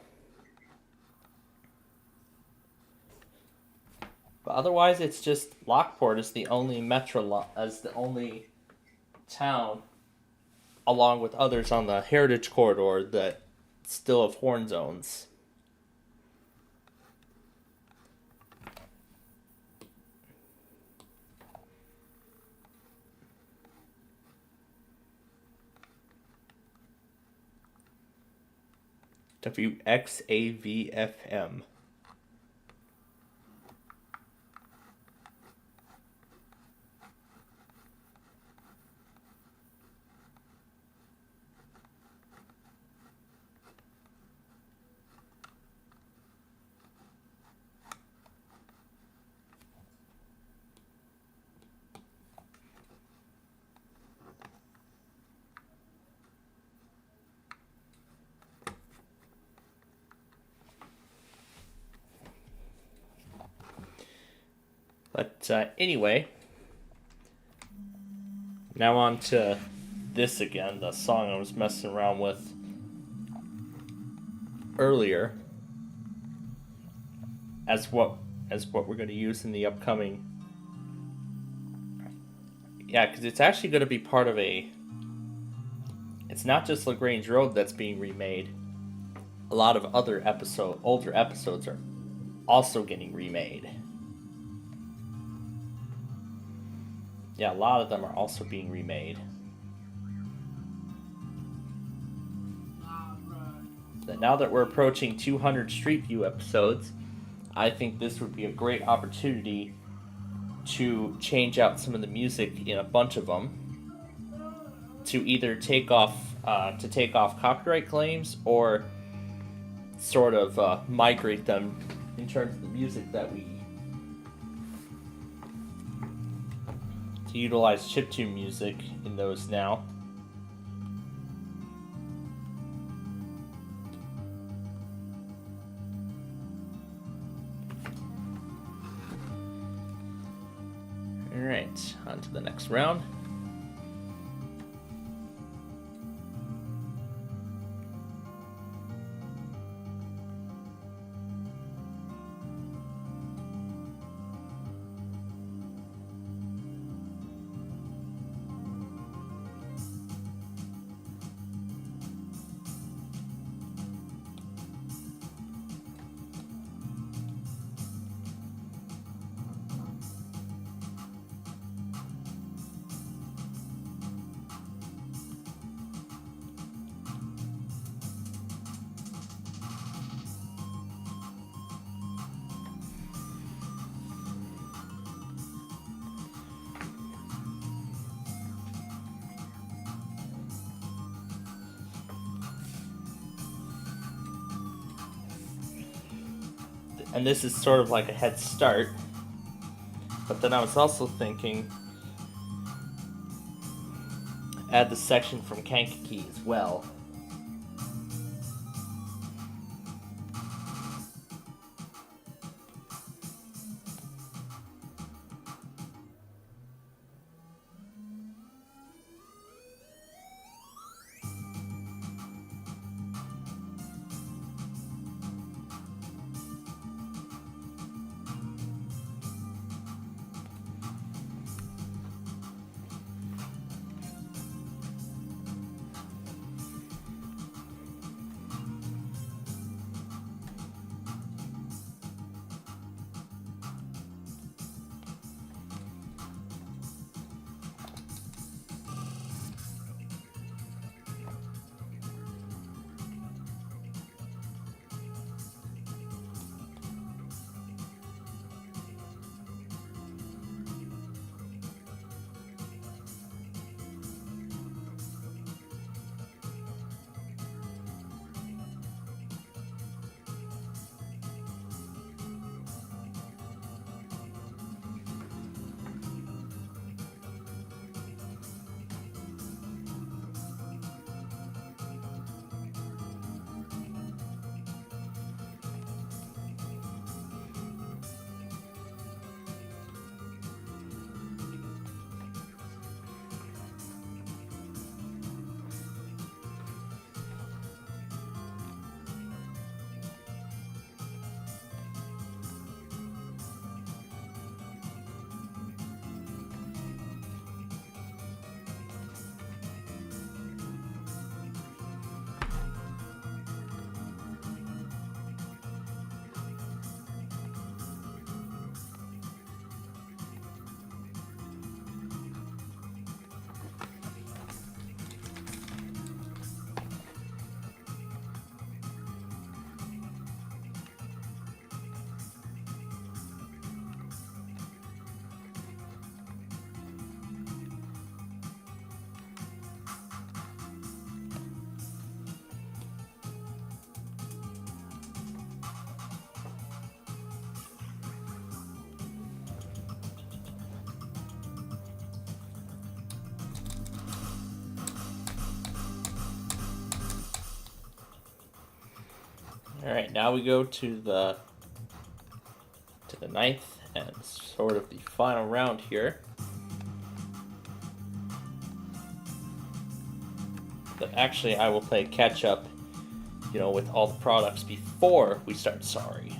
But otherwise, it's just Lockport is the only as the only town, along with others on the Heritage Corridor, that still have horn zones. WXAVFM. But anyway, now on to this again, the song I was messing around with earlier as what we're going to use in the upcoming. Yeah, because it's actually going to be part of a. It's not just LaGrange Road that's being remade. A lot of other older episodes are also getting remade. Yeah, a lot of them are also being remade. Now that we're approaching 200 Street View episodes, I think this would be a great opportunity to change out some of the music in a bunch of them to either take off copyright claims or sort of migrate them in terms of the music that we utilize chiptune music in those now. Alright, on to the next round. And this is sort of like a head start. But then I was also thinking, add the section from Kankakee as well. Alright, now we go to the ninth and sort of the final round here. But actually I will play catch up, with all the products before we start Sorry.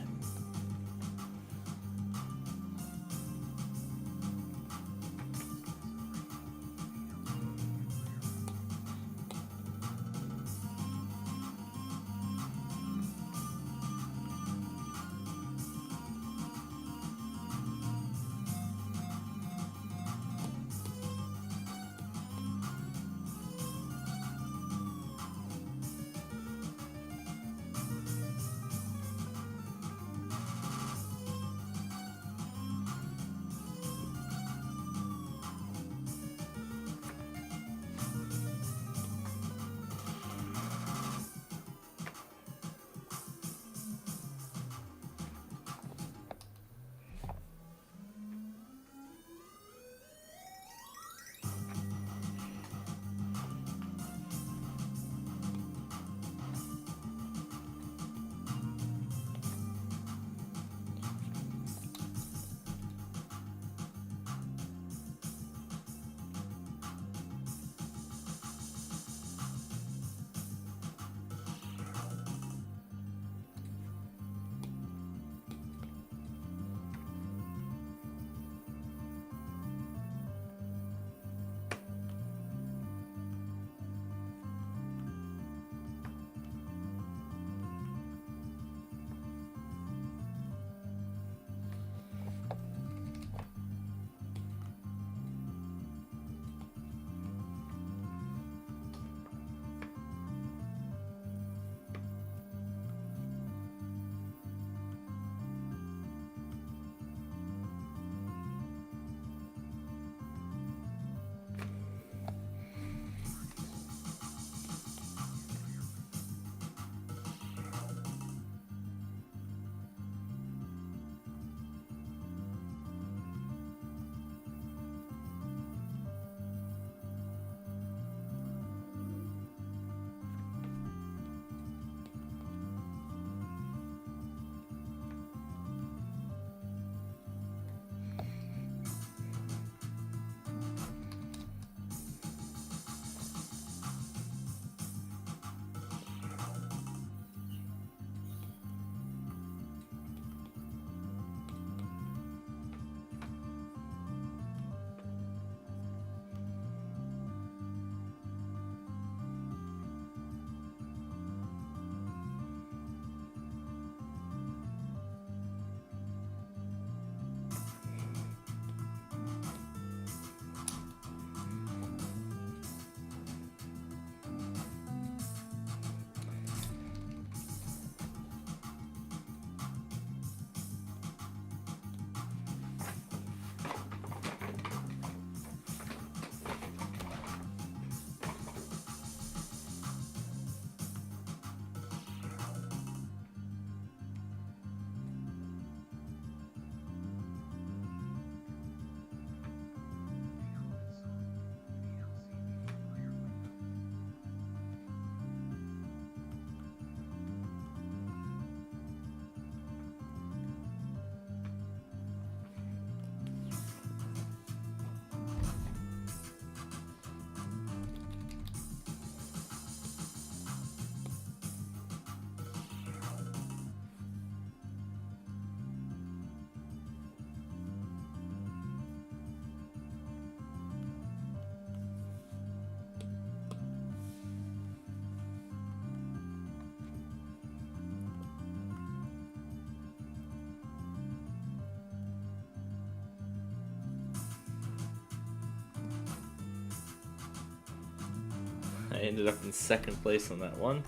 I ended up in second place on that one.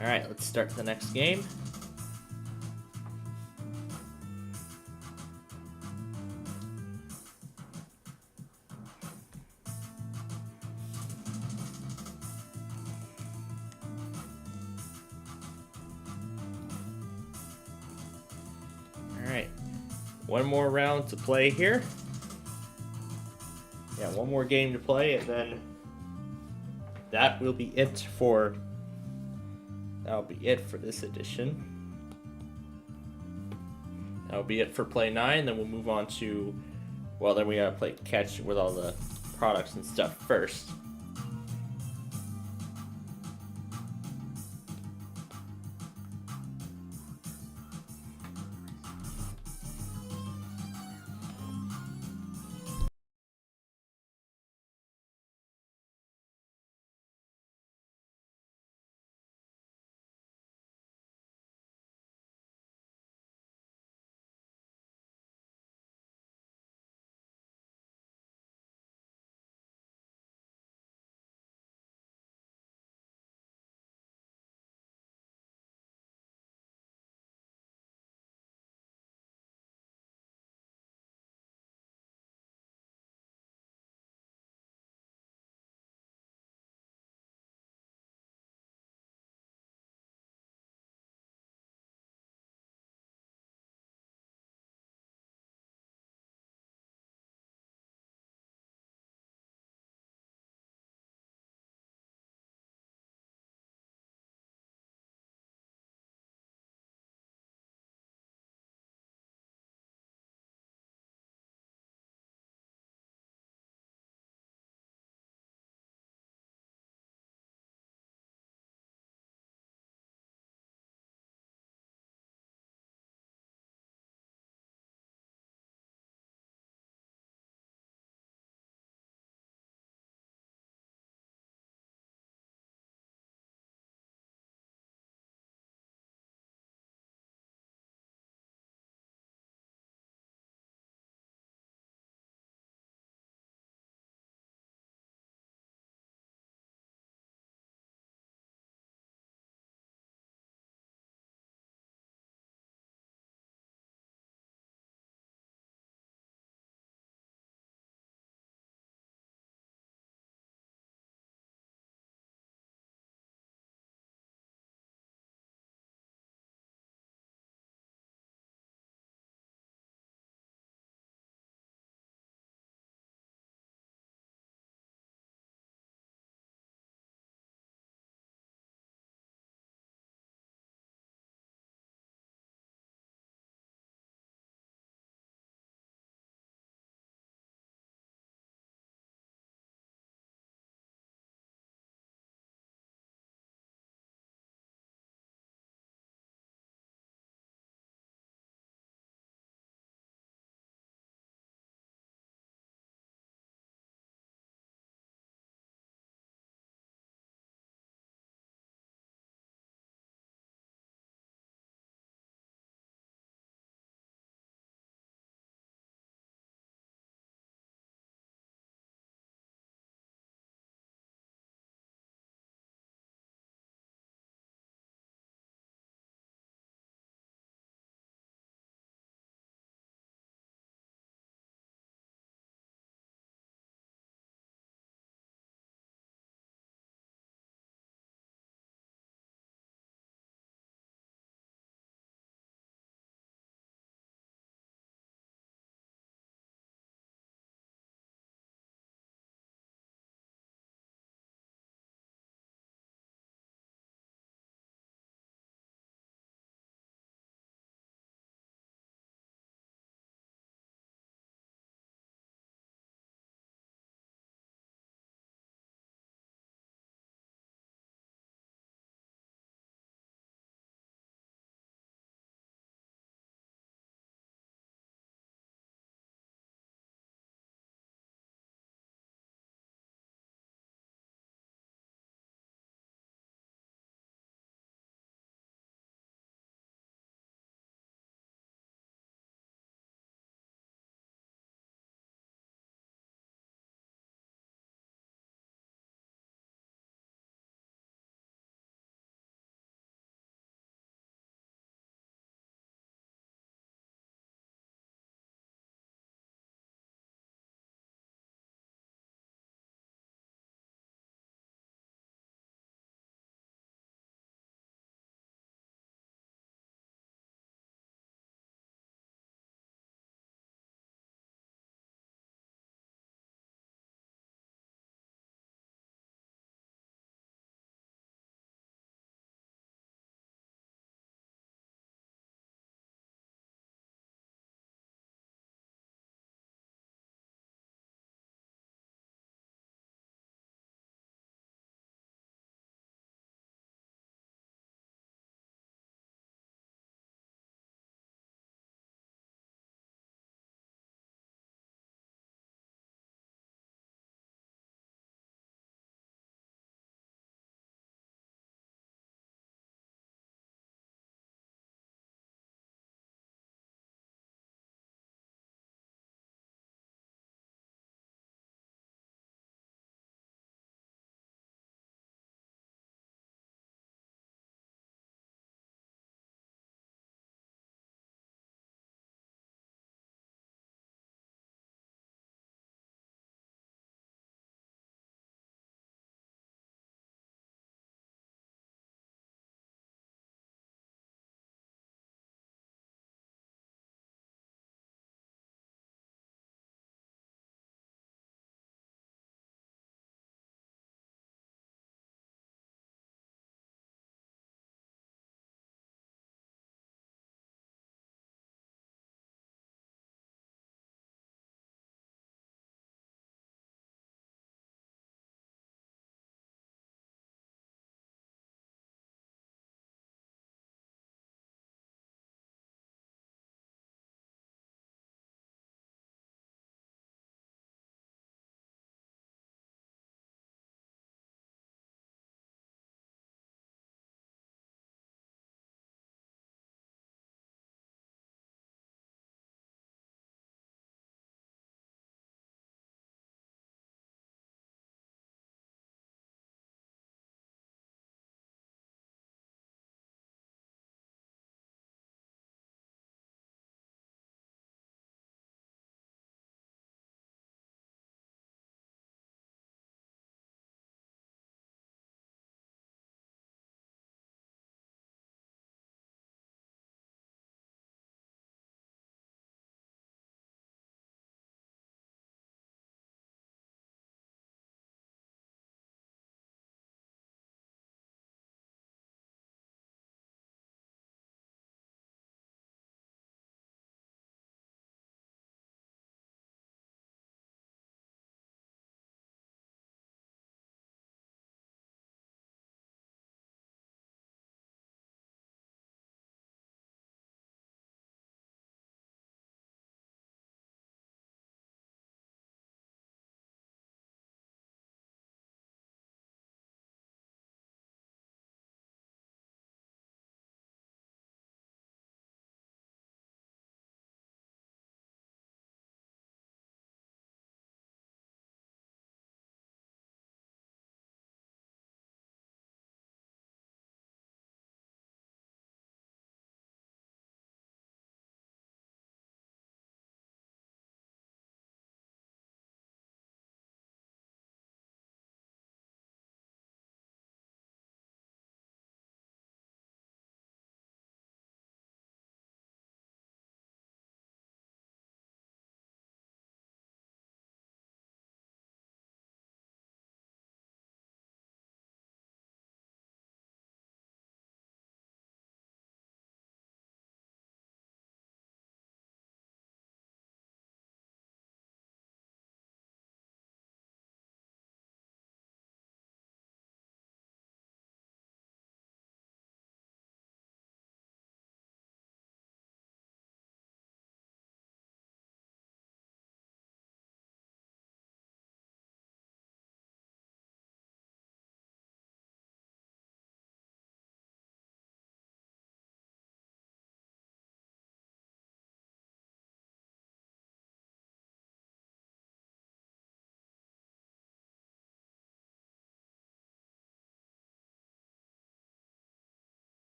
Alright, let's start the next game. Alright, one more round to play here. Yeah, one more game to play, and then that will be it for this edition. That'll be it for play 9. Then we'll move on to, well, then we gotta play catch with all the products and stuff first.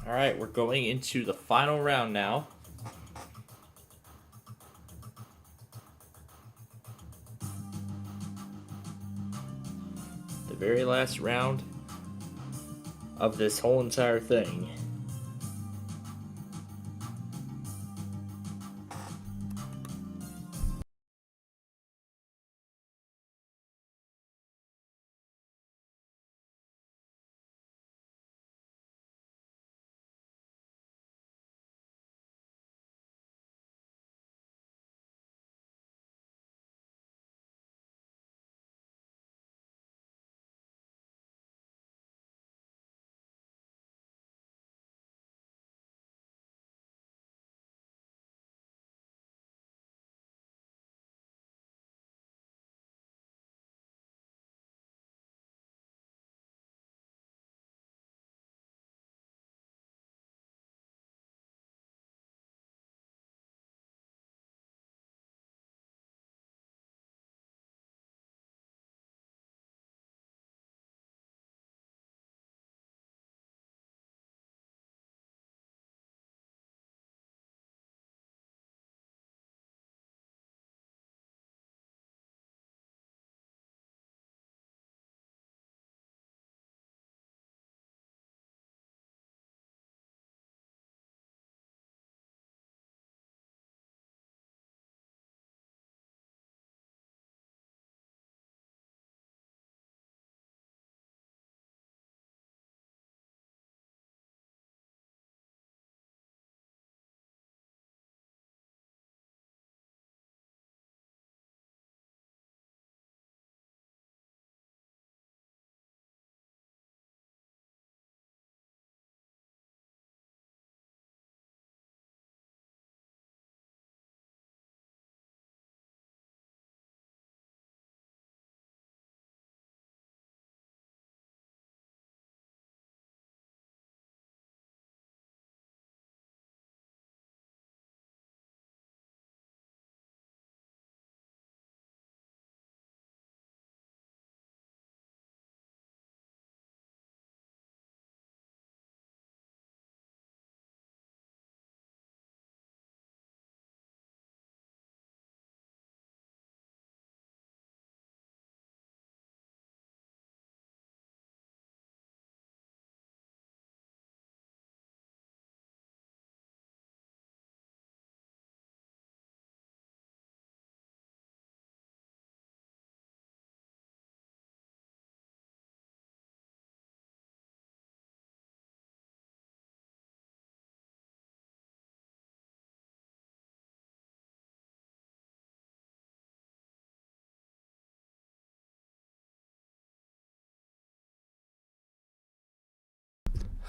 Alright, we're going into the final round now. The very last round of this whole entire thing.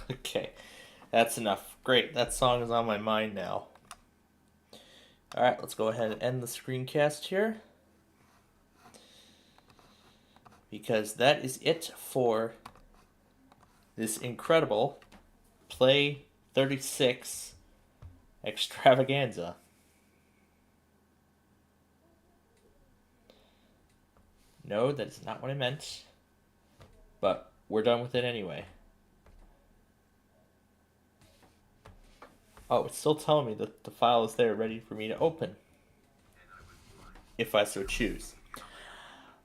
Okay, that's enough. Great, that song is on my mind now. Alright, let's go ahead and end the screencast here. Because that is it for this incredible Play 36 extravaganza. No, that is not what I meant. But we're done with it anyway. Oh, it's still telling me that the file is there ready for me to open. If I so choose.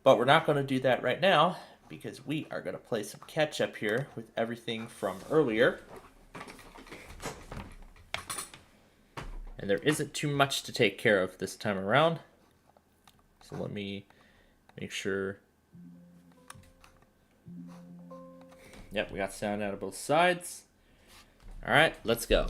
But we're not going to do that right now, because we are going to play some catch up here with everything from earlier. And there isn't too much to take care of this time around. So let me make sure. Yep, we got sound out of both sides. Alright, let's go.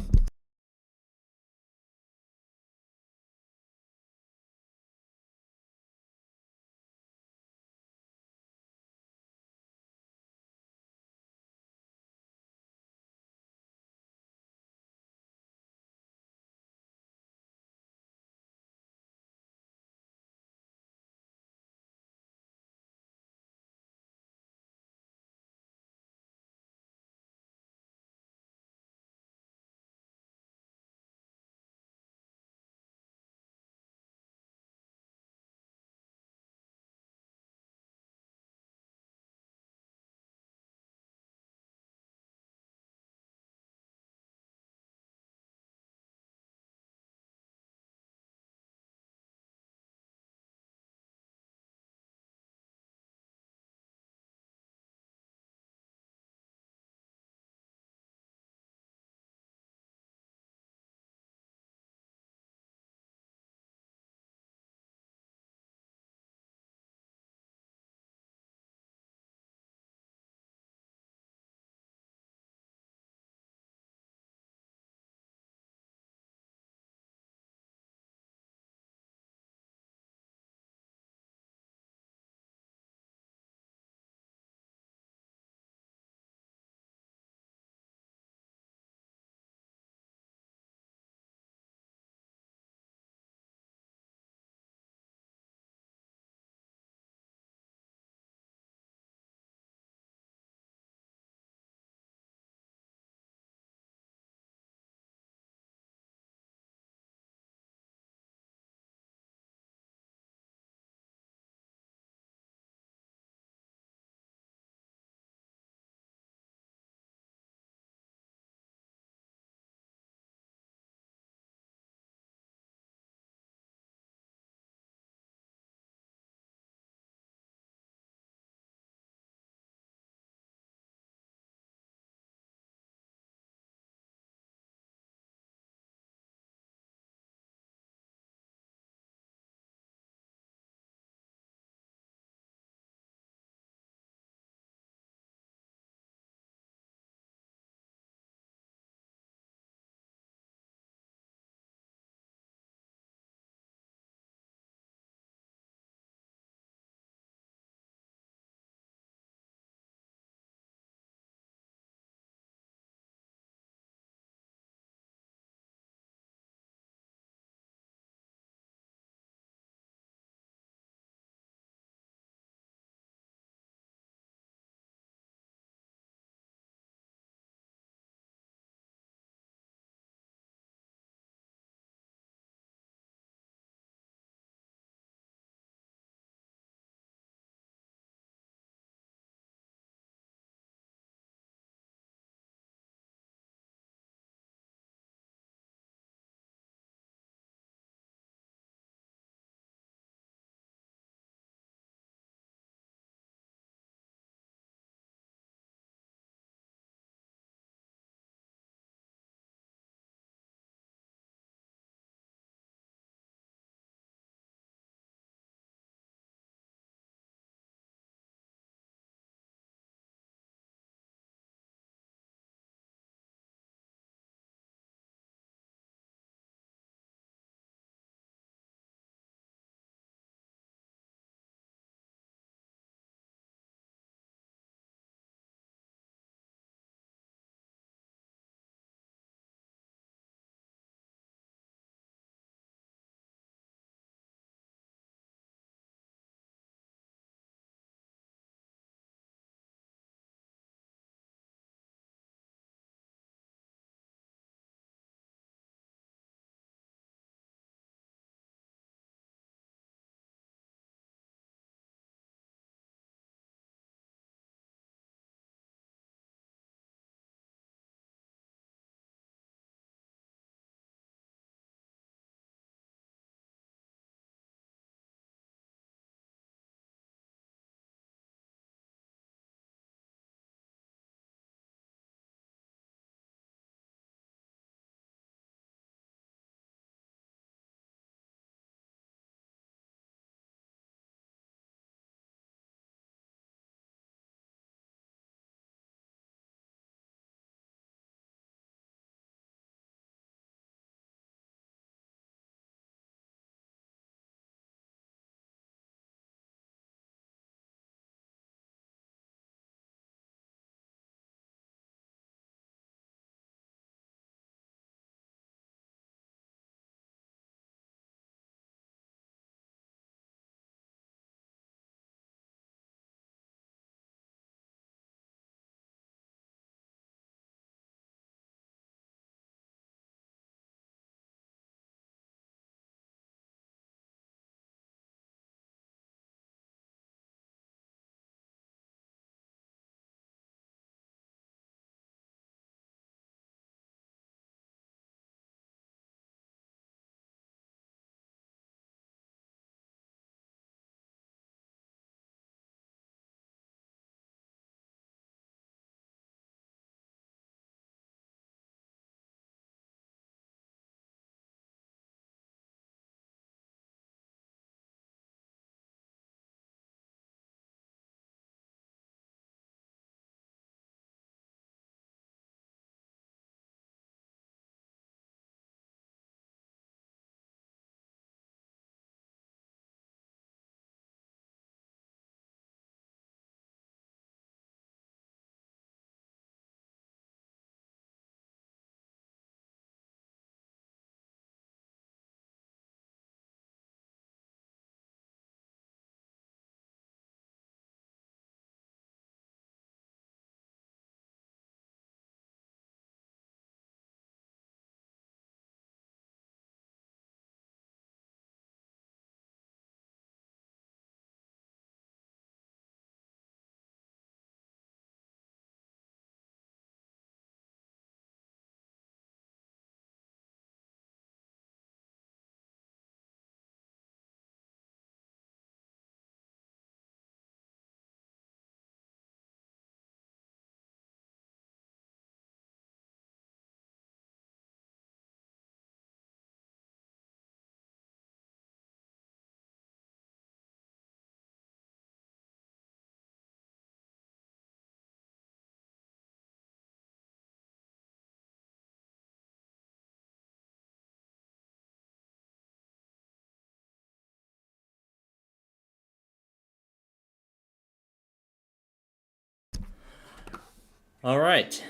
Alright,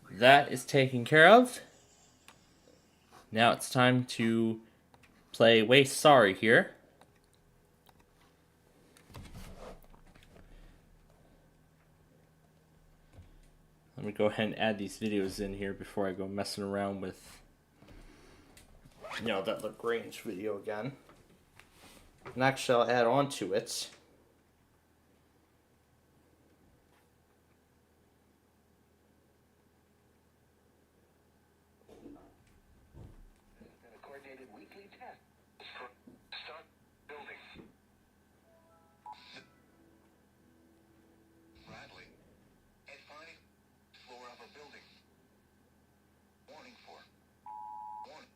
that is taken care of. Now it's time to play Waste Sorry here. Let me go ahead and add these videos in here before I go messing around with, that LaGrange video again. And actually, I'll add on to it. A coordinated weekly test. Start building. Bradley. At 5th floor of a building. Warning for. Warning.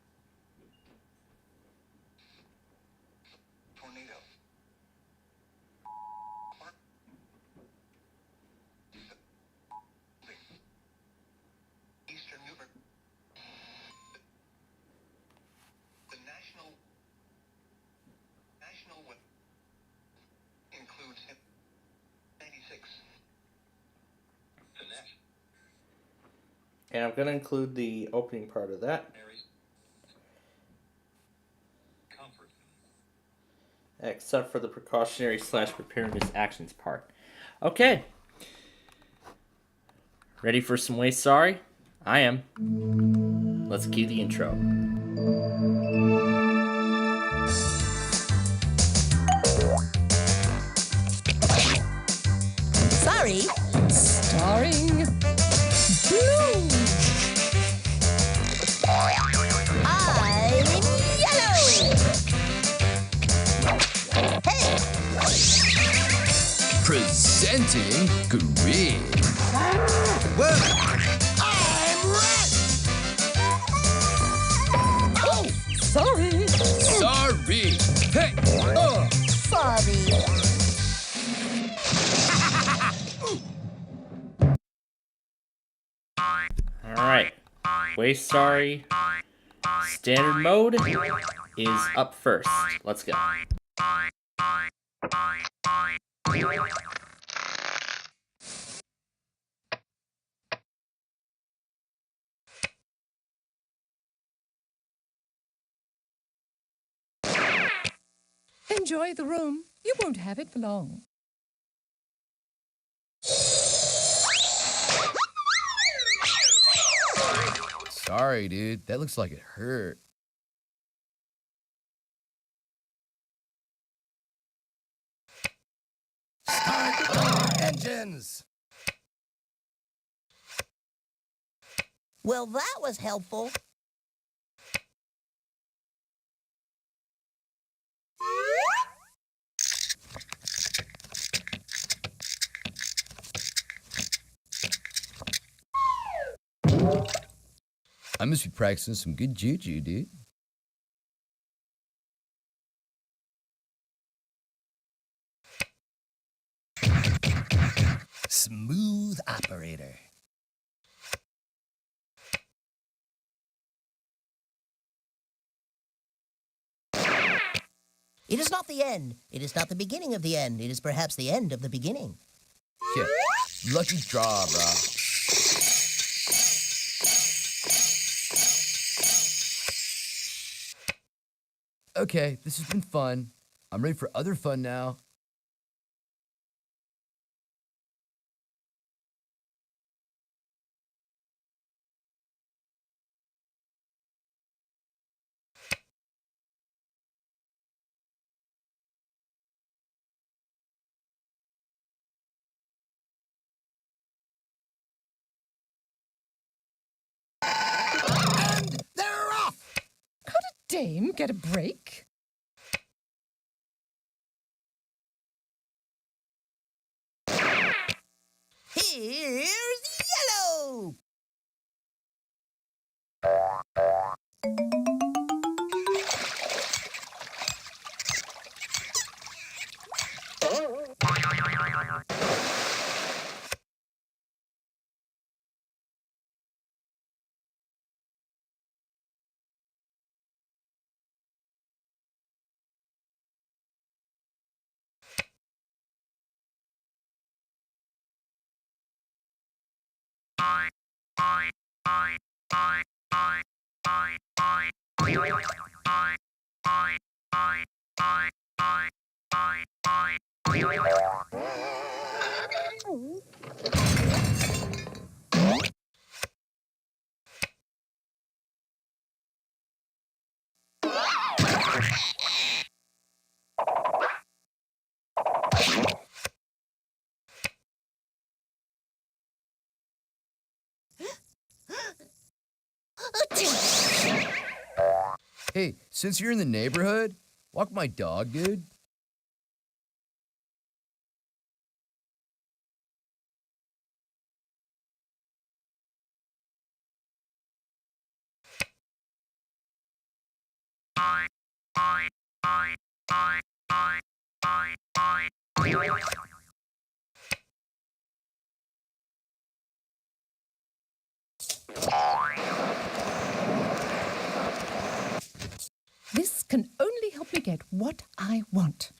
Tornado. Eastern Newburgh. The national includes 96. The net. And I'm going to include the opening part of that. Except for the precautionary / preparedness actions part. Okay. Ready for some Waste Sorry? I am. Let's cue the intro. Sorry. Starring Blue. I'm yellow. Hey. Presenting green. Well, I'm red. Oh, sorry. Sorry. Hey. Oh, sorry. Alright. Waste Sorry. Standard mode is up first. Let's go. Enjoy the room. You won't have it for long. Sorry, dude. That looks like it hurt. Start our engines. Well, that was helpful. I must be practicing some good juju, dude. Smooth operator. It is not the end. It is not the beginning of the end. It is perhaps the end of the beginning. Yeah, lucky draw, bro. Okay, this has been fun. I'm ready for other fun now. And they're off! Could a dame get a break? Here's yellow! Hey, since you're in the neighborhood, walk my dog, dude. This can only help me get what I want.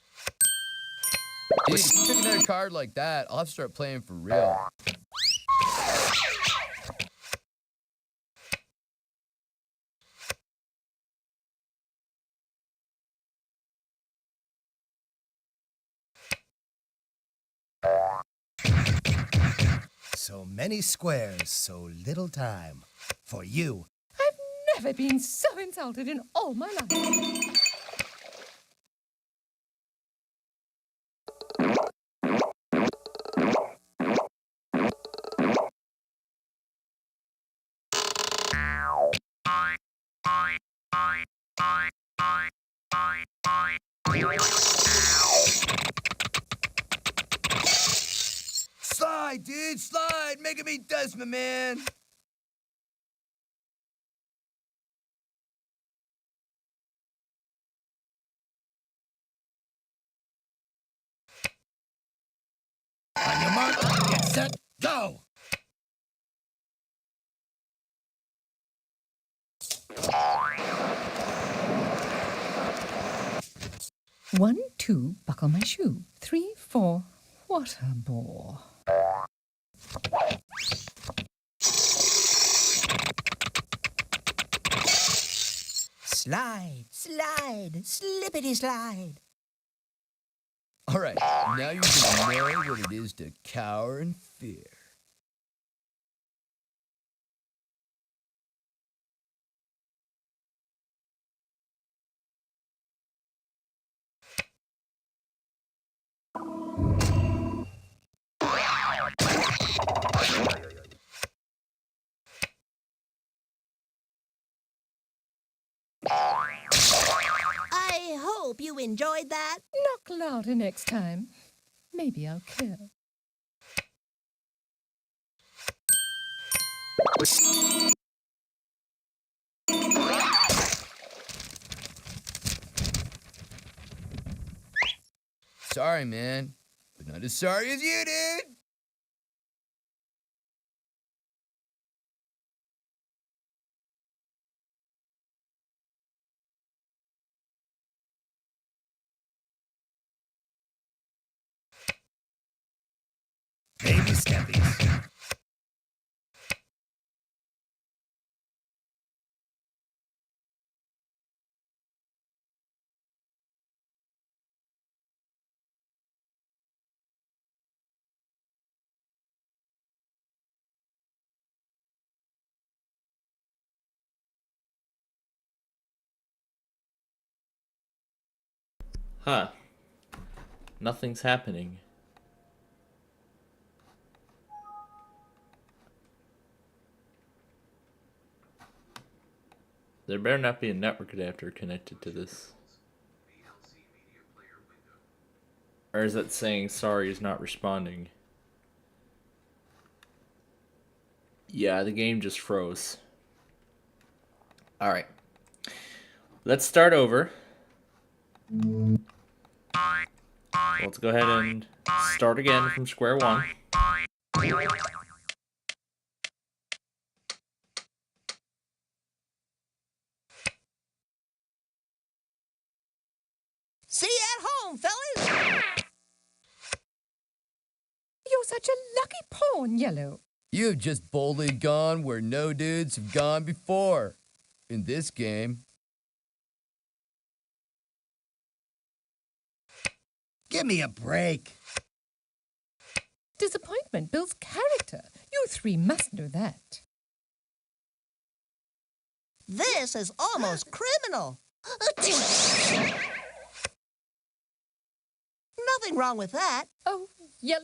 Dude, if you took another card like that, I'll have to start playing for real. So many squares, so little time. For you. I've never been so insulted in all my life. Slide, dude, slide! Making me Desmond, man! On your mark, get set, go! One, two, buckle my shoe. 3, 4, what a bore. Slide, slide, slippity slide. All right, now you're gonna know what it is to cower in fear. I hope you enjoyed that. Knock louder next time. Maybe I'll kill. Sorry, man, but not as sorry as you, dude! Baby steppies. Huh. Nothing's happening. There better not be a network adapter connected to this. Or is it saying sorry is not responding? Yeah, the game just froze. Alright. Let's start over. Let's go ahead and start again from square one. See you at home, fellas! You're such a lucky pawn, Yellow. You have just boldly gone where no dudes have gone before. In this game. Give me a break. Disappointment builds character. You three must know that. This is almost criminal. Nothing wrong with that. Oh, Yellow,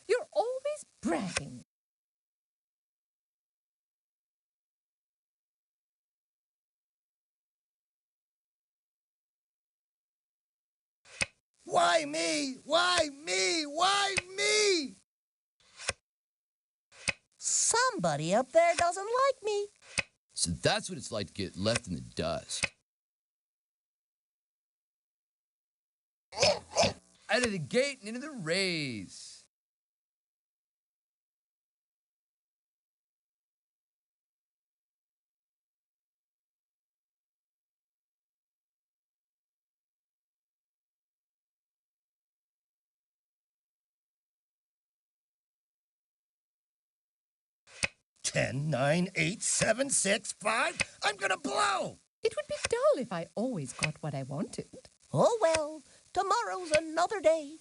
you're always bragging. Why me? Why me? Why me? Somebody up there doesn't like me. So that's what it's like to get left in the dust. Out of the gate and into the race. Ten, 9, 8, 7, 6, 5. I'm gonna blow. It would be dull if I always got what I wanted. Oh well, tomorrow's another day.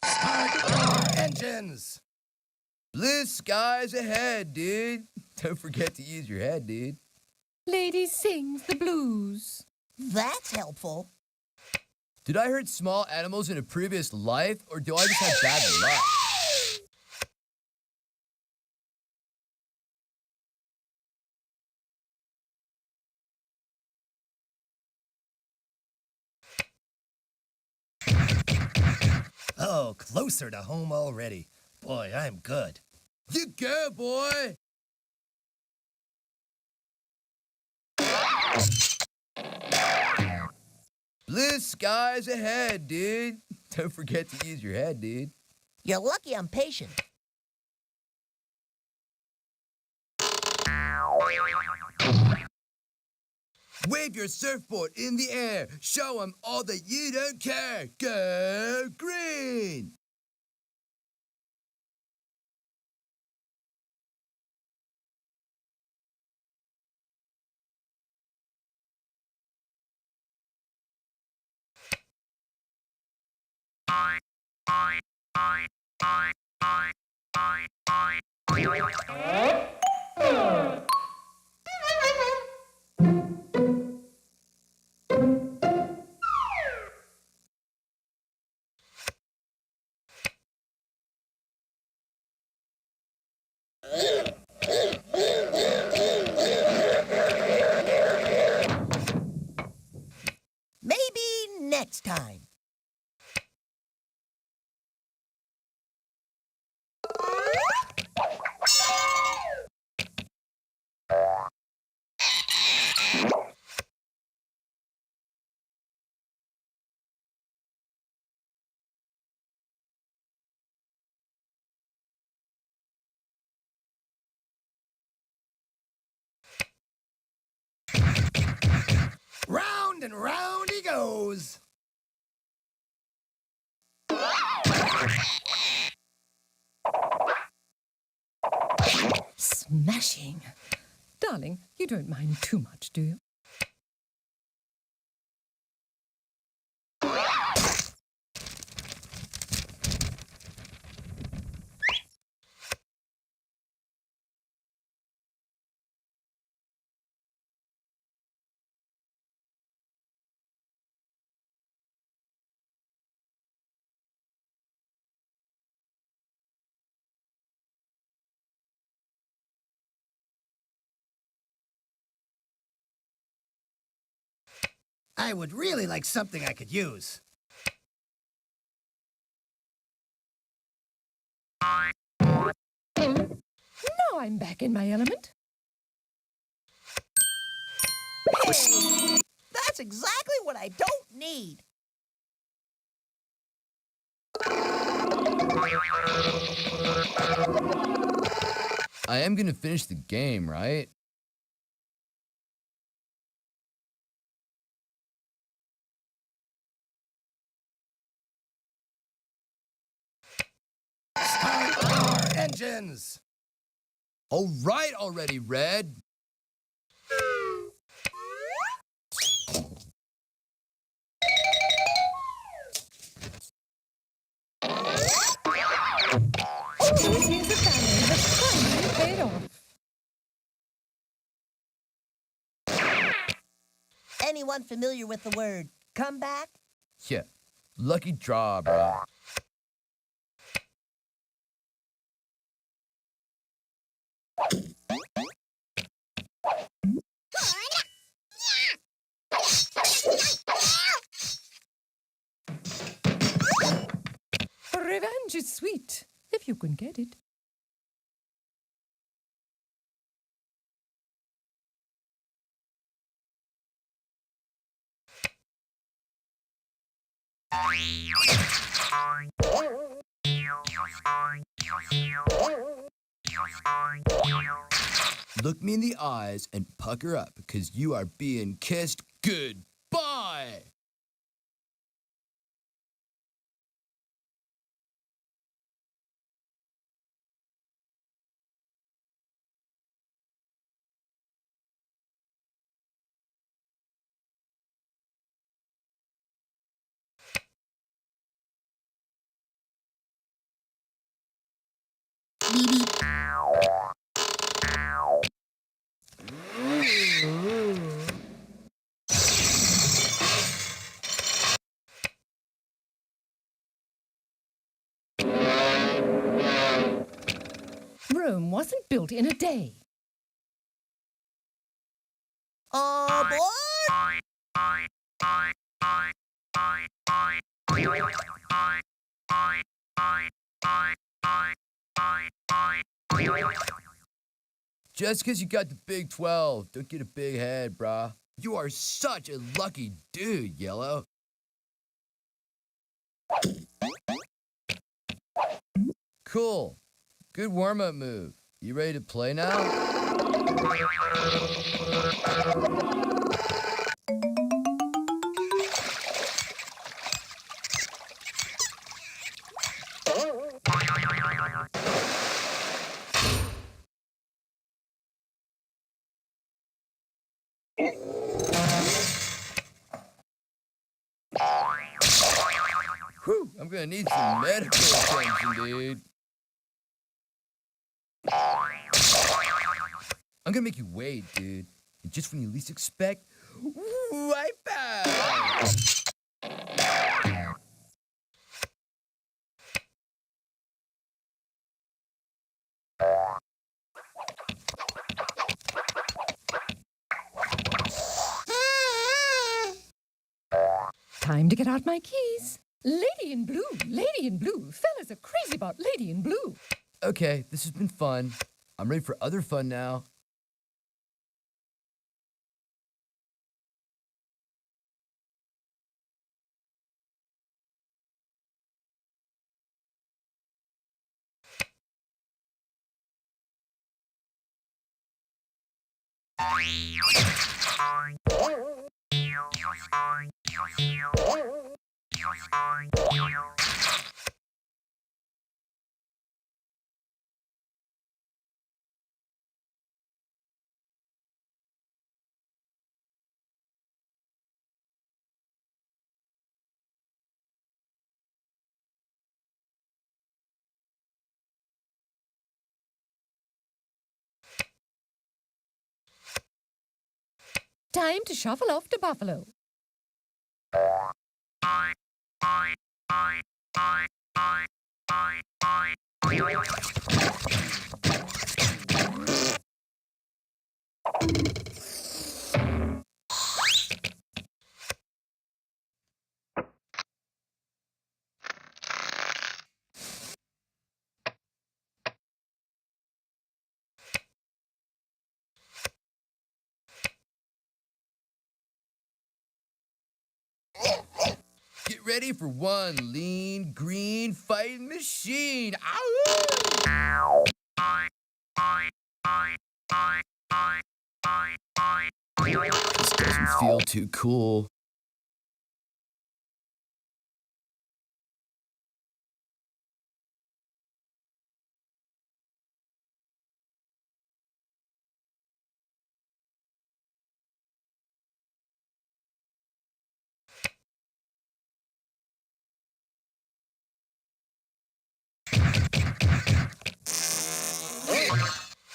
Start your engines. Blue skies ahead, dude. Don't forget to use your head, dude. Lady sings the blues. That's helpful. Did I hurt small animals in a previous life, or do I just have bad luck? Oh, closer to home already. Boy, I'm good. You go, boy! Blue skies ahead, dude. Don't forget to use your head, dude. You're lucky I'm patient. Wave your surfboard in the air. Show them all that you don't care. Go green! Maybe next time. Round and round he goes. Smashing. Darling, you don't mind too much, do you? I would really like something I could use. Now I'm back in my element. That's exactly what I don't need. I am gonna finish the game, right? Start our engines! All right already, Red. This means the family has finally paid off. Anyone familiar with the word comeback? Yeah, lucky draw, bro. Revenge is sweet, if you can get it. Look me in the eyes and pucker up, because you are being kissed goodbye. Rome wasn't built in a day. Aboard! Just because you got the Big 12, don't get a big head, brah. You are such a lucky dude, Yellow. Cool. Good warm-up move. You ready to play now? Whew, I'm gonna need some medical attention, dude. I'm gonna make you wait, dude. And just when you least expect, wipe out! Time to get out my keys. Lady in blue, lady in blue. Fellas are crazy about lady in blue. Okay, this has been fun. I'm ready for other fun now. Time to shuffle off to Buffalo. Get ready for one lean, green fighting machine. Ow! This doesn't feel too cool.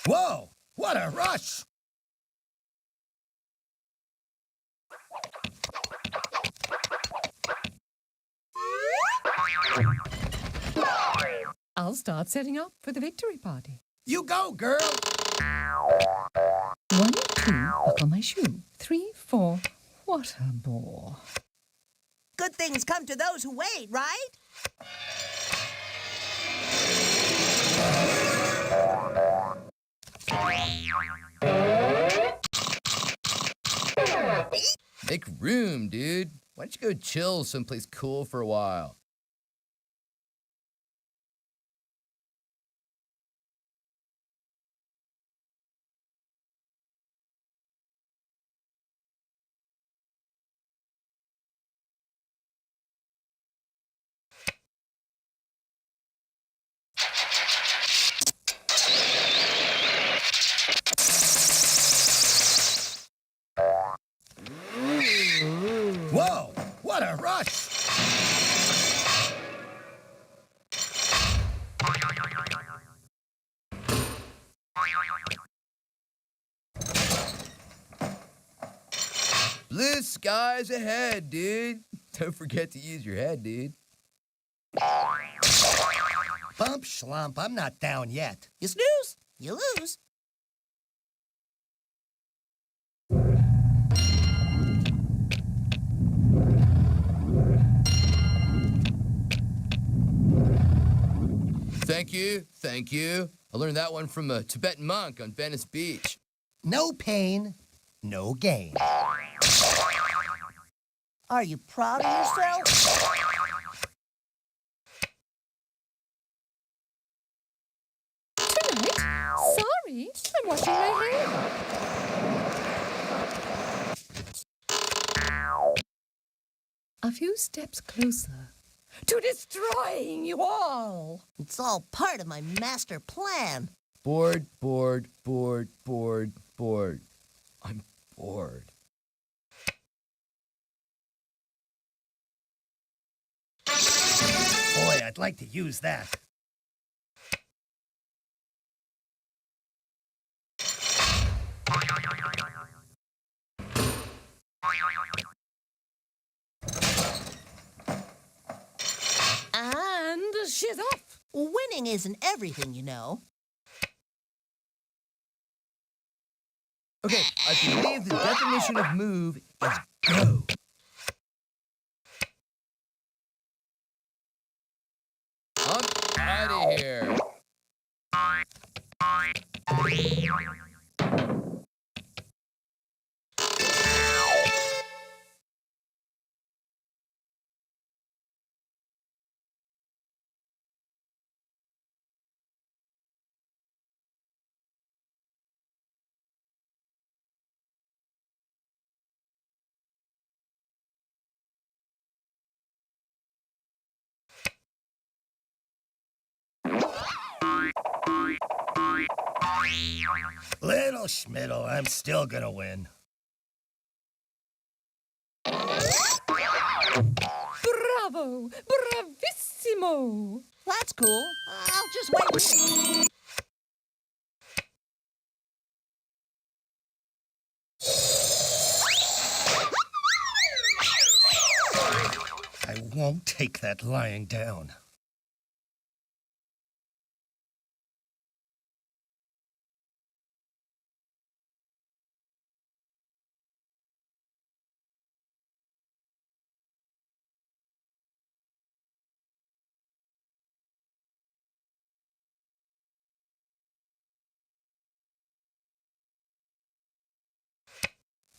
Whoa! What a rush! I'll start setting up for the victory party. You go, girl! 1, 2, buckle my shoe. 3, 4, what a bore. Good things come to those who wait, right? Make room, dude. Why don't you go chill someplace cool for a while? Whoa! What a rush! Blue skies ahead, dude. Don't forget to use your head, dude. Bump schlump, I'm not down yet. You snooze, you lose. Thank you, thank you. I learned that one from a Tibetan monk on Venice Beach. No pain, no gain. Are you proud of yourself? Tonight? Sorry, I'm washing my hair. A few steps closer to destroying you all. It's all part of my master plan. Bored, bored, bored, bored, bored. I'm bored. Boy, I'd like to use that. And she's off. Winning isn't everything, you know. Okay, I believe the definition of move is go. I'm out of here. Little Schmiddle, I'm still gonna win. Bravo! Bravissimo! That's cool. I'll just wait here. I won't take that lying down.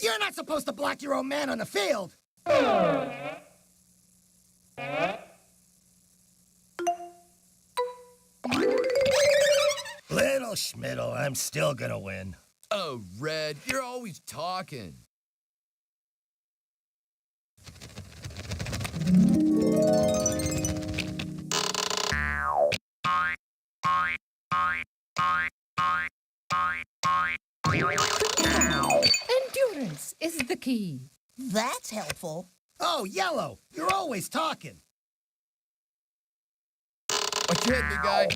You're not supposed to block your own man on the field! Well, Schmidl, I'm still gonna win. Oh, Red, you're always talking. Endurance is the key. That's helpful. Oh, Yellow, you're always talking. Watch your head, big guy.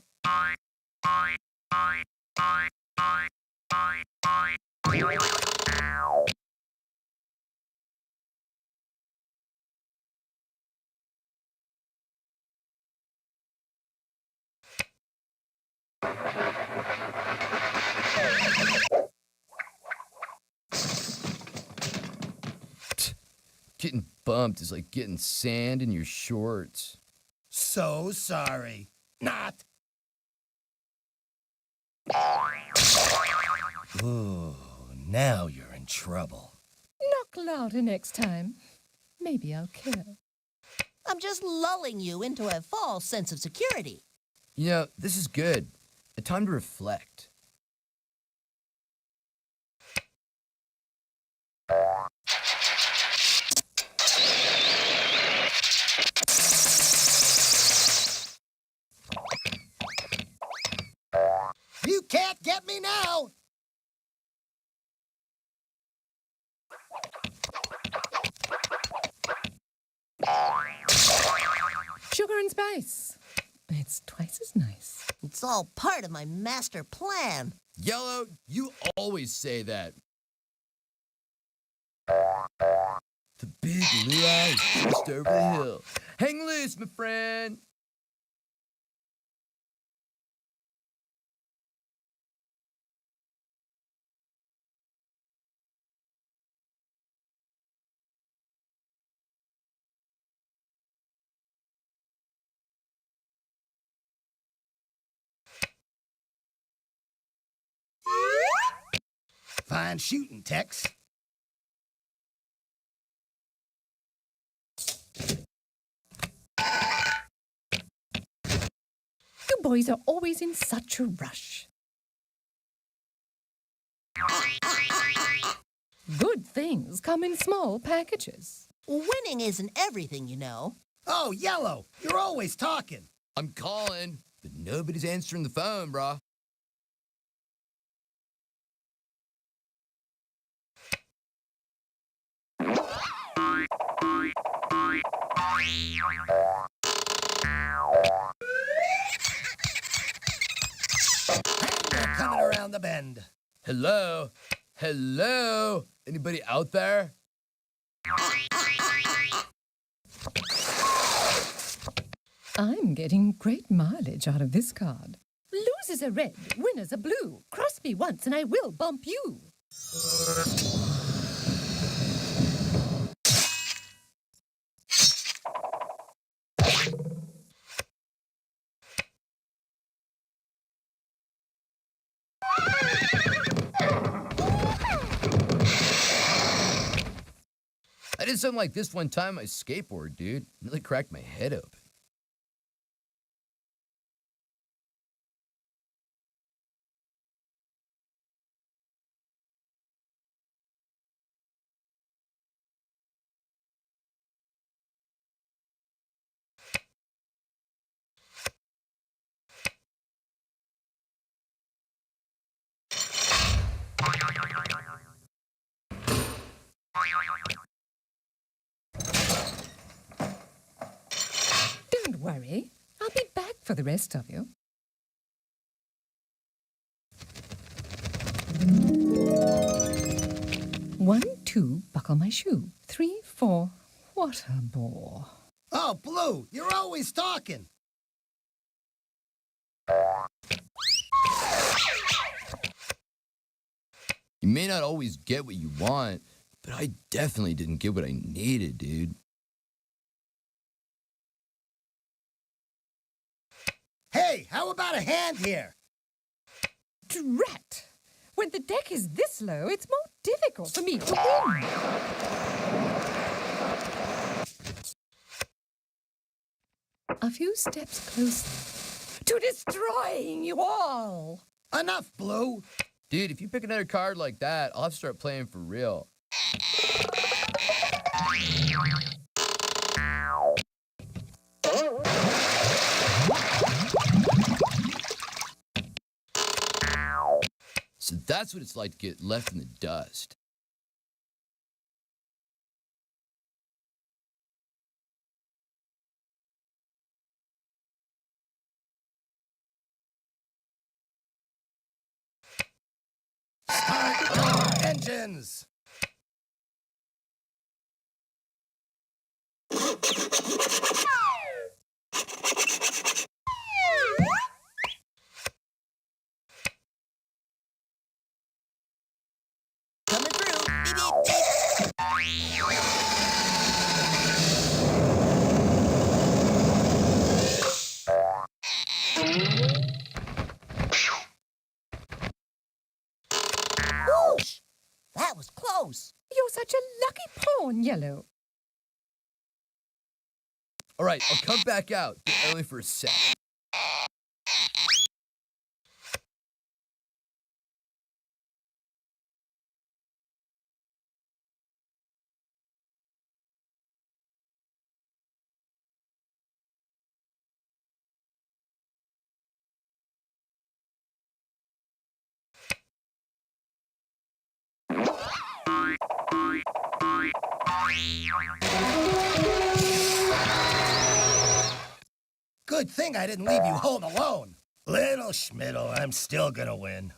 Getting bumped is like getting sand in your shorts. So sorry. Not. Ooh, now you're in trouble. Knock louder next time. Maybe I'll care. I'm just lulling you into a false sense of security. You know, this is good. A time to reflect. You can't get me now! Sugar and spice. It's twice as nice. It's all part of my master plan. Yellow, you always say that. The big luau is just over the hill. Hang loose, my friend. Fine shooting, Tex. You boys are always in such a rush. Good things come in small packages. Winning isn't everything, you know. Oh, Yellow, you're always talking. I'm calling, but nobody's answering the phone, brah. They're coming around the bend. Hello? Hello? Anybody out there? I'm getting great mileage out of this card. Losers are red, winners are blue. Cross me once and I will bump you. I did something like this one time on my skateboard, dude. It really cracked my head open. Don't worry. I'll be back for the rest of you. One, two, buckle my shoe. 3, 4, what a bore. Oh, Blue, you're always talking. You may not always get what you want, but I definitely didn't get what I needed, dude. Hey, how about a hand here? Drat! When the deck is this low, it's more difficult for me to win. A few steps closer to destroying you all. Enough, Blue. Dude, if you pick another card like that, I'll have to start playing for real. So that's what it's like to get left in the dust. Start your engines. Coming through. Beep, beep, Whoosh! That was close. You're such a lucky pawn, Yellow. All right, I'll come back out, but only for a sec. Good thing I didn't leave you home alone. Little Schmittle, I'm still gonna win.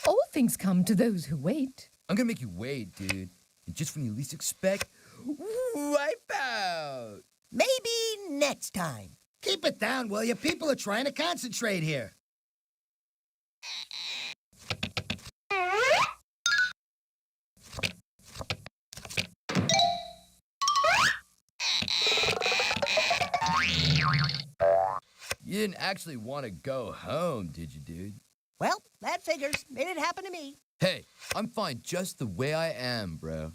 All things come to those who wait. I'm gonna make you wait, dude. And just when you least expect, wipe out. Maybe next time. Keep it down, will you? People are trying to concentrate here. You didn't actually want to go home, did you, dude? Well, that figures. Made it happen to me. Hey, I'm fine just the way I am, bro.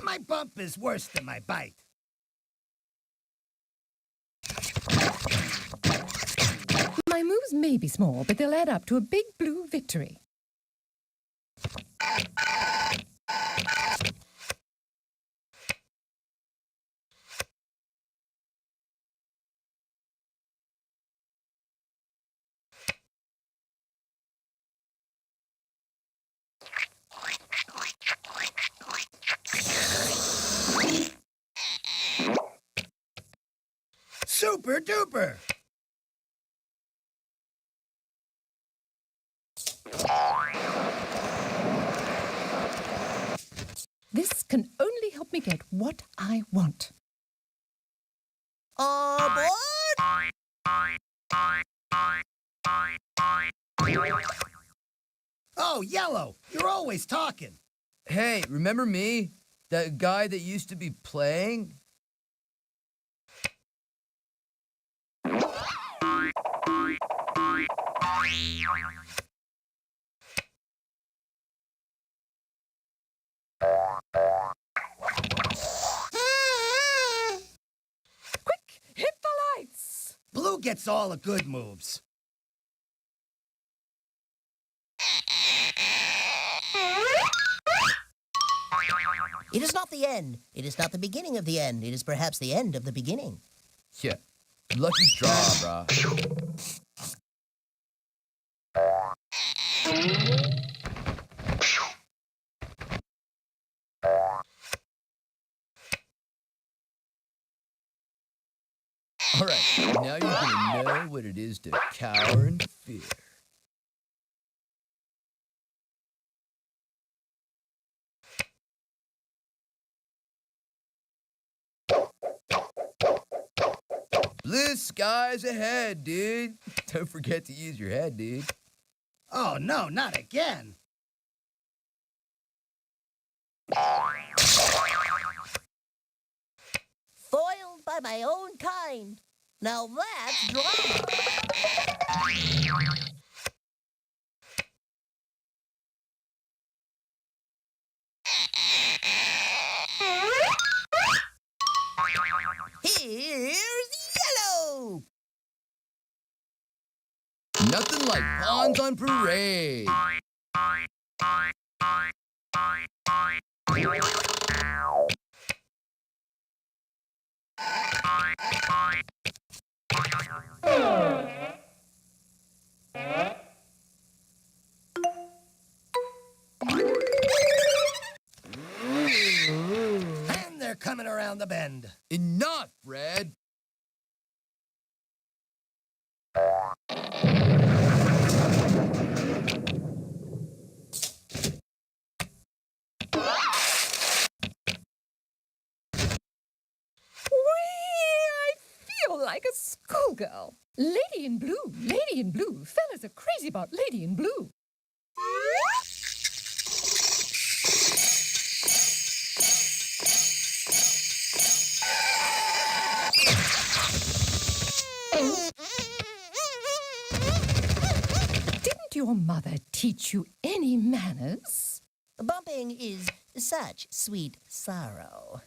My bump is worse than my bite. My moves may be small, but they'll add up to a big blue victory. Super duper! This can only help me get what I want. Aboard! Oh, Yellow, you're always talking. Hey, remember me? That guy that used to be playing? Quick, hit the lights! Blue gets all the good moves. It is not the end. It is not the beginning of the end. It is perhaps the end of the beginning. Yeah, lucky draw, brah. All right, now you're gonna know what it is to cower in fear. Blue skies ahead, dude. Don't forget to use your head, dude. Oh, no, not again. bumped by my own kind. Now that's drama. Here's yellow. Nothing like pawns on parade. And they're coming around the bend. Enough, Red. I feel like a schoolgirl. Lady in blue, lady in blue. Fellas are crazy about lady in blue. Didn't your mother teach you any manners? Bumping is such sweet sorrow.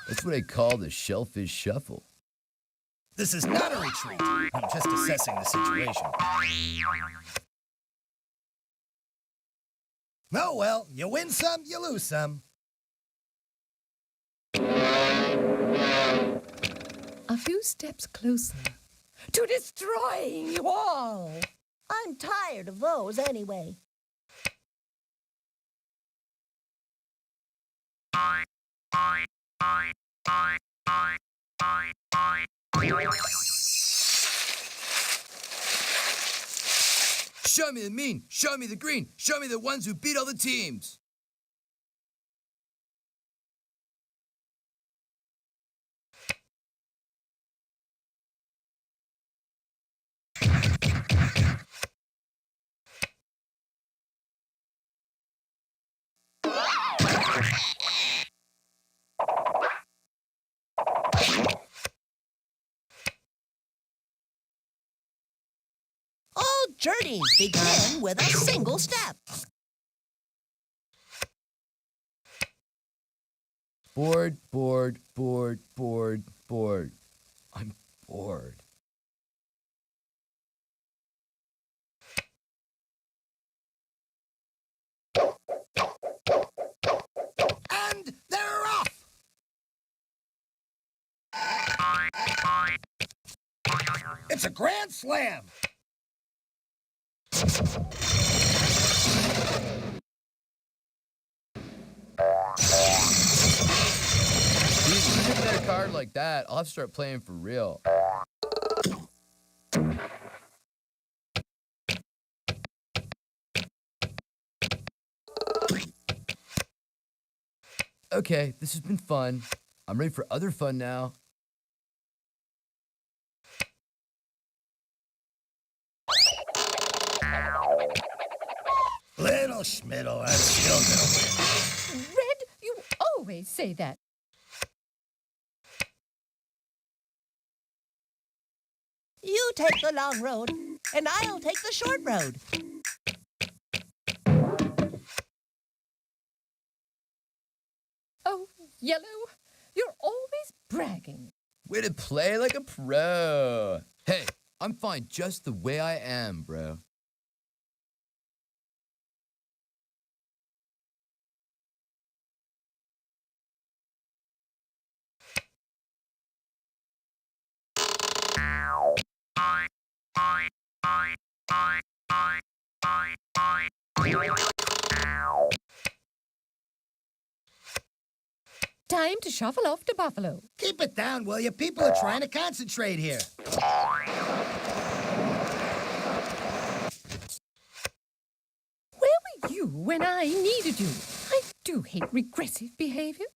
That's what I call the shellfish shuffle. This is not a retreat. I'm just assessing the situation. Oh, well, you win some, you lose some. A few steps closer to destroying you all. I'm tired of those anyway. Show me the mean, show me the green, show me the ones who beat all the teams. All journeys begin with a single step. Bored, bored, bored, bored, bored. I'm bored. And they're off! It's a grand slam! Dude, if you give me a card like that, I'll have to start playing for real. Okay, this has been fun. I'm ready for other fun now. Little Schmiddle, I'm still gonna win. Red, you always say that. You take the long road, and I'll take the short road. Oh, Yellow, you're always bragging. Way to play like a pro. Hey, I'm fine just the way I am, bro. Time to shuffle off to Buffalo. Keep it down, will you? People are trying to concentrate here. Where were you when I needed you? I do hate regressive behavior.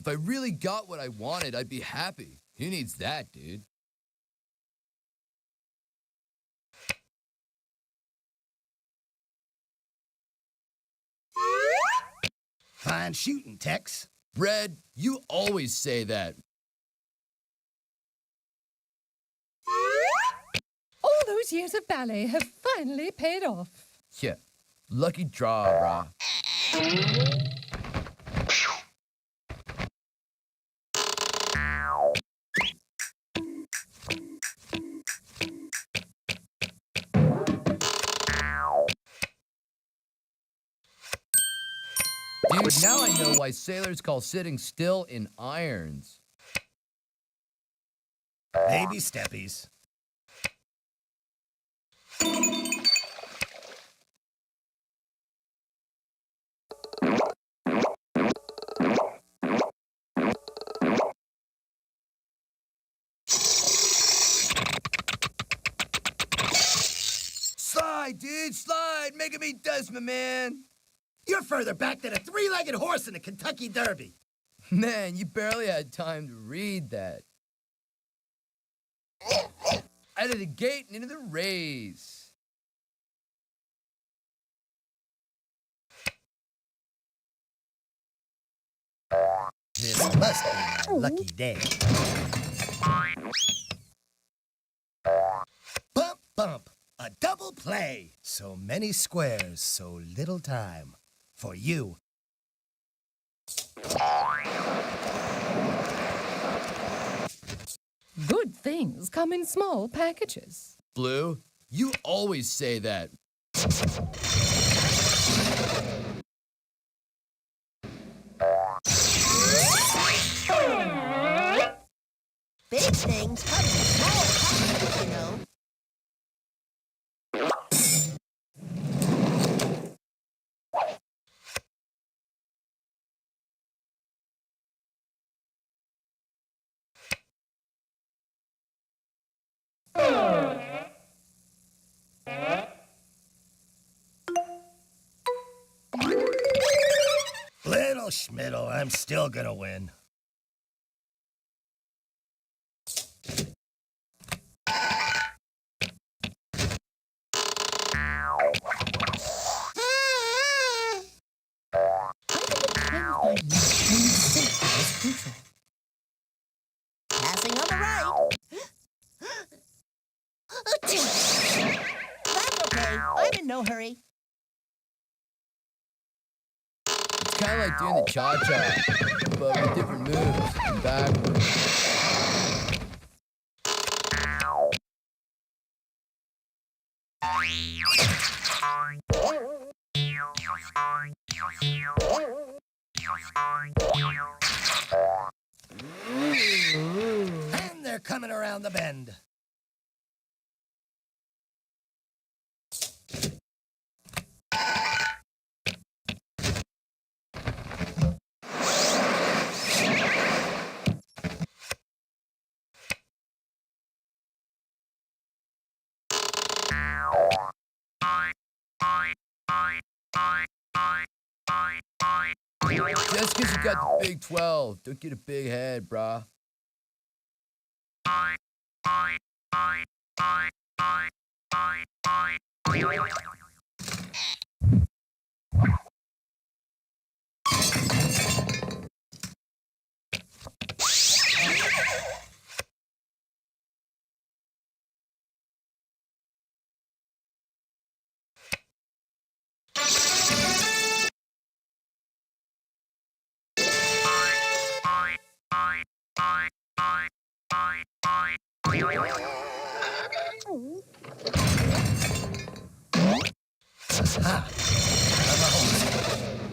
If I really got what I wanted, I'd be happy. Who needs that, dude? Fine shooting, Tex. Red, you always say that. All those years of ballet have finally paid off. Yeah, lucky draw, brah. Dude, now I know why sailors call sitting still in irons. Baby steppies. Slide, dude, slide. Making me dust, my man. You're further back than a three-legged horse in the Kentucky Derby. Man, you barely had time to read that. Out of the gate and into the race. This must be my lucky day. Bump, bump. A double play. So many squares, so little time. For you. Good things come in small packages. Blue, you always say that. Big things come in small packages, you know. Little Schmiddle, I'm still gonna win. Passing on the right. That's okay. I'm in no hurry. It's kind of like doing the cha-cha, but with different moves and backwards. And they're coming around the bend. Just because you got the Big 12, don't get a big head, brah.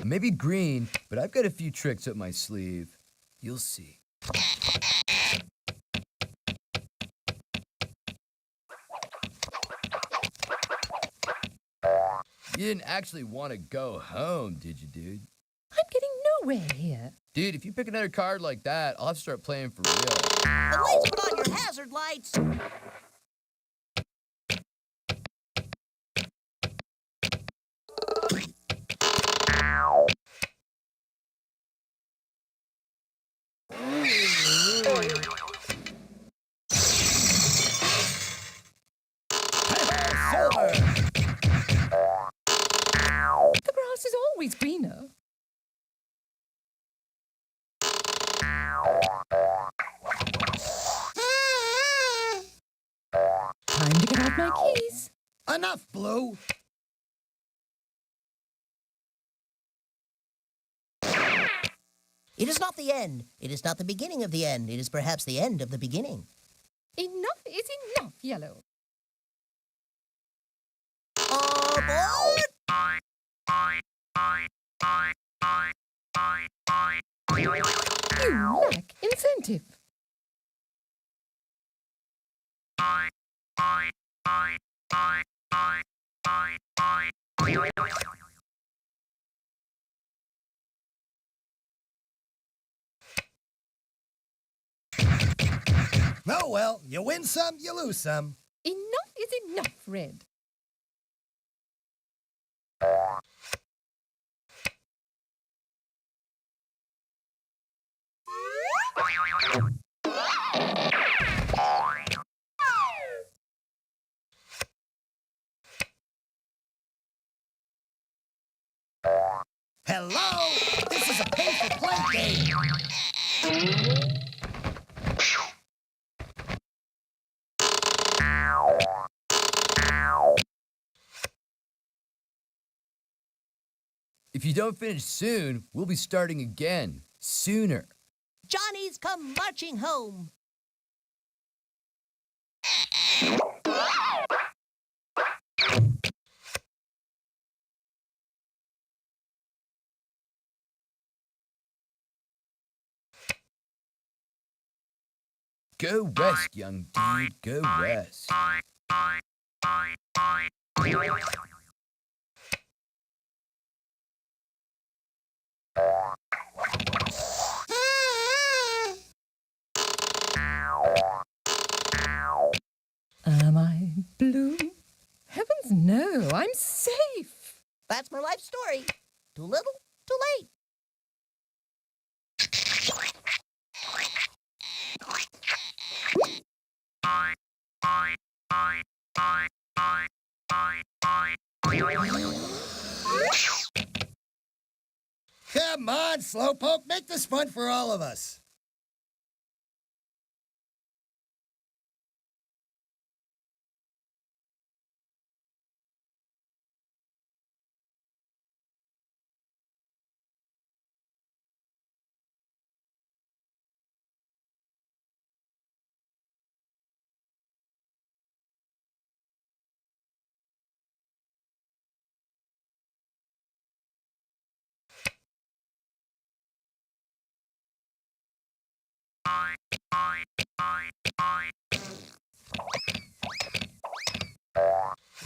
Maybe green, but I've got a few tricks up my sleeve. You'll see. You didn't actually want to go home, did you, dude? I'm getting nowhere here. Dude, if you pick another card like that, I'll have to start playing for real. At least put on your hazard lights. The grass is always greener. Time to get out my keys. Enough, Blue. It is not the end. It is not the beginning of the end. It is perhaps the end of the beginning. Enough is enough, Yellow. Aboard! You lack incentive. Oh, well, you win some, you lose some. Enough is enough, Red. Hello? This is a pay-for-play game. If you don't finish soon, we'll be starting again. Sooner. Johnny's come marching home. Go west, young dude. Go west. Am I blue? Heavens no, I'm safe. That's my life story. Too little, too late. Come on, Slowpoke, make this fun for all of us.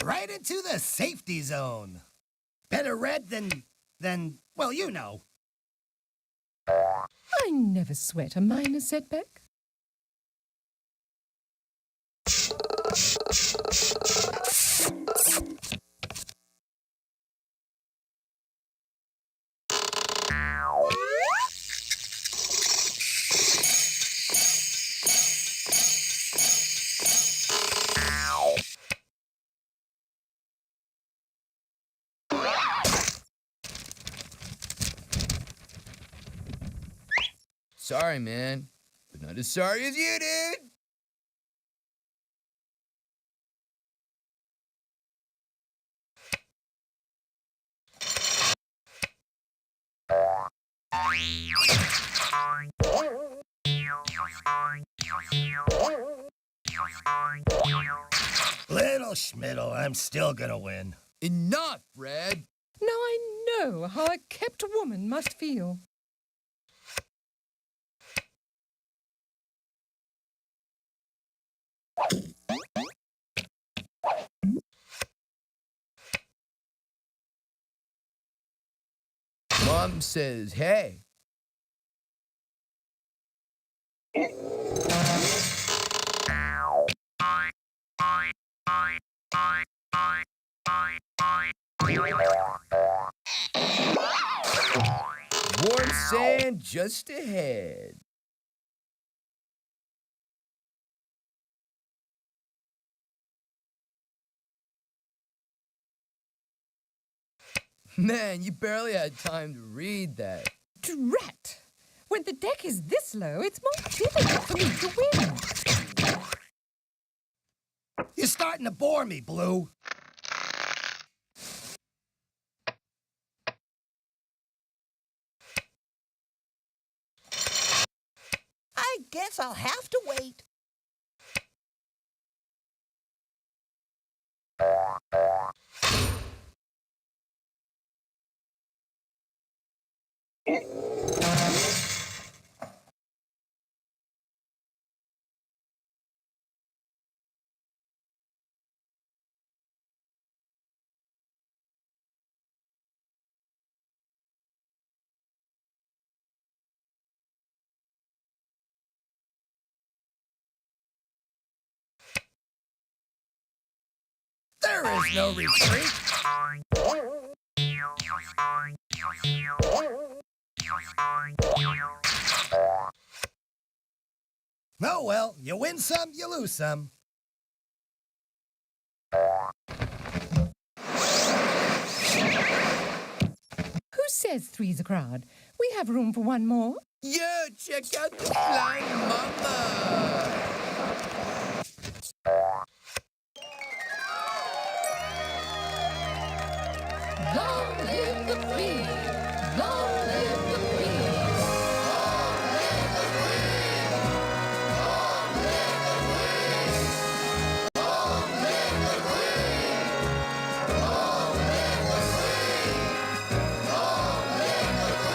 Right into the safety zone. Better red than, well, you know. I never sweat a minor setback. Sorry, man. But not as sorry as you, dude. Little Schmiddle, I'm still gonna win. Enough, Red. Now I know how a kept woman must feel. Mom says, hey. Warm sand just ahead. Man, you barely had time to read that. Drat! When the deck is this low, it's more difficult for me to win. You're starting to bore me, Blue. I guess I'll have to wait. There is no retreat. Oh well, you win some, you lose some. Who says three's a crowd? We have room for one more. Yo, check out the flying mama! Long live the free! Long live the free!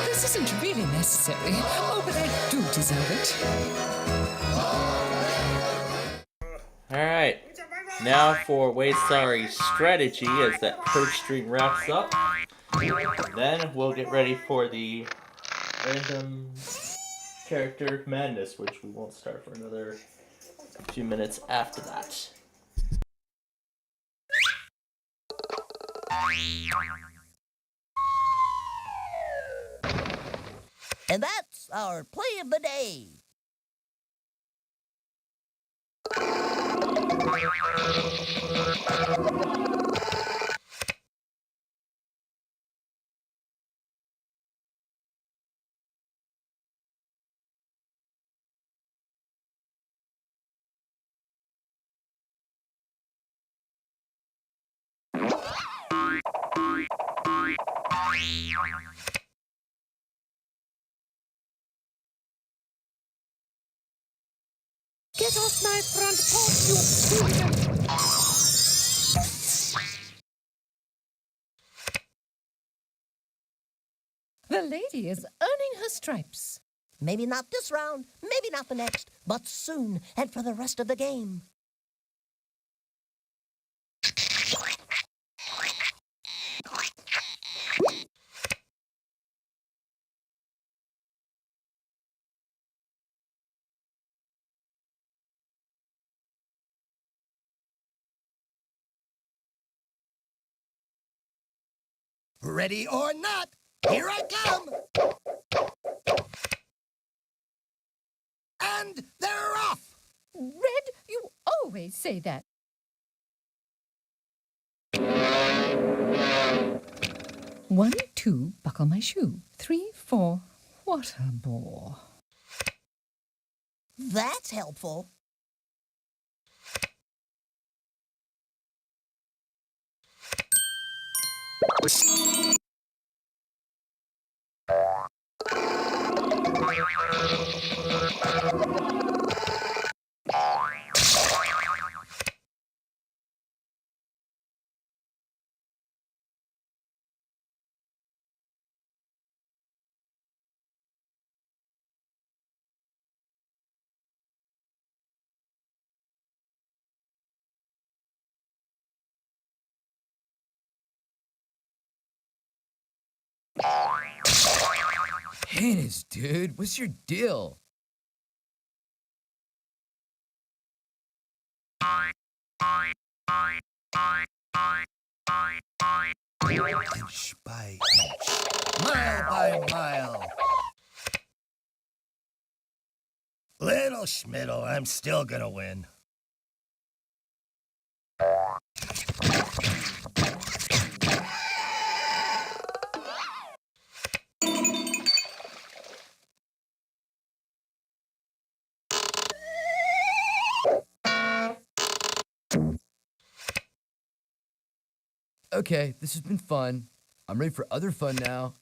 This isn't really necessary. Oh, but I do deserve it. Alright, now for Waystar's strategy as that purge string wraps up. Then we'll get ready for the random character madness, which we won't start for another few minutes after that. And that's our play of the day. Get off my front porch, you hooligan! The lady is earning her stripes. Maybe not this round, maybe not the next, but soon and for the rest of the game. Ready or not, here I come! And they're off! Red, you always say that. 1, 2, buckle my shoe. 3, 4, what a bore. That's helpful. Heinous, dude, what's your deal? Inch by inch, mile by mile. Little Schmiddle, I'm still gonna win. Okay, this has been fun. I'm ready for other fun now.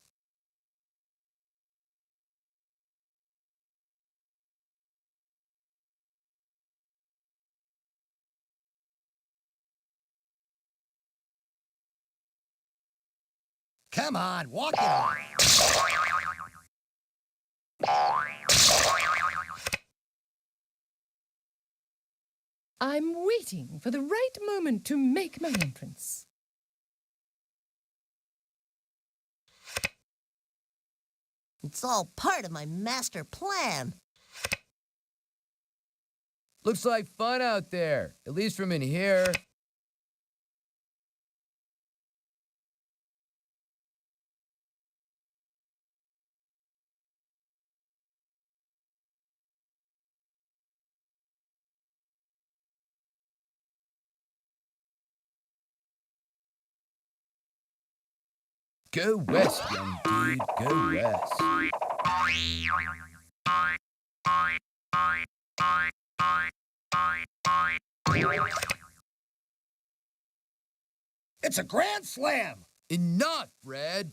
Come on, walk it on. I'm waiting for the right moment to make my entrance. It's all part of my master plan. Looks like fun out there, at least from in here. Go west, young dude, go west. It's a grand slam. Enough, Fred.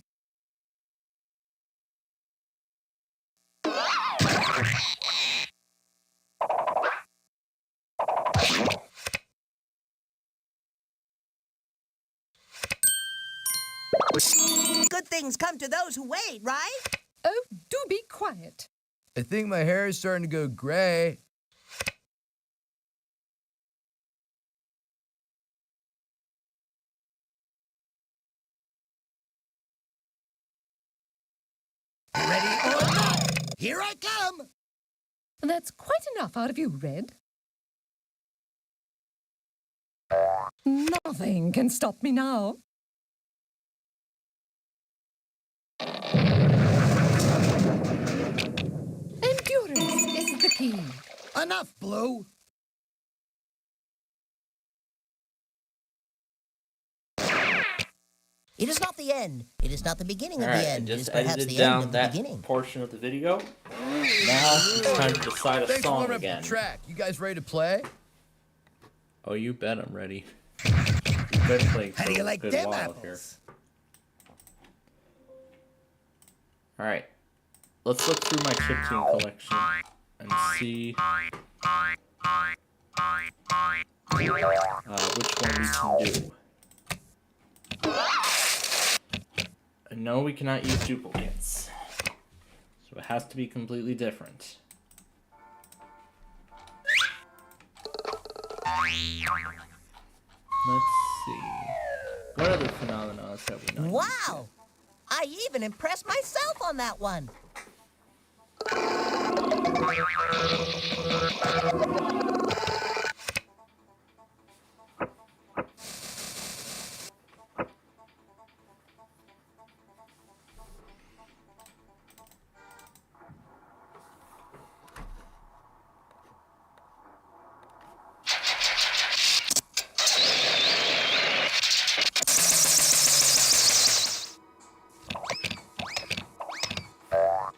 Good things come to those who wait, right? Oh, do be quiet. I think my hair is starting to go gray. Ready or not, here I come. That's quite enough out of you, Red. Nothing can stop me now. Endurance is the key. Enough, Blue. It is not the end. It is not the beginning of Alright, the I end. It is just perhaps edited the end down of the that beginning. portion of the video. Now it's time to decide a Thanks for song warming up again. the track. You guys ready to play? Oh, you bet I'm ready. We've been playing for How do you a like good them while apples? here. Alright. Let's look through my chiptune collection and see which one we can do. And no, we cannot use duplicates. So it has to be completely different. Let's see. What other phenomena have we not? Wow! I even impressed myself on that one.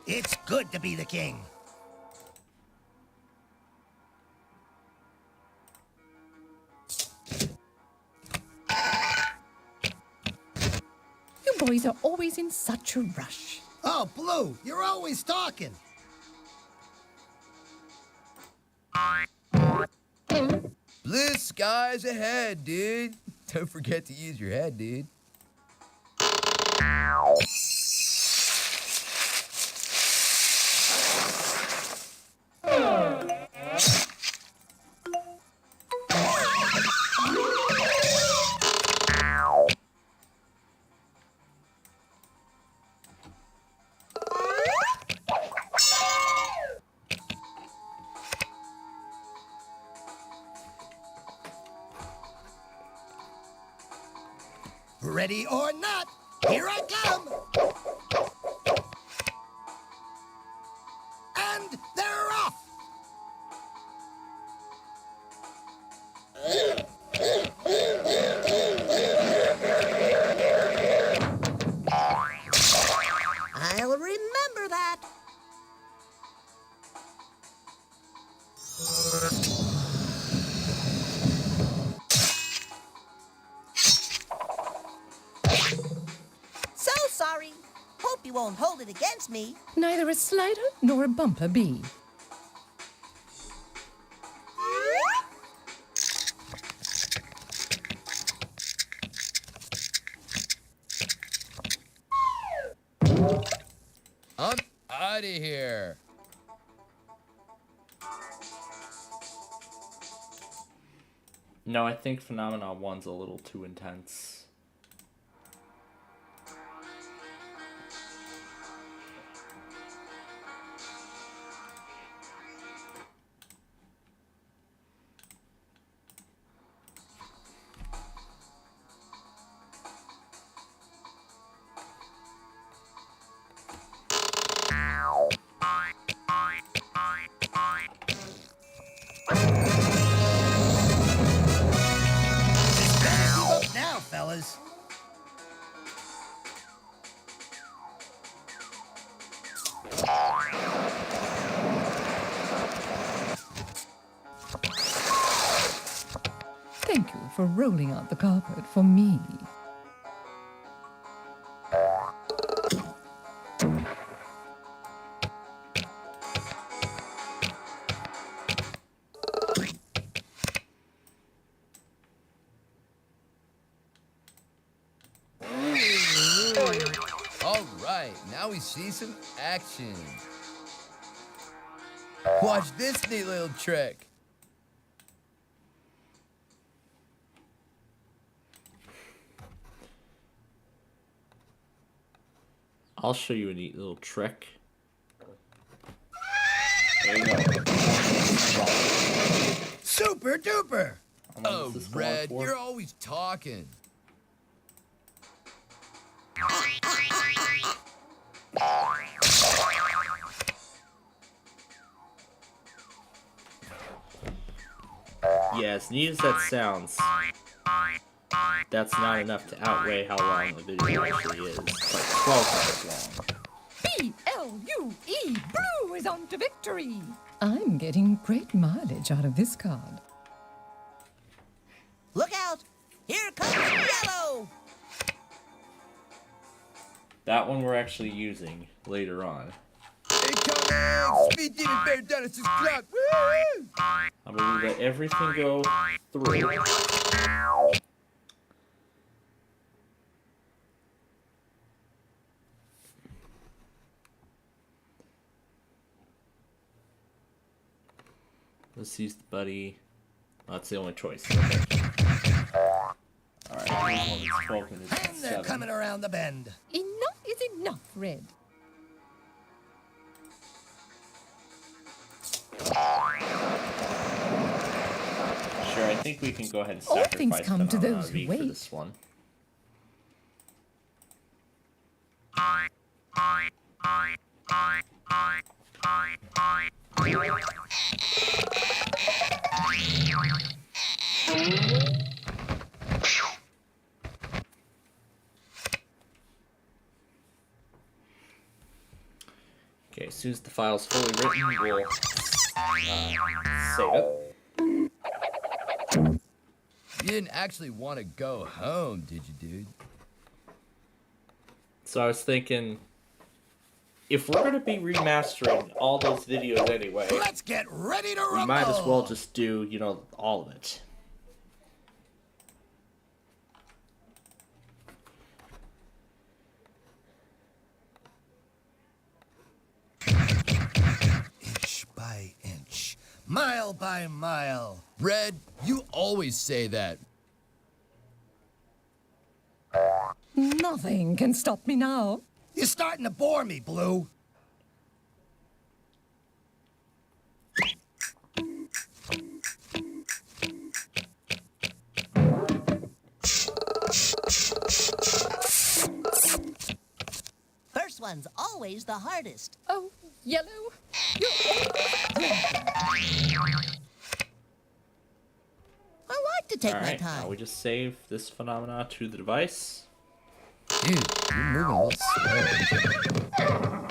It's good to be the king. You boys are always in such a rush. Oh, Blue, you're always talking. Blue skies ahead, dude. Don't forget to use your head, dude. Ready or not, here I come. And they're off. I'll remember that. against me. Neither a slider nor a bumper bee. I'm out of here. No, I think Phenomenon 1's a little too intense. Now, fellas. Thank you for rolling out the carpet for me. All right, now we see some action. Watch this neat little trick. I'll show you a neat little trick. There you go. Super duper! Oh, Red, you're always talking. Yeah, as neat as that sounds, that's not enough to outweigh how long the video actually is. It's like 12 minutes long. B-L-U-E, Blue is on to victory. I'm getting great mileage out of this card. Look out! Here comes yellow! That one we're actually using later on. Speed Demon Bear down at 6 o'clock. Woo! I'm gonna let everything go through. Let's use the buddy. Oh, that's the only choice. Okay. Alright, here's one that's 12 minutes and And they're 7. coming around the bend. Enough is enough, Red. Sure, I think we can go ahead and All sacrifice things come to Phenomenon those who V for wait. this one. Okay, as soon as the file's fully written, we'll save it. You didn't actually want to go home, did you, dude? So I was thinking, if we're going to be remastering all those videos anyway, Let's get ready to rumble! we might as well just do, you know, all of it. Inch by inch, mile by mile. Red, you always say that. Nothing can stop me now. You're starting to bore me, Blue. First one's always the hardest. Oh, yellow, you're I like to take my Alright, time. now we just save this phenomena to the device. Dude, you're moving a little slow.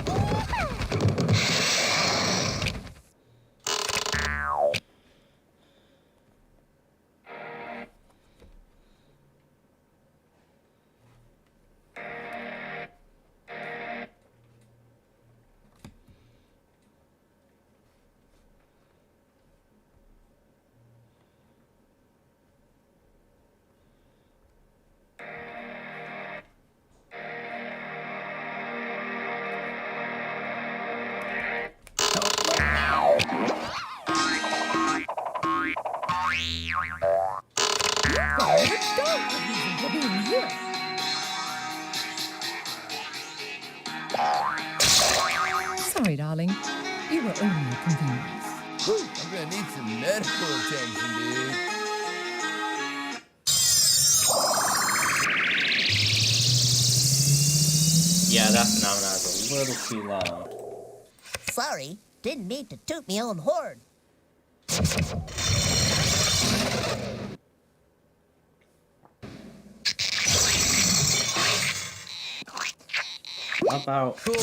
darling. You were only a convenience. Whew, I'm gonna need some medical attention, dude. Yeah, that phenomenon is a little too long. Sorry, didn't mean to toot me own horn. How about Cool.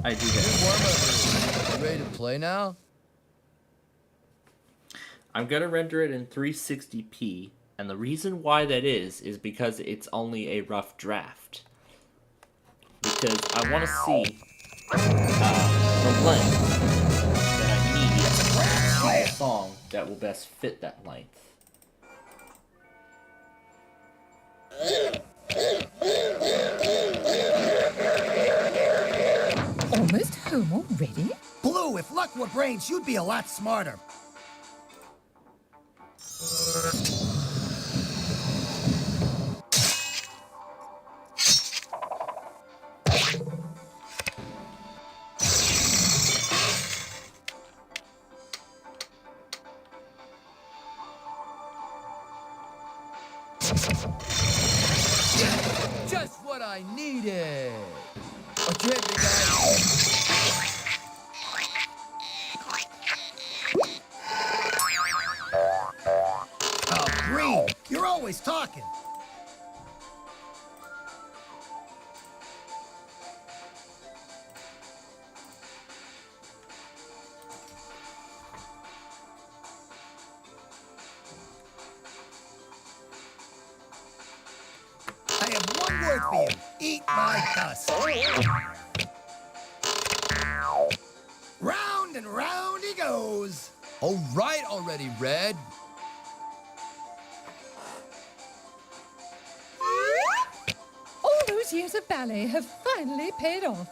I do Good this? warm-up. You ready to play now? I'm gonna render it in 360p, and the reason why that is because it's only a rough draft. Because I want to see the length that I need for a song that will best fit that length. Almost home already? Blue, if luck were brains, you'd be a lot smarter. Just what I needed. Watch your head, big guy. Oh, Green, you're always talking. I have one word for you. Eat my dust. Round and round he goes. All right already, Red. All those years of ballet have finally paid off.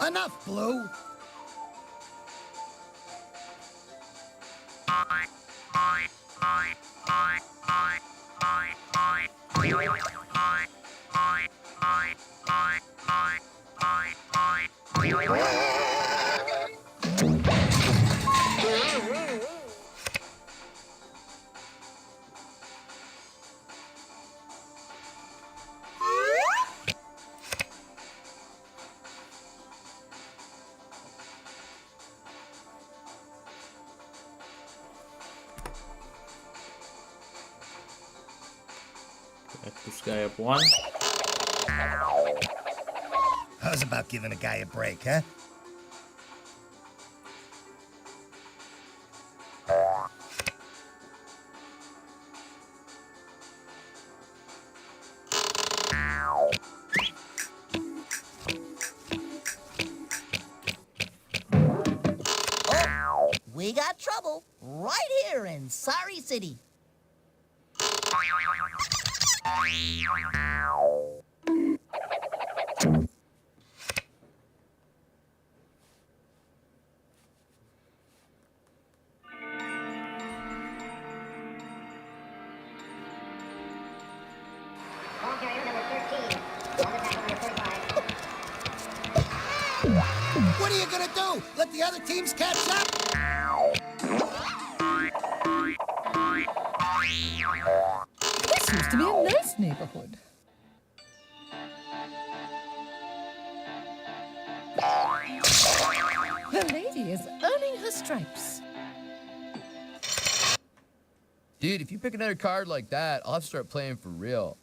Enough, Blue. Let this guy up one. How's about giving a guy a break, huh? Oh, we got trouble right here in Sorry City. What are you gonna do? Let the other teams catch up? This used to be a nice neighborhood. The lady is earning her stripes. Dude, if you pick another card like that, I'll have to start playing for real.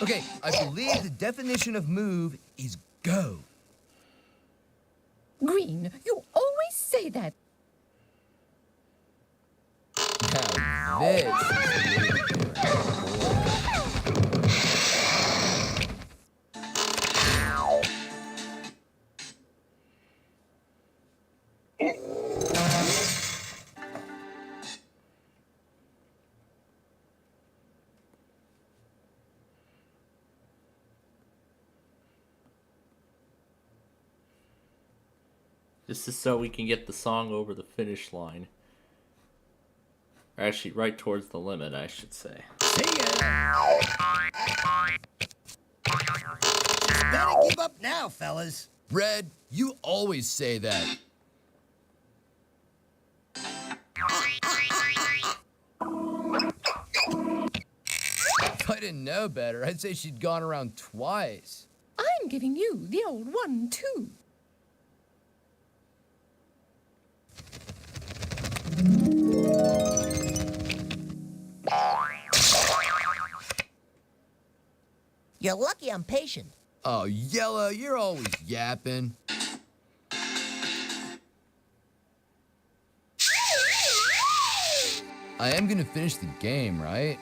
Okay, I believe the definition of move is go. Green, you always say that. Now this is the way to do it. This is so we can get the song over the finish line. Or actually, right towards the limit, I should say. Better give up now, fellas. Red, you always say that. If I didn't know better, I'd say she'd gone around twice. I'm giving you the old 1-2. You're lucky I'm patient. Oh, Yellow, you're always yapping. I am gonna finish the game, right?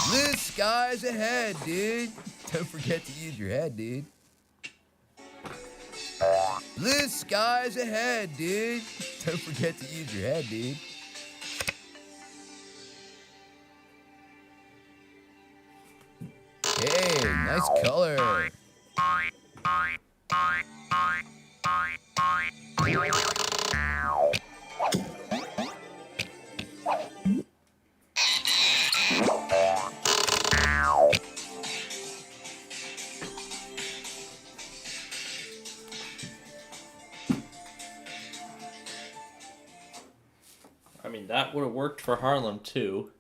Blue skies ahead, dude. Don't forget to use your head, dude. Blue skies ahead, dude. Don't forget to use your head, dude. Hey, nice color. I mean, that would have worked for Harlem, too.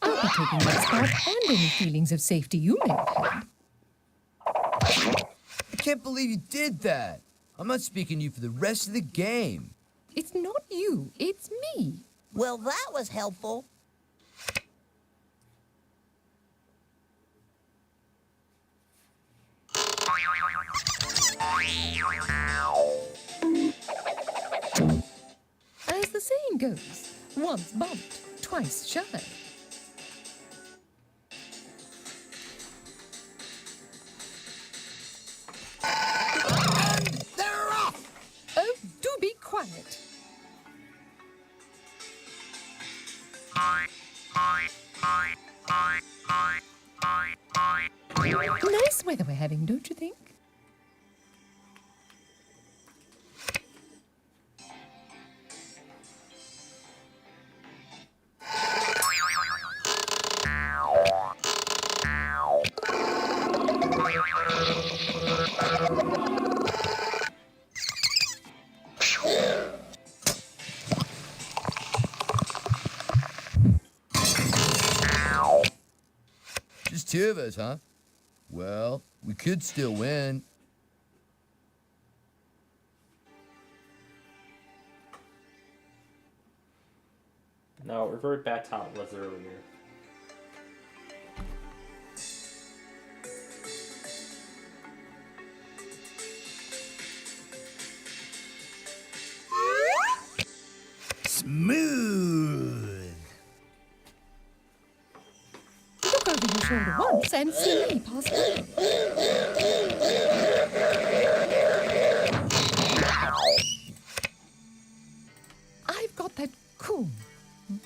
I'll be taking that spot and any feelings of safety you may have had. I can't believe you did that. I'm not speaking to you for the rest of the game. It's not you, it's me. Well, that was helpful. As the saying goes, once bumped, twice shy. And they're off! Oh, do be quiet. Nice weather we're having, don't you think? Just two of us, huh? Well, we could still win. No, revert back to how it was earlier. Smooth. Look over your shoulder once and see me pass by. I've got that cool,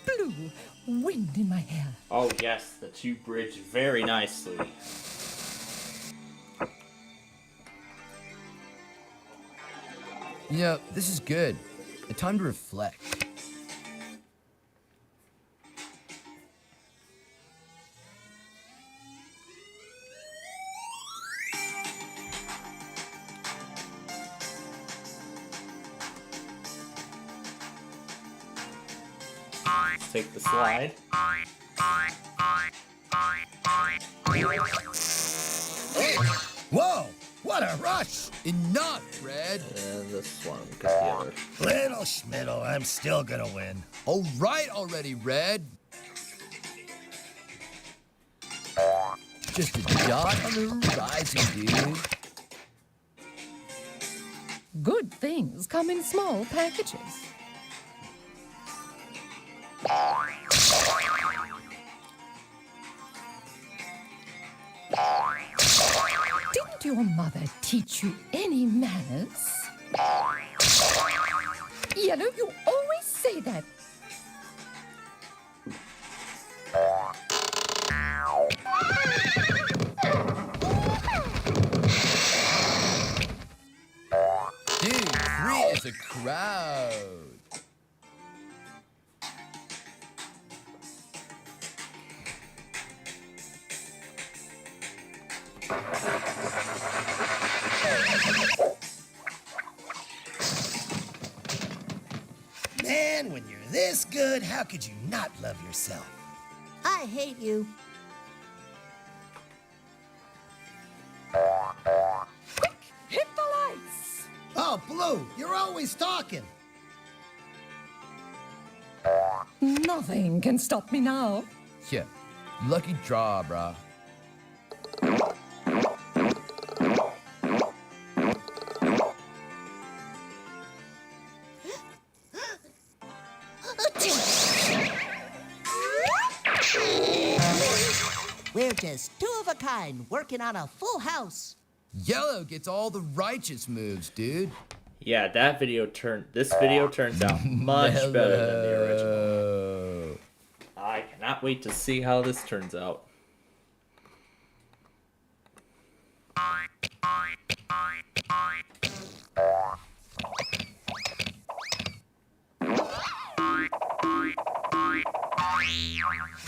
blue wind in my hair. Oh yes, the two bridge very nicely. You know, this is good. A time to reflect. Let's take the slide. Whoa! What a rush! Enough, Red! And this one goes the other. Little Schmiddle, I'm still gonna win. All right already, Red. Just a dot on the horizon, dude. Good things come in small packages. your mother teach you any manners? Yellow, you always say that. Dude, 3 is a crowd. Man, when you're this good, how could you not love yourself? I hate you. Hit the lights! Oh, Blue, you're always talking. Nothing can stop me now. Yeah, lucky draw, brah. We're just two of a kind working on a full house. Yellow gets all the righteous moves, dude. Yeah, this video turns out much better than the original. I cannot wait to see how this turns out.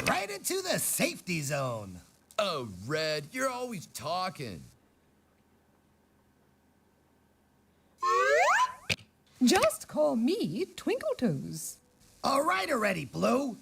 Right into the safety zone. Oh, Red, you're always talking. Just call me Twinkle Toes. All right already, Blue.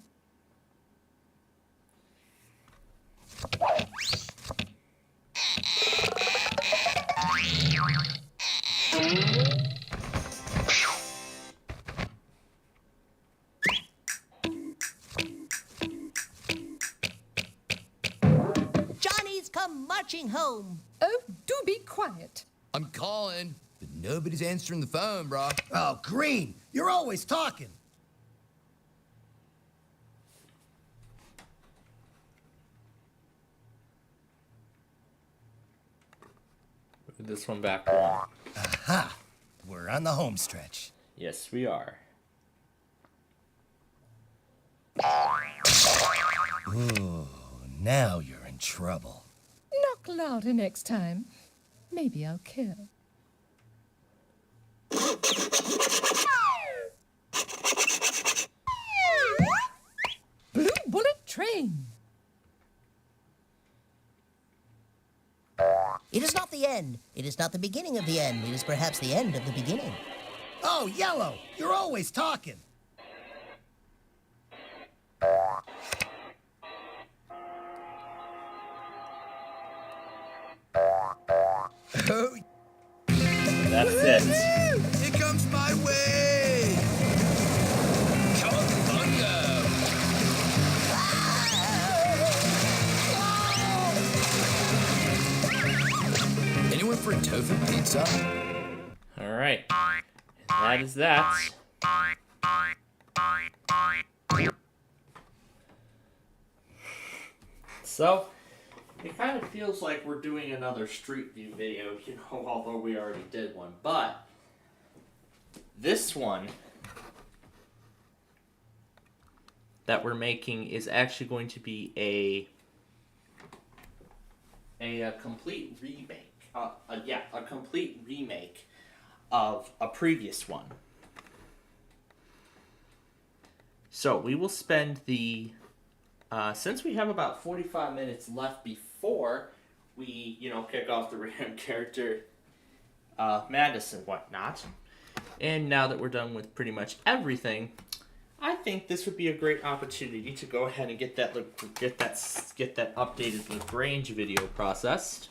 Johnny's come marching home. Oh, do be quiet. I'm calling, but nobody's answering the phone, brah. Oh, Green, you're always talking. Move this one back one. Aha! We're on the home stretch. Yes, we are. Ooh, now you're in trouble. Knock louder next time. Maybe I'll kill. Blue Bullet Train. It is not the end. It is not the beginning of the end. It is perhaps the end of the beginning. Oh, Yellow, you're always talking. Oh, That's it. Here comes my way! California! Anyone for a tofu pizza? All right. And that is that. So, it kind of feels like we're doing another Street View video, you know, although we already did one. But, this one that we're making is actually going to be a complete remake. A complete remake of a previous one. So, we will spend the... since we have about 45 minutes left before we, kick off the random character madness and whatnot, and now that we're done with pretty much everything, I think this would be a great opportunity to go ahead and get that updated Lagrange video processed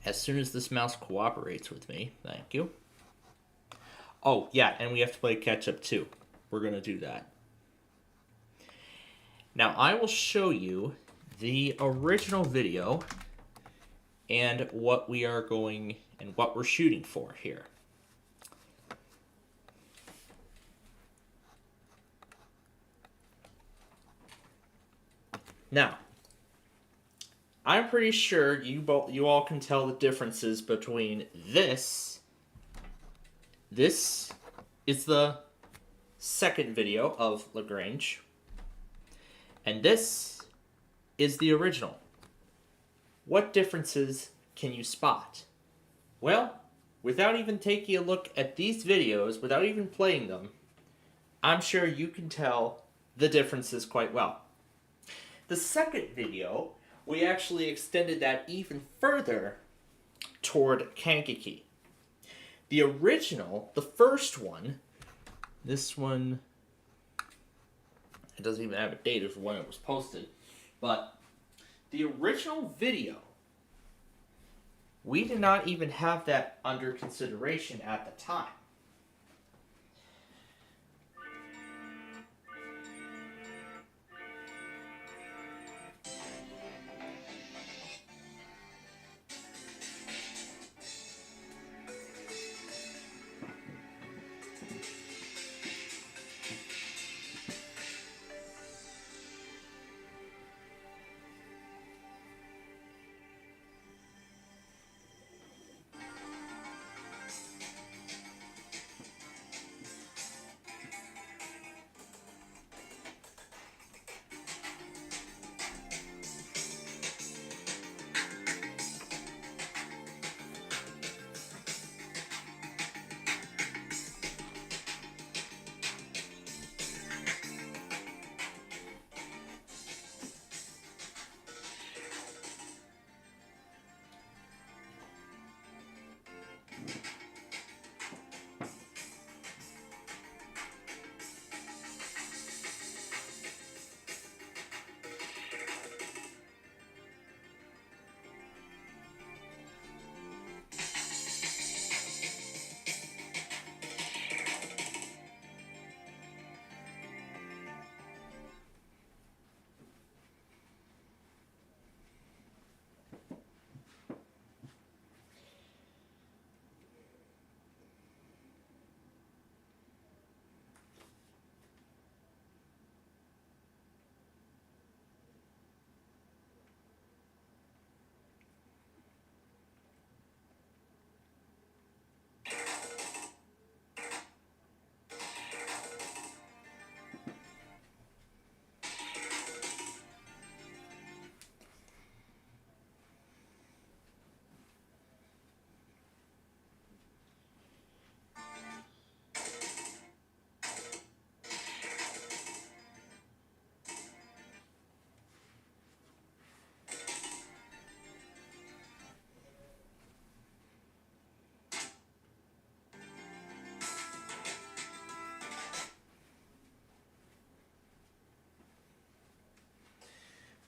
as soon as this mouse cooperates with me. Thank you. Oh yeah, and we have to play catch up too. We're gonna do that. Now, I will show you the original video and what we are going and what we're shooting for here. Now, I'm pretty sure you all can tell the differences between this. This is the second video of Lagrange, and this is the original. What differences can you spot? Well, without even taking a look at these videos, without even playing them, I'm sure you can tell the differences quite well. The second video, we actually extended that even further toward Kankakee. The original, the first one, this one, it doesn't even have a date of when it was posted, but the original video, we did not even have that under consideration at the time.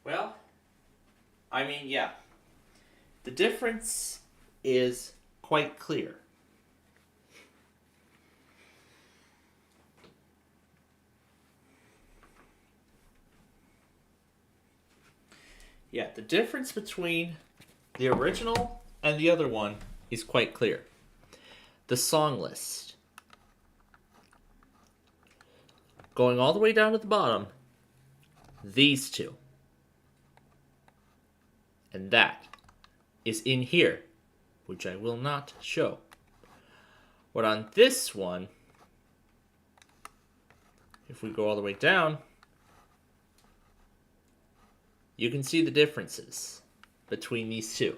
Well, I mean, yeah. The difference is quite clear. Yeah, the difference between the original and the other one is quite clear. The song list. Going all the way down to the bottom, these two. And that is in here, which I will not show. But on this one, if we go all the way down, you can see the differences between these two.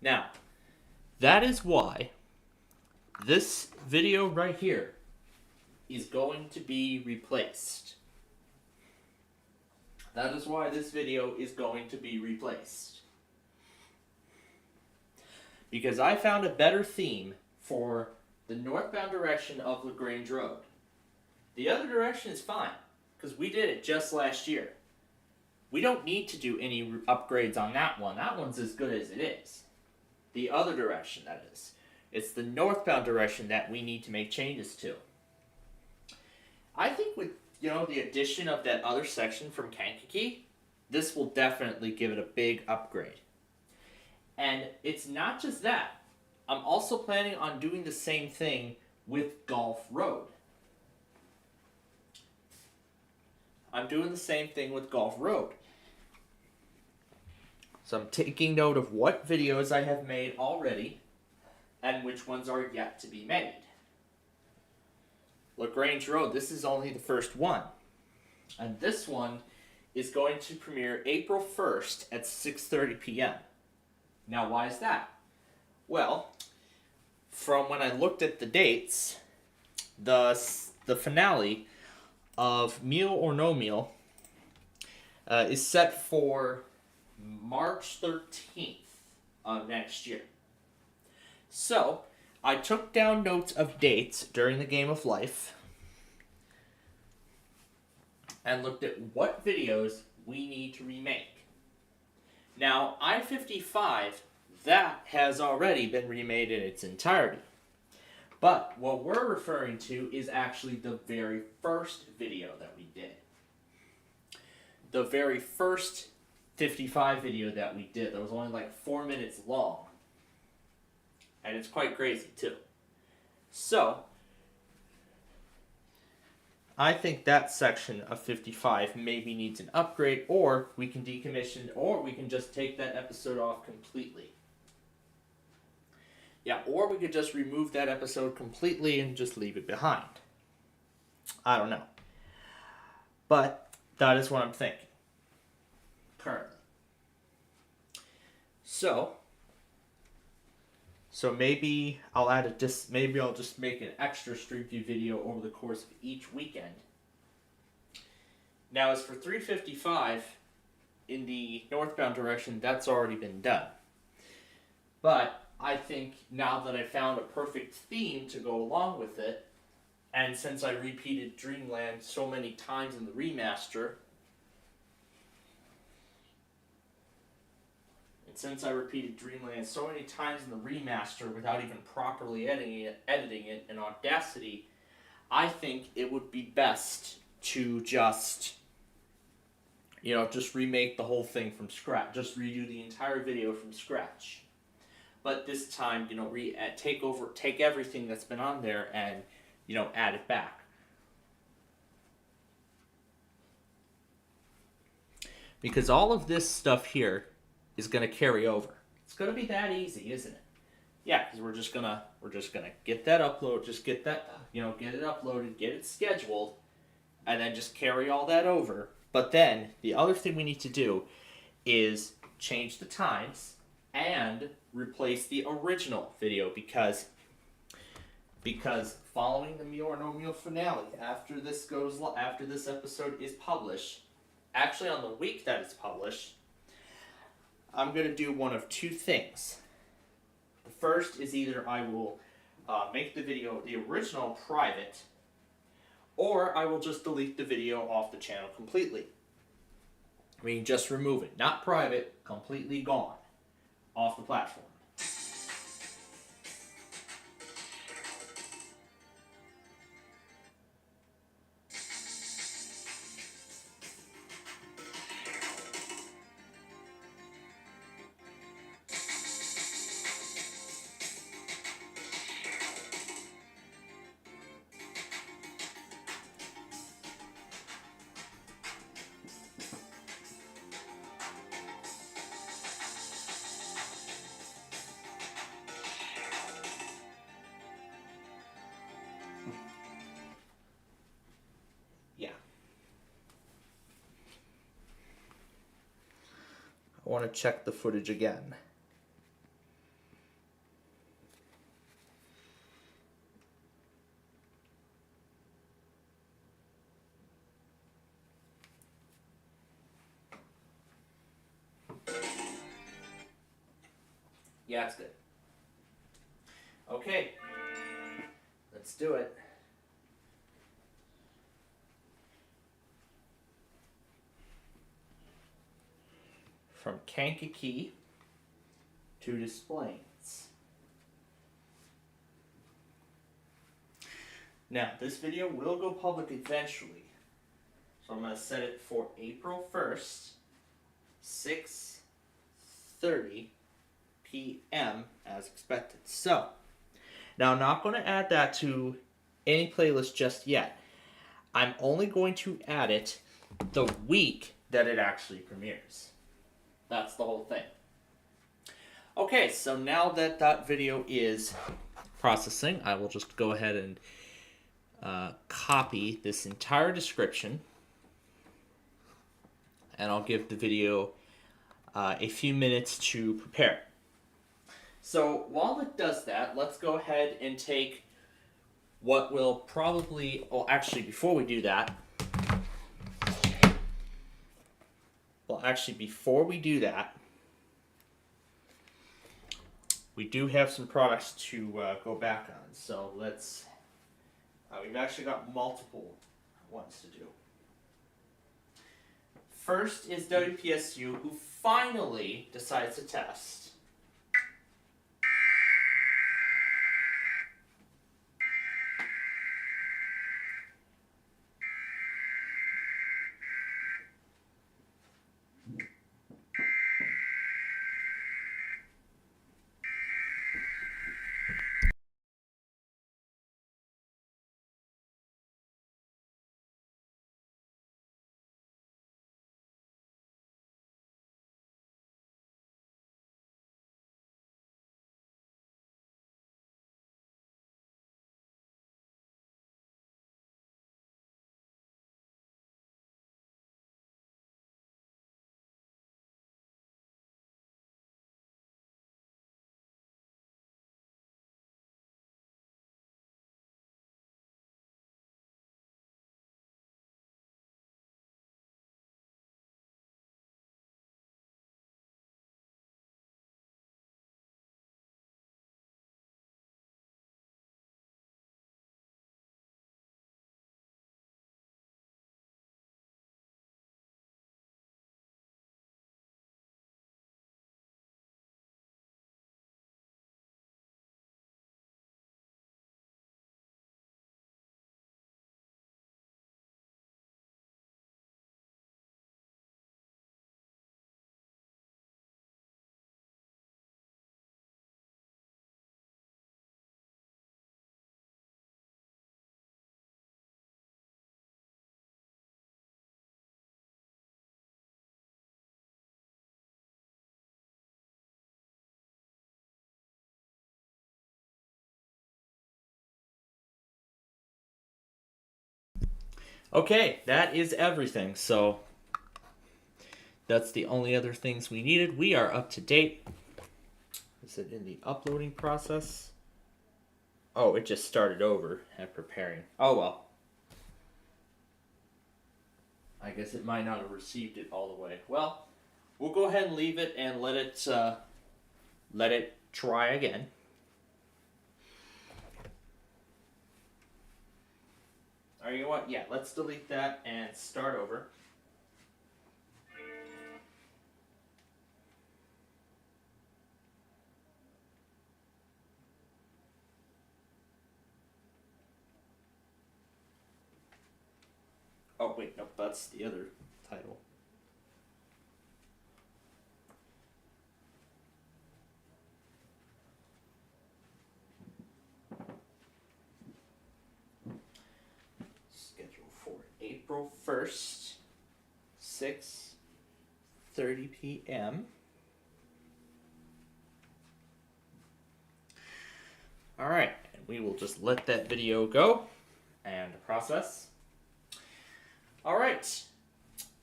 Now, that is why this video right here is going to be replaced. That is why this video is going to be replaced. Because I found a better theme for the northbound direction of LaGrange Road. The other direction is fine, because we did it just last year. We don't need to do any upgrades on that one. That one's as good as it is. The other direction, that is. It's the northbound direction that we need to make changes to. I think with, the addition of that other section from Kankakee, this will definitely give it a big upgrade. And it's not just that. I'm also planning on doing the same thing with Gulf Road. I'm doing the same thing with Golf Road. So I'm taking note of what videos I have made already and which ones are yet to be made. LaGrange Road, this is only the first one. And this one is going to premiere April 1st at 6:30 p.m. Now, why is that? Well, from when I looked at the dates, the finale of Meal or No Meal is set for March 13th of next year. So, I took down notes of dates during the Game of Life and looked at what videos we need to remake. Now, I-55, that has already been remade in its entirety. But what we're referring to is actually the very first video that we did. The very first 55 video that we did that was only like 4 minutes long. And it's quite crazy too. So, I think that section of 55 maybe needs an upgrade, or we can decommission, or we can just take that episode off completely. Yeah, or we could just remove that episode completely and just leave it behind. I don't know. But that is what I'm thinking currently. So maybe I'll add maybe I'll just make an extra Street View video over the course of each weekend. Now, as for 355 in the northbound direction, that's already been done. But I think now that I found a perfect theme to go along with it, and since I repeated Dreamland so many times in the remaster, without even properly editing it in Audacity, I think it would be best to just remake the whole thing from scratch. Just redo the entire video from scratch. But this time, take everything that's been on there and, add it back. Because all of this stuff here is going to carry over. It's going to be that easy, isn't it? Yeah, because we're just gonna get that upload, get it uploaded, get it scheduled, and then just carry all that over. But then the other thing we need to do is change the times and replace the original video because following the Meal or No Meal finale, after this episode is published, actually on the week that it's published, I'm going to do one of two things. The first is either I will make the original private, or I will just delete the video off the channel completely. I mean, just remove it. Not private, completely gone off the platform. I want to check the footage again. Yeah, it's good. Okay, let's do it. From Kankakee to Des Plaines. Now, this video will go public eventually. So I'm going to set it for April 1st, 6:30 p.m. as expected. So, now I'm not going to add that to any playlist just yet. I'm only going to add it the week that it actually premieres. That's the whole thing. Okay, so now that that video is processing, I will just go ahead and copy this entire description, and I'll give the video a few minutes to prepare. So while it does that, let's go ahead and take what will probably, well, actually, before we do that, we do have some products to go back on. So let's, we've actually got multiple ones to do. First is WPSU, who finally decides to test. Okay, that is everything. So that's the only other things we needed. We are up to date. Is it in the uploading process? Oh, it just started over and preparing. Oh well. I guess it might not have received it all the way. Well, we'll go ahead and leave it and let it try again. Or you know what? Yeah, let's delete that and start over. Oh, wait, nope, that's the other title. April 1st, 6:30 p.m. All right, and we will just let that video go and process. All right,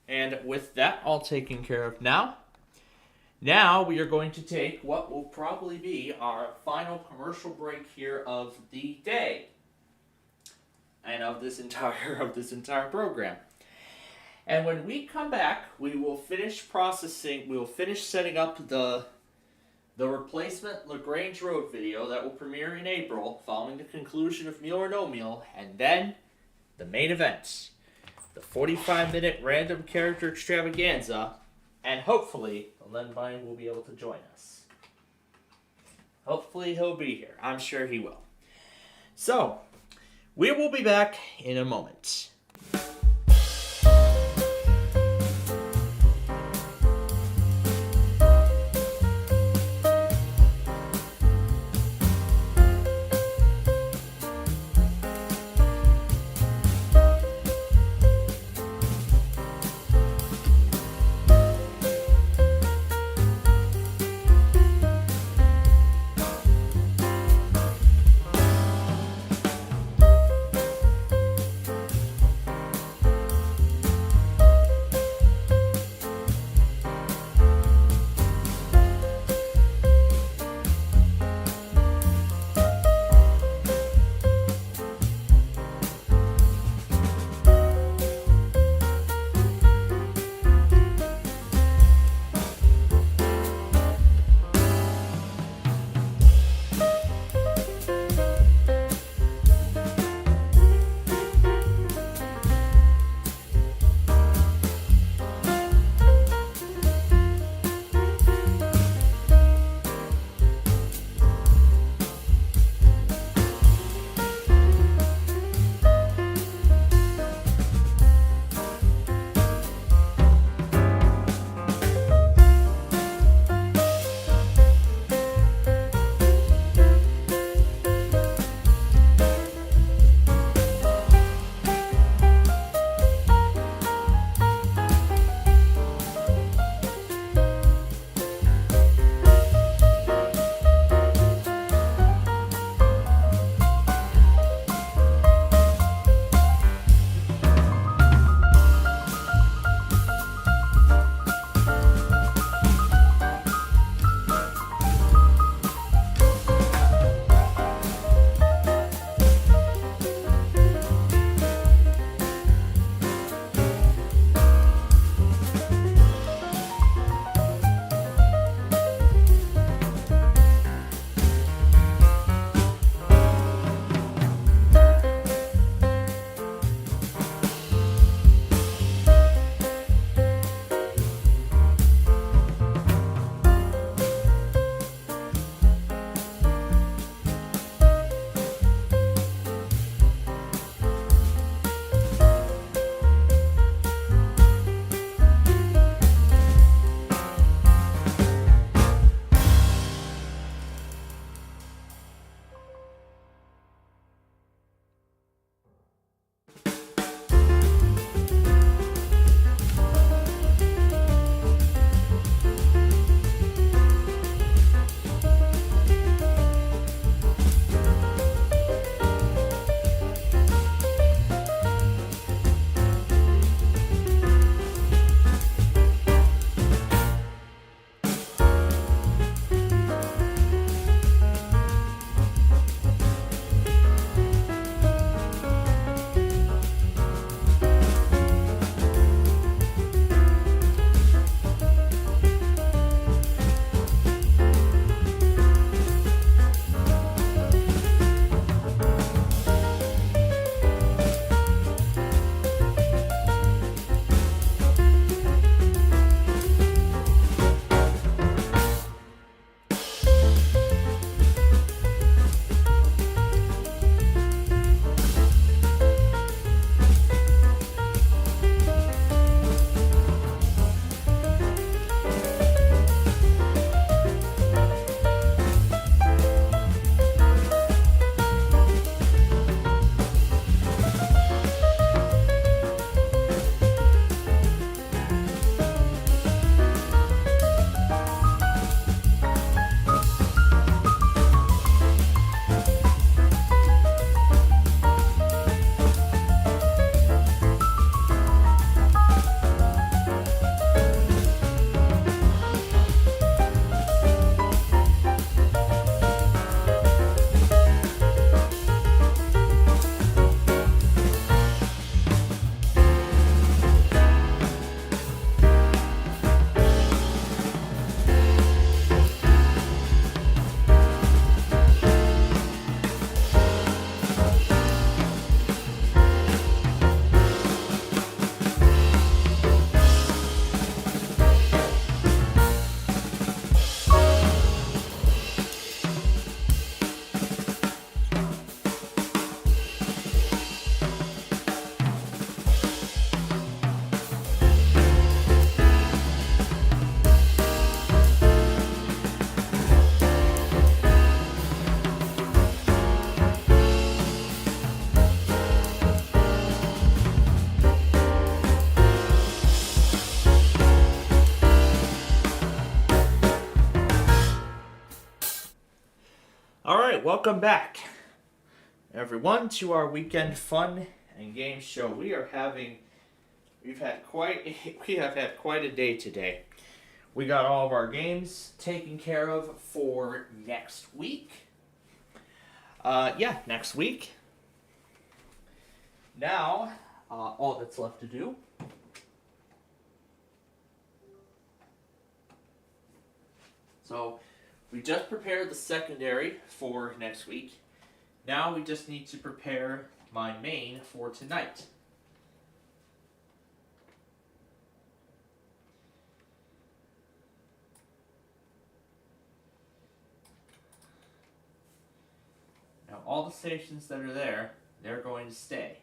and with that all taken care of now we are going to take what will probably be our final commercial break here of the day. And of this entire program. And when we come back, we will finish processing, we will finish setting up the replacement LaGrange Road video that will premiere in April, following the conclusion of Meal or No Meal, and then the main event, the 45-minute random character extravaganza, and hopefully, Len Vine will be able to join us. Hopefully he'll be here. I'm sure he will. So, we will be back in a moment. welcome back, everyone, to our weekend fun and game show. We have had quite a day today. We got all of our games taken care of for next week. Next week. Now, all that's left to do so we just prepared the secondary for next week. Now we just need to prepare my main for tonight. Now all the stations that are there, they're going to stay.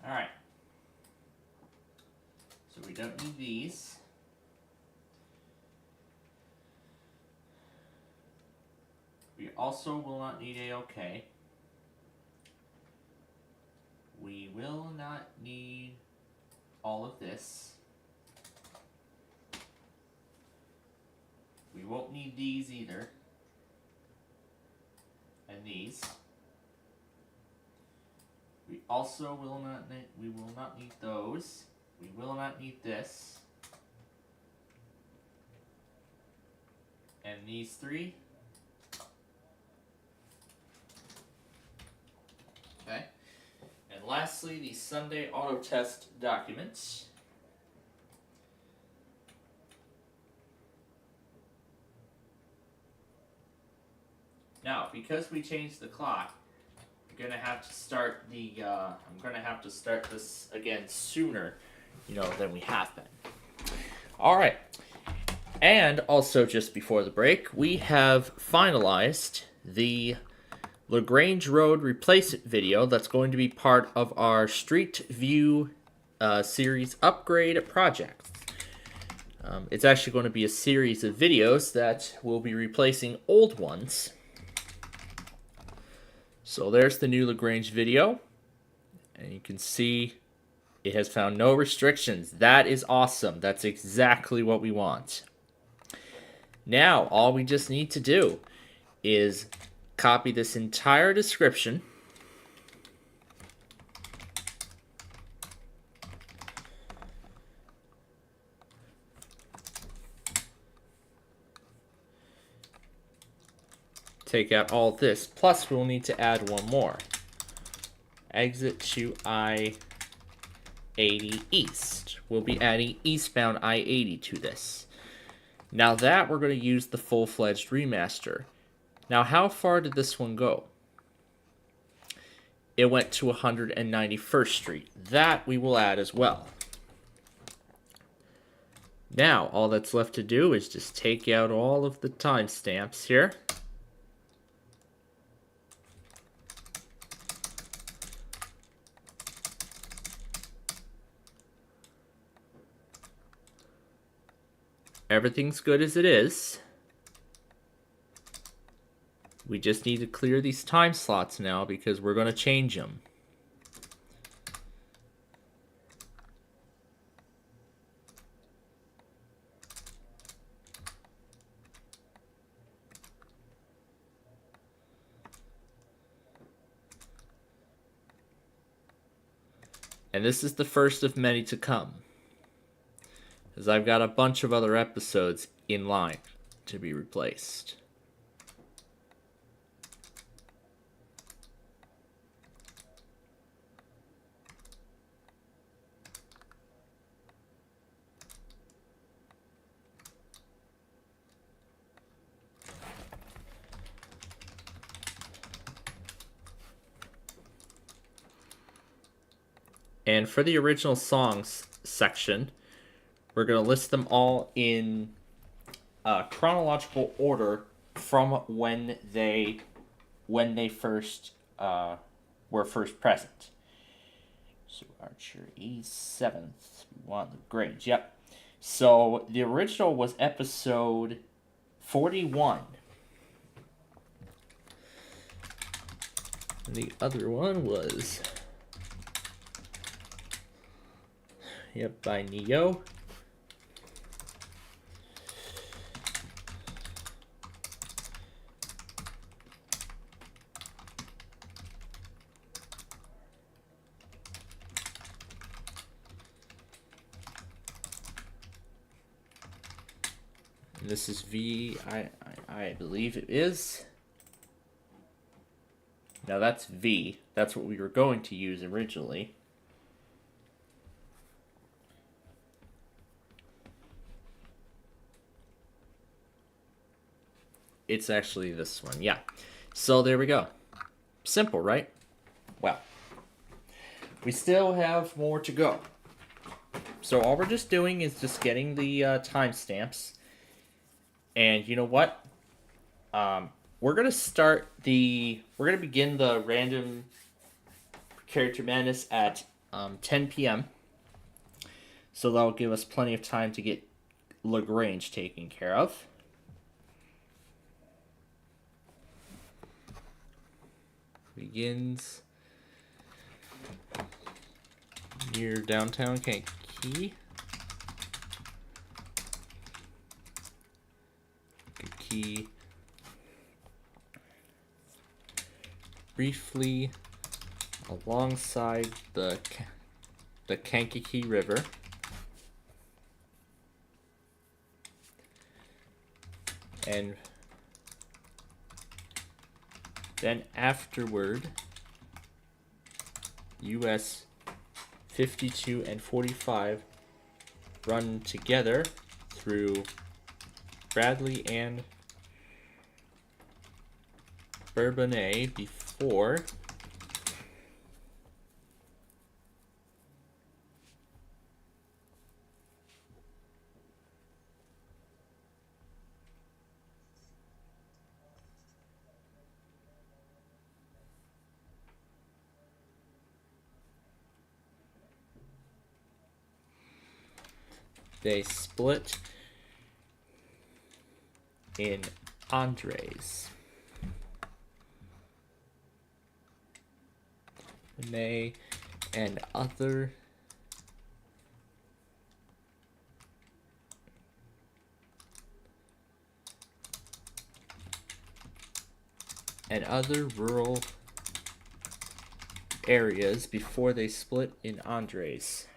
Alright. So we don't need these. We also will not need AOK. We will not need all of this. We won't need these either. And these. We also will not need those. We will not need this. And these three. Okay. And lastly, the Sunday auto test documents. Now, because we changed the clock, I'm gonna have to start this again sooner, than we have been. All right, and also just before the break, we have finalized the LaGrange Road replacement video that's going to be part of our Street View series upgrade project. It's actually going to be a series of videos that will be replacing old ones. So there's the new LaGrange video, and you can see it has found no restrictions. That is awesome. That's exactly what we want. Now, all we just need to do is copy this entire description, take out all this, plus we'll need to add one more. Exit to I-80 East. We'll be adding eastbound I-80 to this. Now that we're going to use the full-fledged remaster. Now how far did this one go? It went to 191st Street. That we will add as well. Now all that's left to do is just take out all of the timestamps here. Everything's good as it is. We just need to clear these time slots now because we're going to change them. And this is the first of many to come, as I've got a bunch of other episodes in line to be replaced. And for the original songs section, we're going to list them all in chronological order from when they first were first present. So Archer 87th, we want Lagrange. Yep. So the original was episode 41. And the other one was, yep, by Neo. This is V, I believe it is. Now that's V. That's what we were going to use originally. It's actually this one, yeah. So there we go. Simple, right? Well, we still have more to go. So all we're just doing is just getting the timestamps. And you know what? We're gonna begin the random character madness at 10 p.m. So that'll give us plenty of time to get Lagrange taken care of. Begins near downtown Kankakee. Briefly alongside the Kankakee River. And then afterward, US 52 and 45 run together through Bradley and Bourbonnais before they split in Andres. May and other rural areas before they split in Andres.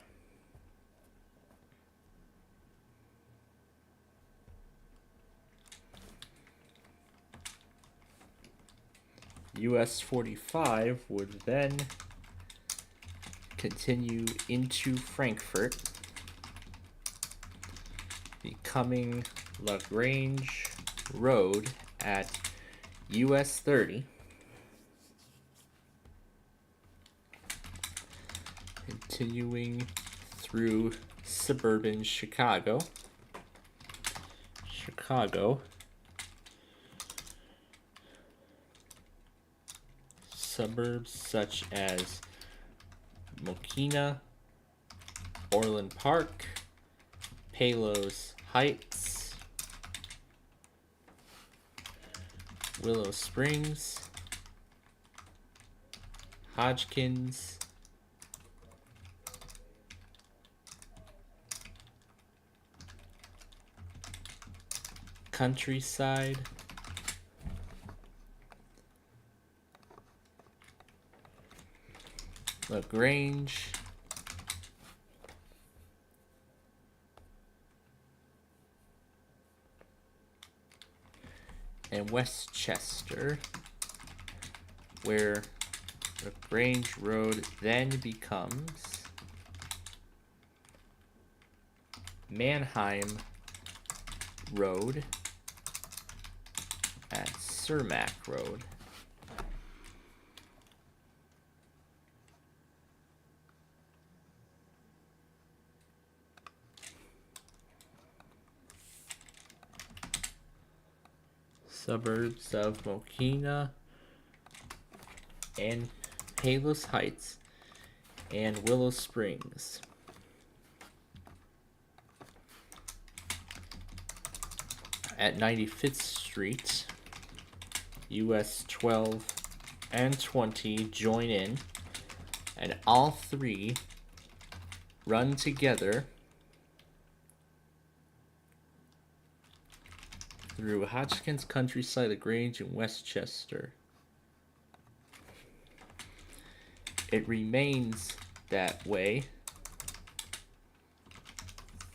US 45 would then continue into Frankfurt, becoming Lagrange Road at US 30, continuing through suburban Chicago, suburbs such as Mokina, Orland Park, Palos Heights, Willow Springs, Hodgkins, Countryside, Lagrange, and Westchester, where Lagrange Road then becomes Mannheim Road at Cermak Road. suburbs of Mokina and Palos Heights and Willow Springs. At 95th Street, US 12 and 20 join in, and all three run together through Hodgkins Countryside, LaGrange, and Westchester. It remains that way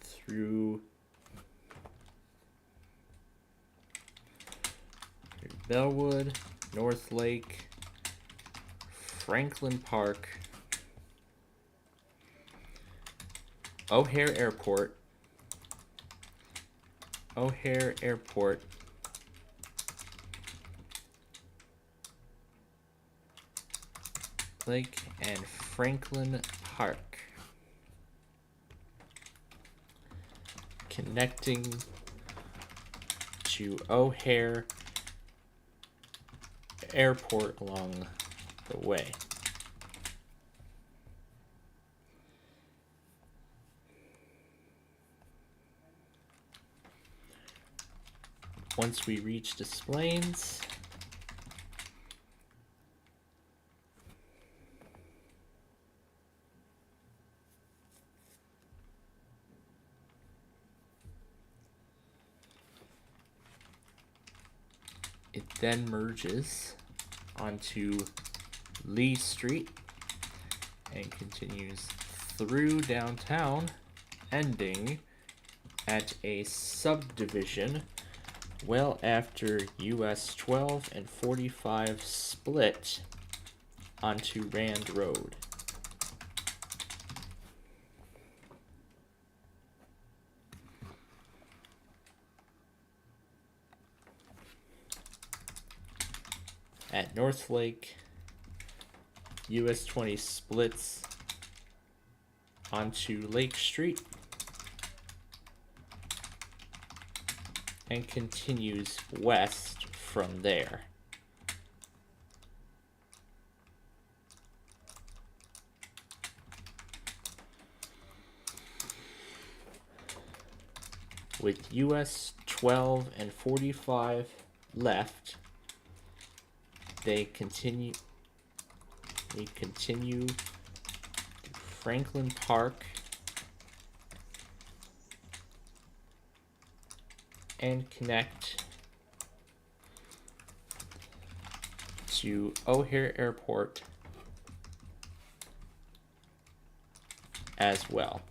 through Bellwood, North Lake, Franklin Park, O'Hare Airport, Lake, and Franklin Park, connecting to O'Hare Airport along the way. Once we reach Des Plaines, it then merges onto Lee Street and continues through downtown, ending at a subdivision well after US 12 and 45 split onto Rand Road. At North Lake, US 20 splits onto Lake Street and continues west from there. With US 12 and 45 left, we continue to Franklin Park and connect to O'Hare Airport as well.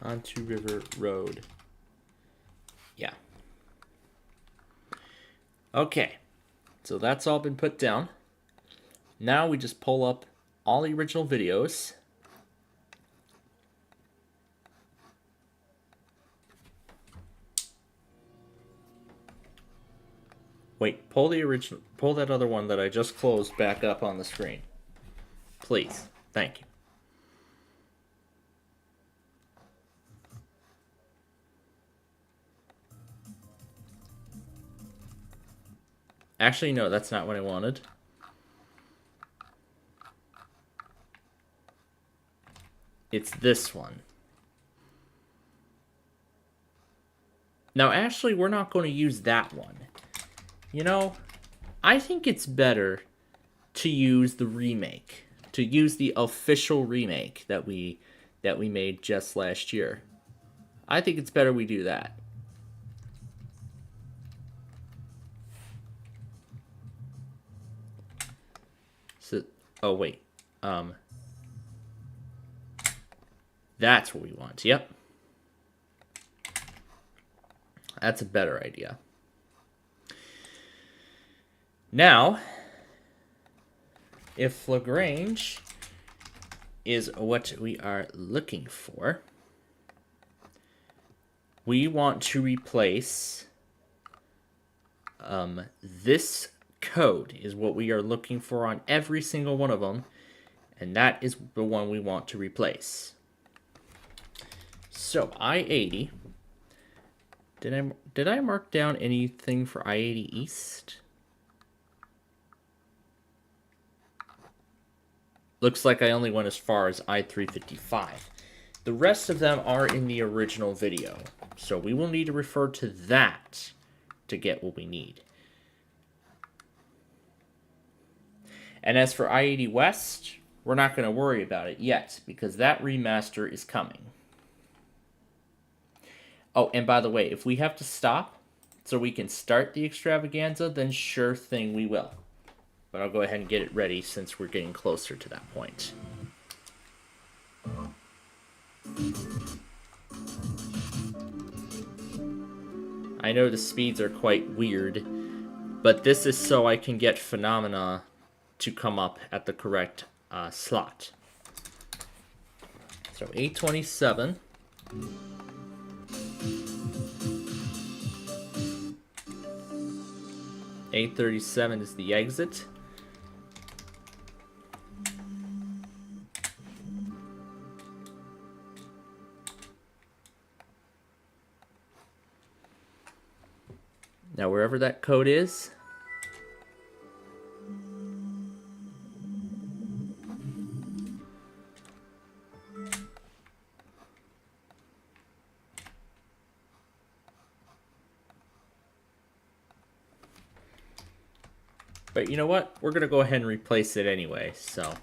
Onto River Road. Yeah. Okay. So that's all been put down. Now we just pull up all the original videos. Wait, pull that other one that I just closed back up on the screen. Please. Thank you. Actually, no, that's not what I wanted. It's this one. Now, actually, we're not going to use that one. You know, I think it's better to use the remake. To use the official remake that we made just last year. I think it's better we do that. So, oh wait, That's what we want. Yep. That's a better idea. Now, if Lagrange is what we are looking for, we want to replace this code is what we are looking for on every single one of them, and that is the one we want to replace. So I-80, did I mark down anything for I-80 East? Looks like I only went as far as I-355. The rest of them are in the original video, so we will need to refer to that to get what we need. And as for I-80 West, we're not going to worry about it yet, because that remaster is coming. Oh, and by the way, if we have to stop so we can start the extravaganza, then sure thing we will. But I'll go ahead and get it ready since we're getting closer to that point. I know the speeds are quite weird, but this is so I can get phenomena to come up at the correct slot. So 827. $837 is the exit. Now, wherever that code is, but you know what? We're going to go ahead and replace it anyway, so.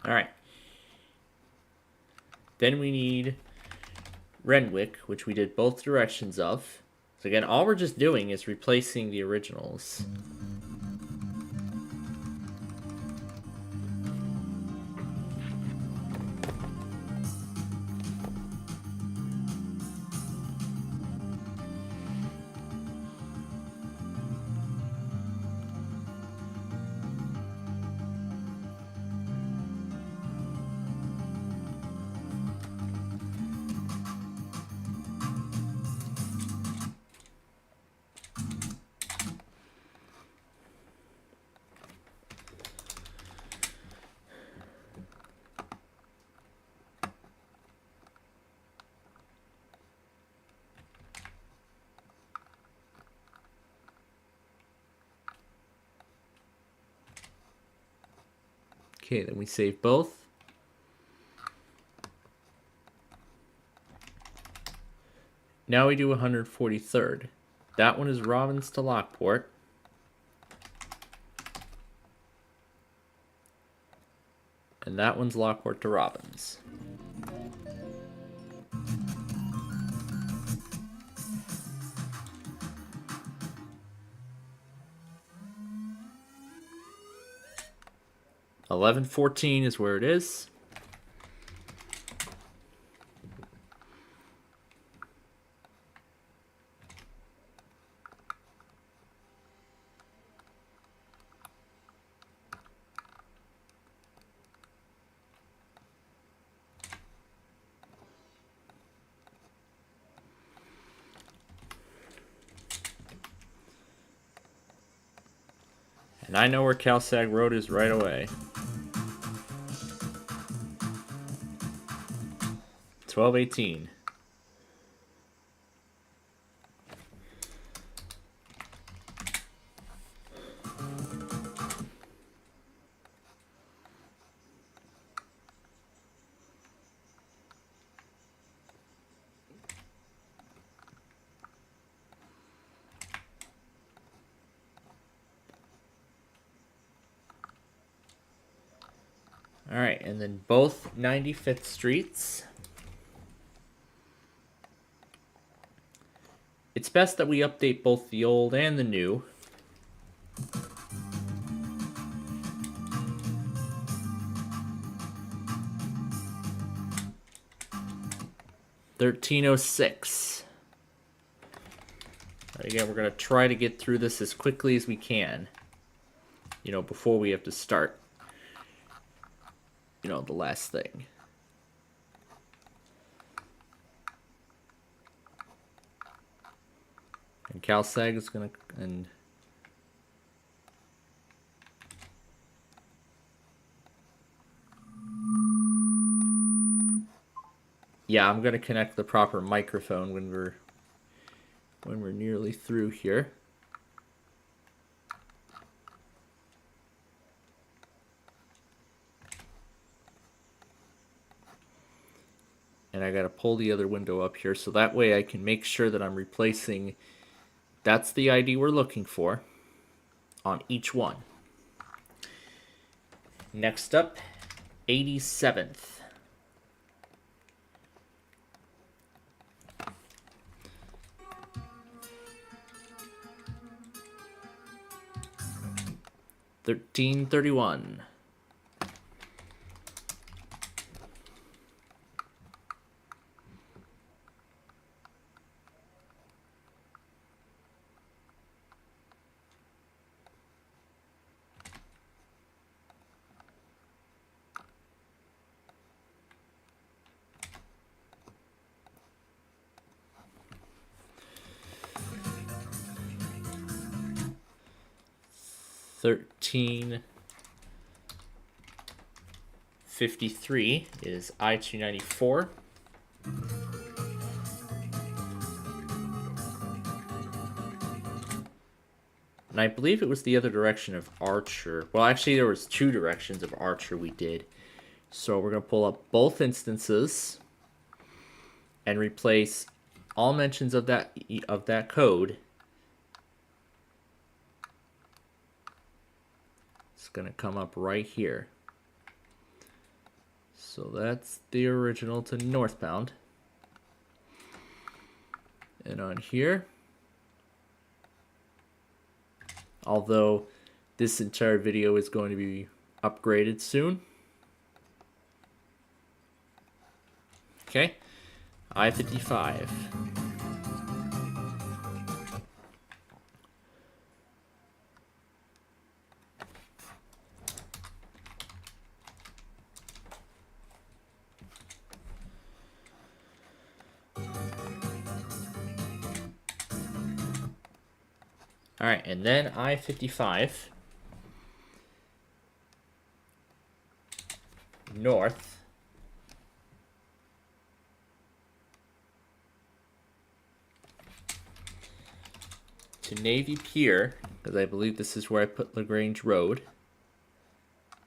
Alright. Then we need Renwick, which we did both directions of. So again, all we're just doing is replacing the originals. Okay, then we save both. Now we do 143rd. That one is Robbins to Lockport. And that one's Lockport to Robbins. $11.14 is where it is. And I know where Calsag Road is right away. 1218. Alright, and then both 95th Streets. It's best that we update both the old and the new. $13.06. Again, we're going to try to get through this as quickly as we can. You know, before we have to start, you know, the last thing. And CalSag is going to, and yeah, I'm going to connect the proper microphone when we're nearly through here. And I got to pull the other window up here so that way I can make sure that I'm replacing, that's the ID we're looking for on each one. Next up, 87th. $13.31. $13.53 is I-294. And I believe it was the other direction of Archer. Well, actually, there was two directions of Archer we did. So we're going to pull up both instances and replace all mentions of that code. It's going to come up right here. So that's the original to northbound. And on here, although this entire video is going to be upgraded soon. Okay, I-55. All right, and then I-55 north to Navy Pier, because I believe this is where I put LaGrange Road.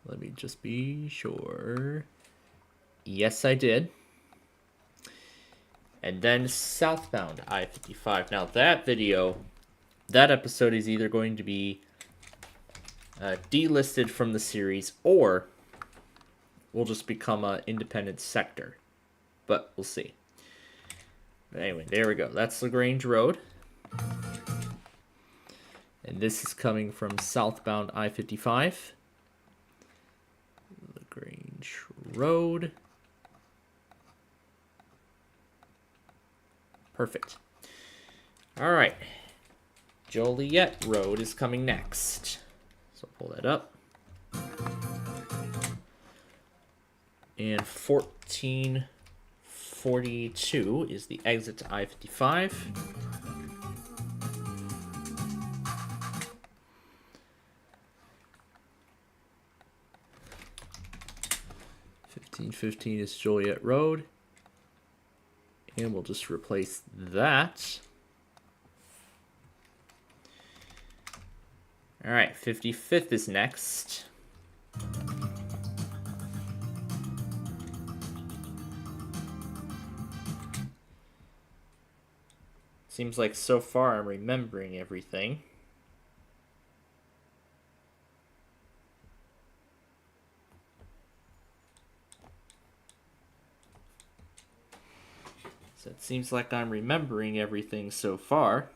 Let me just be sure. Yes, I did. And then southbound I-55. Now that video, that episode is either going to be delisted from the series or will just become an independent sector. But we'll see. But anyway, there we go. That's LaGrange Road. And this is coming from southbound I-55. LaGrange Road. Perfect. All right. Joliet Road is coming next. So pull that up. And 1442 is the exit to I-55. $15.15 is Joliet Road. And we'll just replace that. All right, 55th is next. Seems like so far I'm remembering everything. It seems like I'm remembering everything so far.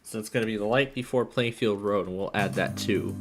So it's going to be the light before Plainfield Road, and we'll add that too.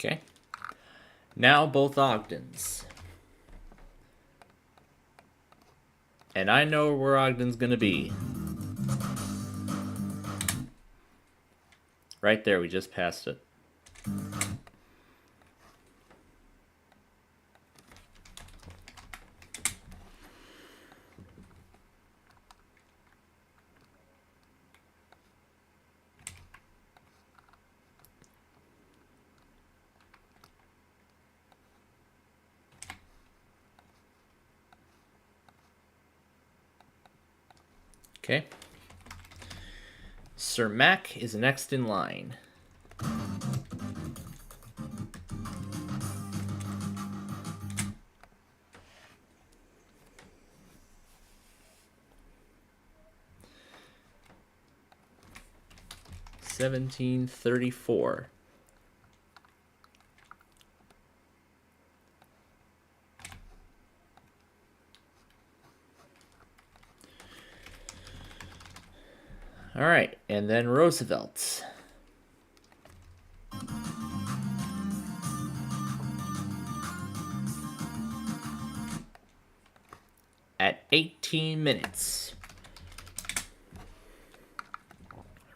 Okay. Now both Ogdens. And I know where Ogden's gonna be. Right there, we just passed it. Okay. Sir Mac is next in line. $17.34. All right, and then Roosevelt. At 18 minutes.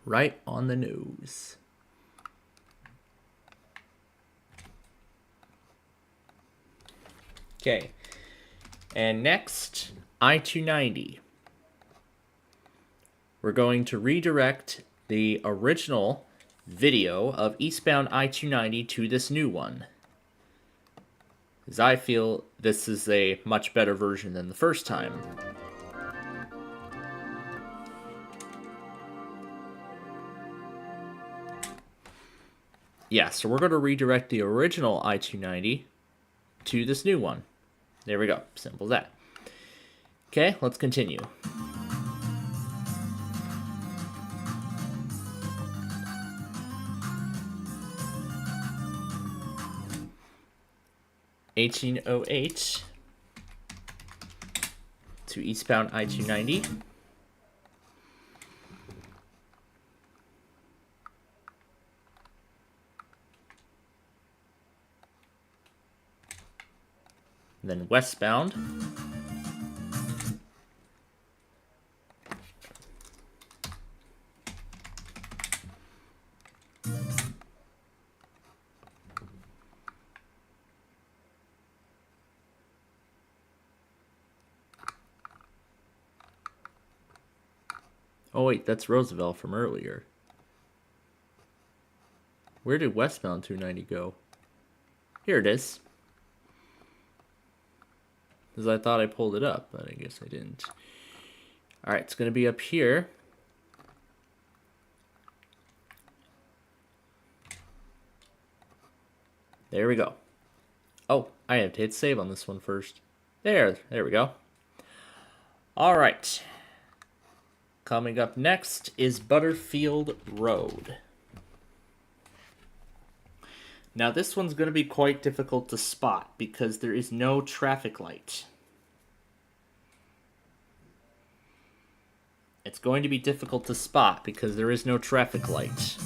Right on the nose. Okay. And next, I-290. We're going to redirect the original video of eastbound I-290 to this new one, as I feel this is a much better version than the first time. Yeah, so we're going to redirect the original I-290 to this new one. There we go. Simple as that. Okay, let's continue. $18.08 to eastbound I-290. And then westbound. Oh wait, that's Roosevelt from earlier. Where did westbound 290 go? Here it is. Because I thought I pulled it up, but I guess I didn't. Alright, it's going to be up here. There we go. Oh, I have to hit save on this one first. There we go. Alright. Coming up next is Butterfield Road. Now this one's going to be quite difficult to spot because there is no traffic light. It's going to be difficult to spot because there is no traffic light.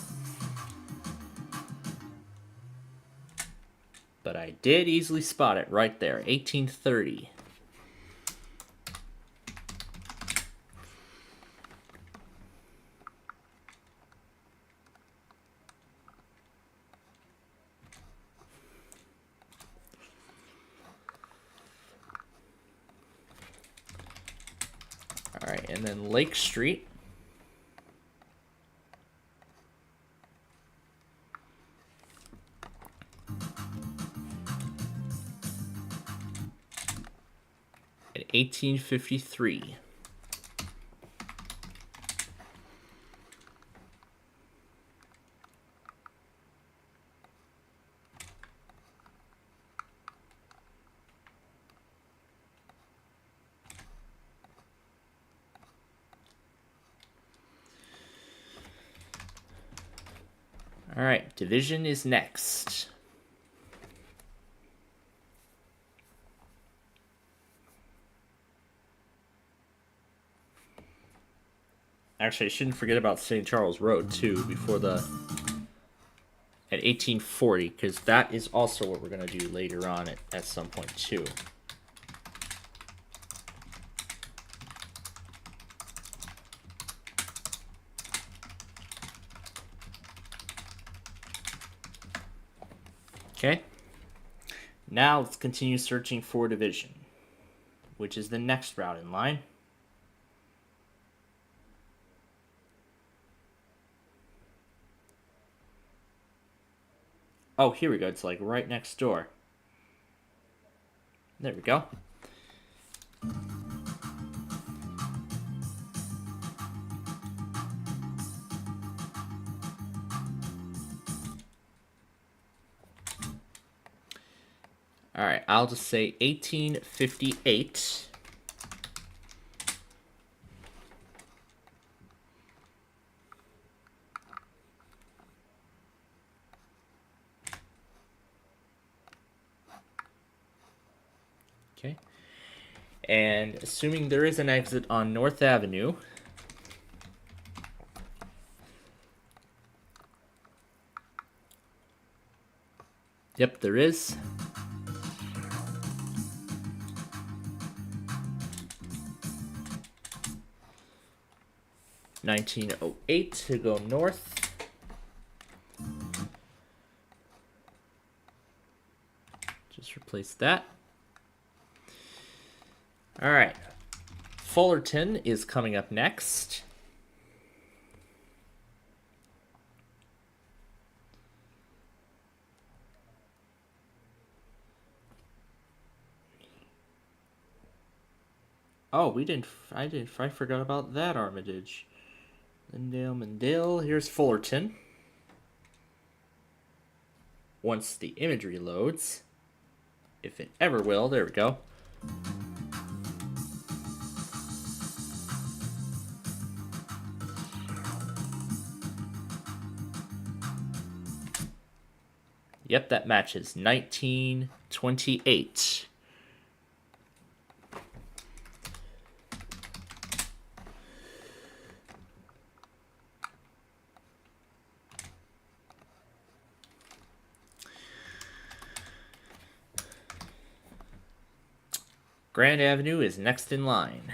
But I did easily spot it right there, 1830. All right, and then Lake Street. At 1853. All right, Division is next. Actually, I shouldn't forget about St. Charles Road, too, before the... at 1840, because that is also what we're going to do later on at some point, too. Okay. Now let's continue searching for Division, which is the next route in line. Oh, here we go. It's like right next door. There we go. All right, I'll just say 1858. Okay. And assuming there is an exit on North Avenue, yep, there is. $19.08 to go north. Just replace that. All right. Fullerton is coming up next. Oh, I forgot about that Armitage. Lindale, Mendale. Here's Fullerton. Once the imagery loads, if it ever will, there we go. Yep, that matches. 1928. Grand Avenue is next in line.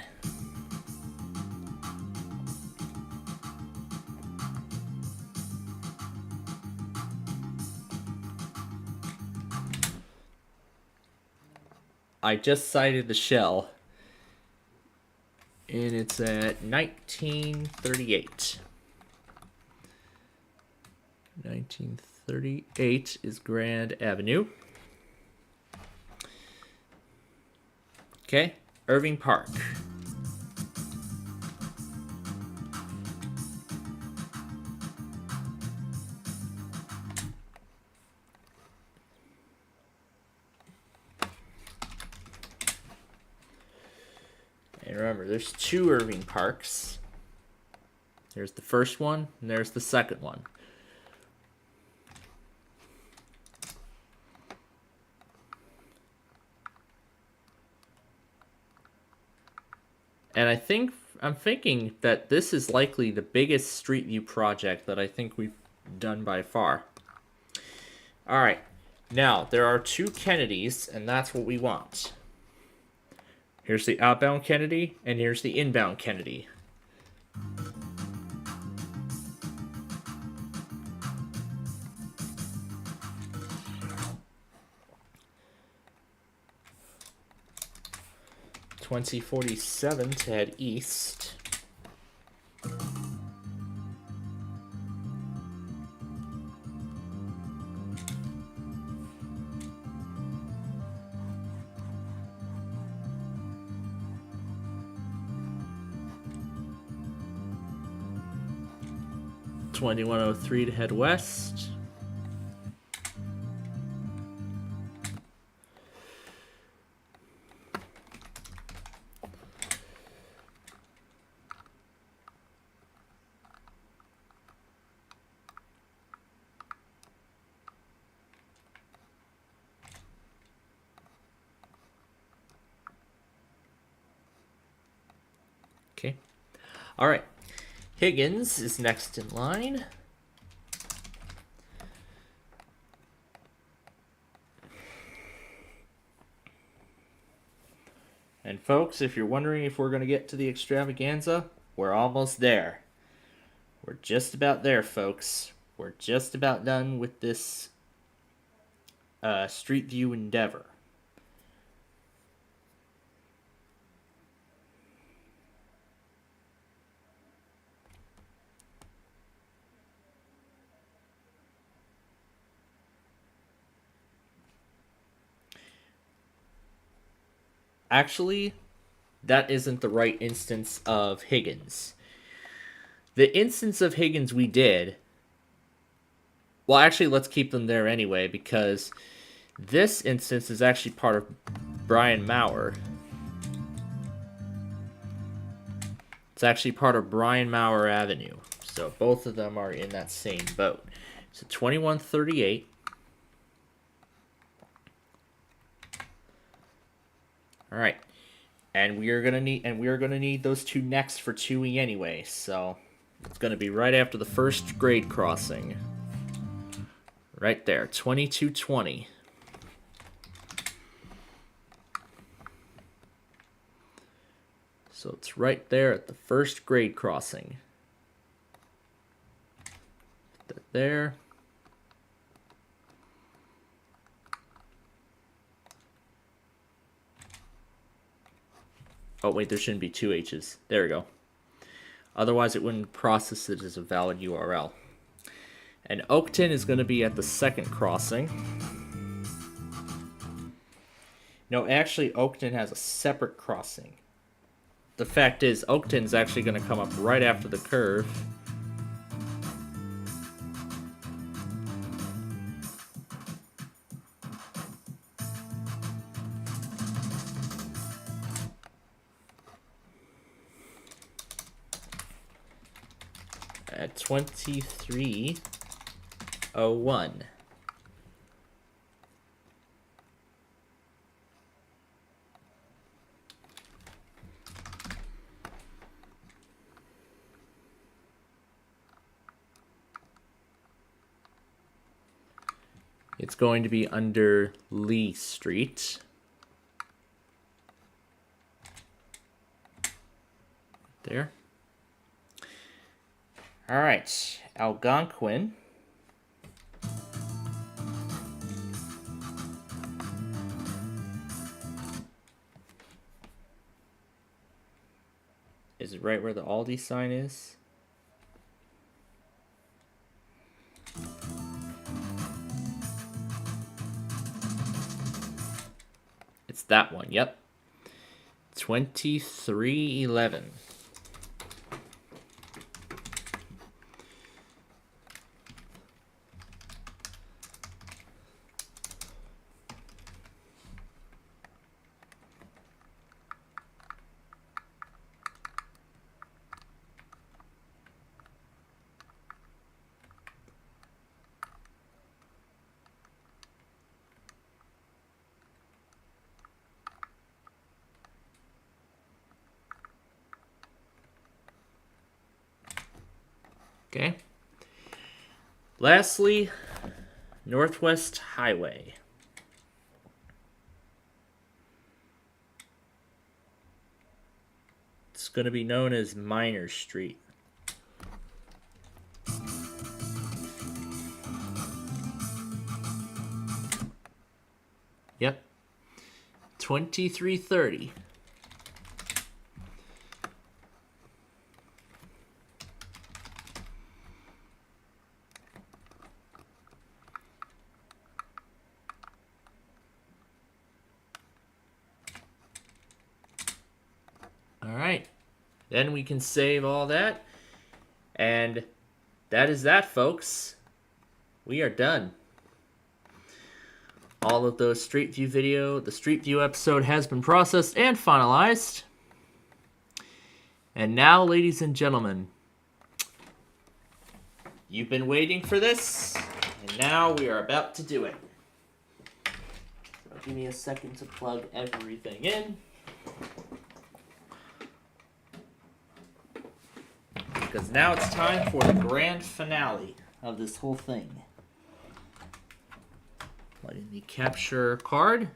I just sighted the shell, and it's at 1938. 1938 is Grand Avenue. Okay, Irving Park. And remember, there's two Irving Parks. There's the first one, and there's the second one. And I think I'm thinking that this is likely the biggest Street View project that I think we've done by far. All right, now there are 2 Kennedys, and that's what we want. Here's the outbound Kennedy, and here's the inbound Kennedy. .2047 to head east. .2103 to head west. Okay. All right. Higgins is next in line. And folks, if you're wondering if we're going to get to the extravaganza, we're almost there. We're just about there, folks. We're just about done with this Street View endeavor. Actually, that isn't the right instance of Higgins. The instance of Higgins we did... Well, actually, let's keep them there anyway, because this instance is actually part of Brian Maurer. It's actually part of Brian Maurer Avenue. So both of them are in that same boat. So 2138. All right, and we are gonna need those 2 next for 2E anyway. So it's gonna be right after the first grade crossing. Right there, 2220. So it's right there at the first grade crossing. Put that there. Oh, wait, there shouldn't be 2 H's. There we go. Otherwise, it wouldn't process it as a valid URL. And Oakton is going to be at the second crossing. No, actually, Oakton has a separate crossing. The fact is, Oakton's actually going to come up right after the curve. At 2301. It's going to be under Lee Street. There. All right, Algonquin. Is it right where the Aldi sign is? It's that one, yep. 2311. Okay. Lastly, Northwest Highway. It's going to be known as Minor Street. Yep. 2330. All right. Then we can save all that. And that is that, folks. We are done. All of those Street View the Street View episode has been processed and finalized. And now, ladies and gentlemen, you've been waiting for this, and now we are about to do it. So give me a second to plug everything in. Because now it's time for the grand finale of this whole thing. Plug in the capture card.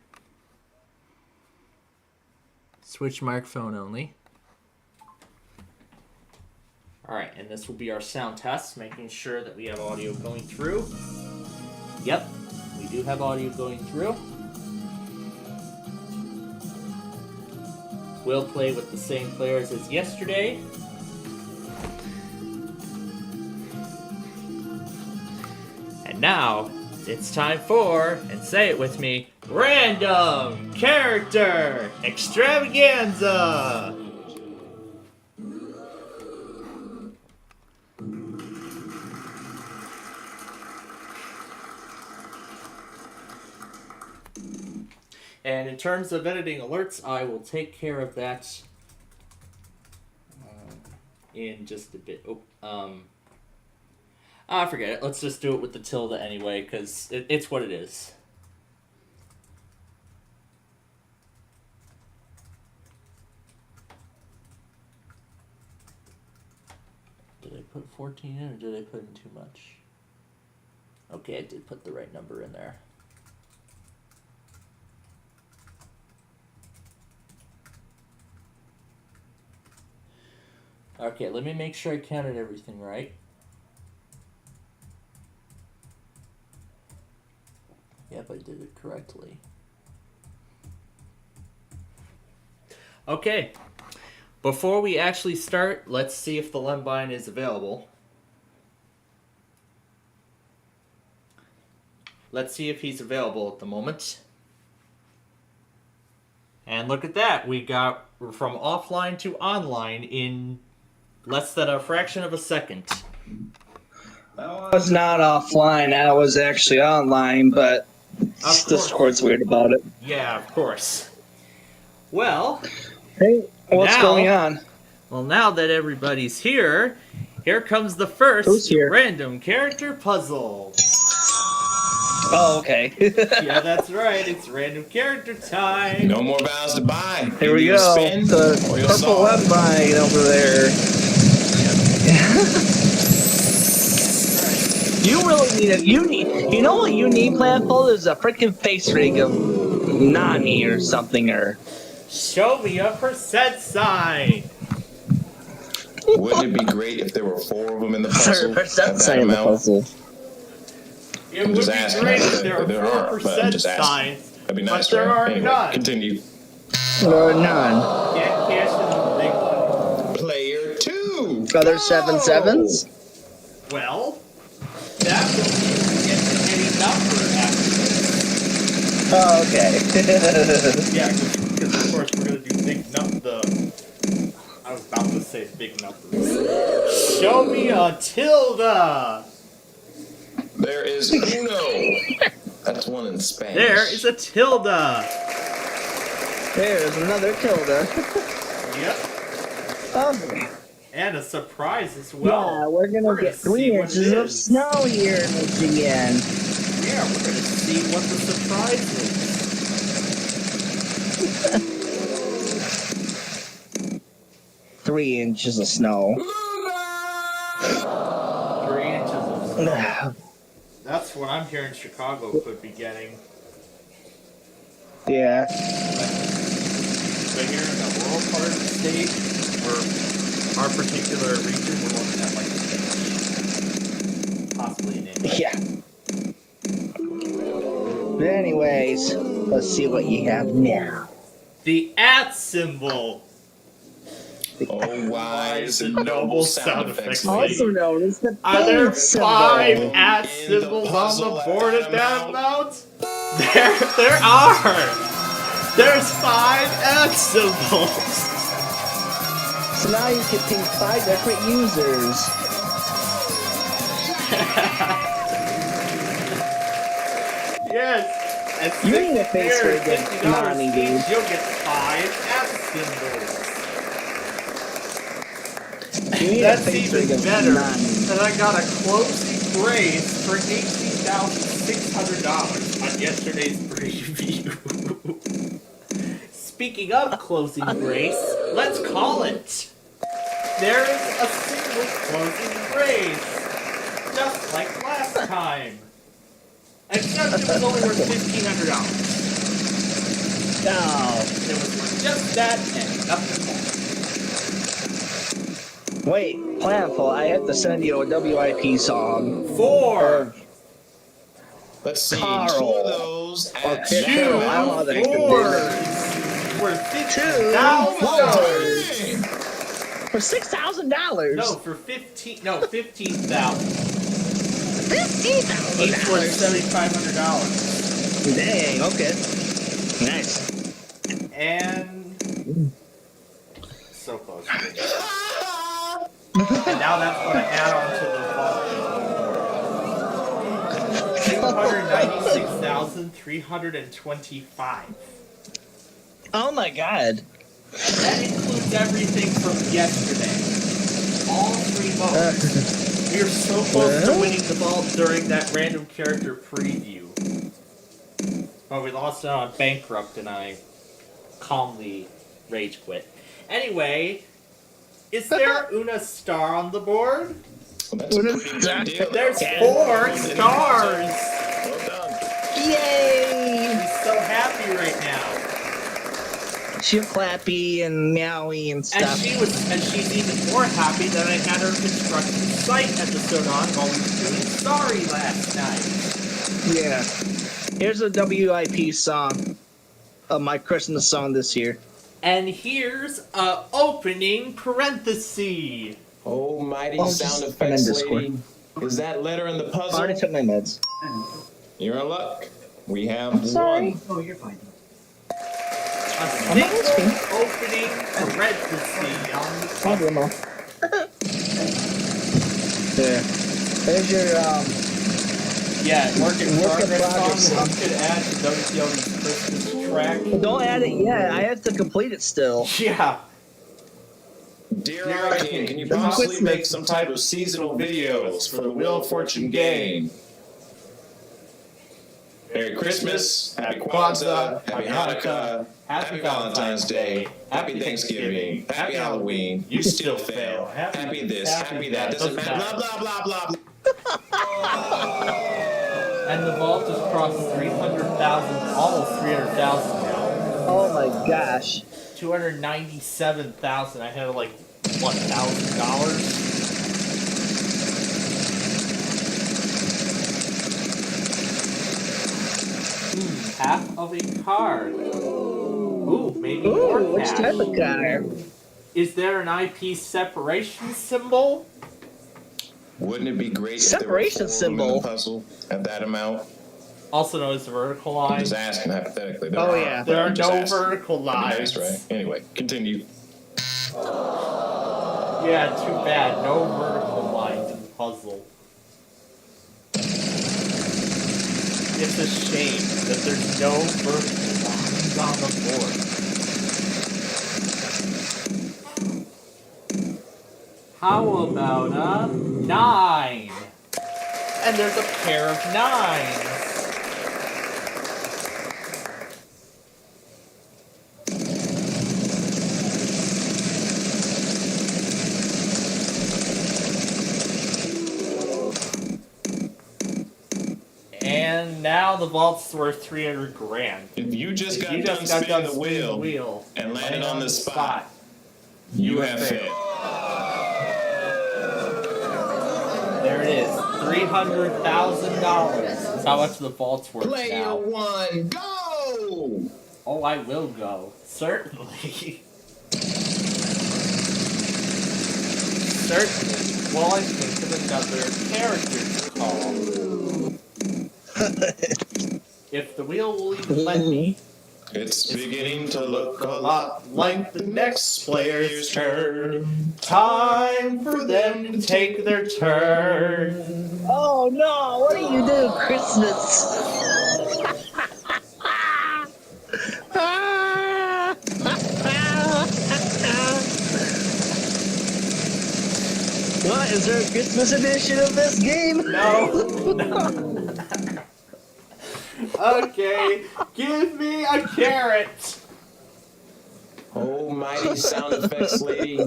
Switch microphone only. Alright, and this will be our sound test, making sure that we have audio going through. Yep, we do have audio going through. We'll play with the same players as yesterday. And now, it's time for, and say it with me, Random Character Extravaganza! And in terms of editing alerts, I will take care of that in just a bit. Forget it. Let's just do it with the tilde anyway, because it's what it is. Did I put 14 in, or did I put in too much? Okay, I did put the right number in there. Okay, let me make sure I counted everything right. Yep, I did it correctly. Okay, before we actually start, let's see if the Lembine is available. Let's see if he's available at the moment. And look at that, we got from offline to online in less than a fraction of a second. I was not offline, I was actually online, but Discord's weird about it. Yeah, of course. Well, hey, what's going on? Well, now that everybody's here, here comes the first random character puzzle. Oh, okay. Yeah, that's right. It's random character time. No more vows to buy. Here we go. The purple Lembine over there. You really need it. You know what you need, Planful, is a freaking face rig of Nani or something, or. Show me a percent sign. Wouldn't it be great if there were 4 of them in the puzzle? Percent sign in the puzzle. It would be great if there were 4% signs, that'd be nice, but there are anyway, none. Continue. There are none. Can't cash in the big one. Player 2. Are there 7 sevens? Well, that will get to any number after this. Oh, okay. Yeah, because of course we're going to do big numbers. I was about to say big numbers. Show me a tilde. There is uno. That's one in Spanish. There is a tilde. There's another tilde. Yep. Oh. And a surprise as well. Yeah, we're gonna get 3 inches of snow here in Michigan. Yeah, we're gonna see what the surprise is. 3 inches of snow. That's what I'm hearing Chicago could be getting. Yeah. But here in the rural part of the state, or our particular region, we're looking at like an inch. Possibly an inch. Yeah. But anyways, let's see what you have now. The @ symbol. Oh, wise and noble sound effects. Also known as the Are there big symbol. 5 @ symbols on the board at that amount? There are! There's 5 @ symbols! So now you can pick 5 different users. Yes! At You need a face for a good $50 Nani, dude. each, you'll get 5 @ symbols. You need a That's face for a even good better. Nani. And I got a closing brace for $18,600 on yesterday's preview. Speaking of closing brace, let's call it. There is a single closing brace, just like last time. Except it was only worth $1,500. No. It was worth just that and nothing more. Wait, Planful, I have to send you a WIP song. 4. Let's see. Carl. 2 of those Or at 2 For $6,000. $15,000. For $6,000. No, for 15,000. $15,000. Each worth $7,500. Dang. Okay. Nice. And so close. And now that's going to add on to the volume. 296,325. Oh my god. That includes everything from yesterday. All 3 votes. We were so close to winning the vault during that random character preview. But we lost it on Bankrupt and I calmly rage quit. Anyway, is there Una Star on the board? That's a pretty good deal. There's 4 stars! Well done. Yay! He's so happy right now. She's clappy and meowy and stuff. And she's even more happy that I had her construct the site episode on while we were doing Sorry last night. Yeah. Here's a WIP song. My Christmas song this year. And here's a opening parenthesis. Oh, mighty Oh, sound just effects tremendous lady. Is that letter in the I puzzle? already took my meds. You're in luck. We have I'm sorry. 1. Oh, you're fine. A single opening parenthesis on the Problem. There. There's your Yeah, work in progress progress song that you could add to WTL's Christmas track. Don't add it yet. I have to complete it still. Yeah. Dear King, can you possibly make some type of seasonal videos for the Wheel of Fortune game? Merry Christmas, Happy Kwanzaa, Happy Hanukkah, Happy Valentine's Day, Happy Thanksgiving, Happy Halloween, you still fail, Happy this, Happy that, doesn't matter, blah blah blah blah blah. And the vault has crossed 300,000, almost 300,000 now. Oh my gosh. 297,000. I had like, what, $1,000? Half of a card. Ooh, maybe more Ooh, which cash. type of card? Is there an IP separation symbol? Wouldn't it be great Separation if there were 4 of them in symbol. the puzzle at that amount? Also known as the vertical I'm line. just asking hypothetically. Oh, yeah. There are I'm just no asking. vertical That'd be lines. nice, right? Anyway, continue. Yeah, too bad. No vertical lines in the puzzle. It's a shame that there's no vertical lines on the board. How about a 9? And there's a pair of 9s. now the vault's worth 300 grand. If you just If got you done just got spinning done the spinning wheel and landed on the spot, you have failed. There it is. $300,000 is how much the vault's worth Player now. one, go! Oh, I will go. Certainly. Certainly. While I think of another character to call. If the wheel will even let me. It's beginning to look a lot like the next player's turn. Time for them to take their turn. Oh no, what do you do, Christmas? What, is there a Christmas edition of this game? No. Okay, give me a carrot. Oh, mighty sound effects lady.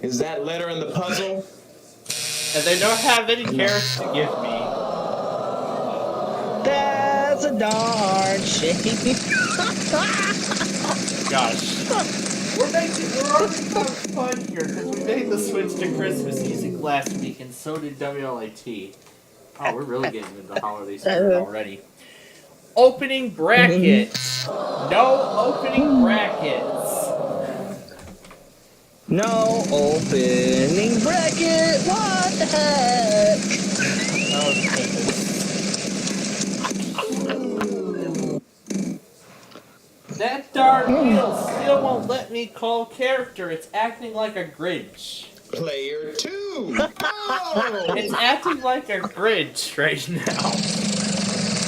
Is that letter in the puzzle? And they don't have any carrots to give me. That's a darn shame. Gosh. We're already having fun here because we made the switch to Christmas music last week and so did WLAT. Oh, we're really getting into the holiday spirit already. Opening brackets. No opening brackets. No opening bracket. What the heck? That darn wheel still won't let me call character. It's acting like a Grinch. Player two. It's acting like a Grinch right now.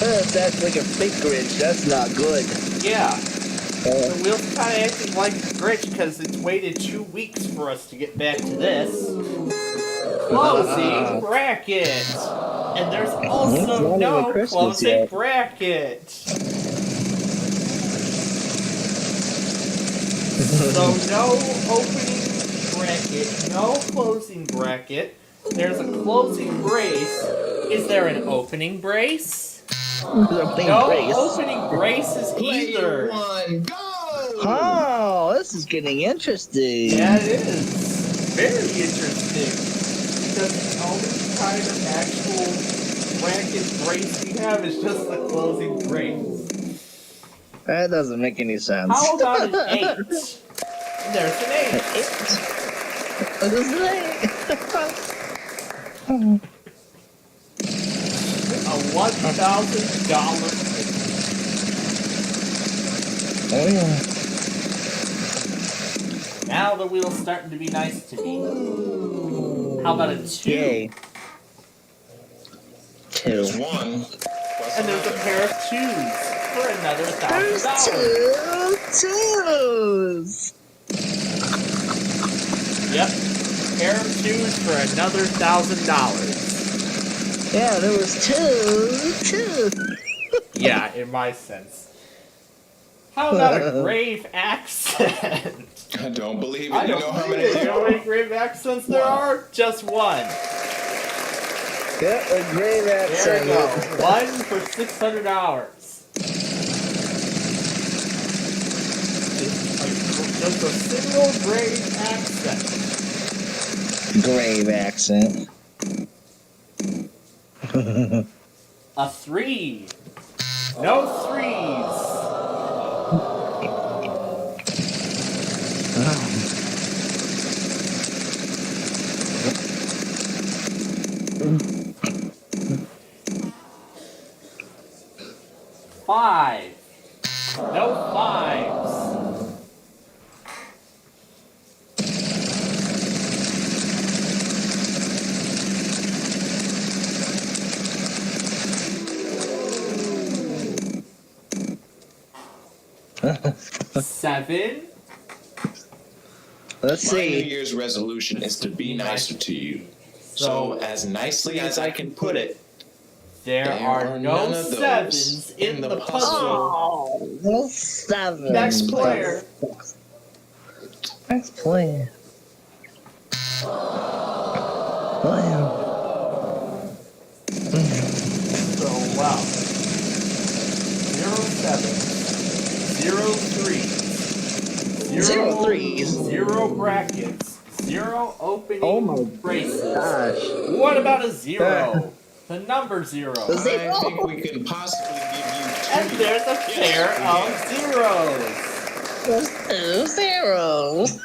That's like a fake Grinch. That's not good. Yeah. The wheel's kind of acting like a Grinch because it's waited 2 weeks for us to get back to this. Closing bracket. And there's also no closing bracket. So no opening bracket, no closing bracket. There's a closing brace. Is there an opening brace? No opening braces either. One, go! Oh, this is getting interesting. Yeah, it is. Very interesting. Because the only kind of actual bracket brace we have is just the closing brace. That doesn't make any sense. How about an 8? There's an 8. There's an 8. A $1,000 Oh yeah. Now the wheel's starting to be nice to me. How about a 2? Yay. 2. There's one. And there's a pair of 2s for another $1,000. There's 2 twos. Yep. Pair of 2s for another $1,000. Yeah, there was 2. Yeah, in my sense. How about a grave accent? I don't believe it. I You don't know how believe many? it. You know how many grave accents there are? Just one. Yeah, a grave accent. There you go. One for $600. Just a single grave accent. Grave accent. A 3. No 3s. Five. No 5s. Seven. Let's My New see. Year's resolution is to be nicer to you. So, as nicely as I can put it, There are none no of those 7s in the puzzle. Oh, no 7. Next player. Next player. So, wow. 0 threes, 0 threes. 0 brackets, 0 opening Oh my braces. gosh. What about a 0? The number 0. I think we could possibly give you 2. And there's a pair of zeros. Those 2 zeros.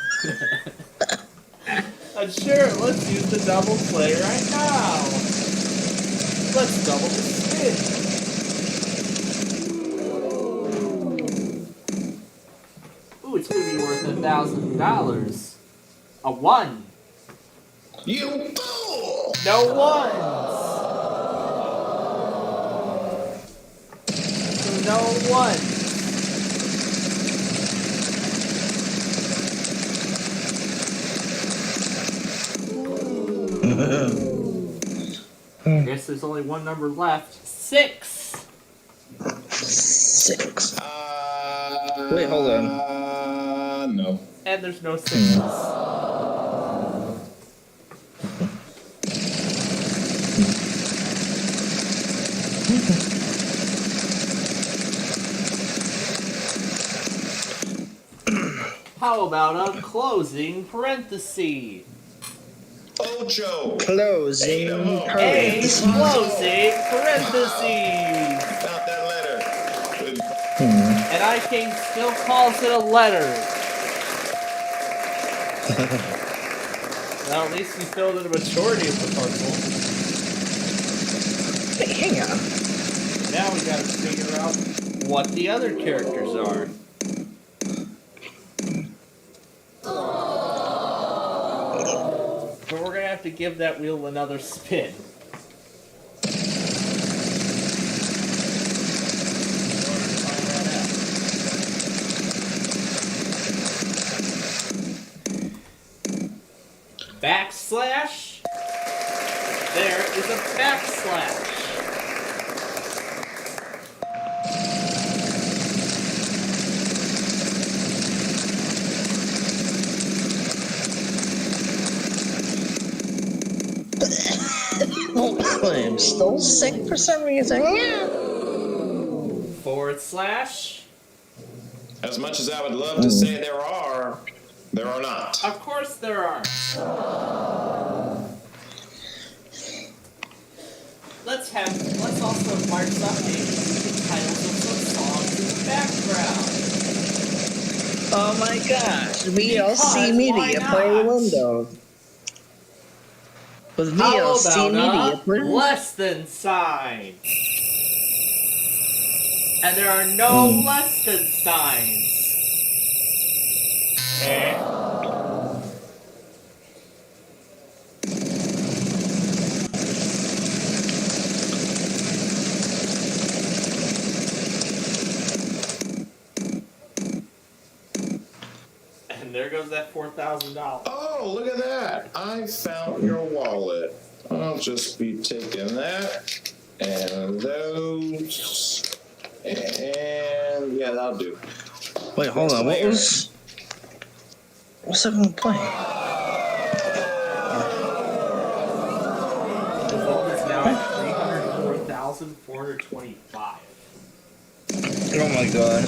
Sure, let's use the double play right now. Let's double the spin. Ooh, it's gonna be worth $1,000. A 1. You fool! No ones. No ones. I guess there's only one number left. 6. 6. Wait, hold on. No. And there's no 6s. How about a closing parenthesis? Ocho. Closing A parentheses. closing parentheses. Found that letter. Good. And I King still calls it a letter. Well, at least we filled in a majority of the puzzle. Hey, hang on. Now we gotta figure out what the other characters are. But we're gonna have to give that wheel another spin. Backslash. There is a backslash. I'm still sick for some reason. Forward slash. As much as I would love to say there are not. Of course there are. Let's also mark something with the titles of some songs in the background. Oh my gosh, VLC Because why Media not? Play Window. With How VLC about Media a Play. less than sign? And there are no less than signs. And there goes that $4,000. Oh, look at that. I found your wallet. I'll just be taking that and those. And yeah, that'll do. Wait, hold on. What's that gonna play? The result is now at 304,425. Oh my god.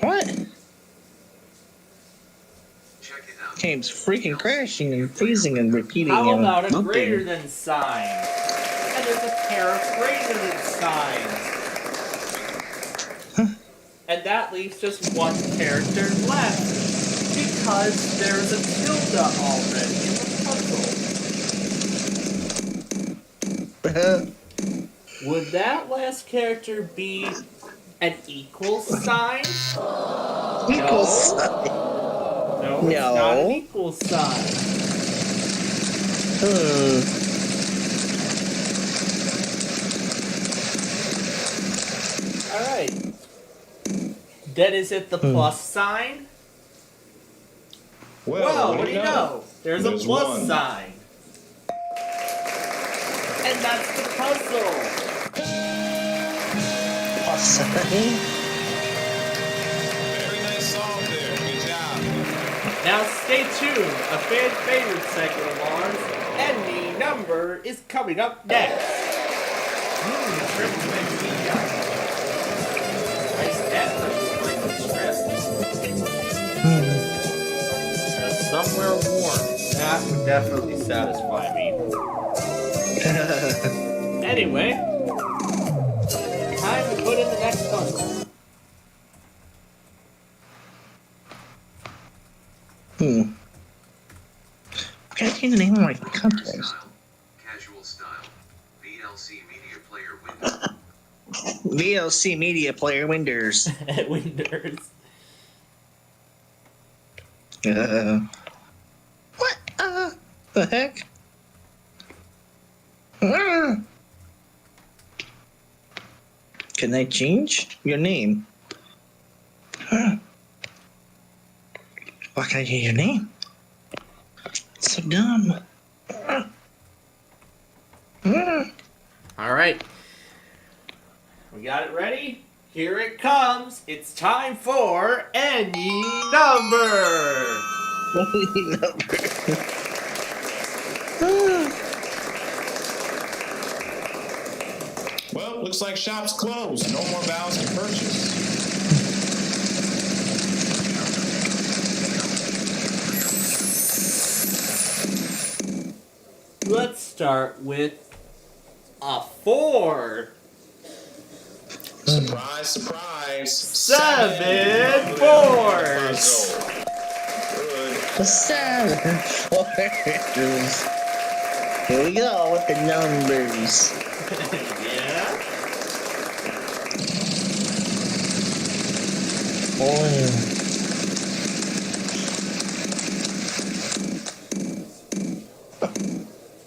What? Game's freaking crashing and freezing and repeating. How and about a looping. greater than sign? And there's a pair of greater than signs. And that leaves just one character left. Because there's a tilde already in the puzzle. Would that last character be an equal sign? Equal sign. No, it's not an equal sign. Alright. Then is it the plus sign? Well, what do you know? There's a plus one. sign. And that's the puzzle. Plus sign? Very nice song there. Good job. Now stay tuned. A fan favorite segment of ours, Any Number, is coming up next. Triple media. Nice Somewhere warm. That would definitely satisfy me. Anyway, time to put in the next puzzle. Can't see the name of my contest. Casual style. VLC media player window. VLC Media Player Winders. Winders. What? The heck? Can I change your name? Why can't I change your name? It's so dumb. All right. We got it ready? Here it comes. It's time for Any Number. Any number. Well, looks like shop's closed. No more vowels to purchase. Let's start with a 4. Surprise, surprise. 7 fours. 7 fours. Here we go with the numbers. Yeah.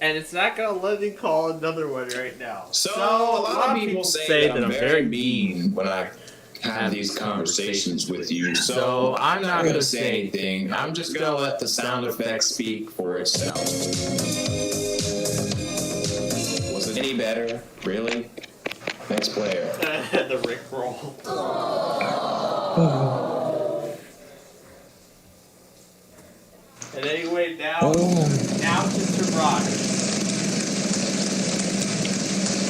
And it's not gonna let me call another one right now. So a lot of people say that I'm very mean when I have these conversations with you. So I'm not going to say anything. I'm just going to let the sound effect speak for itself. Was it any better? Really? Next player. The Rickroll. And anyway, now to Raj.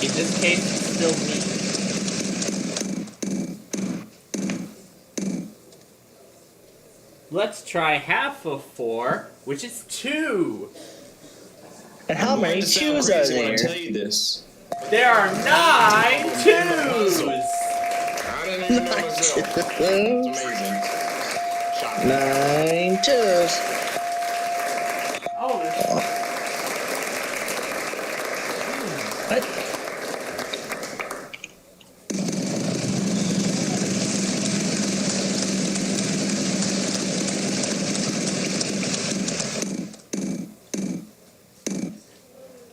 In this case, it's still me. Let's try half of 4, which is 2. And how many twos are there? When I tell you this. There are 9 twos. I didn't even know myself. It's amazing. 9 twos. Oh, what?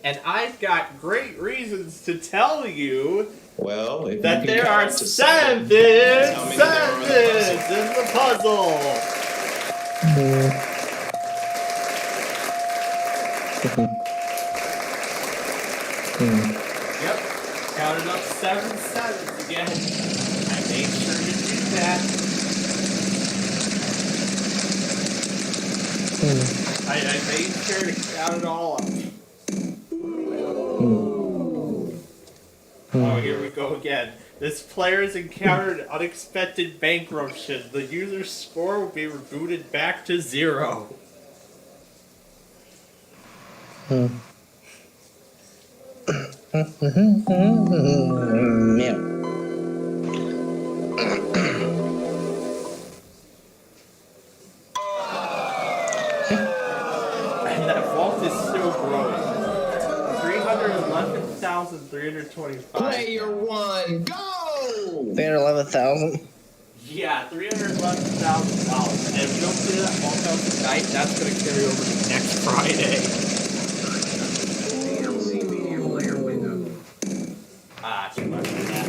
And I've got great reasons to tell you if that you can there count are to 7 sevens in the puzzle. Yep, counted up 7 sevens again. I made sure to do that. I made sure to count it all up. Oh, here we go again. This player has encountered an unexpected bankruptcy. The user's score will be rebooted back to 0. And that vault is still growing. 311,325. Player 1, go! 311,000. Yeah, $311,000. And if we don't clear that vault out tonight, that's going to carry over to next Friday. VLC media player window. Too much for that.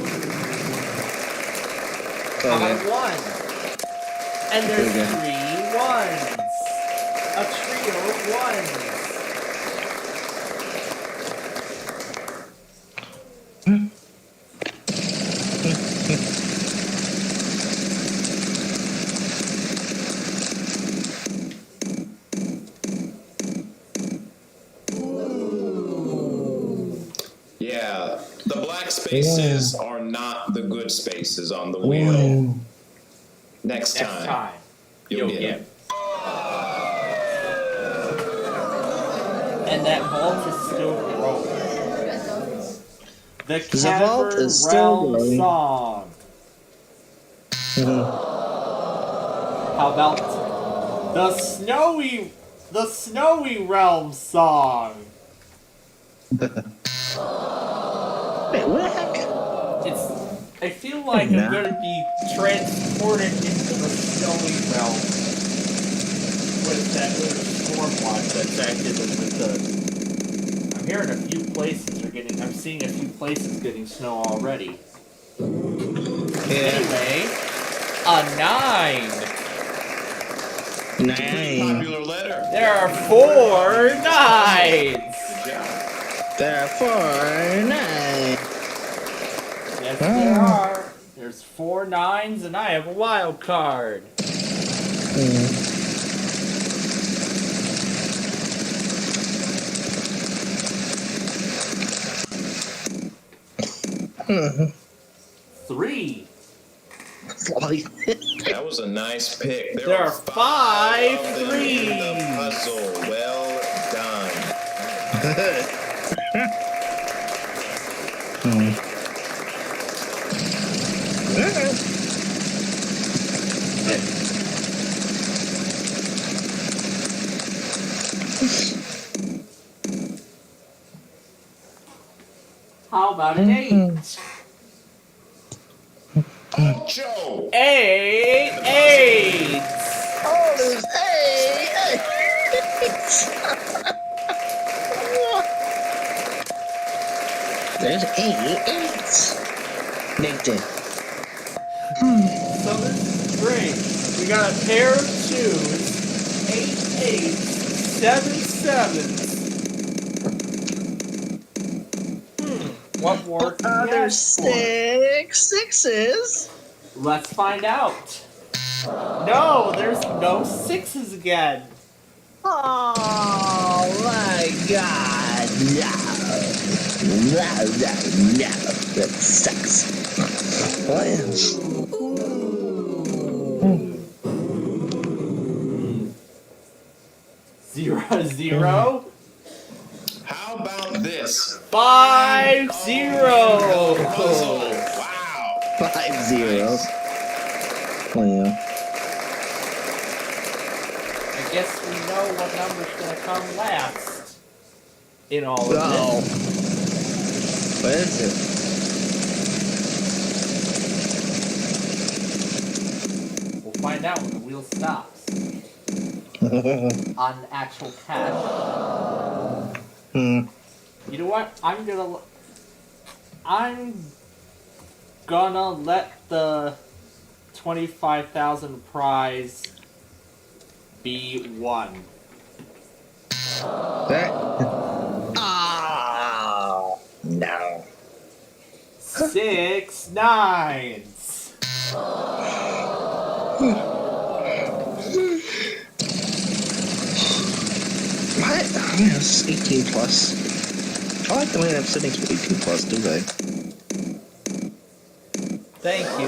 Okay. 1. And there's 3 ones. A trio of ones. The black spaces are not the good spaces on the wheel. Next time, you'll get it. And that vault is still growing. The The vault Cavern is still Realm growing. song. How about the Snowy Realm song? Wait, what the heck? I feel like I'm gonna be transported into the Snowy Realm with that little storm watch that's active with the. I'm hearing a few places I'm seeing a few places getting snow already. Anyway, a 9. Popular letter. There are 4 9s. There are 4 9. Yes, there are. There's 4 9s, and I have a wild card. Hmm. 3. That was a nice pick. There are 5 of them in the puzzle. Well done. How about an 8? Joe! 8 8. Oh, there's 8 There's 8 8s. Nicked So this is great. We got a pair of 2s, 8 8s, 7 7s. What more can we ask for? 6 6s. Let's find out. No, there's no 6s again. Oh my god, no. No. That sucks. Zero 0. How about this? 5 0. Puzzle. Wow. 5 0. Well, I guess we know what number's gonna come last in all of Uh-oh. this. What is it? We'll find out when the wheel stops. On actual cash. You know what? I'm gonna let the 25,000 prize be 1. That. Oh, no. 6 9s. What? Yes, 18 plus. I like the way they have settings for 18 plus, do they? Thank you.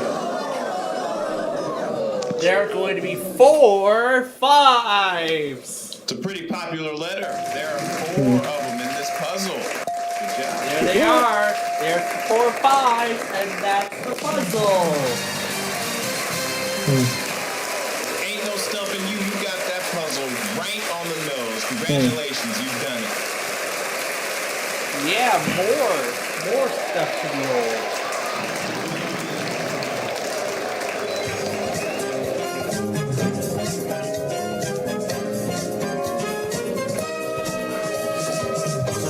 There are going to be 4 5s. It's a pretty popular letter. There are 4 of them in this puzzle. Good job. There they are. There's 4 5s, and that's the puzzle. Ain't no stumping you. You got that puzzle right on the nose. Congratulations, you've done it. Yeah, more stuff to be old.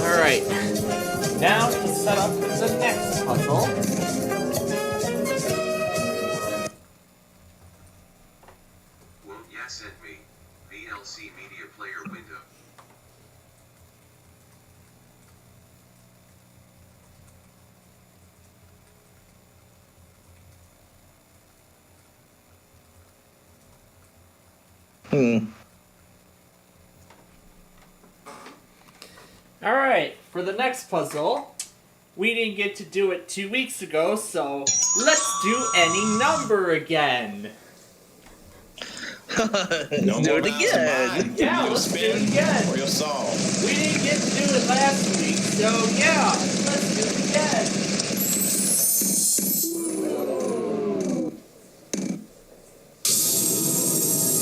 Alright, now to set up the next puzzle. Won't ya send me VLC Media Player window? Alright, for the next puzzle, We didn't get to do it 2 weeks ago, so let's do any number again. No do more it rounds of again. mine. Yeah, You'll let's do spin it again. or you'll solve. We didn't get to do it last week, so yeah, let's do it again.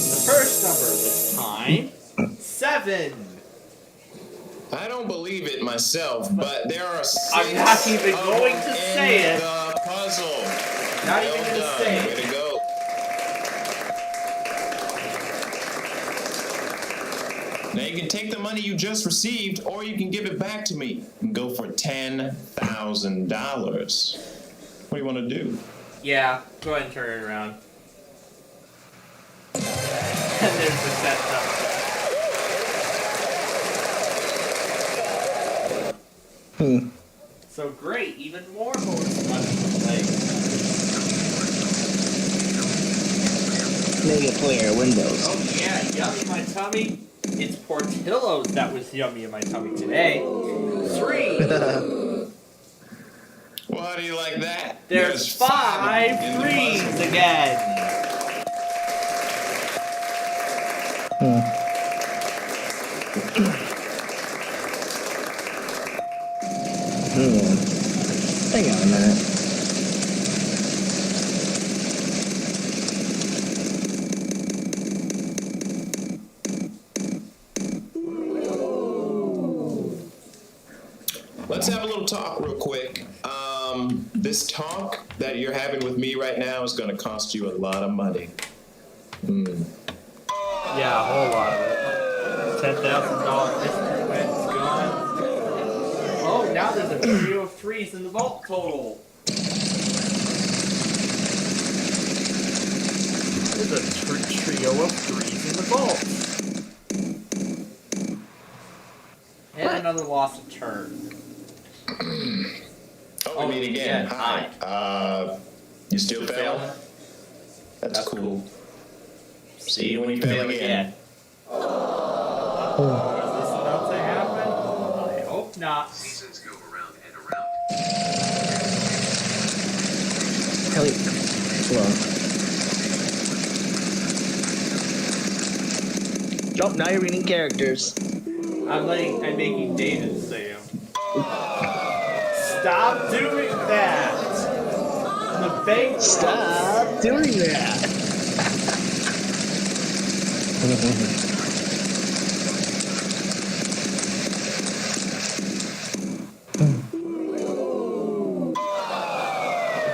The first number this time, 7. I don't believe it myself, but there are 6 I'm not even of going them to in say it. the puzzle. Not Well even gonna done. say it. Way to go. Now you can take the money you just received, or you can give it back to me and go for $10,000. What do you want to do? Yeah, go ahead and turn it around. And there's the set number. So great, even more horse money. Mega Player Windows. Oh yeah, yummy in my tummy. It's Portillo's that was yummy in my tummy today. 3. Well, how do you like that? There's 5 in the threes puzzle. again. Hang on a minute. Let's have a little talk real quick. This talk that you're having with me right now is going to cost you a lot of money. Yeah, a whole lot of it. $10,000 mystery wins gone. Oh, now there's a trio of 3s in the vault total. There's a trio of 3s in the vault. And another loss of turn. Oh, we meet again. yeah, Hi. You still failing? That's cool. See you when you fail again. Is this about to happen? I hope not. Seasons go around and around. Kelly. Hello. Oh, now you're reading characters. I'm making David say them. Stop doing that! The bank. Stop doing that!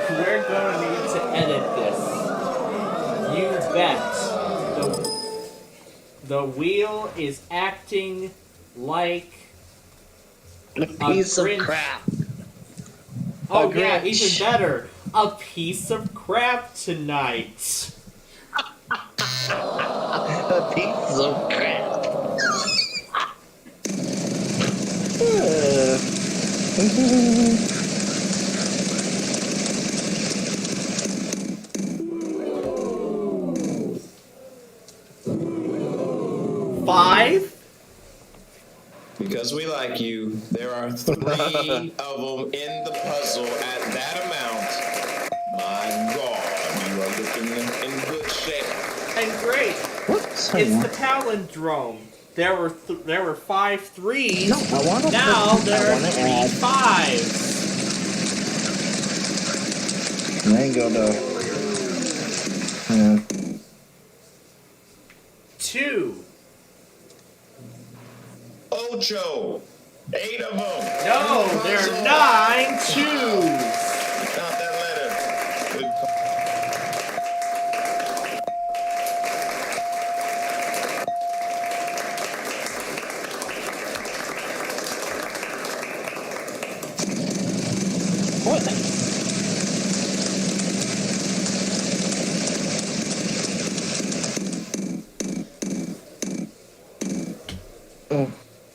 We're gonna need to edit this. You bet. The wheel is acting like a piece of crap. Oh A yeah, Grinch. even better. A piece of crap tonight. A piece of crap. Five? Because we like you, there are 3 of them in the puzzle at that amount. My God, you are looking in good shape. And great. Whoops, It's the palindrome. There were 5 3s. No, I wanna now put- there I are wanna 3 add- 5s. And then go to. 2. Ocho. 8 of them. No, there are 9 2s. Not that letter. Good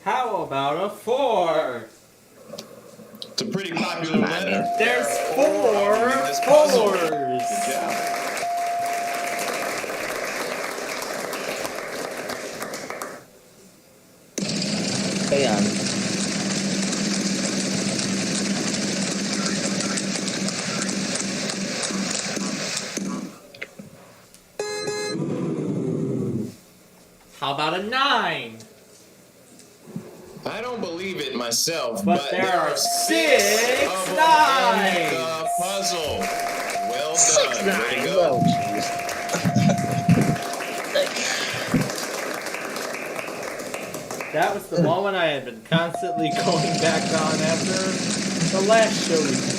How about a 4? It's a pretty popular letter. There's 4 This puzzle. 4s. Good job. Hang on. How about a 9? I don't believe it myself, But but there are 6 of them 9s. in the puzzle. Well 6 done. Way to 9s. go. Oh, jeez. That was the moment I had been constantly going back on after the last show we did.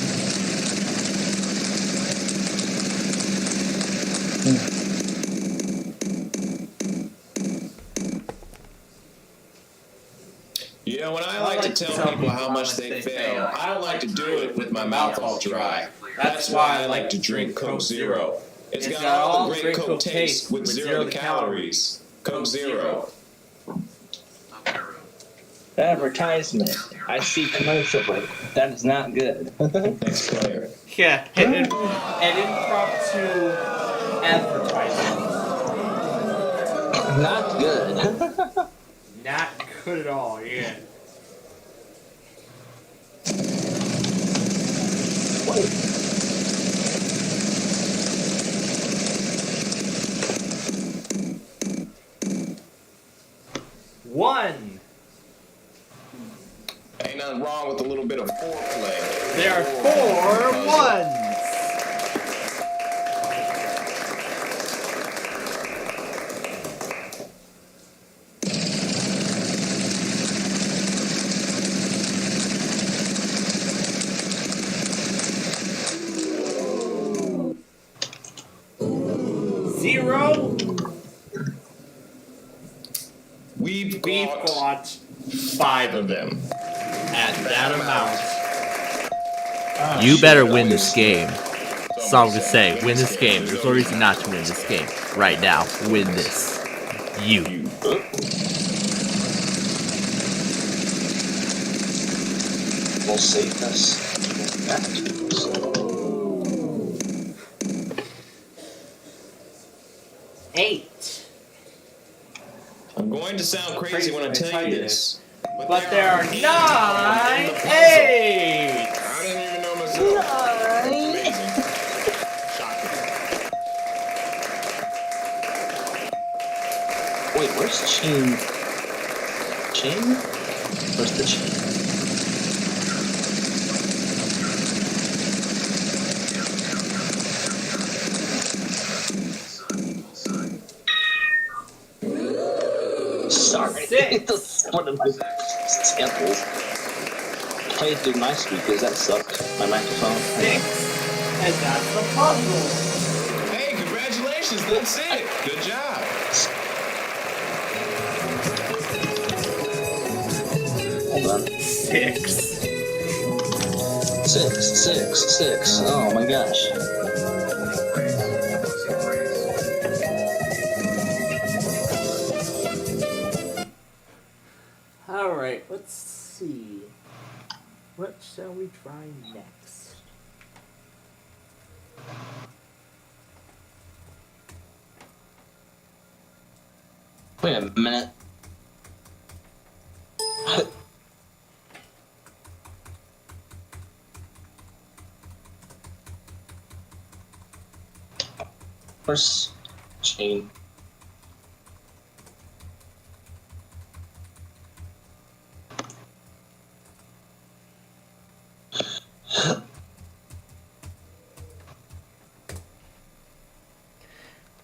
You know, when I like to tell people how much they fail, I don't like to do it with my mouth all dry. That's why I like to drink Coke Zero. It's got all the great Coke taste with zero calories. Coke Zero. Advertisement. I see commercial break. That is not good. Thanks, player. Yeah, an impromptu advertising. Not good. Not good at all, yeah. One. Ain't nothing wrong with a little bit of foreplay. There are 4 ones. Zero. We've got 5 of them at that amount. You better win this game. That's all I'm gonna say. Win this game. There's no reason not to win this game. Right now, win this. You. We'll save this. 8. I'm going to sound crazy when I tell you this. But there are 9 8. I didn't even know myself. Amazing. Wait, where's Chain? Chain? Where's the chain? Sorry. That's one of my samples. Played through my speakers, that sucked. My microphone. 6. And that's the puzzle. Hey, congratulations, that's it. Good job. Hold on. 6. 6. Oh my gosh. Alright, let's see. What shall we try next? Wait a minute. Where's Chain?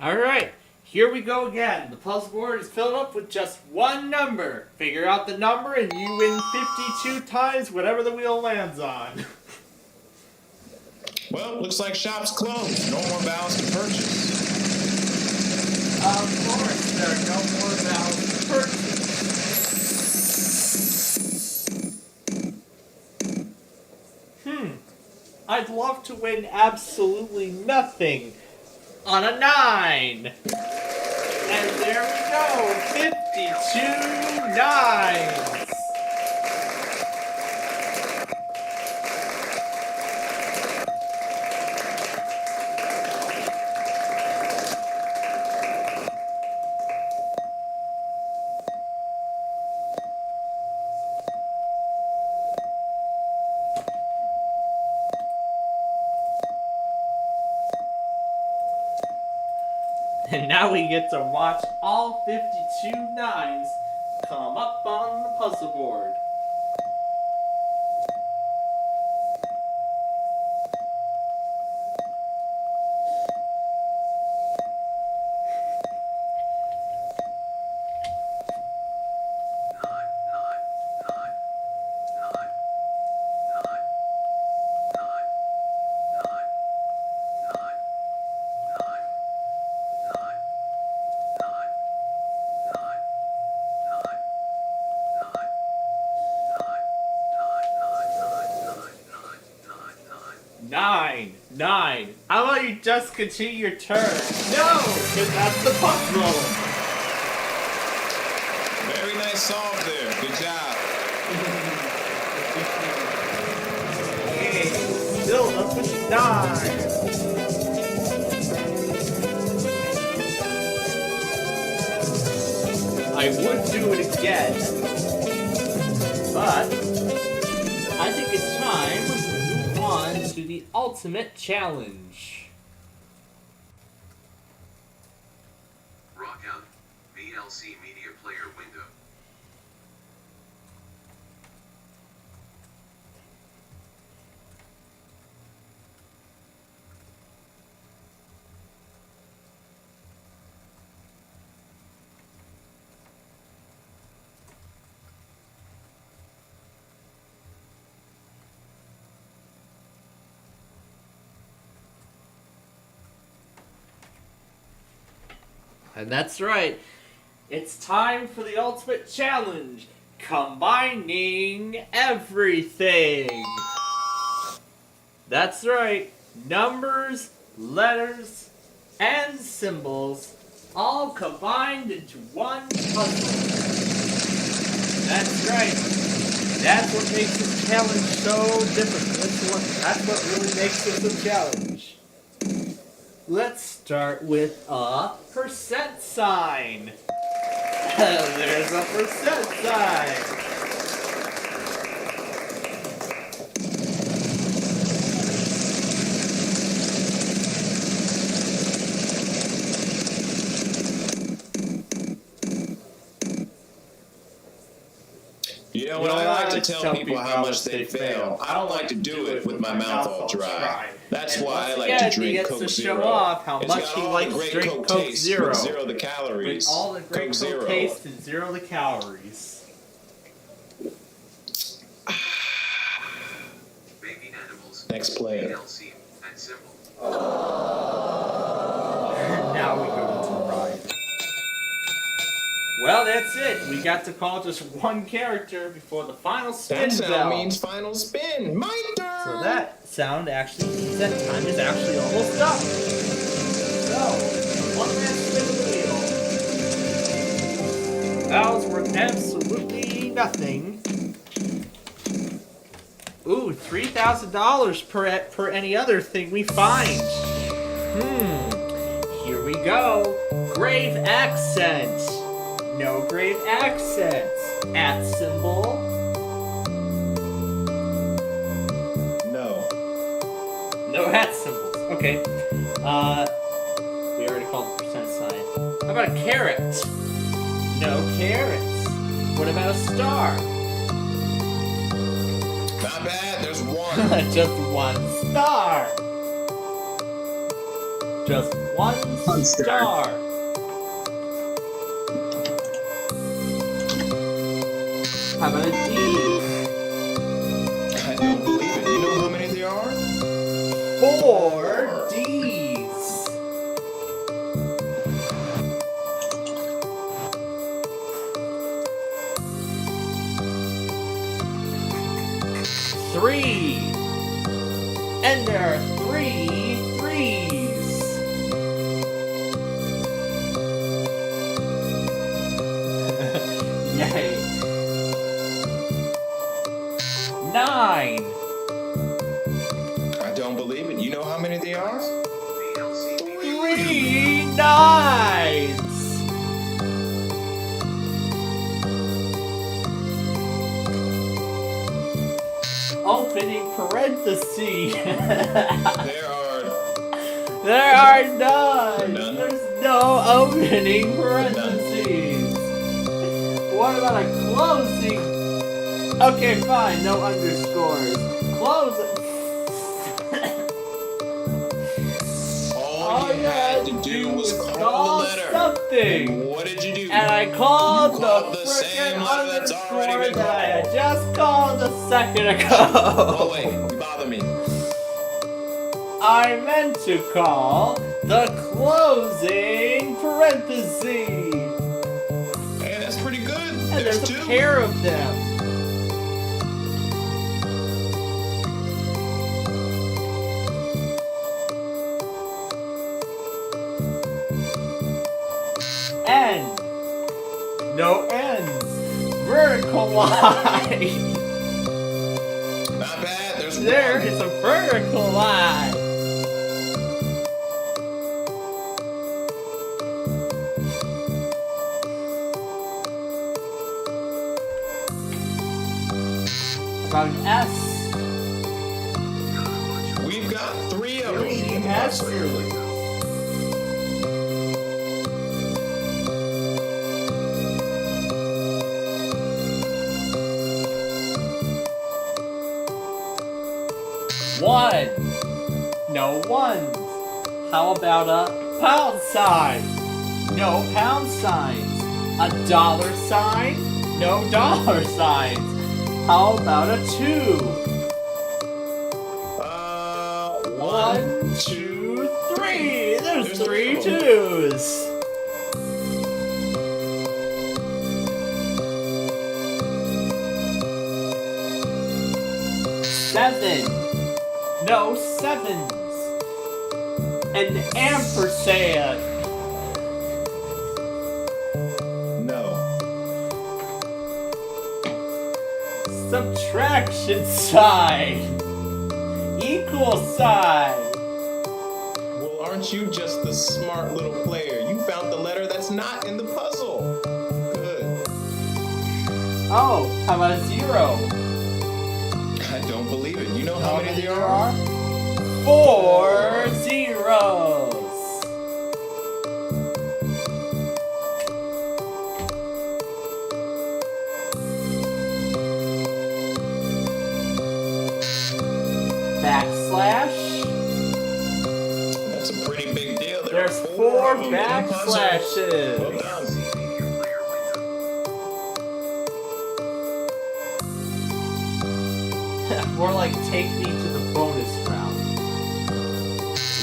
Alright, here we go again. The puzzle board is filled up with just one number. Figure out the number and you win 52 times whatever the wheel lands on. Well, looks like shop's closed. No more vows to purchase. Of course, there are no more vows to purchase. I'd love to win absolutely nothing on a 9. And there we go, 52 9s. And now we get to watch all 52 nines come up on the puzzle board. Nine. How about you just continue your turn? No, because that's the puzzle. Very nice solve there. Good job. Okay, still up with 9. I would do it again, but I think it's time to move on to the ultimate challenge. Rock out. VLC Media Player window. And that's right. It's time for the ultimate challenge. Combining everything. That's right. Numbers, letters, and symbols all combined into one puzzle. That's right. That's what makes this challenge so different. That's what really makes this a challenge. Let's start with a percent sign. There's a percent sign. You know, when I like to tell people how much they fail, I don't like to do it with my mouth all dry. That's why I like to drink Coke Zero. Show off how It's much got he all likes the to great drink Coke Coke taste, Zero. but zero the calories. With all the great Coke Coke Zero. taste and 0 the calories. Baby animals. Next player. VLC and symbol. Now we go into ride. Well, that's it. We got to call just one character before the final spin That sound bell. means final spin. My turn! So that sound actually means that time is actually almost up. So, one last spin of the wheel. Bells worth absolutely nothing. Ooh, $3,000 per any other thing we find. Here we go. Grave accent. No grave accents. At symbol. No. No at symbols. Okay. We already called the percent sign. How about a carrot? No carrots. What about a star? Not bad, there's one. Just one star. Just one star. How about a D? I don't believe it. You know how many there are? 4 D's. Three. And there are 3 threes. Yay. 9. I don't believe it. You know how many there are? 3 nines. Opening parenthesis. There are There are none. none. There's No opening parentheses. What about a closing? Okay, fine. No underscores. Close. All you had to do was call the letter. Something. And what did you do? And I called You the called the frickin' same letter that's already underscore been that I had called. just called a second ago. Oh wait, you bother me. I meant to call the closing parentheses. Hey, that's pretty good. And there's a pair of them. N. No ends. Vertical line. Not bad. There's There one. is a vertical line. About an S. We've got 3 of them. Three in the S. puzzle. One. No ones. How about a pound sign? No pound signs. A dollar sign? No dollar signs. How about a 2? 1, 2, 3. There's 3 2s. Seven. No sevens. An ampersand. No. Subtraction sign. Equal sign. Well, aren't you just the smart little player? You found the letter that's not in the puzzle. Good. Oh, how about a 0? I don't believe it. You know how many there are? are? 4 zeros. Backslash. That's a pretty big deal. There's 4 of them in the puzzle. backslashes. Well done. More like take me to the bonus round.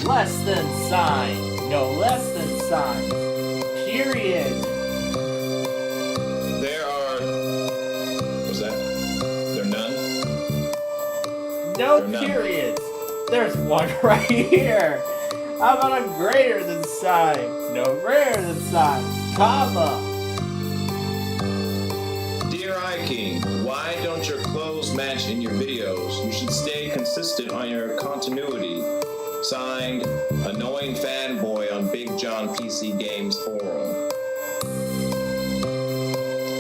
Less than sign. No less than signs. Period. There are. Was that? There are none? No There are none. periods. There's one right here. How about a greater than sign? No greater than signs. Comma. Dear iKing, why don't your clothes match in your videos? You should stay consistent on your continuity. Signed, Annoying Fanboy on Big John PC Games Forum.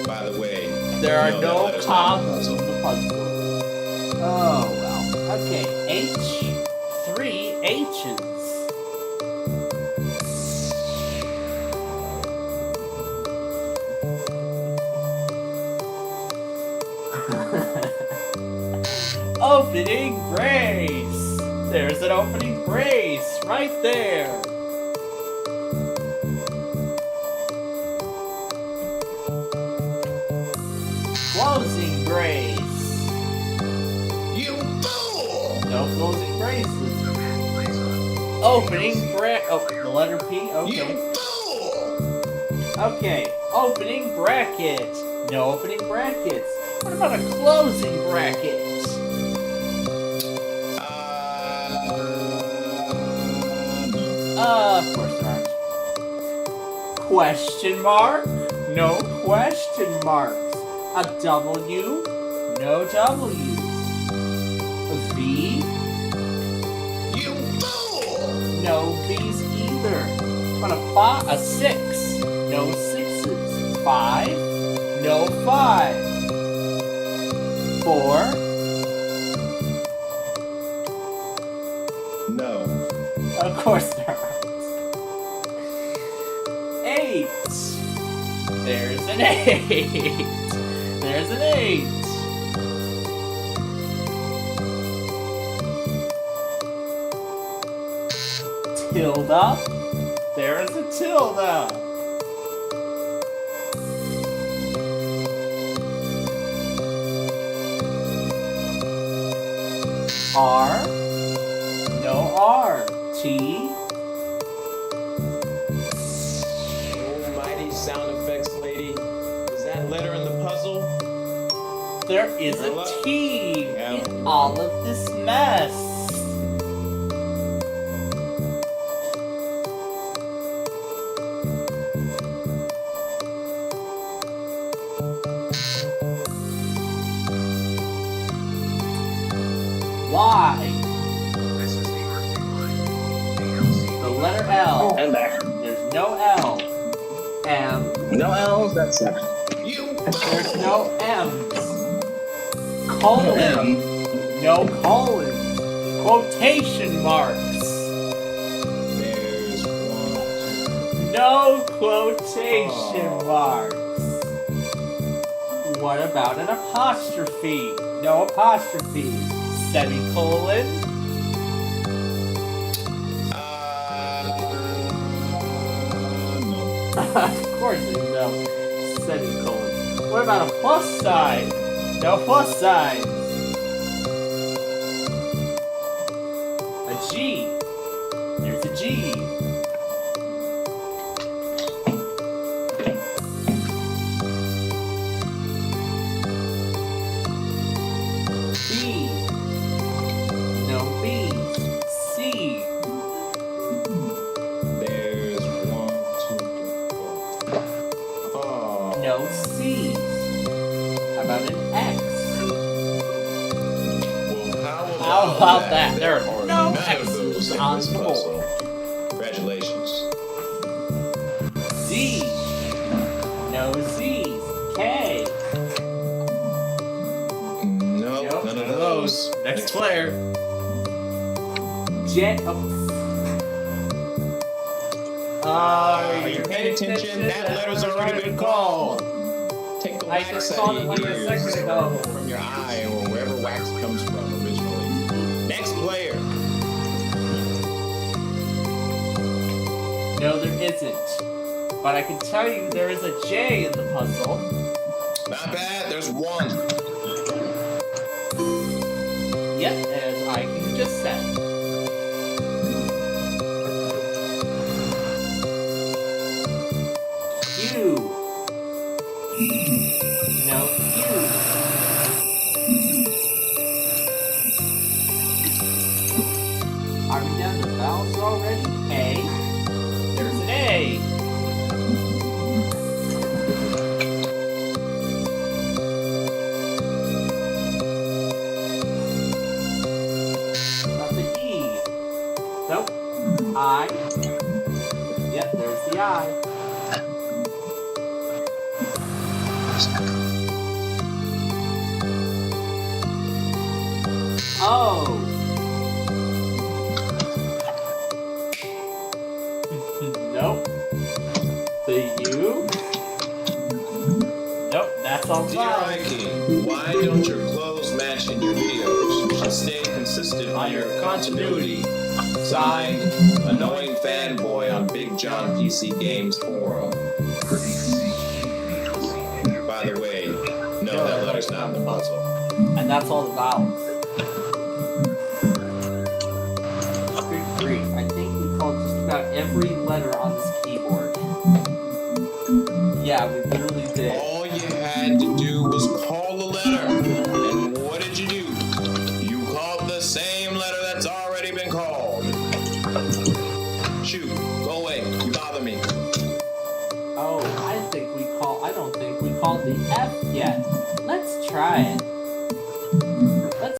By the way, There are that no letter's not in the commas in puzzle. the puzzle. Oh well. Okay. H. 3 H's. Opening brace. There's an opening brace right there. Closing brace. You fool! No closing braces. Opening oh, the letter P? Okay. You fool! Okay. Opening bracket. No opening brackets. What about a closing bracket? Of course there aren't. Question mark? No question marks. A W? No W's. A V? You fool! No V's either. What a 6? No 6s. 5? No 5. 4? No. Of course there aren't. There's an 8. There's an 8. Tilde. There's a tilde. R. No R. T. Almighty sound effects lady. Is that letter in the puzzle? There is a T in all of this mess. Y. The letter L. And back. There's no L. M. No L's, that's it. There's no M's. Colon. No colon. Quotation marks. There's one. No quotation marks. What about an apostrophe? No apostrophe. Semicolon. Of course there's no semicolon. What about a plus sign? No plus sign. A G. There's a G. B. No B. C. There's 1, 2, 3, 4. Oh. No C. How about an X? Well, How about that? There are no none of X's those in on this the puzzle. board. Congratulations. Z. No Z's. K. Nope, none of those. Next player. Jet. Are you paying attention? That letter's already been called. Take the I wax just out called of it your like a ears, second ago. from your eye, or wherever wax comes from originally. Next player. No, there isn't. But I can tell you there is a J in the puzzle. Not bad. There's 1. Yep, as I just said. Q. No Q. Are we down to vowels already? A. There's an A. Not the E. Nope. I. Yep, there's the I. O. Nope. The U. Nope, that's all Dear Ike, why don't your clothes match in your videos? You should stay consistent on your continuity. Signed, Annoying Fanboy on Big John PC Games Forum. By the way, no, that letter's not in the puzzle. And that's all the vowels. Good grief, I think we called just about every letter on this keyboard. Yeah, we literally did. All you had to do was call the letter. And what did you do? You called the same letter that's already been called. Shoot, go away. You bother me. Oh, I don't think we called the F yet. Let's try it.